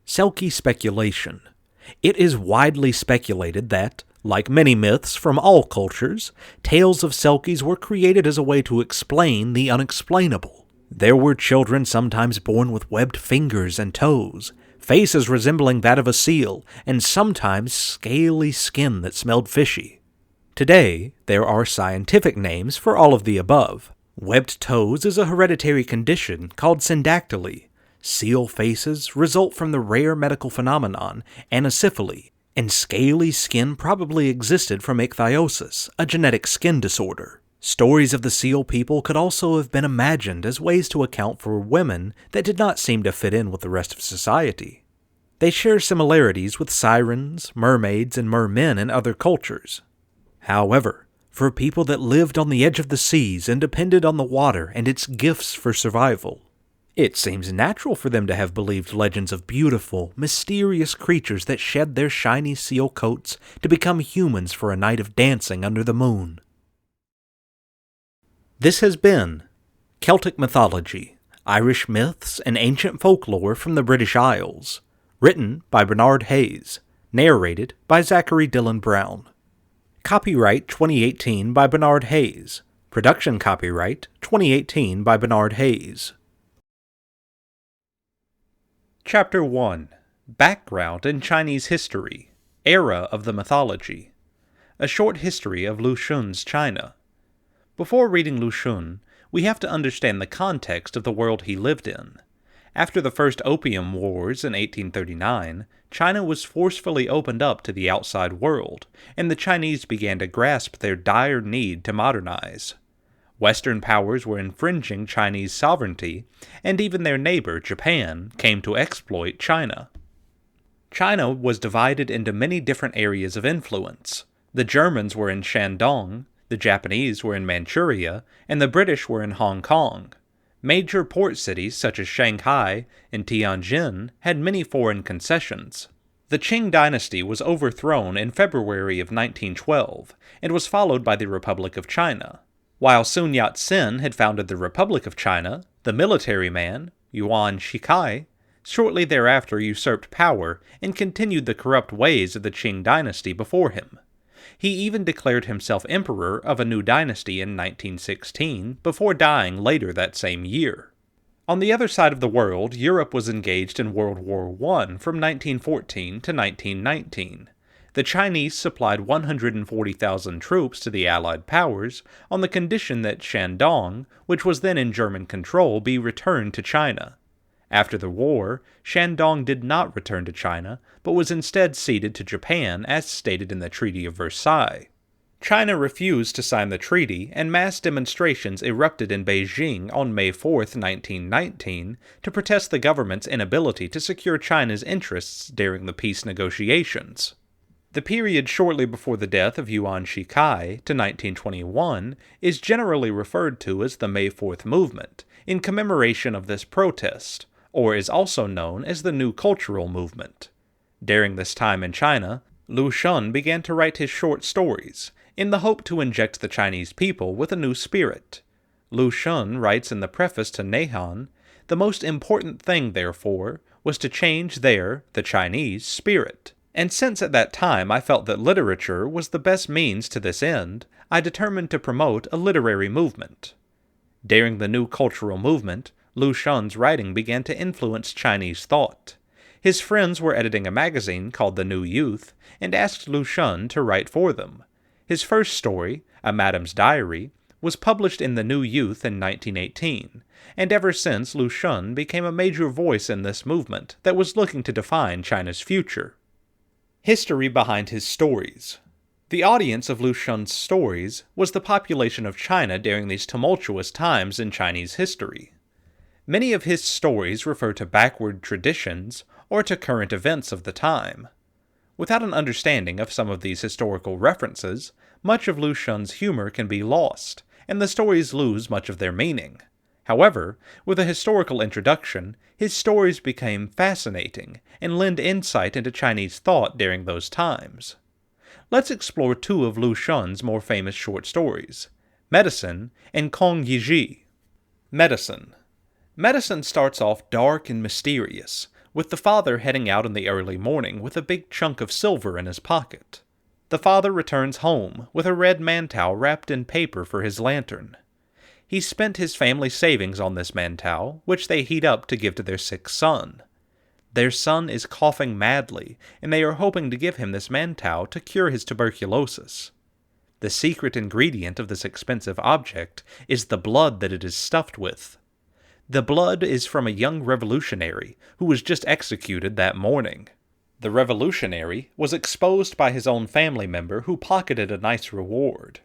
Selkie speculation. It is widely speculated that, like many myths from all cultures, tales of Selkies were created as a way to explain the unexplainable. There were children sometimes born with webbed fingers and toes, faces resembling that of a seal, and sometimes scaly skin that smelled fishy. Today, there are scientific names for all of the above. Webbed toes is a hereditary condition called syndactyly. Seal faces result from the rare medical phenomenon anecyphaly, and scaly skin probably existed from ichthyosis, a genetic skin disorder. Stories of the seal people could also have been imagined as ways to account for women that did not seem to fit in with the rest of society. They share similarities with sirens, mermaids, and mermen in other cultures. However, for people that lived on the edge of the seas and depended on the water and its gifts for survival, it seems natural for them to have believed legends of beautiful, mysterious creatures that shed their shiny seal coats to become humans for a night of dancing under the moon. This has been Celtic Mythology, Irish Myths and Ancient Folklore from the British Isles, written by Bernard Hayes, narrated by Zachary Dillon Brown. Copyright 2018 by Bernard Hayes. Production copyright 2018 by Bernard Hayes. Chapter 1. Background in Chinese History. Era of the Mythology. A short history of Lu Xun's China. Before reading Lu Xun, we have to understand the context of the world he lived in. After the First Opium Wars in 1839, China was forcefully opened up to the outside world, and the Chinese began to grasp their dire need to modernize. Western powers were infringing Chinese sovereignty, and even their neighbor, Japan, came to exploit China. China was divided into many different areas of influence. The Germans were in Shandong, the Japanese were in Manchuria, and the British were in Hong Kong. Major port cities such as Shanghai and Tianjin had many foreign concessions. The Qing dynasty was overthrown in February of 1912 and was followed by the Republic of China. While Sun Yat-sen had founded the Republic of China, the military man, Yuan Shikai, shortly thereafter usurped power and continued the corrupt ways of the Qing dynasty before him. He even declared himself emperor of a new dynasty in 1916 before dying later that same year. On the other side of the world, Europe was engaged in World War I from 1914 to 1919. The Chinese supplied 140,000 troops to the Allied powers on the condition that Shandong, which was then in German control, be returned to China. After the war, Shandong did not return to China, but was instead ceded to Japan as stated in the Treaty of Versailles. China refused to sign the treaty, and mass demonstrations erupted in Beijing on May 4, 1919, to protest the government's inability to secure China's interests during the peace negotiations. The period shortly before the death of Yuan Shikai to 1921 is generally referred to as the May 4th movement, in commemoration of this protest, or is also known as the New Cultural Movement. During this time in China, Lu Xun began to write his short stories, in the hope to inject the Chinese people with a new spirit. Lu Xun writes in the preface to Neihan, "The most important thing, therefore, was to change the Chinese, spirit. And since at that time I felt that literature was the best means to this end, I determined to promote a literary movement." During the New Cultural Movement, Lu Xun's writing began to influence Chinese thought. His friends were editing a magazine called The New Youth, and asked Lu Xun to write for them. His first story, A Madam's Diary, was published in The New Youth in 1918, and ever since Lu Xun became a major voice in this movement that was looking to define China's future. History behind his stories. The audience of Lu Xun's stories was the population of China during these tumultuous times in Chinese history. Many of his stories refer to backward traditions or to current events of the time. Without an understanding of some of these historical references, much of Lu Xun's humor can be lost, and the stories lose much of their meaning. However, with a historical introduction, his stories became fascinating and lend insight into Chinese thought during those times. Let's explore two of Lu Xun's more famous short stories, Medicine and Kong Yiji. Medicine. Medicine starts off dark and mysterious, with the father heading out in the early morning with a big chunk of silver in his pocket. The father returns home with a red mantou wrapped in paper for his lantern. He spent his family savings on this mantou, which they heat up to give to their sick son. Their son is coughing madly, and they are hoping to give him this mantou to cure his tuberculosis. The secret ingredient of this expensive object is the blood that it is stuffed with. The blood is from a young revolutionary who was just executed that morning. The revolutionary was exposed by his own family member who pocketed a nice reward.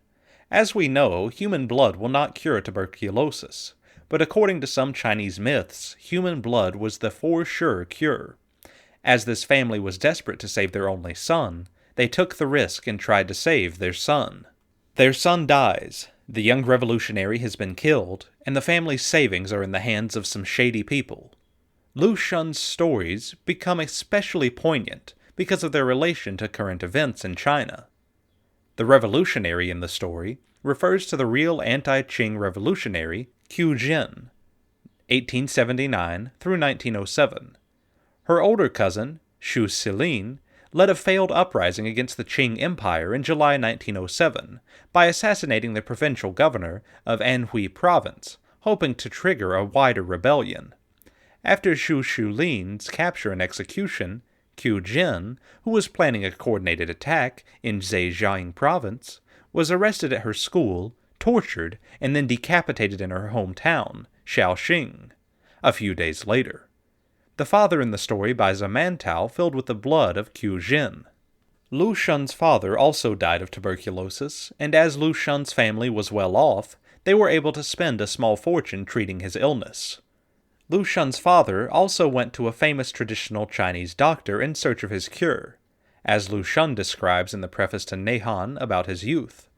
As we know, human blood will not cure tuberculosis, but according to some Chinese myths, human blood was the for sure cure. As this family was desperate to save their only son, they took the risk and tried to save their son. Their son dies, the young revolutionary has been killed, and the family's savings are in the hands of some shady people. Lu Xun's stories become especially poignant because of their relation to current events in China. The revolutionary in the story refers to the real anti-Qing revolutionary Qiu Jin, 1879 through 1907. Her older cousin, Xu Silin, led a failed uprising against the Qing Empire in July 1907 by assassinating the provincial governor of Anhui Province, hoping to trigger a wider rebellion. After Xu Xulin's capture and execution, Qiu Jin, who was planning a coordinated attack in Zhejiang Province, was arrested at her school, tortured, and then decapitated in her hometown, Shaoxing, a few days later. The father in the story buys a mantou filled with the blood of Qiu Jin. Lu Xun's father also died of tuberculosis, and as Lu Xun's family was well off, they were able to spend a small fortune treating his illness. Lu Xun's father also went to a famous traditional Chinese doctor in search of his cure, as Lu Xun describes in the preface to Neihan about his youth.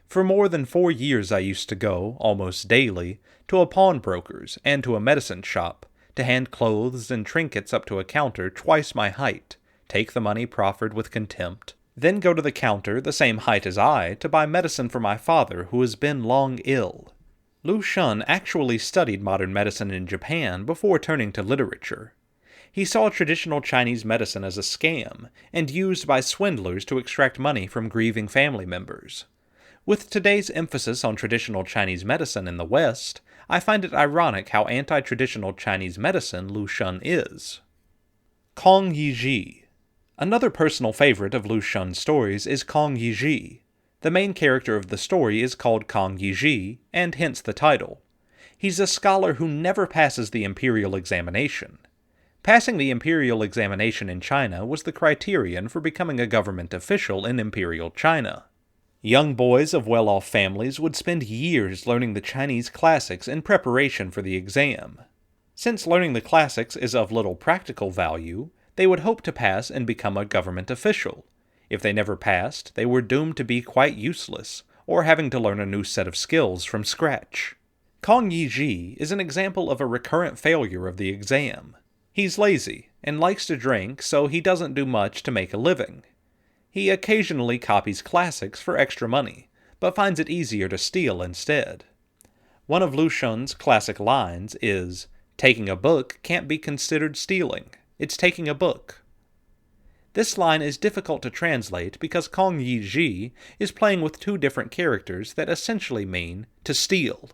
For more than 4 years I used to go, almost daily, to a pawnbroker's and to a medicine shop, to hand clothes and trinkets up to a counter twice my height, take the money proffered with contempt, then go to the counter the same height as I to buy medicine for my father who has been long ill. Lu Xun actually studied modern medicine in Japan before turning to literature. He saw traditional Chinese medicine as a scam, and used by swindlers to extract money from grieving family members. With today's emphasis on traditional Chinese medicine in the West, I find it ironic how anti-traditional Chinese medicine Lu Xun is. Kong Yiji. Another personal favorite of Lu Xun's stories is Kong Yiji. The main character of the story is called Kong Yiji, and hence the title. He's a scholar who never passes the imperial examination. Passing the imperial examination in China was the criterion for becoming a government official in imperial China. Young boys of well-off families would spend years learning the Chinese classics in preparation for the exam. Since learning the classics is of little practical value, they would hope to pass and become a government official. If they never passed, they were doomed to be quite useless, or having to learn a new set of skills from scratch. Kong Yiji is an example of a recurrent failure of the exam. He's lazy, and likes to drink, so he doesn't do much to make a living. He occasionally copies classics for extra money, but finds it easier to steal instead. One of Lu Xun's classic lines is, "Taking a book can't be considered stealing. It's taking a book." This line is difficult to translate because Kong Yiji is playing with two different characters that essentially mean to steal.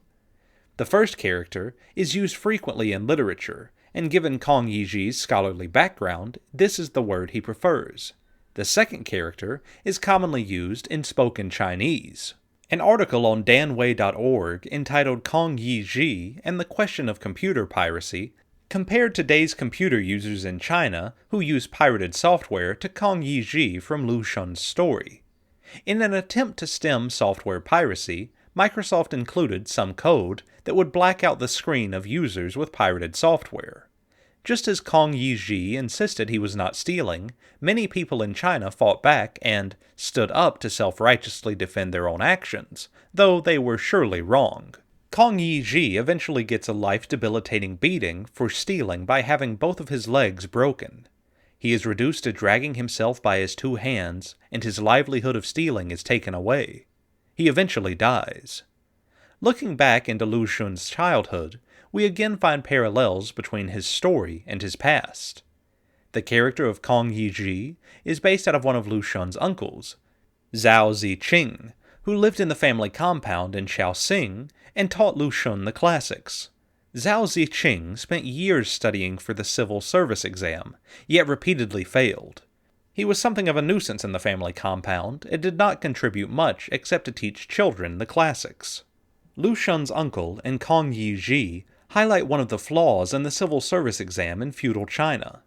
The first character is used frequently in literature, and given Kong Yiji's scholarly background, this is the word he prefers. The second character is commonly used in spoken Chinese. An article on danwei.org entitled Kong Yiji and the Question of Computer Piracy compared today's computer users in China who use pirated software to Kong Yiji from Lu Xun's story. In an attempt to stem software piracy, Microsoft included some code that would black out the screen of users with pirated software. Just as Kong Yiji insisted he was not stealing, many people in China fought back and stood up to self-righteously defend their own actions, though they were surely wrong. Kong Yi-ji eventually gets a life-debilitating beating for stealing by having both of his legs broken. He is reduced to dragging himself by his two hands, and his livelihood of stealing is taken away. He eventually dies. Looking back into Lu Xun's childhood, we again find parallels between his story and his past. The character of Kong Yi-ji is based out of one of Lu Xun's uncles, Zhao Ziqing, who lived in the family compound in Shaoxing and taught Lu Xun the classics. Zhao Ziqing spent years studying for the civil service exam, yet repeatedly failed. He was something of a nuisance in the family compound and did not contribute much except to teach children the classics. Lu Xun's uncle and Kong Yi-ji highlight one of the flaws in the civil service exam in feudal China.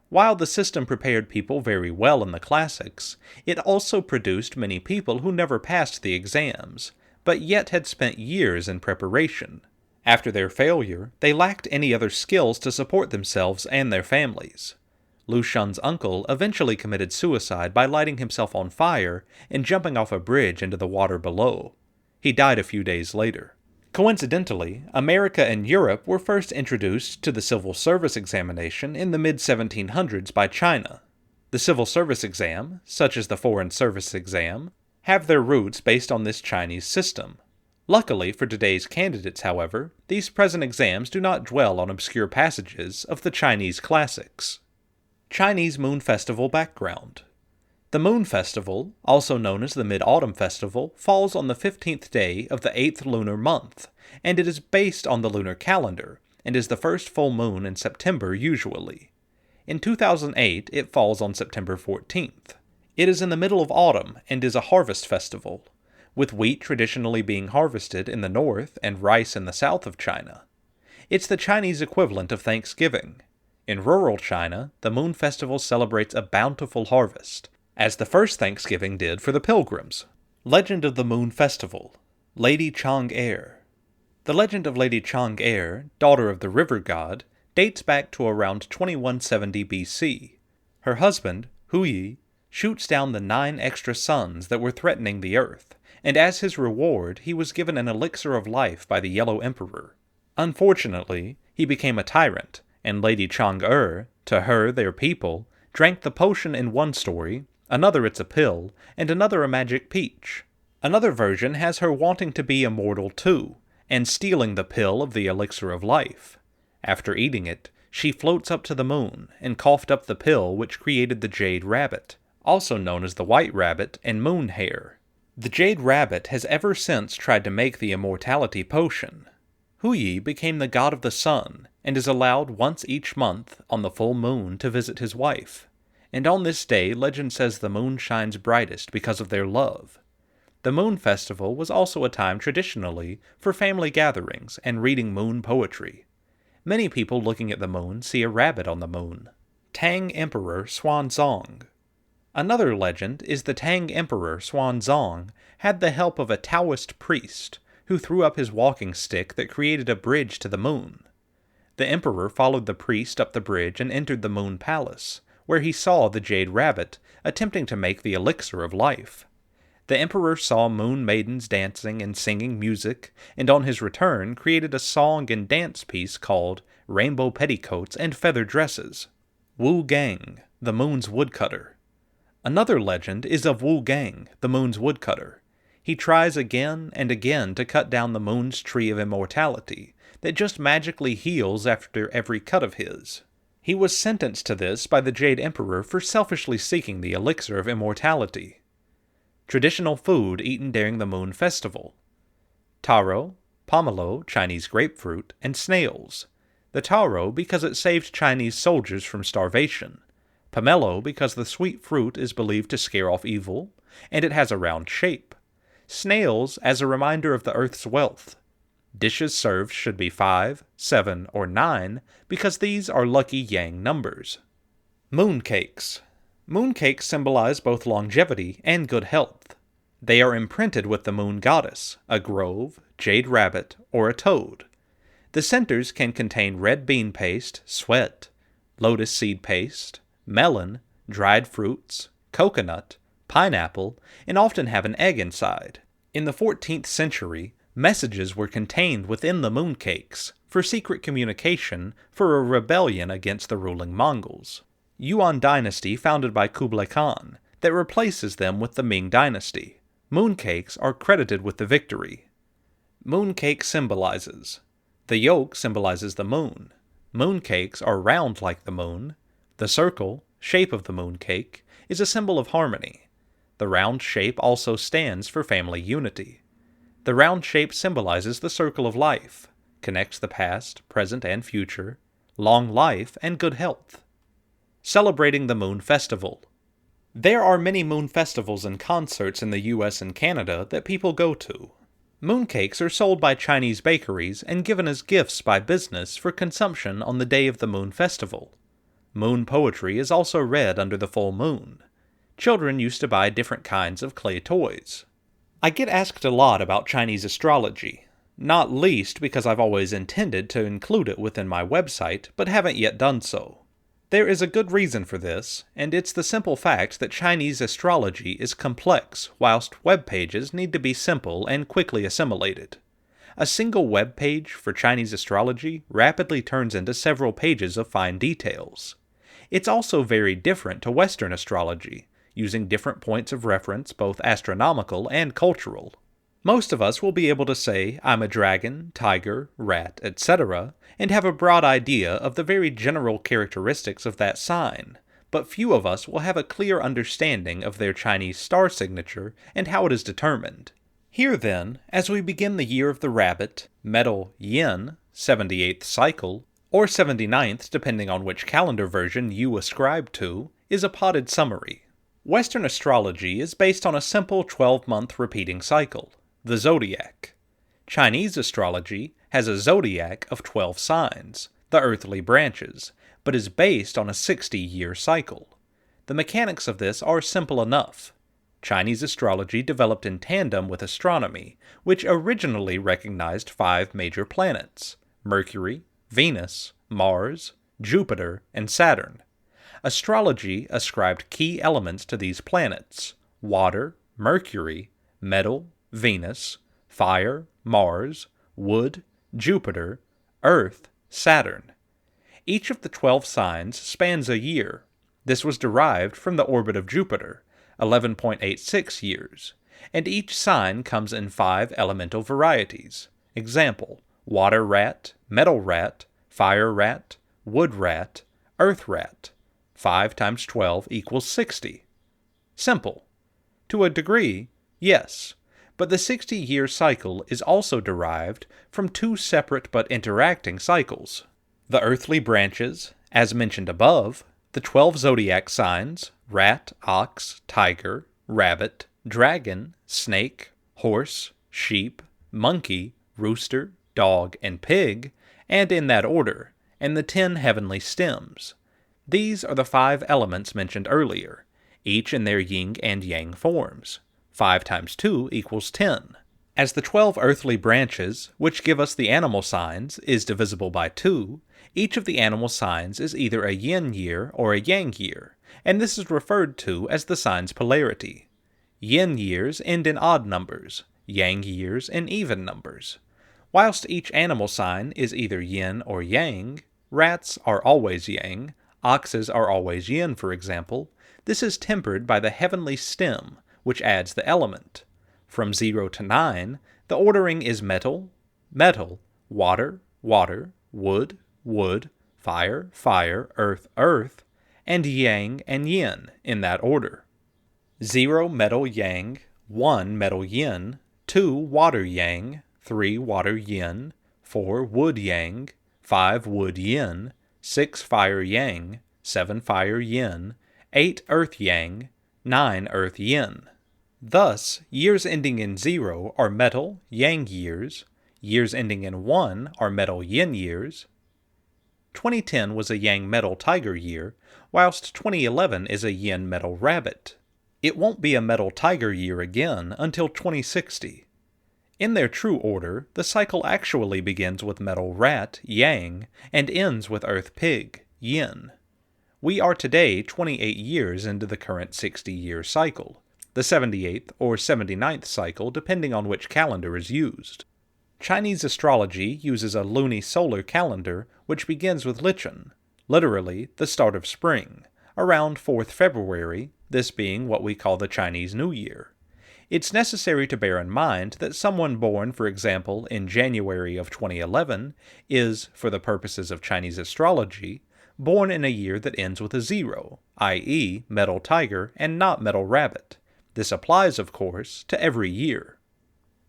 While the system prepared people very well in the classics, it also produced many people who never passed the exams, but yet had spent years in preparation. After their failure, they lacked any other skills to support themselves and their families. Lu Xun's uncle eventually committed suicide by lighting himself on fire and jumping off a bridge into the water below. He died a few days later. Coincidentally, America and Europe were first introduced to the civil service examination in the mid-1700s by China. The civil service exam, such as the foreign service exam, have their roots based on this Chinese system. Luckily for today's candidates, however, these present exams do not dwell on obscure passages of the Chinese classics. Chinese Moon Festival background. The Moon Festival, also known as the Mid-Autumn Festival, falls on the 15th day of the 8th lunar month, and it is based on the lunar calendar, and is the first full moon in September usually. In 2008, it falls on September 14th. It is in the middle of autumn and is a harvest festival, with wheat traditionally being harvested in the north and rice in the south of China. It's the Chinese equivalent of Thanksgiving. In rural China, the Moon Festival celebrates a bountiful harvest, as the first Thanksgiving did for the pilgrims. Legend of the Moon Festival. Lady Chang'er. The legend of Lady Chang'er, daughter of the river god, dates back to around 2170 BC. Her husband, Huyi, shoots down the 9 extra suns that were threatening the earth, and as his reward he was given an elixir of life by the Yellow Emperor. Unfortunately, he became a tyrant, and Lady Chang'er, to her their people, drank the potion in one story, another it's a pill, and another a magic peach. Another version has her wanting to be immortal too, and stealing the pill of the elixir of life. After eating it, she floats up to the moon and coughed up the pill which created the Jade Rabbit, also known as the White Rabbit and Moon Hare. The Jade Rabbit has ever since tried to make the immortality potion. Huyi became the god of the sun, and is allowed once each month on the full moon to visit his wife. And on this day legend says the moon shines brightest because of their love. The Moon Festival was also a time traditionally for family gatherings and reading moon poetry. Many people looking at the moon see a rabbit on the moon. Tang Emperor Xuanzong. Another legend is the Tang Emperor Xuanzong had the help of a Taoist priest who threw up his walking stick that created a bridge to the moon. The emperor followed the priest up the bridge and entered the Moon Palace, where he saw the Jade Rabbit attempting to make the elixir of life. The emperor saw moon maidens dancing and singing music, and on his return created a song and dance piece called Rainbow Petticoats and Feather Dresses. Wu Gang, the moon's woodcutter. Another legend is of Wu Gang, the moon's woodcutter. He tries again and again to cut down the moon's tree of immortality, that just magically heals after every cut of his. He was sentenced to this by the Jade Emperor for selfishly seeking the elixir of immortality. Traditional food eaten during the Moon Festival. Taro, pomelo, Chinese grapefruit, and snails. The taro because it saved Chinese soldiers from starvation. Pomelo because the sweet fruit is believed to scare off evil, and it has a round shape. Snails as a reminder of the earth's wealth. Dishes served should be 5, 7, or 9, because these are lucky yang numbers. Mooncakes. Mooncakes symbolize both longevity and good health. They are imprinted with the moon goddess, a grove, jade rabbit, or a toad. The centers can contain red bean paste, sweat, lotus seed paste, melon, dried fruits, coconut, pineapple, and often have an egg inside. In the 14th century, Messages were contained within the mooncakes for secret communication for a rebellion against the ruling Mongols. Yuan dynasty founded by Kublai Khan that replaces them with the Ming dynasty. Mooncakes are credited with the victory. Mooncake symbolizes. The yolk symbolizes the moon. Mooncakes are round like the moon. The circle, shape of the mooncake, is a symbol of harmony. The round shape also stands for family unity. The round shape symbolizes the circle of life, connects the past, present, and future, long life, and good health. Celebrating the Moon Festival. There are many moon festivals and concerts in the US and Canada that people go to. Mooncakes are sold by Chinese bakeries and given as gifts by business for consumption on the day of the Moon Festival. Moon poetry is also read under the full moon. Children used to buy different kinds of clay toys. I get asked a lot about Chinese astrology, not least because I've always intended to include it within my website, but haven't yet done so. There is a good reason for this, and it's the simple fact that Chinese astrology is complex, whilst web pages need to be simple and quickly assimilated. A single web page for Chinese astrology rapidly turns into several pages of fine details. It's also very different to Western astrology, using different points of reference, both astronomical and cultural. Most of us will be able to say, I'm a dragon, tiger, rat, etc., and have a broad idea of the very general characteristics of that sign, but few of us will have a clear understanding of their Chinese star signature and how it is determined. Here then, as we begin the year of the rabbit, metal yin, 78th cycle, or 79th depending on which calendar version you ascribe to, is a potted summary. Western astrology is based on a simple 12-month repeating cycle, the zodiac. Chinese astrology has a zodiac of 12 signs, the earthly branches, but is based on a 60-year cycle. The mechanics of this are simple enough. Chinese astrology developed in tandem with astronomy, which originally recognized 5 major planets: Mercury, Venus, Mars, Jupiter, and Saturn. Astrology ascribed key elements to these planets: water, Mercury, metal, Venus, fire, Mars, wood, Jupiter, Earth, Saturn. Each of the 12 signs spans a year. This was derived from the orbit of Jupiter, 11.86 years, and each sign comes in 5 elemental varieties. Example: water rat, metal rat, fire rat, wood rat, earth rat. 5 times 12 equals 60. Simple. To a degree, yes, but the 60-year cycle is also derived from 2 separate but interacting cycles. The earthly branches, as mentioned above, the 12 zodiac signs, rat, ox, tiger, rabbit, dragon, snake, horse, sheep, monkey, rooster, dog, and pig, and in that order, and the 10 heavenly stems. These are the 5 elements mentioned earlier, each in their yin and yang forms. 5 times 2 equals 10. As the 12 earthly branches, which give us the animal signs, is divisible by 2, each of the animal signs is either a yin year or a yang year, and this is referred to as the sign's polarity. Yin years end in odd numbers, yang years in even numbers. Whilst each animal sign is either yin or yang, rats are always yang, oxes are always yin, for example, this is tempered by the heavenly stem, which adds the element. From 0 to 9, the ordering is metal, metal, water, water, wood, wood, fire, fire, earth, earth, and yang and yin in that order. 0 metal yang, 1 metal yin, 2 water yang, 3 water yin, 4 wood yang, 5 wood yin, 6 fire yang, 7 fire yin, 8 earth yang, 9 earth yin. Thus, years ending in 0 are metal, yang years, years ending in 1 are metal, yin years. 2010 was a yang metal tiger year, whilst 2011 is a yin metal rabbit. It won't be a metal tiger year again until 2060. In their true order, the cycle actually begins with metal rat, yang, and ends with earth pig, yin. We are today 28 years into the current 60-year cycle, the 78th or 79th cycle depending on which calendar is used. Chinese astrology uses a lunisolar calendar which begins with Lichun, literally the start of spring, around 4th February, this being what we call the Chinese New Year. It's necessary to bear in mind that someone born, for example, in January of 2011 is, for the purposes of Chinese astrology, born in a year that ends with a 0, i.e. metal tiger and not metal rabbit. This applies, of course, to every year.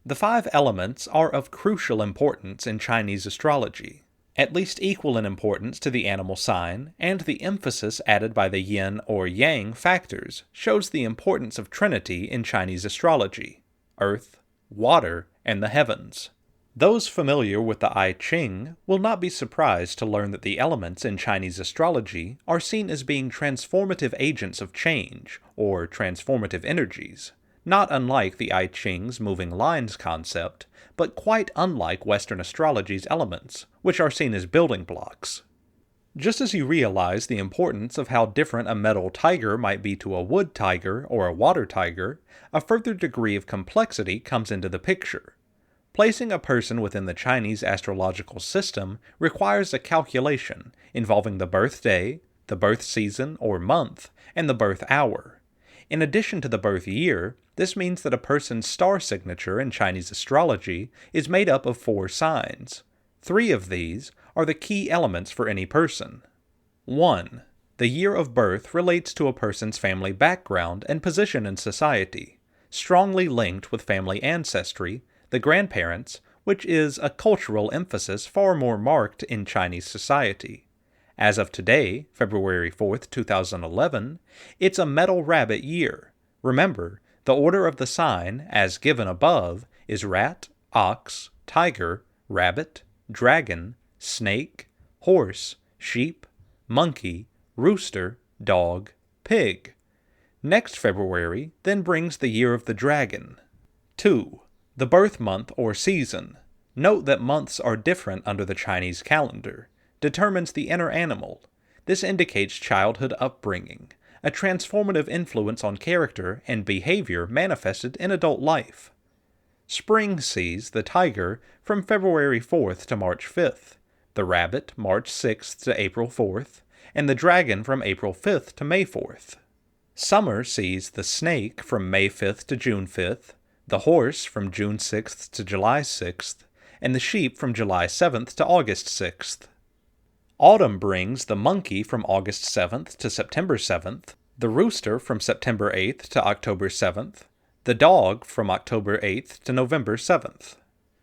The 5 elements are of crucial importance in Chinese astrology, at least equal in importance to the animal sign, and the emphasis added by the yin or yang factors shows the importance of Trinity in Chinese astrology: earth, water, and the heavens. Those familiar with the I Ching will not be surprised to learn that the elements in Chinese astrology are seen as being transformative agents of change, or transformative energies, not unlike the I Ching's moving lines concept, but quite unlike Western astrology's elements, which are seen as building blocks. Just as you realize the importance of how different a metal tiger might be to a wood tiger or a water tiger, a further degree of complexity comes into the picture. Placing a person within the Chinese astrological system requires a calculation involving the birth day, the birth season or month, and the birth hour. In addition to the birth year, this means that a person's star signature in Chinese astrology is made up of 4 signs. 3 of these are the key elements for any person. 1. The year of birth relates to a person's family background and position in society, strongly linked with family ancestry, the grandparents, which is a cultural emphasis far more marked in Chinese society. As of today, February 4th, 2011, it's a metal rabbit year. Remember, the order of the sign, as given above, is rat, ox, tiger, rabbit, dragon, snake, horse, sheep, monkey, rooster, dog, pig. Next February then brings the year of the dragon. 2. The birth month or season. Note that months are different under the Chinese calendar. Determines the inner animal. This indicates childhood upbringing, a transformative influence on character and behavior manifested in adult life. Spring sees the tiger from February 4th to March 5th, the rabbit March 6th to April 4th, and the dragon from April 5th to May 4th. Summer sees the snake from May 5th to June 5th, the horse from June 6th to July 6th, and the sheep from July 7th to August 6th. Autumn brings the monkey from August 7th to September 7th, the rooster from September 8th to October 7th, the dog from October 8th to November 7th.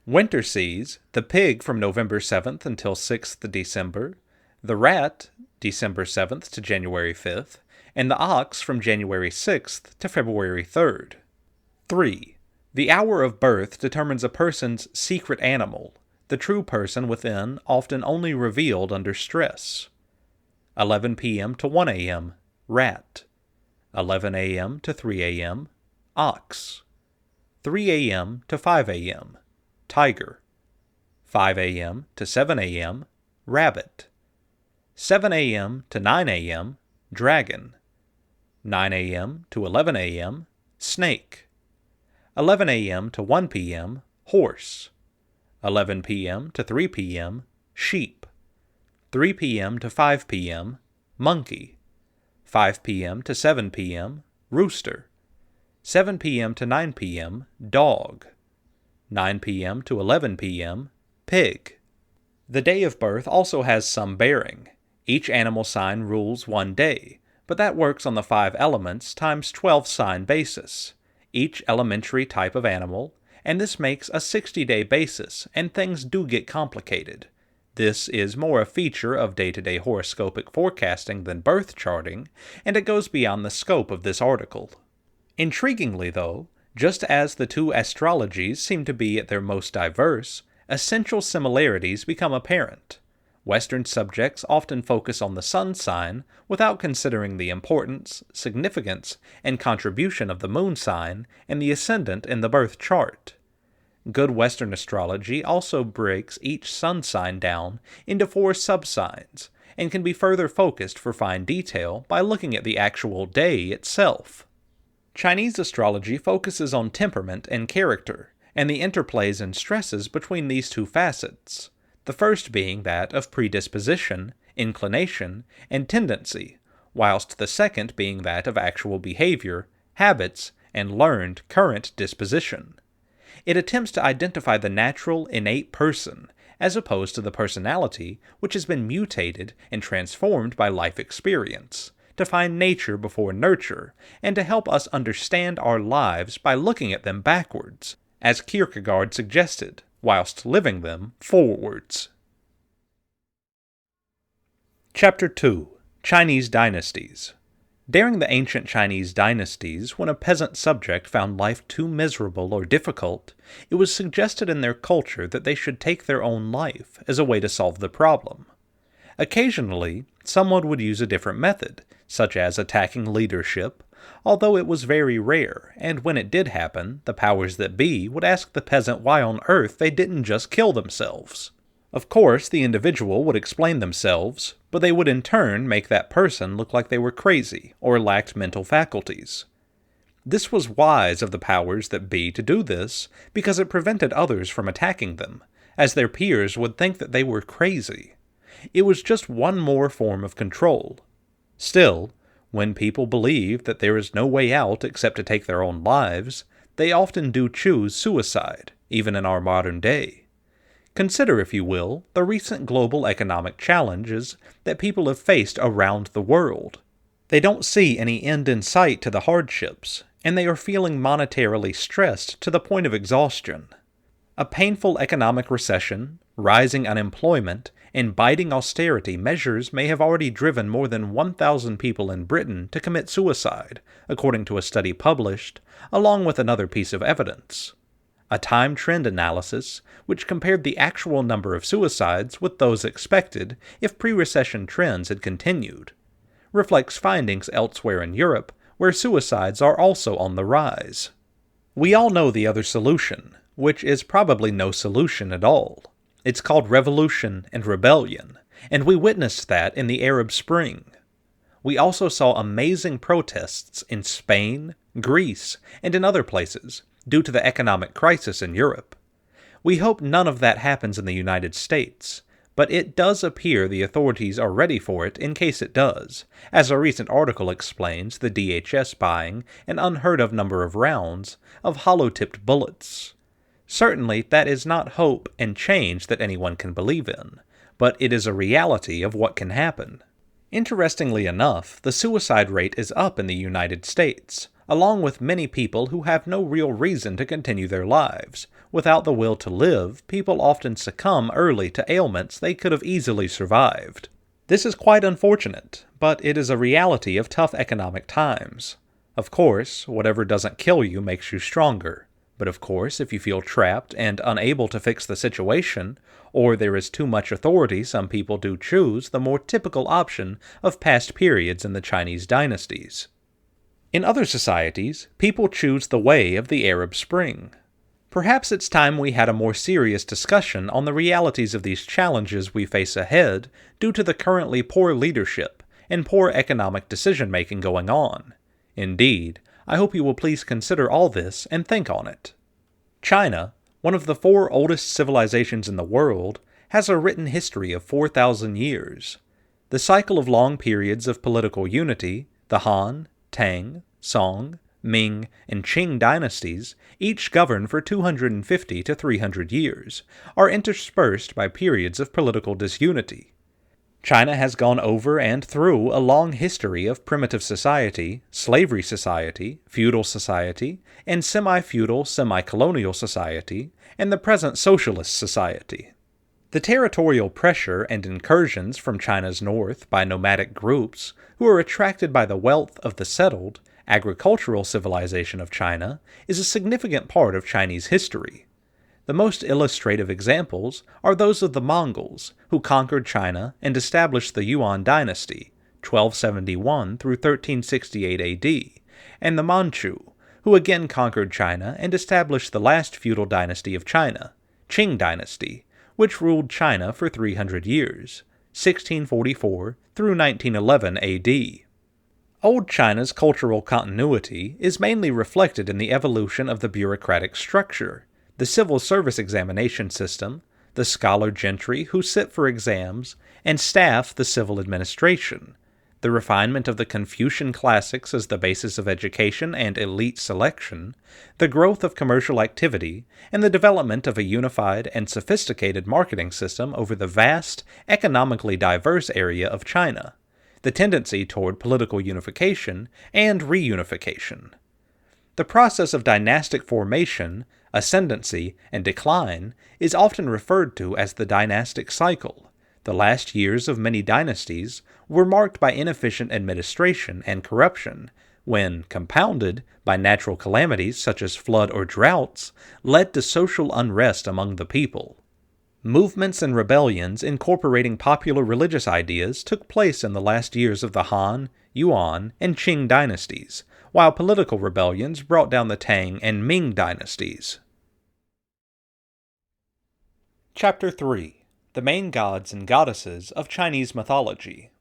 Winter sees the pig from November 7th until 6th December, the rat December 7th to January 5th, and the ox from January 6th to February 3rd. 3. The hour of birth determines a person's secret animal, the true person within often only revealed under stress. 11 p.m. to 1 a.m., rat. 11 a.m. to 3 a.m., ox. 3 a.m. to 5 a.m., tiger. 5 a.m. to 7 a.m., rabbit. 7 a.m. to 9 a.m., dragon. 9 a.m. to 11 a.m., snake. 11 a.m. to 1 p.m., horse. 11 p.m. to 3 p.m., sheep. 3 p.m. to 5 p.m., monkey. 5 p.m. to 7 p.m., rooster. 7 p.m. to 9 p.m., dog. 9 p.m. to 11 p.m., pig. The day of birth also has some bearing. Each animal sign rules one day, but that works on the 5 elements times 12 sign basis, each elementary type of animal, and this makes a 60-day basis, and things do get complicated. This is more a feature of day-to-day horoscopic forecasting than birth charting, and it goes beyond the scope of this article. Intriguingly, though, just as the 2 astrologies seem to be at their most diverse, essential similarities become apparent. Western subjects often focus on the sun sign without considering the importance, significance, and contribution of the moon sign and the ascendant in the birth chart. Good Western astrology also breaks each sun sign down into 4 subsigns, and can be further focused for fine detail by looking at the actual day itself. Chinese astrology focuses on temperament and character, and the interplays and stresses between these two facets, the first being that of predisposition, inclination, and tendency, whilst the second being that of actual behavior, habits, and learned current disposition. It attempts to identify the natural, innate person, as opposed to the personality which has been mutated and transformed by life experience, to find nature before nurture, and to help us understand our lives by looking at them backwards, as Kierkegaard suggested, whilst living them forwards. Chapter 2. Chinese Dynasties. During the ancient Chinese dynasties, when a peasant subject found life too miserable or difficult, it was suggested in their culture that they should take their own life as a way to solve the problem. Occasionally, someone would use a different method, such as attacking leadership, although it was very rare, and when it did happen, the powers that be would ask the peasant why on earth they didn't just kill themselves. Of course, the individual would explain themselves, but they would in turn make that person look like they were crazy or lacked mental faculties. This was wise of the powers that be to do this because it prevented others from attacking them, as their peers would think that they were crazy. It was just one more form of control. Still, when people believe that there is no way out except to take their own lives, they often do choose suicide, even in our modern day. Consider, if you will, the recent global economic challenges that people have faced around the world. They don't see any end in sight to the hardships, and they are feeling monetarily stressed to the point of exhaustion. A painful economic recession, rising unemployment, and biting austerity measures may have already driven more than 1,000 people in Britain to commit suicide, according to a study published, along with another piece of evidence. A time trend analysis, which compared the actual number of suicides with those expected if pre-recession trends had continued, reflects findings elsewhere in Europe where suicides are also on the rise. We all know the other solution, which is probably no solution at all. It's called revolution and rebellion, and we witnessed that in the Arab Spring. We also saw amazing protests in Spain, Greece, and in other places, due to the economic crisis in Europe. We hope none of that happens in the United States, but it does appear the authorities are ready for it in case it does, as a recent article explains the DHS buying an unheard-of number of rounds of hollow-tipped bullets. Certainly, that is not hope and change that anyone can believe in, but it is a reality of what can happen. Interestingly enough, the suicide rate is up in the United States, along with many people who have no real reason to continue their lives. Without the will to live, people often succumb early to ailments they could have easily survived. This is quite unfortunate, but it is a reality of tough economic times. Of course, whatever doesn't kill you makes you stronger. But of course, if you feel trapped and unable to fix the situation, or there is too much authority, some people do choose the more typical option of past periods in the Chinese dynasties. In other societies, people choose the way of the Arab Spring. Perhaps it's time we had a more serious discussion on the realities of these challenges we face ahead due to the currently poor leadership and poor economic decision-making going on. Indeed, I hope you will please consider all this and think on it. China, one of the 4 oldest civilizations in the world, has a written history of 4,000 years. The cycle of long periods of political unity, the Han, Tang, Song, Ming, and Qing dynasties, each governed for 250 to 300 years, are interspersed by periods of political disunity. China has gone over and through a long history of primitive society, slavery society, feudal society, and semi-feudal, semi-colonial society, and the present socialist society. The territorial pressure and incursions from China's north by nomadic groups who are attracted by the wealth of the settled, agricultural civilization of China is a significant part of Chinese history. The most illustrative examples are those of the Mongols, who conquered China and established the Yuan dynasty, 1271 through 1368 AD, and the Manchu, who again conquered China and established the last feudal dynasty of China, Qing dynasty, which ruled China for 300 years, 1644 through 1911 AD. Old China's cultural continuity is mainly reflected in the evolution of the bureaucratic structure, the civil service examination system, the scholar gentry who sit for exams and staff the civil administration, the refinement of the Confucian classics as the basis of education and elite selection, the growth of commercial activity, and the development of a unified and sophisticated marketing system over the vast, economically diverse area of China, the tendency toward political unification and reunification. The process of dynastic formation, ascendancy, and decline is often referred to as the dynastic cycle. The last years of many dynasties were marked by inefficient administration and corruption, when, compounded by natural calamities such as flood or droughts, led to social unrest among the people. Movements and rebellions incorporating popular religious ideas took place in the last years of the Han, Yuan, and Qing dynasties, while political rebellions brought down the Tang and Ming dynasties. Chapter 3. The main gods and goddesses of Chinese mythology.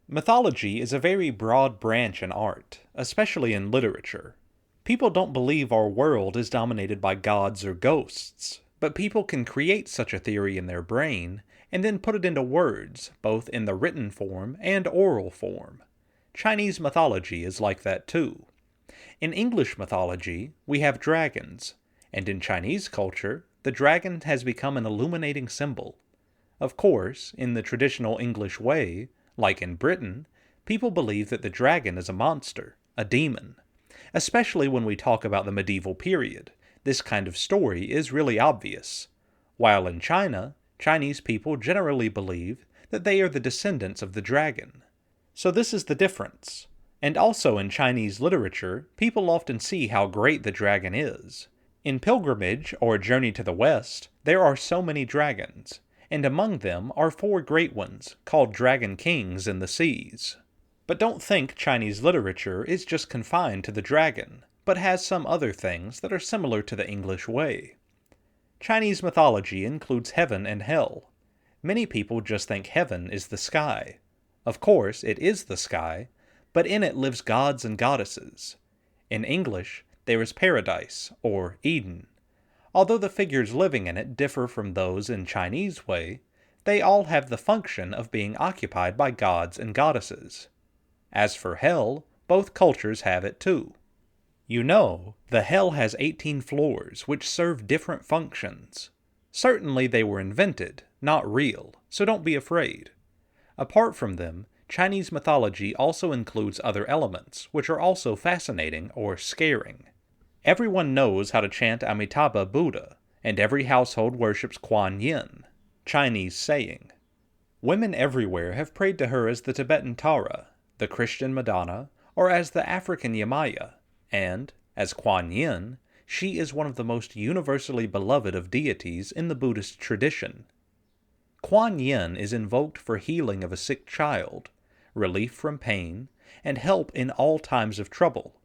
Mythology is a very broad branch in art, especially in literature. People don't believe our world is dominated by gods or ghosts, but people can create such a theory in their brain and then put it into words, both in the written form and oral form. Chinese mythology is like that too. In English mythology, we have dragons, and in Chinese culture, the dragon has become an illuminating symbol. Of course, in the traditional English way, like in Britain, people believe that the dragon is a monster, a demon. Especially when we talk about the medieval period, this kind of story is really obvious. While in China, Chinese people generally believe that they are the descendants of the dragon. So this is the difference. And also in Chinese literature, people often see how great the dragon is. In Pilgrimage or Journey to the West, there are so many dragons, and among them are 4 great ones, called dragon kings in the seas. But don't think Chinese literature is just confined to the dragon, but has some other things that are similar to the English way. Chinese mythology includes heaven and hell. Many people just think heaven is the sky. Of course, it is the sky, but in it lives gods and goddesses. In English, there is paradise, or Eden. Although the figures living in it differ from those in Chinese way, they all have the function of being occupied by gods and goddesses. As for hell, both cultures have it too. You know, the hell has 18 floors which serve different functions. Certainly they were invented, not real, so don't be afraid. Apart from them, Chinese mythology also includes other elements, which are also fascinating or scaring. Everyone knows how to chant Amitabha Buddha, and every household worships Kuan Yin, Chinese saying. Women everywhere have prayed to her as the Tibetan Tara, the Christian Madonna, or as the African Yamaya, and, as Kuan Yin, she is one of the most universally beloved of deities in the Buddhist tradition. Kuan Yin is invoked for healing of a sick child, relief from pain, and help in all times of trouble.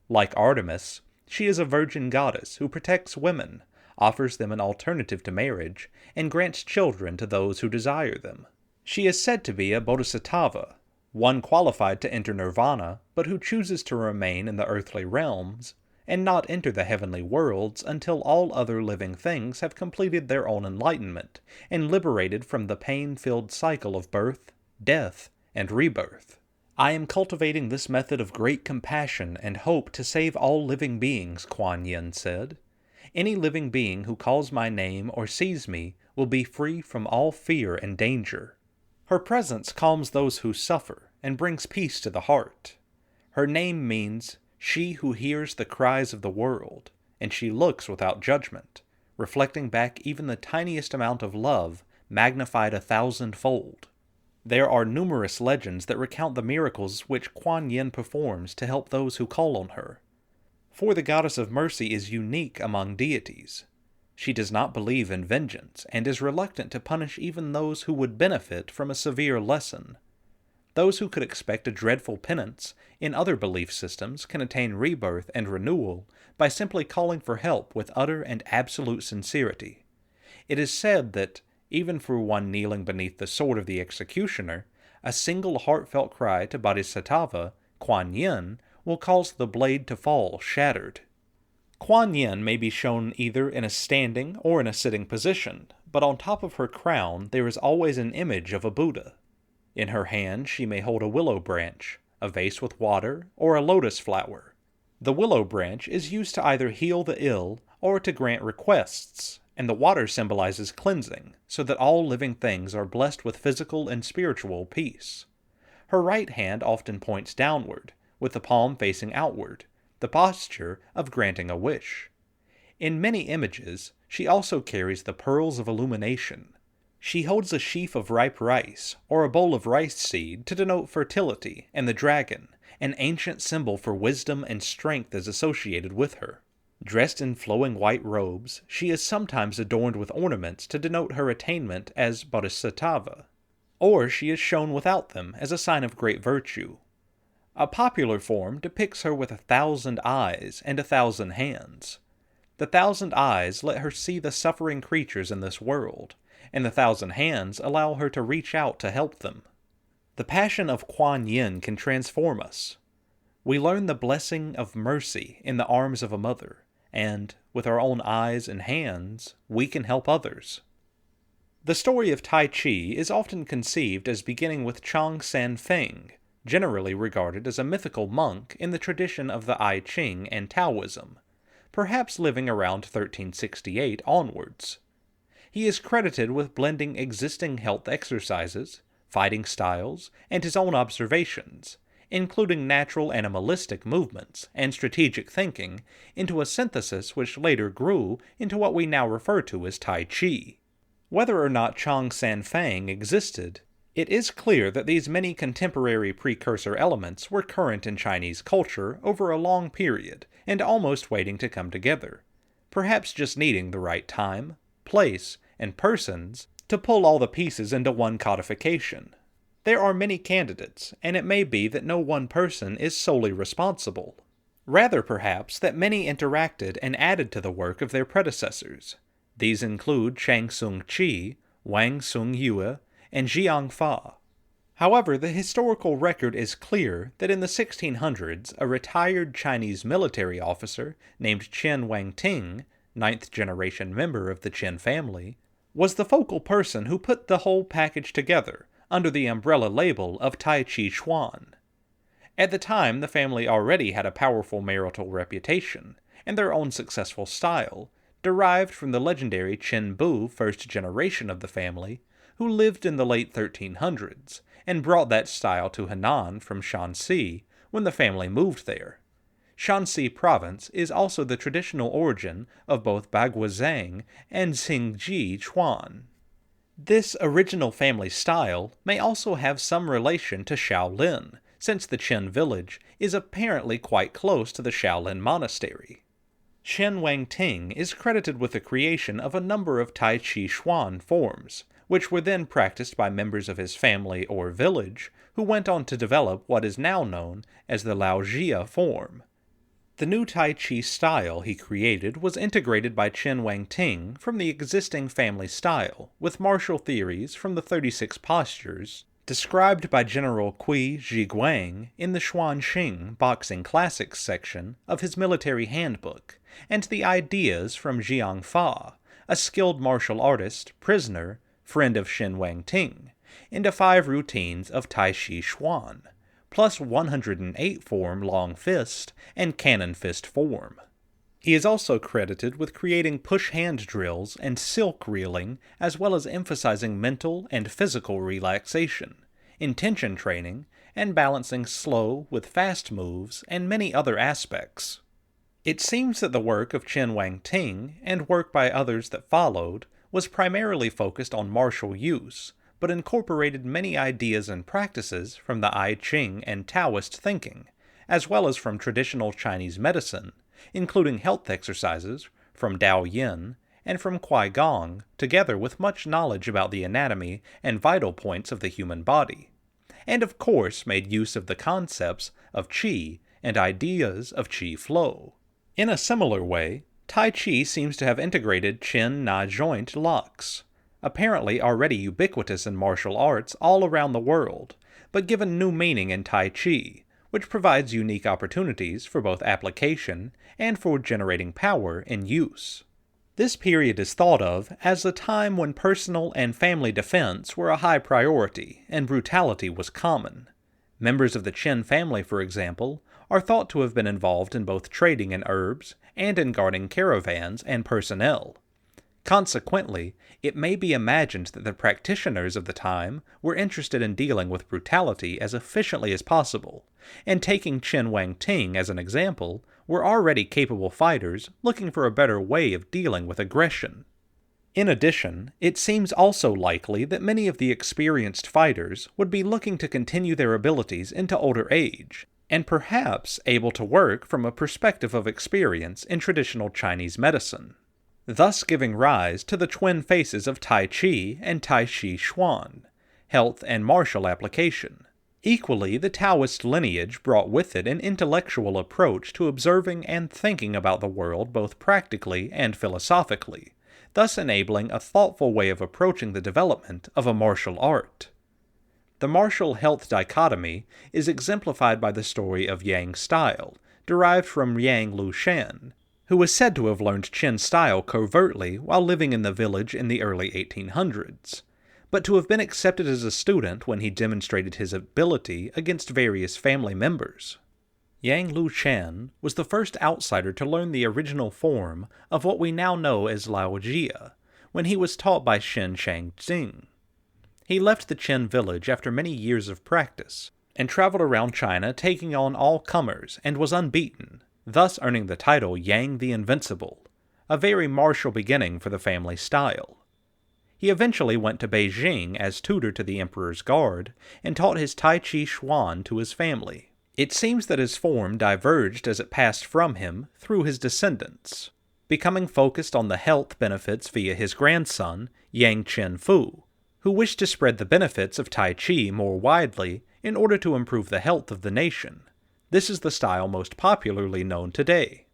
Like Artemis, she is a virgin goddess who protects women, offers them an alternative to marriage, and grants children to those who desire them. She is said to be a bodhisattva, one qualified to enter nirvana, but who chooses to remain in the earthly realms, and not enter the heavenly worlds until all other living things have completed their own enlightenment, and liberated from the pain-filled cycle of birth, death, and rebirth. I am cultivating this method of great compassion and hope to save all living beings, Kuan Yin said. Any living being who calls my name or sees me will be free from all fear and danger. Her presence calms those who suffer and brings peace to the heart. Her name means she who hears the cries of the world, and she looks without judgment, reflecting back even the tiniest amount of love magnified 1,000-fold. There are numerous legends that recount the miracles which Kuan Yin performs to help those who call on her. For the goddess of mercy is unique among deities. She does not believe in vengeance, and is reluctant to punish even those who would benefit from a severe lesson. Those who could expect a dreadful penance in other belief systems can attain rebirth and renewal by simply calling for help with utter and absolute sincerity. It is said that, even for one kneeling beneath the sword of the executioner, a single heartfelt cry to Bodhisattva, Kuan Yin, will cause the blade to fall shattered. Kuan Yin may be shown either in a standing or in a sitting position, but on top of her crown there is always an image of a Buddha. In her hand she may hold a willow branch, a vase with water, or a lotus flower. The willow branch is used to either heal the ill or to grant requests, and the water symbolizes cleansing, so that all living things are blessed with physical and spiritual peace. Her right hand often points downward, with the palm facing outward, the posture of granting a wish. In many images, she also carries the pearls of illumination. She holds a sheaf of ripe rice, or a bowl of rice seed to denote fertility, and the dragon, an ancient symbol for wisdom and strength, is associated with her. Dressed in flowing white robes, she is sometimes adorned with ornaments to denote her attainment as bodhisattva, or she is shown without them as a sign of great virtue. A popular form depicts her with 1,000 eyes and 1,000 hands. The 1,000 eyes let her see the suffering creatures in this world, and the 1,000 hands allow her to reach out to help them. The passion of Kuan Yin can transform us. We learn the blessing of mercy in the arms of a mother, and, with our own eyes and hands, we can help others. The story of Tai Chi is often conceived as beginning with Chang San Feng, generally regarded as a mythical monk in the tradition of the I Ching and Taoism, perhaps living around 1368 onwards. He is credited with blending existing health exercises, fighting styles, and his own observations, including natural animalistic movements and strategic thinking, into a synthesis which later grew into what we now refer to as Tai Chi. Whether or not Chang San Feng existed, it is clear that these many contemporary precursor elements were current in Chinese culture over a long period and almost waiting to come together, perhaps just needing the right time, place, and persons to pull all the pieces into one codification. There are many candidates, and it may be that no one person is solely responsible. Rather, perhaps, that many interacted and added to the work of their predecessors. These include Chang Sung Chi, Wang Sung Yue, and Jiang Fa. However, the historical record is clear that in the 1600s, a retired Chinese military officer named Chen Wangting, ninth-generation member of the Qin family, was the focal person who put the whole package together under the umbrella label of Tai Chi Chuan. At the time, the family already had a powerful marital reputation, and their own successful style, derived from the legendary Chen Bu first generation of the family, who lived in the late 1300s, and brought that style to Henan from Shanxi when the family moved there. Shanxi province is also the traditional origin of both Baguazhang and Xingji Chuan. This original family style may also have some relation to Shaolin, since the Qin village is apparently quite close to the Shaolin monastery. Chen Wangting is credited with the creation of a number of Tai Chi Chuan forms, which were then practiced by members of his family or village, who went on to develop what is now known as the Laojia form. The new Tai Chi style he created was integrated by Chen Wangting from the existing family style, with martial theories from the 36 postures described by General Qi Zhiguang in the Xuanxing Boxing Classics section of his military handbook, and the ideas from Jiang Fa, a skilled martial artist, prisoner, friend of Shen Wangting, into 5 routines of Tai Chi Chuan, plus 108 form long fist and cannon fist form. He is also credited with creating push hand drills and silk reeling, as well as emphasizing mental and physical relaxation, intention training, and balancing slow with fast moves and many other aspects. It seems that the work of Chen Wangting, and work by others that followed, was primarily focused on martial use, but incorporated many ideas and practices from the I Ching and Taoist thinking, as well as from traditional Chinese medicine, including health exercises from Dao Yin and from Qui Gong, together with much knowledge about the anatomy and vital points of the human body, and of course made use of the concepts of Qi and ideas of Qi flow. In a similar way, Tai Chi seems to have integrated Qin Na joint locks, apparently already ubiquitous in martial arts all around the world, but given new meaning in Tai Chi, which provides unique opportunities for both application and for generating power in use. This period is thought of as a time when personal and family defense were a high priority and brutality was common. Members of the Qin family, for example, are thought to have been involved in both trading in herbs and in guarding caravans and personnel. Consequently, it may be imagined that the practitioners of the time were interested in dealing with brutality as efficiently as possible, and taking Qin Wangting as an example, were already capable fighters looking for a better way of dealing with aggression. In addition, it seems also likely that many of the experienced fighters would be looking to continue their abilities into older age, and perhaps able to work from a perspective of experience in traditional Chinese medicine, thus giving rise to the twin faces of Tai Chi and Tai Chi Chuan, health and martial application. Equally, the Taoist lineage brought with it an intellectual approach to observing and thinking about the world both practically and philosophically, thus enabling a thoughtful way of approaching the development of a martial art. The martial health dichotomy is exemplified by the story of Yang style, derived from Yang Lushan, who was said to have learned Qin style covertly while living in the village in the early 1800s, but to have been accepted as a student when he demonstrated his ability against various family members. Yang Lushan was the first outsider to learn the original form of what we now know as Laojia, when he was taught by Shen Shangxing. He left the Qin village after many years of practice, and traveled around China taking on all comers and was unbeaten, thus earning the title Yang the Invincible, a very martial beginning for the family style. He eventually went to Beijing as tutor to the emperor's guard, and taught his Tai Chi Chuan to his family. It seems that his form diverged as it passed from him through his descendants, becoming focused on the health benefits via his grandson, Yang Chen Fu, who wished to spread the benefits of Tai Chi more widely in order to improve the health of the nation. This is the style most popularly known today.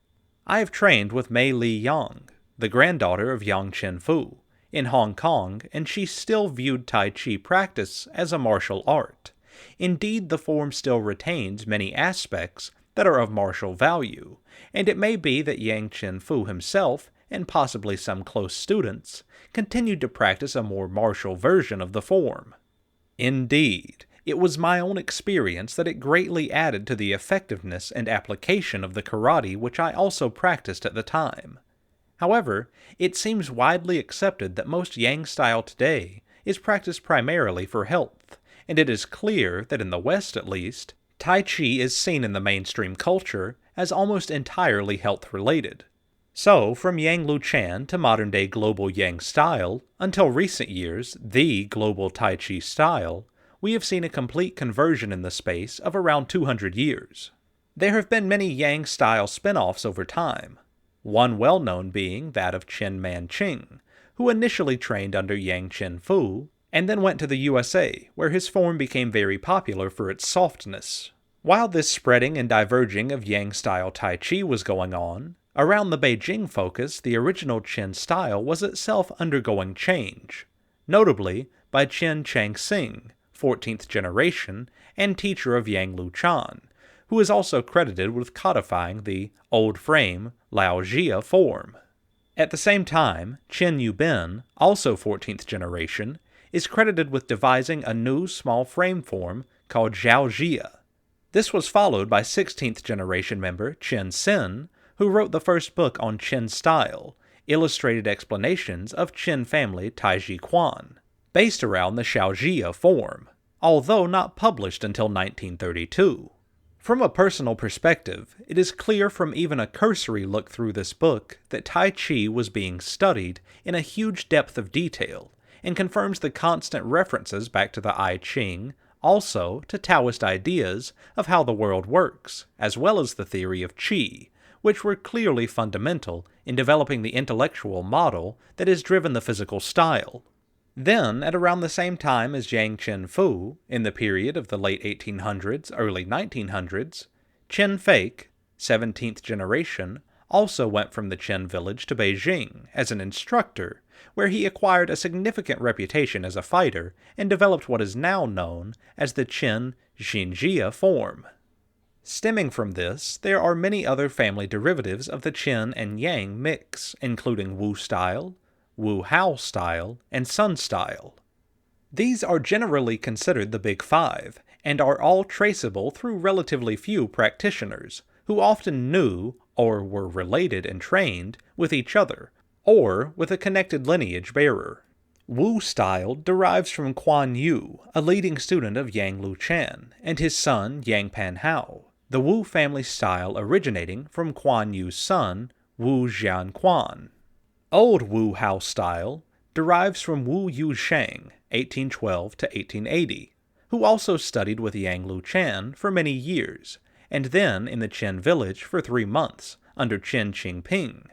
I have trained with Mei Li Yang, the granddaughter of Yang Chen Fu, in Hong Kong, and she still viewed Tai Chi practice as a martial art. Indeed, the form still retains many aspects that are of martial value, and it may be that Yang Chen Fu himself, and possibly some close students, continued to practice a more martial version of the form. Indeed, it was my own experience that it greatly added to the effectiveness and application of the karate which I also practiced at the time. However, it seems widely accepted that most Yang style today is practiced primarily for health, and it is clear that in the West at least, Tai Chi is seen in the mainstream culture as almost entirely health-related. So, from Yang Lushan to modern-day global Yang style, until recent years, the global Tai Chi style, we have seen a complete conversion in the space of around 200 years. There have been many Yang style spin-offs over time, one well-known being that of Chen Manqing, who initially trained under Yang Chen Fu, and then went to the USA, where his form became very popular for its softness. While this spreading and diverging of Yang-style Tai Chi was going on, around the Beijing focus, the original Qin style was itself undergoing change, notably by Qin Changxing, 14th generation, and teacher of Yang Luchan, who is also credited with codifying the old frame Laojia form. At the same time, Qin Yubin, also 14th generation, is credited with devising a new small frame form called Zhaojia. This was followed by 16th generation member Qin Xin, who wrote the first book on Qin style, illustrated explanations of Qin family Taiji Quan, based around the Zhaojia form, although not published until 1932. From a personal perspective, it is clear from even a cursory look through this book that Tai Chi was being studied in a huge depth of detail, and confirms the constant references back to the I Ching, also to Taoist ideas of how the world works, as well as the theory of Qi, which were clearly fundamental in developing the intellectual model that has driven the physical style. Then, at around the same time as Yang Chen Fu, in the period of the late 1800s, early 1900s, Qin Fake, 17th generation, also went from the Qin village to Beijing as an instructor, where he acquired a significant reputation as a fighter and developed what is now known as the Qin Xinjia form. Stemming from this, there are many other family derivatives of the Qin and Yang mix, including Wu style, Wu Hao style, and Sun style. These are generally considered the Big Five, and are all traceable through relatively few practitioners, who often knew, or were related and trained, with each other, or with a connected lineage bearer. Wu style derives from Kuan Yu, a leading student of Yang Luchan, and his son Yang Pan Hao, the Wu family style originating from Kuan Yu's son, Wu Jianquan. Old Wu Hao style derives from Wu Yusheng, 1812 to 1880, who also studied with Yang Luchan for many years, and then in the Qin village for 3 months, under Qin Qingping.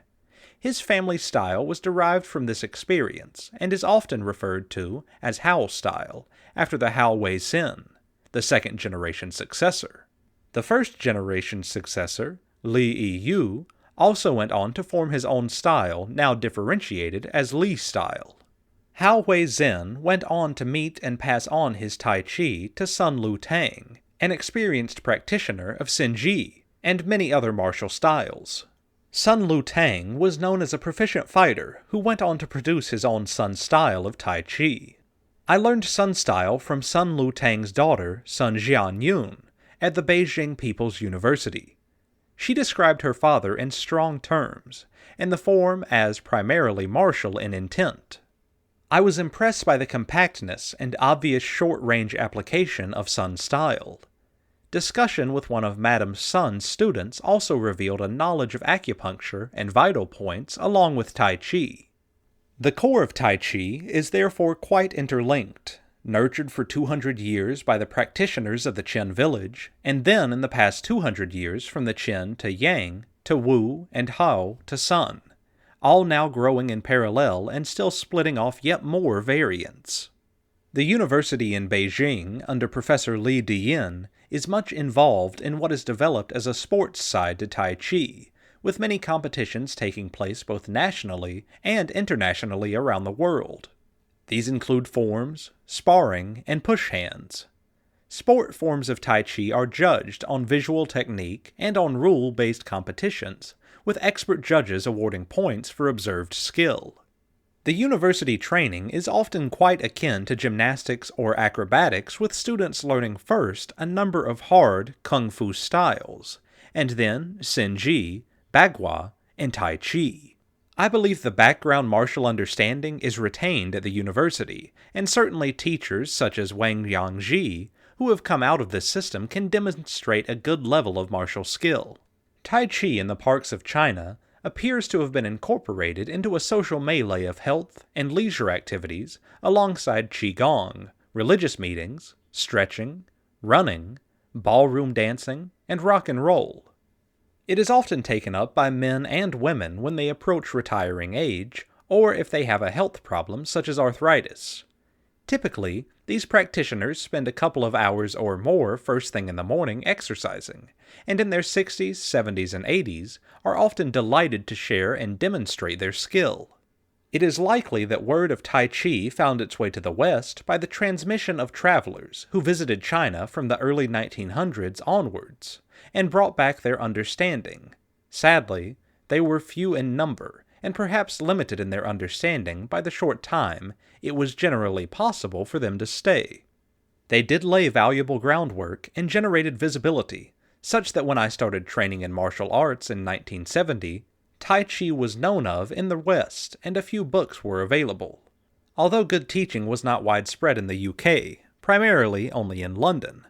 His family style was derived from this experience, and is often referred to as Hao style, after the Hao Wei Sin, the second-generation successor. The first-generation successor, Li Yu, also went on to form his own style, now differentiated as Li style. Hao Wei Zhen went on to meet and pass on his Tai Chi to Sun Lu Tang, an experienced practitioner of Sin Ji, and many other martial styles. Sun Lu Tang was known as a proficient fighter who went on to produce his own Sun style of Tai Chi. I learned Sun style from Sun Lu Tang's daughter, Sun Jian Yun, at the Beijing People's University. She described her father in strong terms, and the form as primarily martial in intent. I was impressed by the compactness and obvious short-range application of Sun style. Discussion with one of Madame Sun's students also revealed a knowledge of acupuncture and vital points along with Tai Chi. The core of Tai Chi is therefore quite interlinked, nurtured for 200 years by the practitioners of the Qin village, and then in the past 200 years from the Qin to Yang, to Wu, and Hao to Sun, all now growing in parallel and still splitting off yet more variants. The university in Beijing, under Professor Li Diyin, is much involved in what is developed as a sports side to Tai Chi, with many competitions taking place both nationally and internationally around the world. These include forms, sparring, and push hands. Sport forms of Tai Chi are judged on visual technique and on rule-based competitions, with expert judges awarding points for observed skill. The university training is often quite akin to gymnastics or acrobatics, with students learning first a number of hard kung fu styles, and then Sin Ji, Bagua, and Tai Chi. I believe the background martial understanding is retained at the university, and certainly teachers such as Wang Yangji, who have come out of this system, can demonstrate a good level of martial skill. Tai Chi in the parks of China appears to have been incorporated into a social melee of health and leisure activities alongside Qigong, religious meetings, stretching, running, ballroom dancing, and rock and roll. It is often taken up by men and women when they approach retiring age, or if they have a health problem such as arthritis. Typically, these practitioners spend a couple of hours or more first thing in the morning exercising, and in their 60s, 70s, and 80s are often delighted to share and demonstrate their skill. It is likely that word of Tai Chi found its way to the West by the transmission of travelers who visited China from the early 1900s onwards, and brought back their understanding. Sadly, they were few in number, and perhaps limited in their understanding by the short time it was generally possible for them to stay. They did lay valuable groundwork and generated visibility, such that when I started training in martial arts in 1970, Tai Chi was known of in the West and a few books were available. Although good teaching was not widespread in the UK, primarily only in London.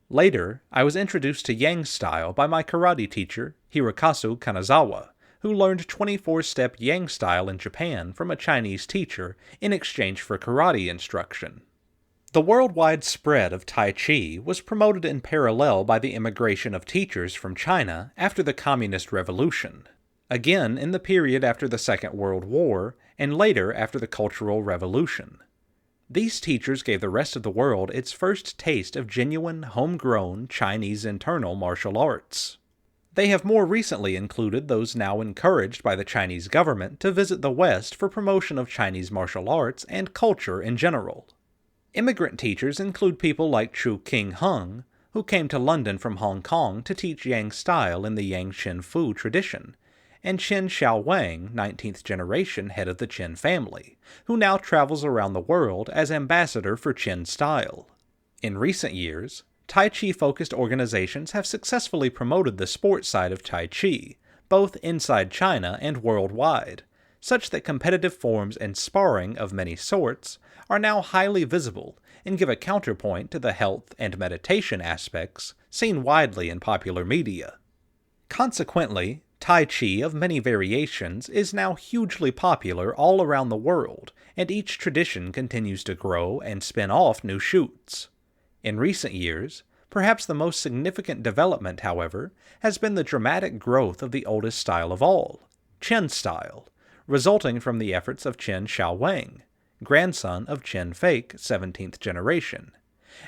Later, I was introduced to Yang style by my karate teacher, Hirokazu Kanazawa, who learned 24-step Yang style in Japan from a Chinese teacher in exchange for karate instruction. The worldwide spread of Tai Chi was promoted in parallel by the immigration of teachers from China after the Communist Revolution, again in the period after the Second World War, and later after the Cultural Revolution. These teachers gave the rest of the world its first taste of genuine, homegrown Chinese internal martial arts. They have more recently included those now encouraged by the Chinese government to visit the West for promotion of Chinese martial arts and culture in general. Immigrant teachers include people like Chu King Hung, who came to London from Hong Kong to teach Yang style in the Yang Shen Fu tradition, and Qin Xiaowang, 19th generation head of the Qin family, who now travels around the world as ambassador for Qin style. In recent years, Tai Chi-focused organizations have successfully promoted the sports side of Tai Chi, both inside China and worldwide, such that competitive forms and sparring of many sorts are now highly visible and give a counterpoint to the health and meditation aspects seen widely in popular media. Consequently, Tai Chi of many variations is now hugely popular all around the world, and each tradition continues to grow and spin off new shoots. In recent years, perhaps the most significant development, however, has been the dramatic growth of the oldest style of all, Qin style, resulting from the efforts of Qin Xiaowang, grandson of Qin Fake, 17th generation,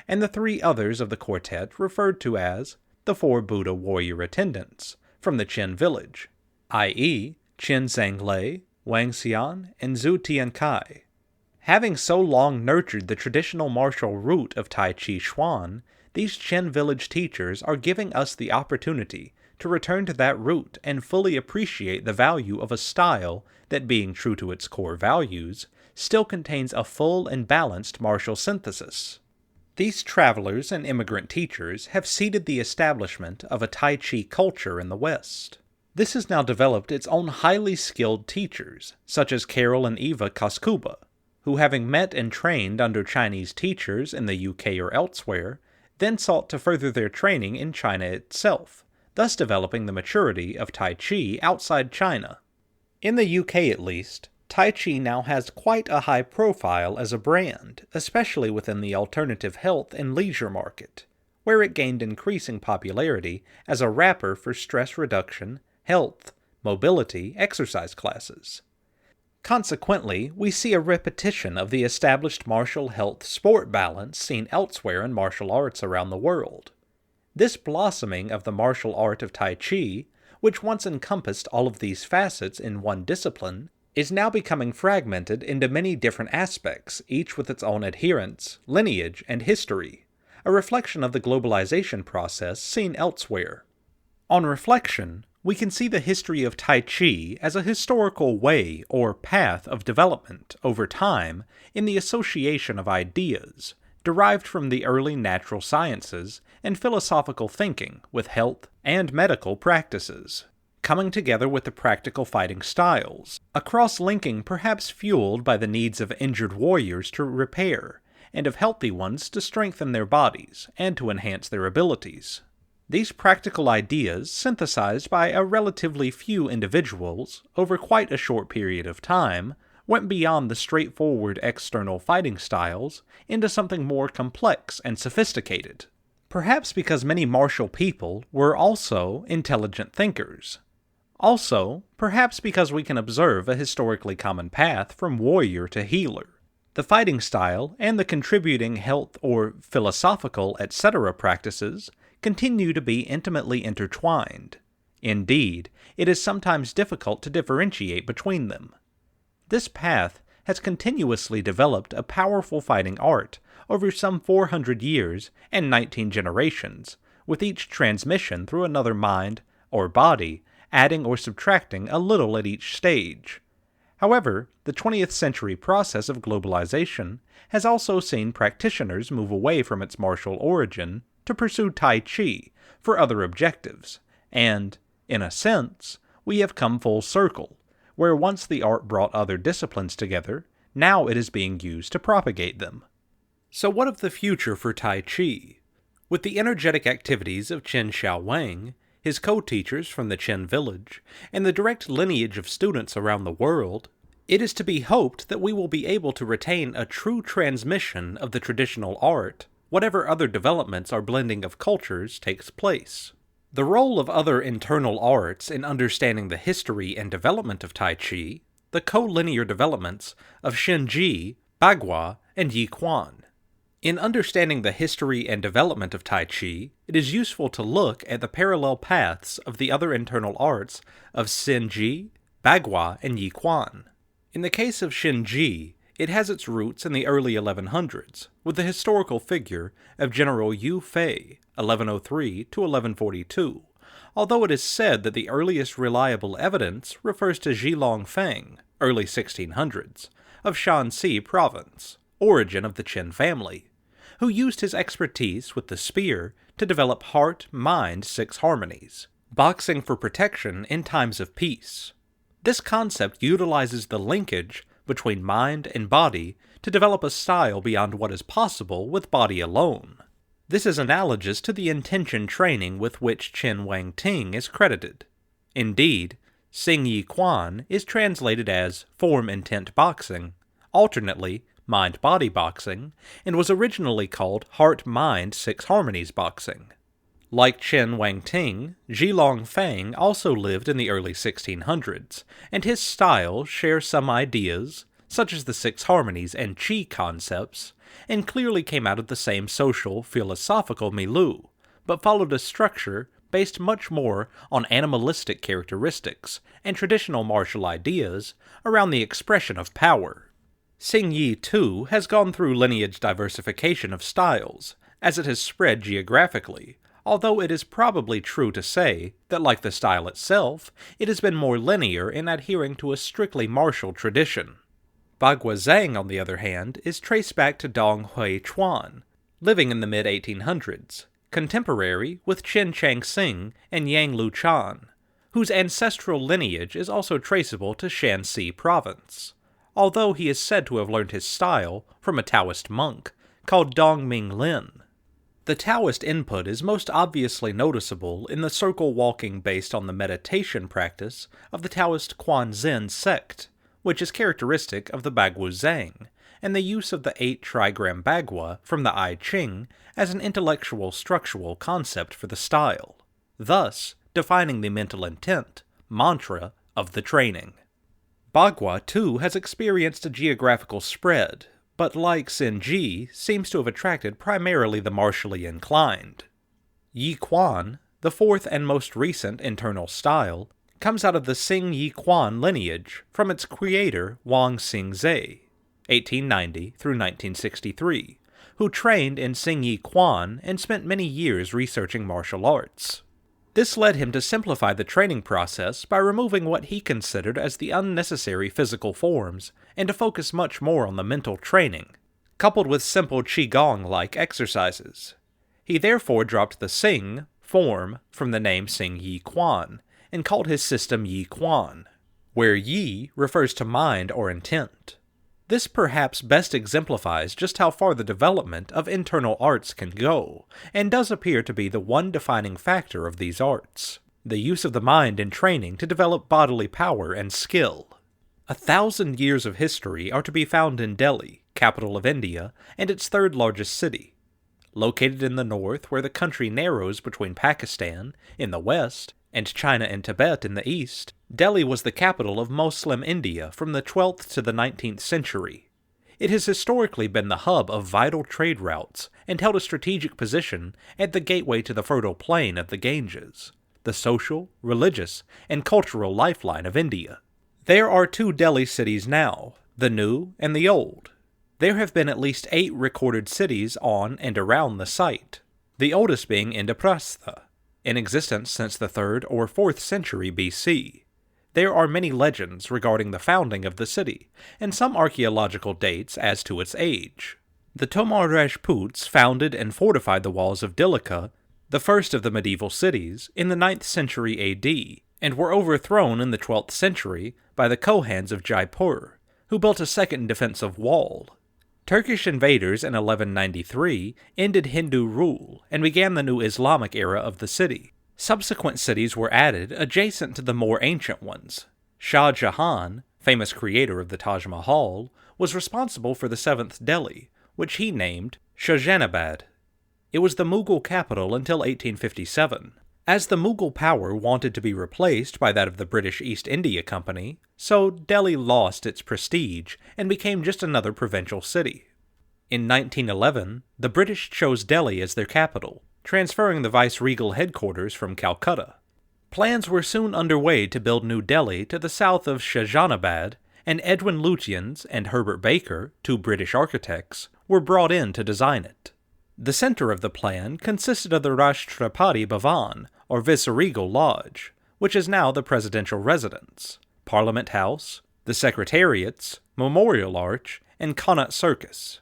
and the three others of the quartet referred to as the four Buddha warrior attendants from the Qin village, i.e. Qin Zhanglei, Wang Xian, and Zhu Tiankai. Having so long nurtured the traditional martial root of Tai Chi Chuan, these Qin village teachers are giving us the opportunity to return to that root and fully appreciate the value of a style that, being true to its core values, still contains a full and balanced martial synthesis. These travelers and immigrant teachers have seeded the establishment of a Tai Chi culture in the West. This has now developed its own highly skilled teachers, such as Carol and Eva Koskuba, who, having met and trained under Chinese teachers in the UK or elsewhere, then sought to further their training in China itself, thus developing the maturity of Tai Chi outside China. In the UK at least, Tai Chi now has quite a high profile as a brand, especially within the alternative health and leisure market, where it gained increasing popularity as a wrapper for stress reduction, health, mobility, exercise classes. Consequently, we see a repetition of the established martial health sport balance seen elsewhere in martial arts around the world. This blossoming of the martial art of Tai Chi, which once encompassed all of these facets in one discipline, is now becoming fragmented into many different aspects, each with its own adherents, lineage, and history, a reflection of the globalization process seen elsewhere. On reflection, we can see the history of Tai Chi as a historical way or path of development over time in the association of ideas derived from the early natural sciences and philosophical thinking with health and medical practices, coming together with the practical fighting styles, a cross-linking perhaps fueled by the needs of injured warriors to repair, and of healthy ones to strengthen their bodies and to enhance their abilities. These practical ideas, synthesized by a relatively few individuals over quite a short period of time, went beyond the straightforward external fighting styles into something more complex and sophisticated. Perhaps because many martial people were also intelligent thinkers. Also, perhaps because we can observe a historically common path from warrior to healer. The fighting style and the contributing health or philosophical etc. practices continue to be intimately intertwined. Indeed, it is sometimes difficult to differentiate between them. This path has continuously developed a powerful fighting art over some 400 years and 19 generations, with each transmission through another mind or body adding or subtracting a little at each stage. However, the 20th century process of globalization has also seen practitioners move away from its martial origin to pursue Tai Chi for other objectives, and, in a sense, we have come full circle, where once the art brought other disciplines together, now it is being used to propagate them. So what of the future for Tai Chi? With the energetic activities of Qin Xiaowang, his co-teachers from the Qin village, and the direct lineage of students around the world, it is to be hoped that we will be able to retain a true transmission of the traditional art, whatever other developments or blending of cultures takes place. The role of other internal arts in understanding the history and development of Tai Chi, the co-linear developments of Shenji, Bagua, and Yi Quan. In understanding the history and development of Tai Chi, it is useful to look at the parallel paths of the other internal arts of Shenji, Bagua, and Yi Quan. In the case of Shenji, It has its roots in the early 1100s, with the historical figure of General Yu Fei, 1103 to 1142, although it is said that the earliest reliable evidence refers to Zhilong Feng, early 1600s, of Shanxi province, origin of the Qin family, who used his expertise with the spear to develop heart-mind six harmonies, boxing for protection in times of peace. This concept utilizes the linkage between mind and body to develop a style beyond what is possible with body alone. This is analogous to the intention training with which Chen Wang Ting is credited. Indeed, Xing Yi Quan is translated as form-intent boxing, alternately mind-body boxing, and was originally called heart-mind six harmonies boxing. Like Chen Wang Ting, Zhilong Feng also lived in the early 1600s, and his style shares some ideas, such as the six harmonies and qi concepts, and clearly came out of the same social, philosophical milieu, but followed a structure based much more on animalistic characteristics and traditional martial ideas around the expression of power. Xing Yi, too, has gone through lineage diversification of styles, as it has spread geographically, although it is probably true to say that, like the style itself, it has been more linear in adhering to a strictly martial tradition. Bagua Zhang, on the other hand, is traced back to Dong Hui Chuan, living in the mid-1800s, contemporary with Chen Changxing and Yang Luchan, whose ancestral lineage is also traceable to Shanxi province, although he is said to have learned his style from a Taoist monk called Dong Ming Lin. The Taoist input is most obviously noticeable in the circle walking based on the meditation practice of the Taoist Quan Zen sect, which is characteristic of the Bagua Zhang, and the use of the 8 trigram Bagua from the I Ching as an intellectual structural concept for the style, thus defining the mental intent, mantra, of the training. Bagua, too, has experienced a geographical spread, but like Senji, seems to have attracted primarily the martially inclined. Yi Quan, the fourth and most recent internal style, comes out of the Xing Yi Quan lineage from its creator Wang Xingzhe, 1890 through 1963, who trained in Xing Yi Quan and spent many years researching martial arts. This led him to simplify the training process by removing what he considered as the unnecessary physical forms and to focus much more on the mental training, coupled with simple Qigong-like exercises. He therefore dropped the Xing form from the name Xing Yi Quan and called his system Yi Quan, where Yi refers to mind or intent. This perhaps best exemplifies just how far the development of internal arts can go, and does appear to be the one defining factor of these arts, the use of the mind in training to develop bodily power and skill. 1,000 years of history are to be found in Delhi, capital of India, and its third largest city. Located in the north where the country narrows between Pakistan, in the west, and China and Tibet in the east, Delhi was the capital of Muslim India from the 12th to the 19th century. It has historically been the hub of vital trade routes and held a strategic position at the gateway to the fertile plain of the Ganges, the social, religious, and cultural lifeline of India. There are 2 Delhi cities now, the new and the old. There have been at least 8 recorded cities on and around the site, the oldest being Indraprastha, in existence since the 3rd or 4th century BC. There are many legends regarding the founding of the city, and some archaeological dates as to its age. The Tomar Rajputs founded and fortified the walls of Dilika, the first of the medieval cities, in the 9th century AD, and were overthrown in the 12th century by the Kohans of Jaipur, who built a second defensive wall. Turkish invaders in 1193 ended Hindu rule and began the new Islamic era of the city. Subsequent cities were added adjacent to the more ancient ones. Shah Jahan, famous creator of the Taj Mahal, was responsible for the 7th Delhi, which he named Shahjahanabad. It was the Mughal capital until 1857. As the Mughal power wanted to be replaced by that of the British East India Company, so Delhi lost its prestige and became just another provincial city. In 1911, the British chose Delhi as their capital, transferring the viceregal headquarters from Calcutta. Plans were soon underway to build New Delhi to the south of Shahjahanabad, and Edwin Lutyens and Herbert Baker, two British architects, were brought in to design it. The center of the plan consisted of the Rashtrapati Bhavan, or Viceregal Lodge, which is now the presidential residence, Parliament House, the Secretariats, Memorial Arch, and Connaught Circus.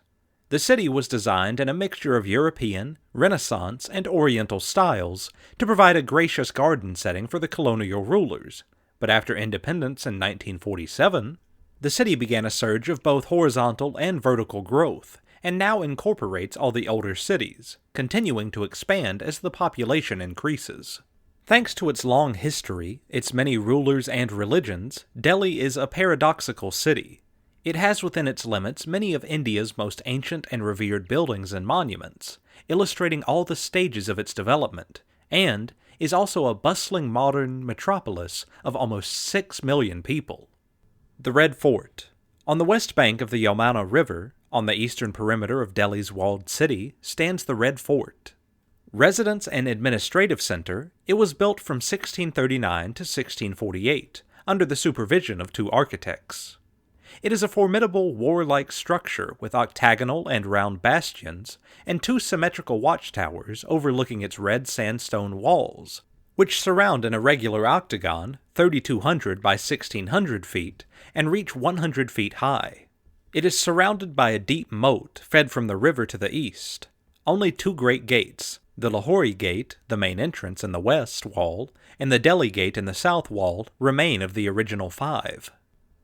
The city was designed in a mixture of European, Renaissance, and Oriental styles to provide a gracious garden setting for the colonial rulers, but after independence in 1947, the city began a surge of both horizontal and vertical growth, and now incorporates all the older cities, continuing to expand as the population increases. Thanks to its long history, its many rulers and religions, Delhi is a paradoxical city. It has within its limits many of India's most ancient and revered buildings and monuments, illustrating all the stages of its development, and is also a bustling modern metropolis of almost 6 million people. The Red Fort. On the west bank of the Yamuna River, on the eastern perimeter of Delhi's walled city, stands the Red Fort. Residence and administrative center, it was built from 1639 to 1648, under the supervision of two architects. It is a formidable warlike structure with octagonal and round bastions, and two symmetrical watchtowers overlooking its red sandstone walls, which surround an irregular octagon, 3,200 by 1,600 feet, and reach 100 feet high. It is surrounded by a deep moat fed from the river to the east. Only two great gates, the Lahori Gate, the main entrance in the west wall, and the Delhi Gate in the south wall, remain of the original 5.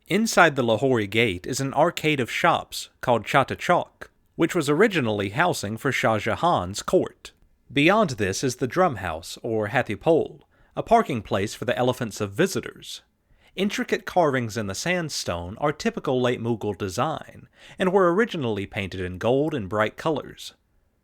Inside the Lahori Gate is an arcade of shops called Chata Chowk, which was originally housing for Shah Jahan's court. Beyond this is the Drum House, or Hathi Pole, a parking place for the elephants of visitors. Intricate carvings in the sandstone are typical late Mughal design, and were originally painted in gold and bright colors.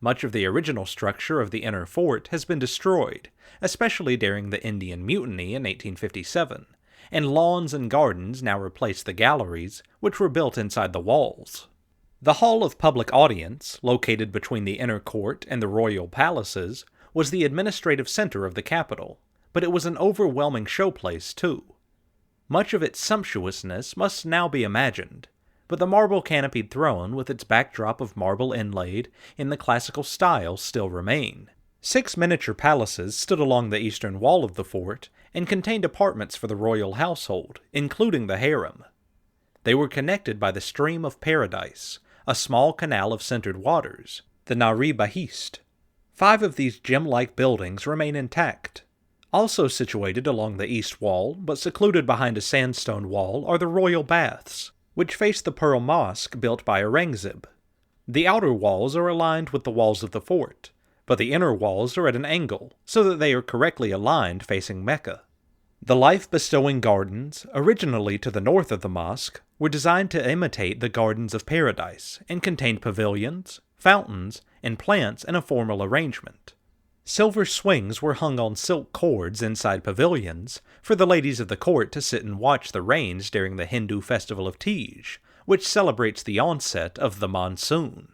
Much of the original structure of the inner fort has been destroyed, especially during the Indian Mutiny in 1857, and lawns and gardens now replace the galleries, which were built inside the walls. The Hall of Public Audience, located between the inner court and the royal palaces, was the administrative center of the capital, but it was an overwhelming showplace too. Much of its sumptuousness must now be imagined, but the marble-canopied throne with its backdrop of marble inlaid in the classical style still remain. 6 miniature palaces stood along the eastern wall of the fort and contained apartments for the royal household, including the harem. They were connected by the Stream of Paradise, a small canal of centered waters, the Nari Bahist. 5 of these gem-like buildings remain intact. Also situated along the east wall, but secluded behind a sandstone wall, are the royal baths, which face the Pearl Mosque built by Aurangzeb. The outer walls are aligned with the walls of the fort, but the inner walls are at an angle, so that they are correctly aligned facing Mecca. The life-bestowing gardens, originally to the north of the mosque, were designed to imitate the Gardens of Paradise, and contained pavilions, fountains, and plants in a formal arrangement. Silver swings were hung on silk cords inside pavilions for the ladies of the court to sit and watch the rains during the Hindu festival of Tej, which celebrates the onset of the monsoon.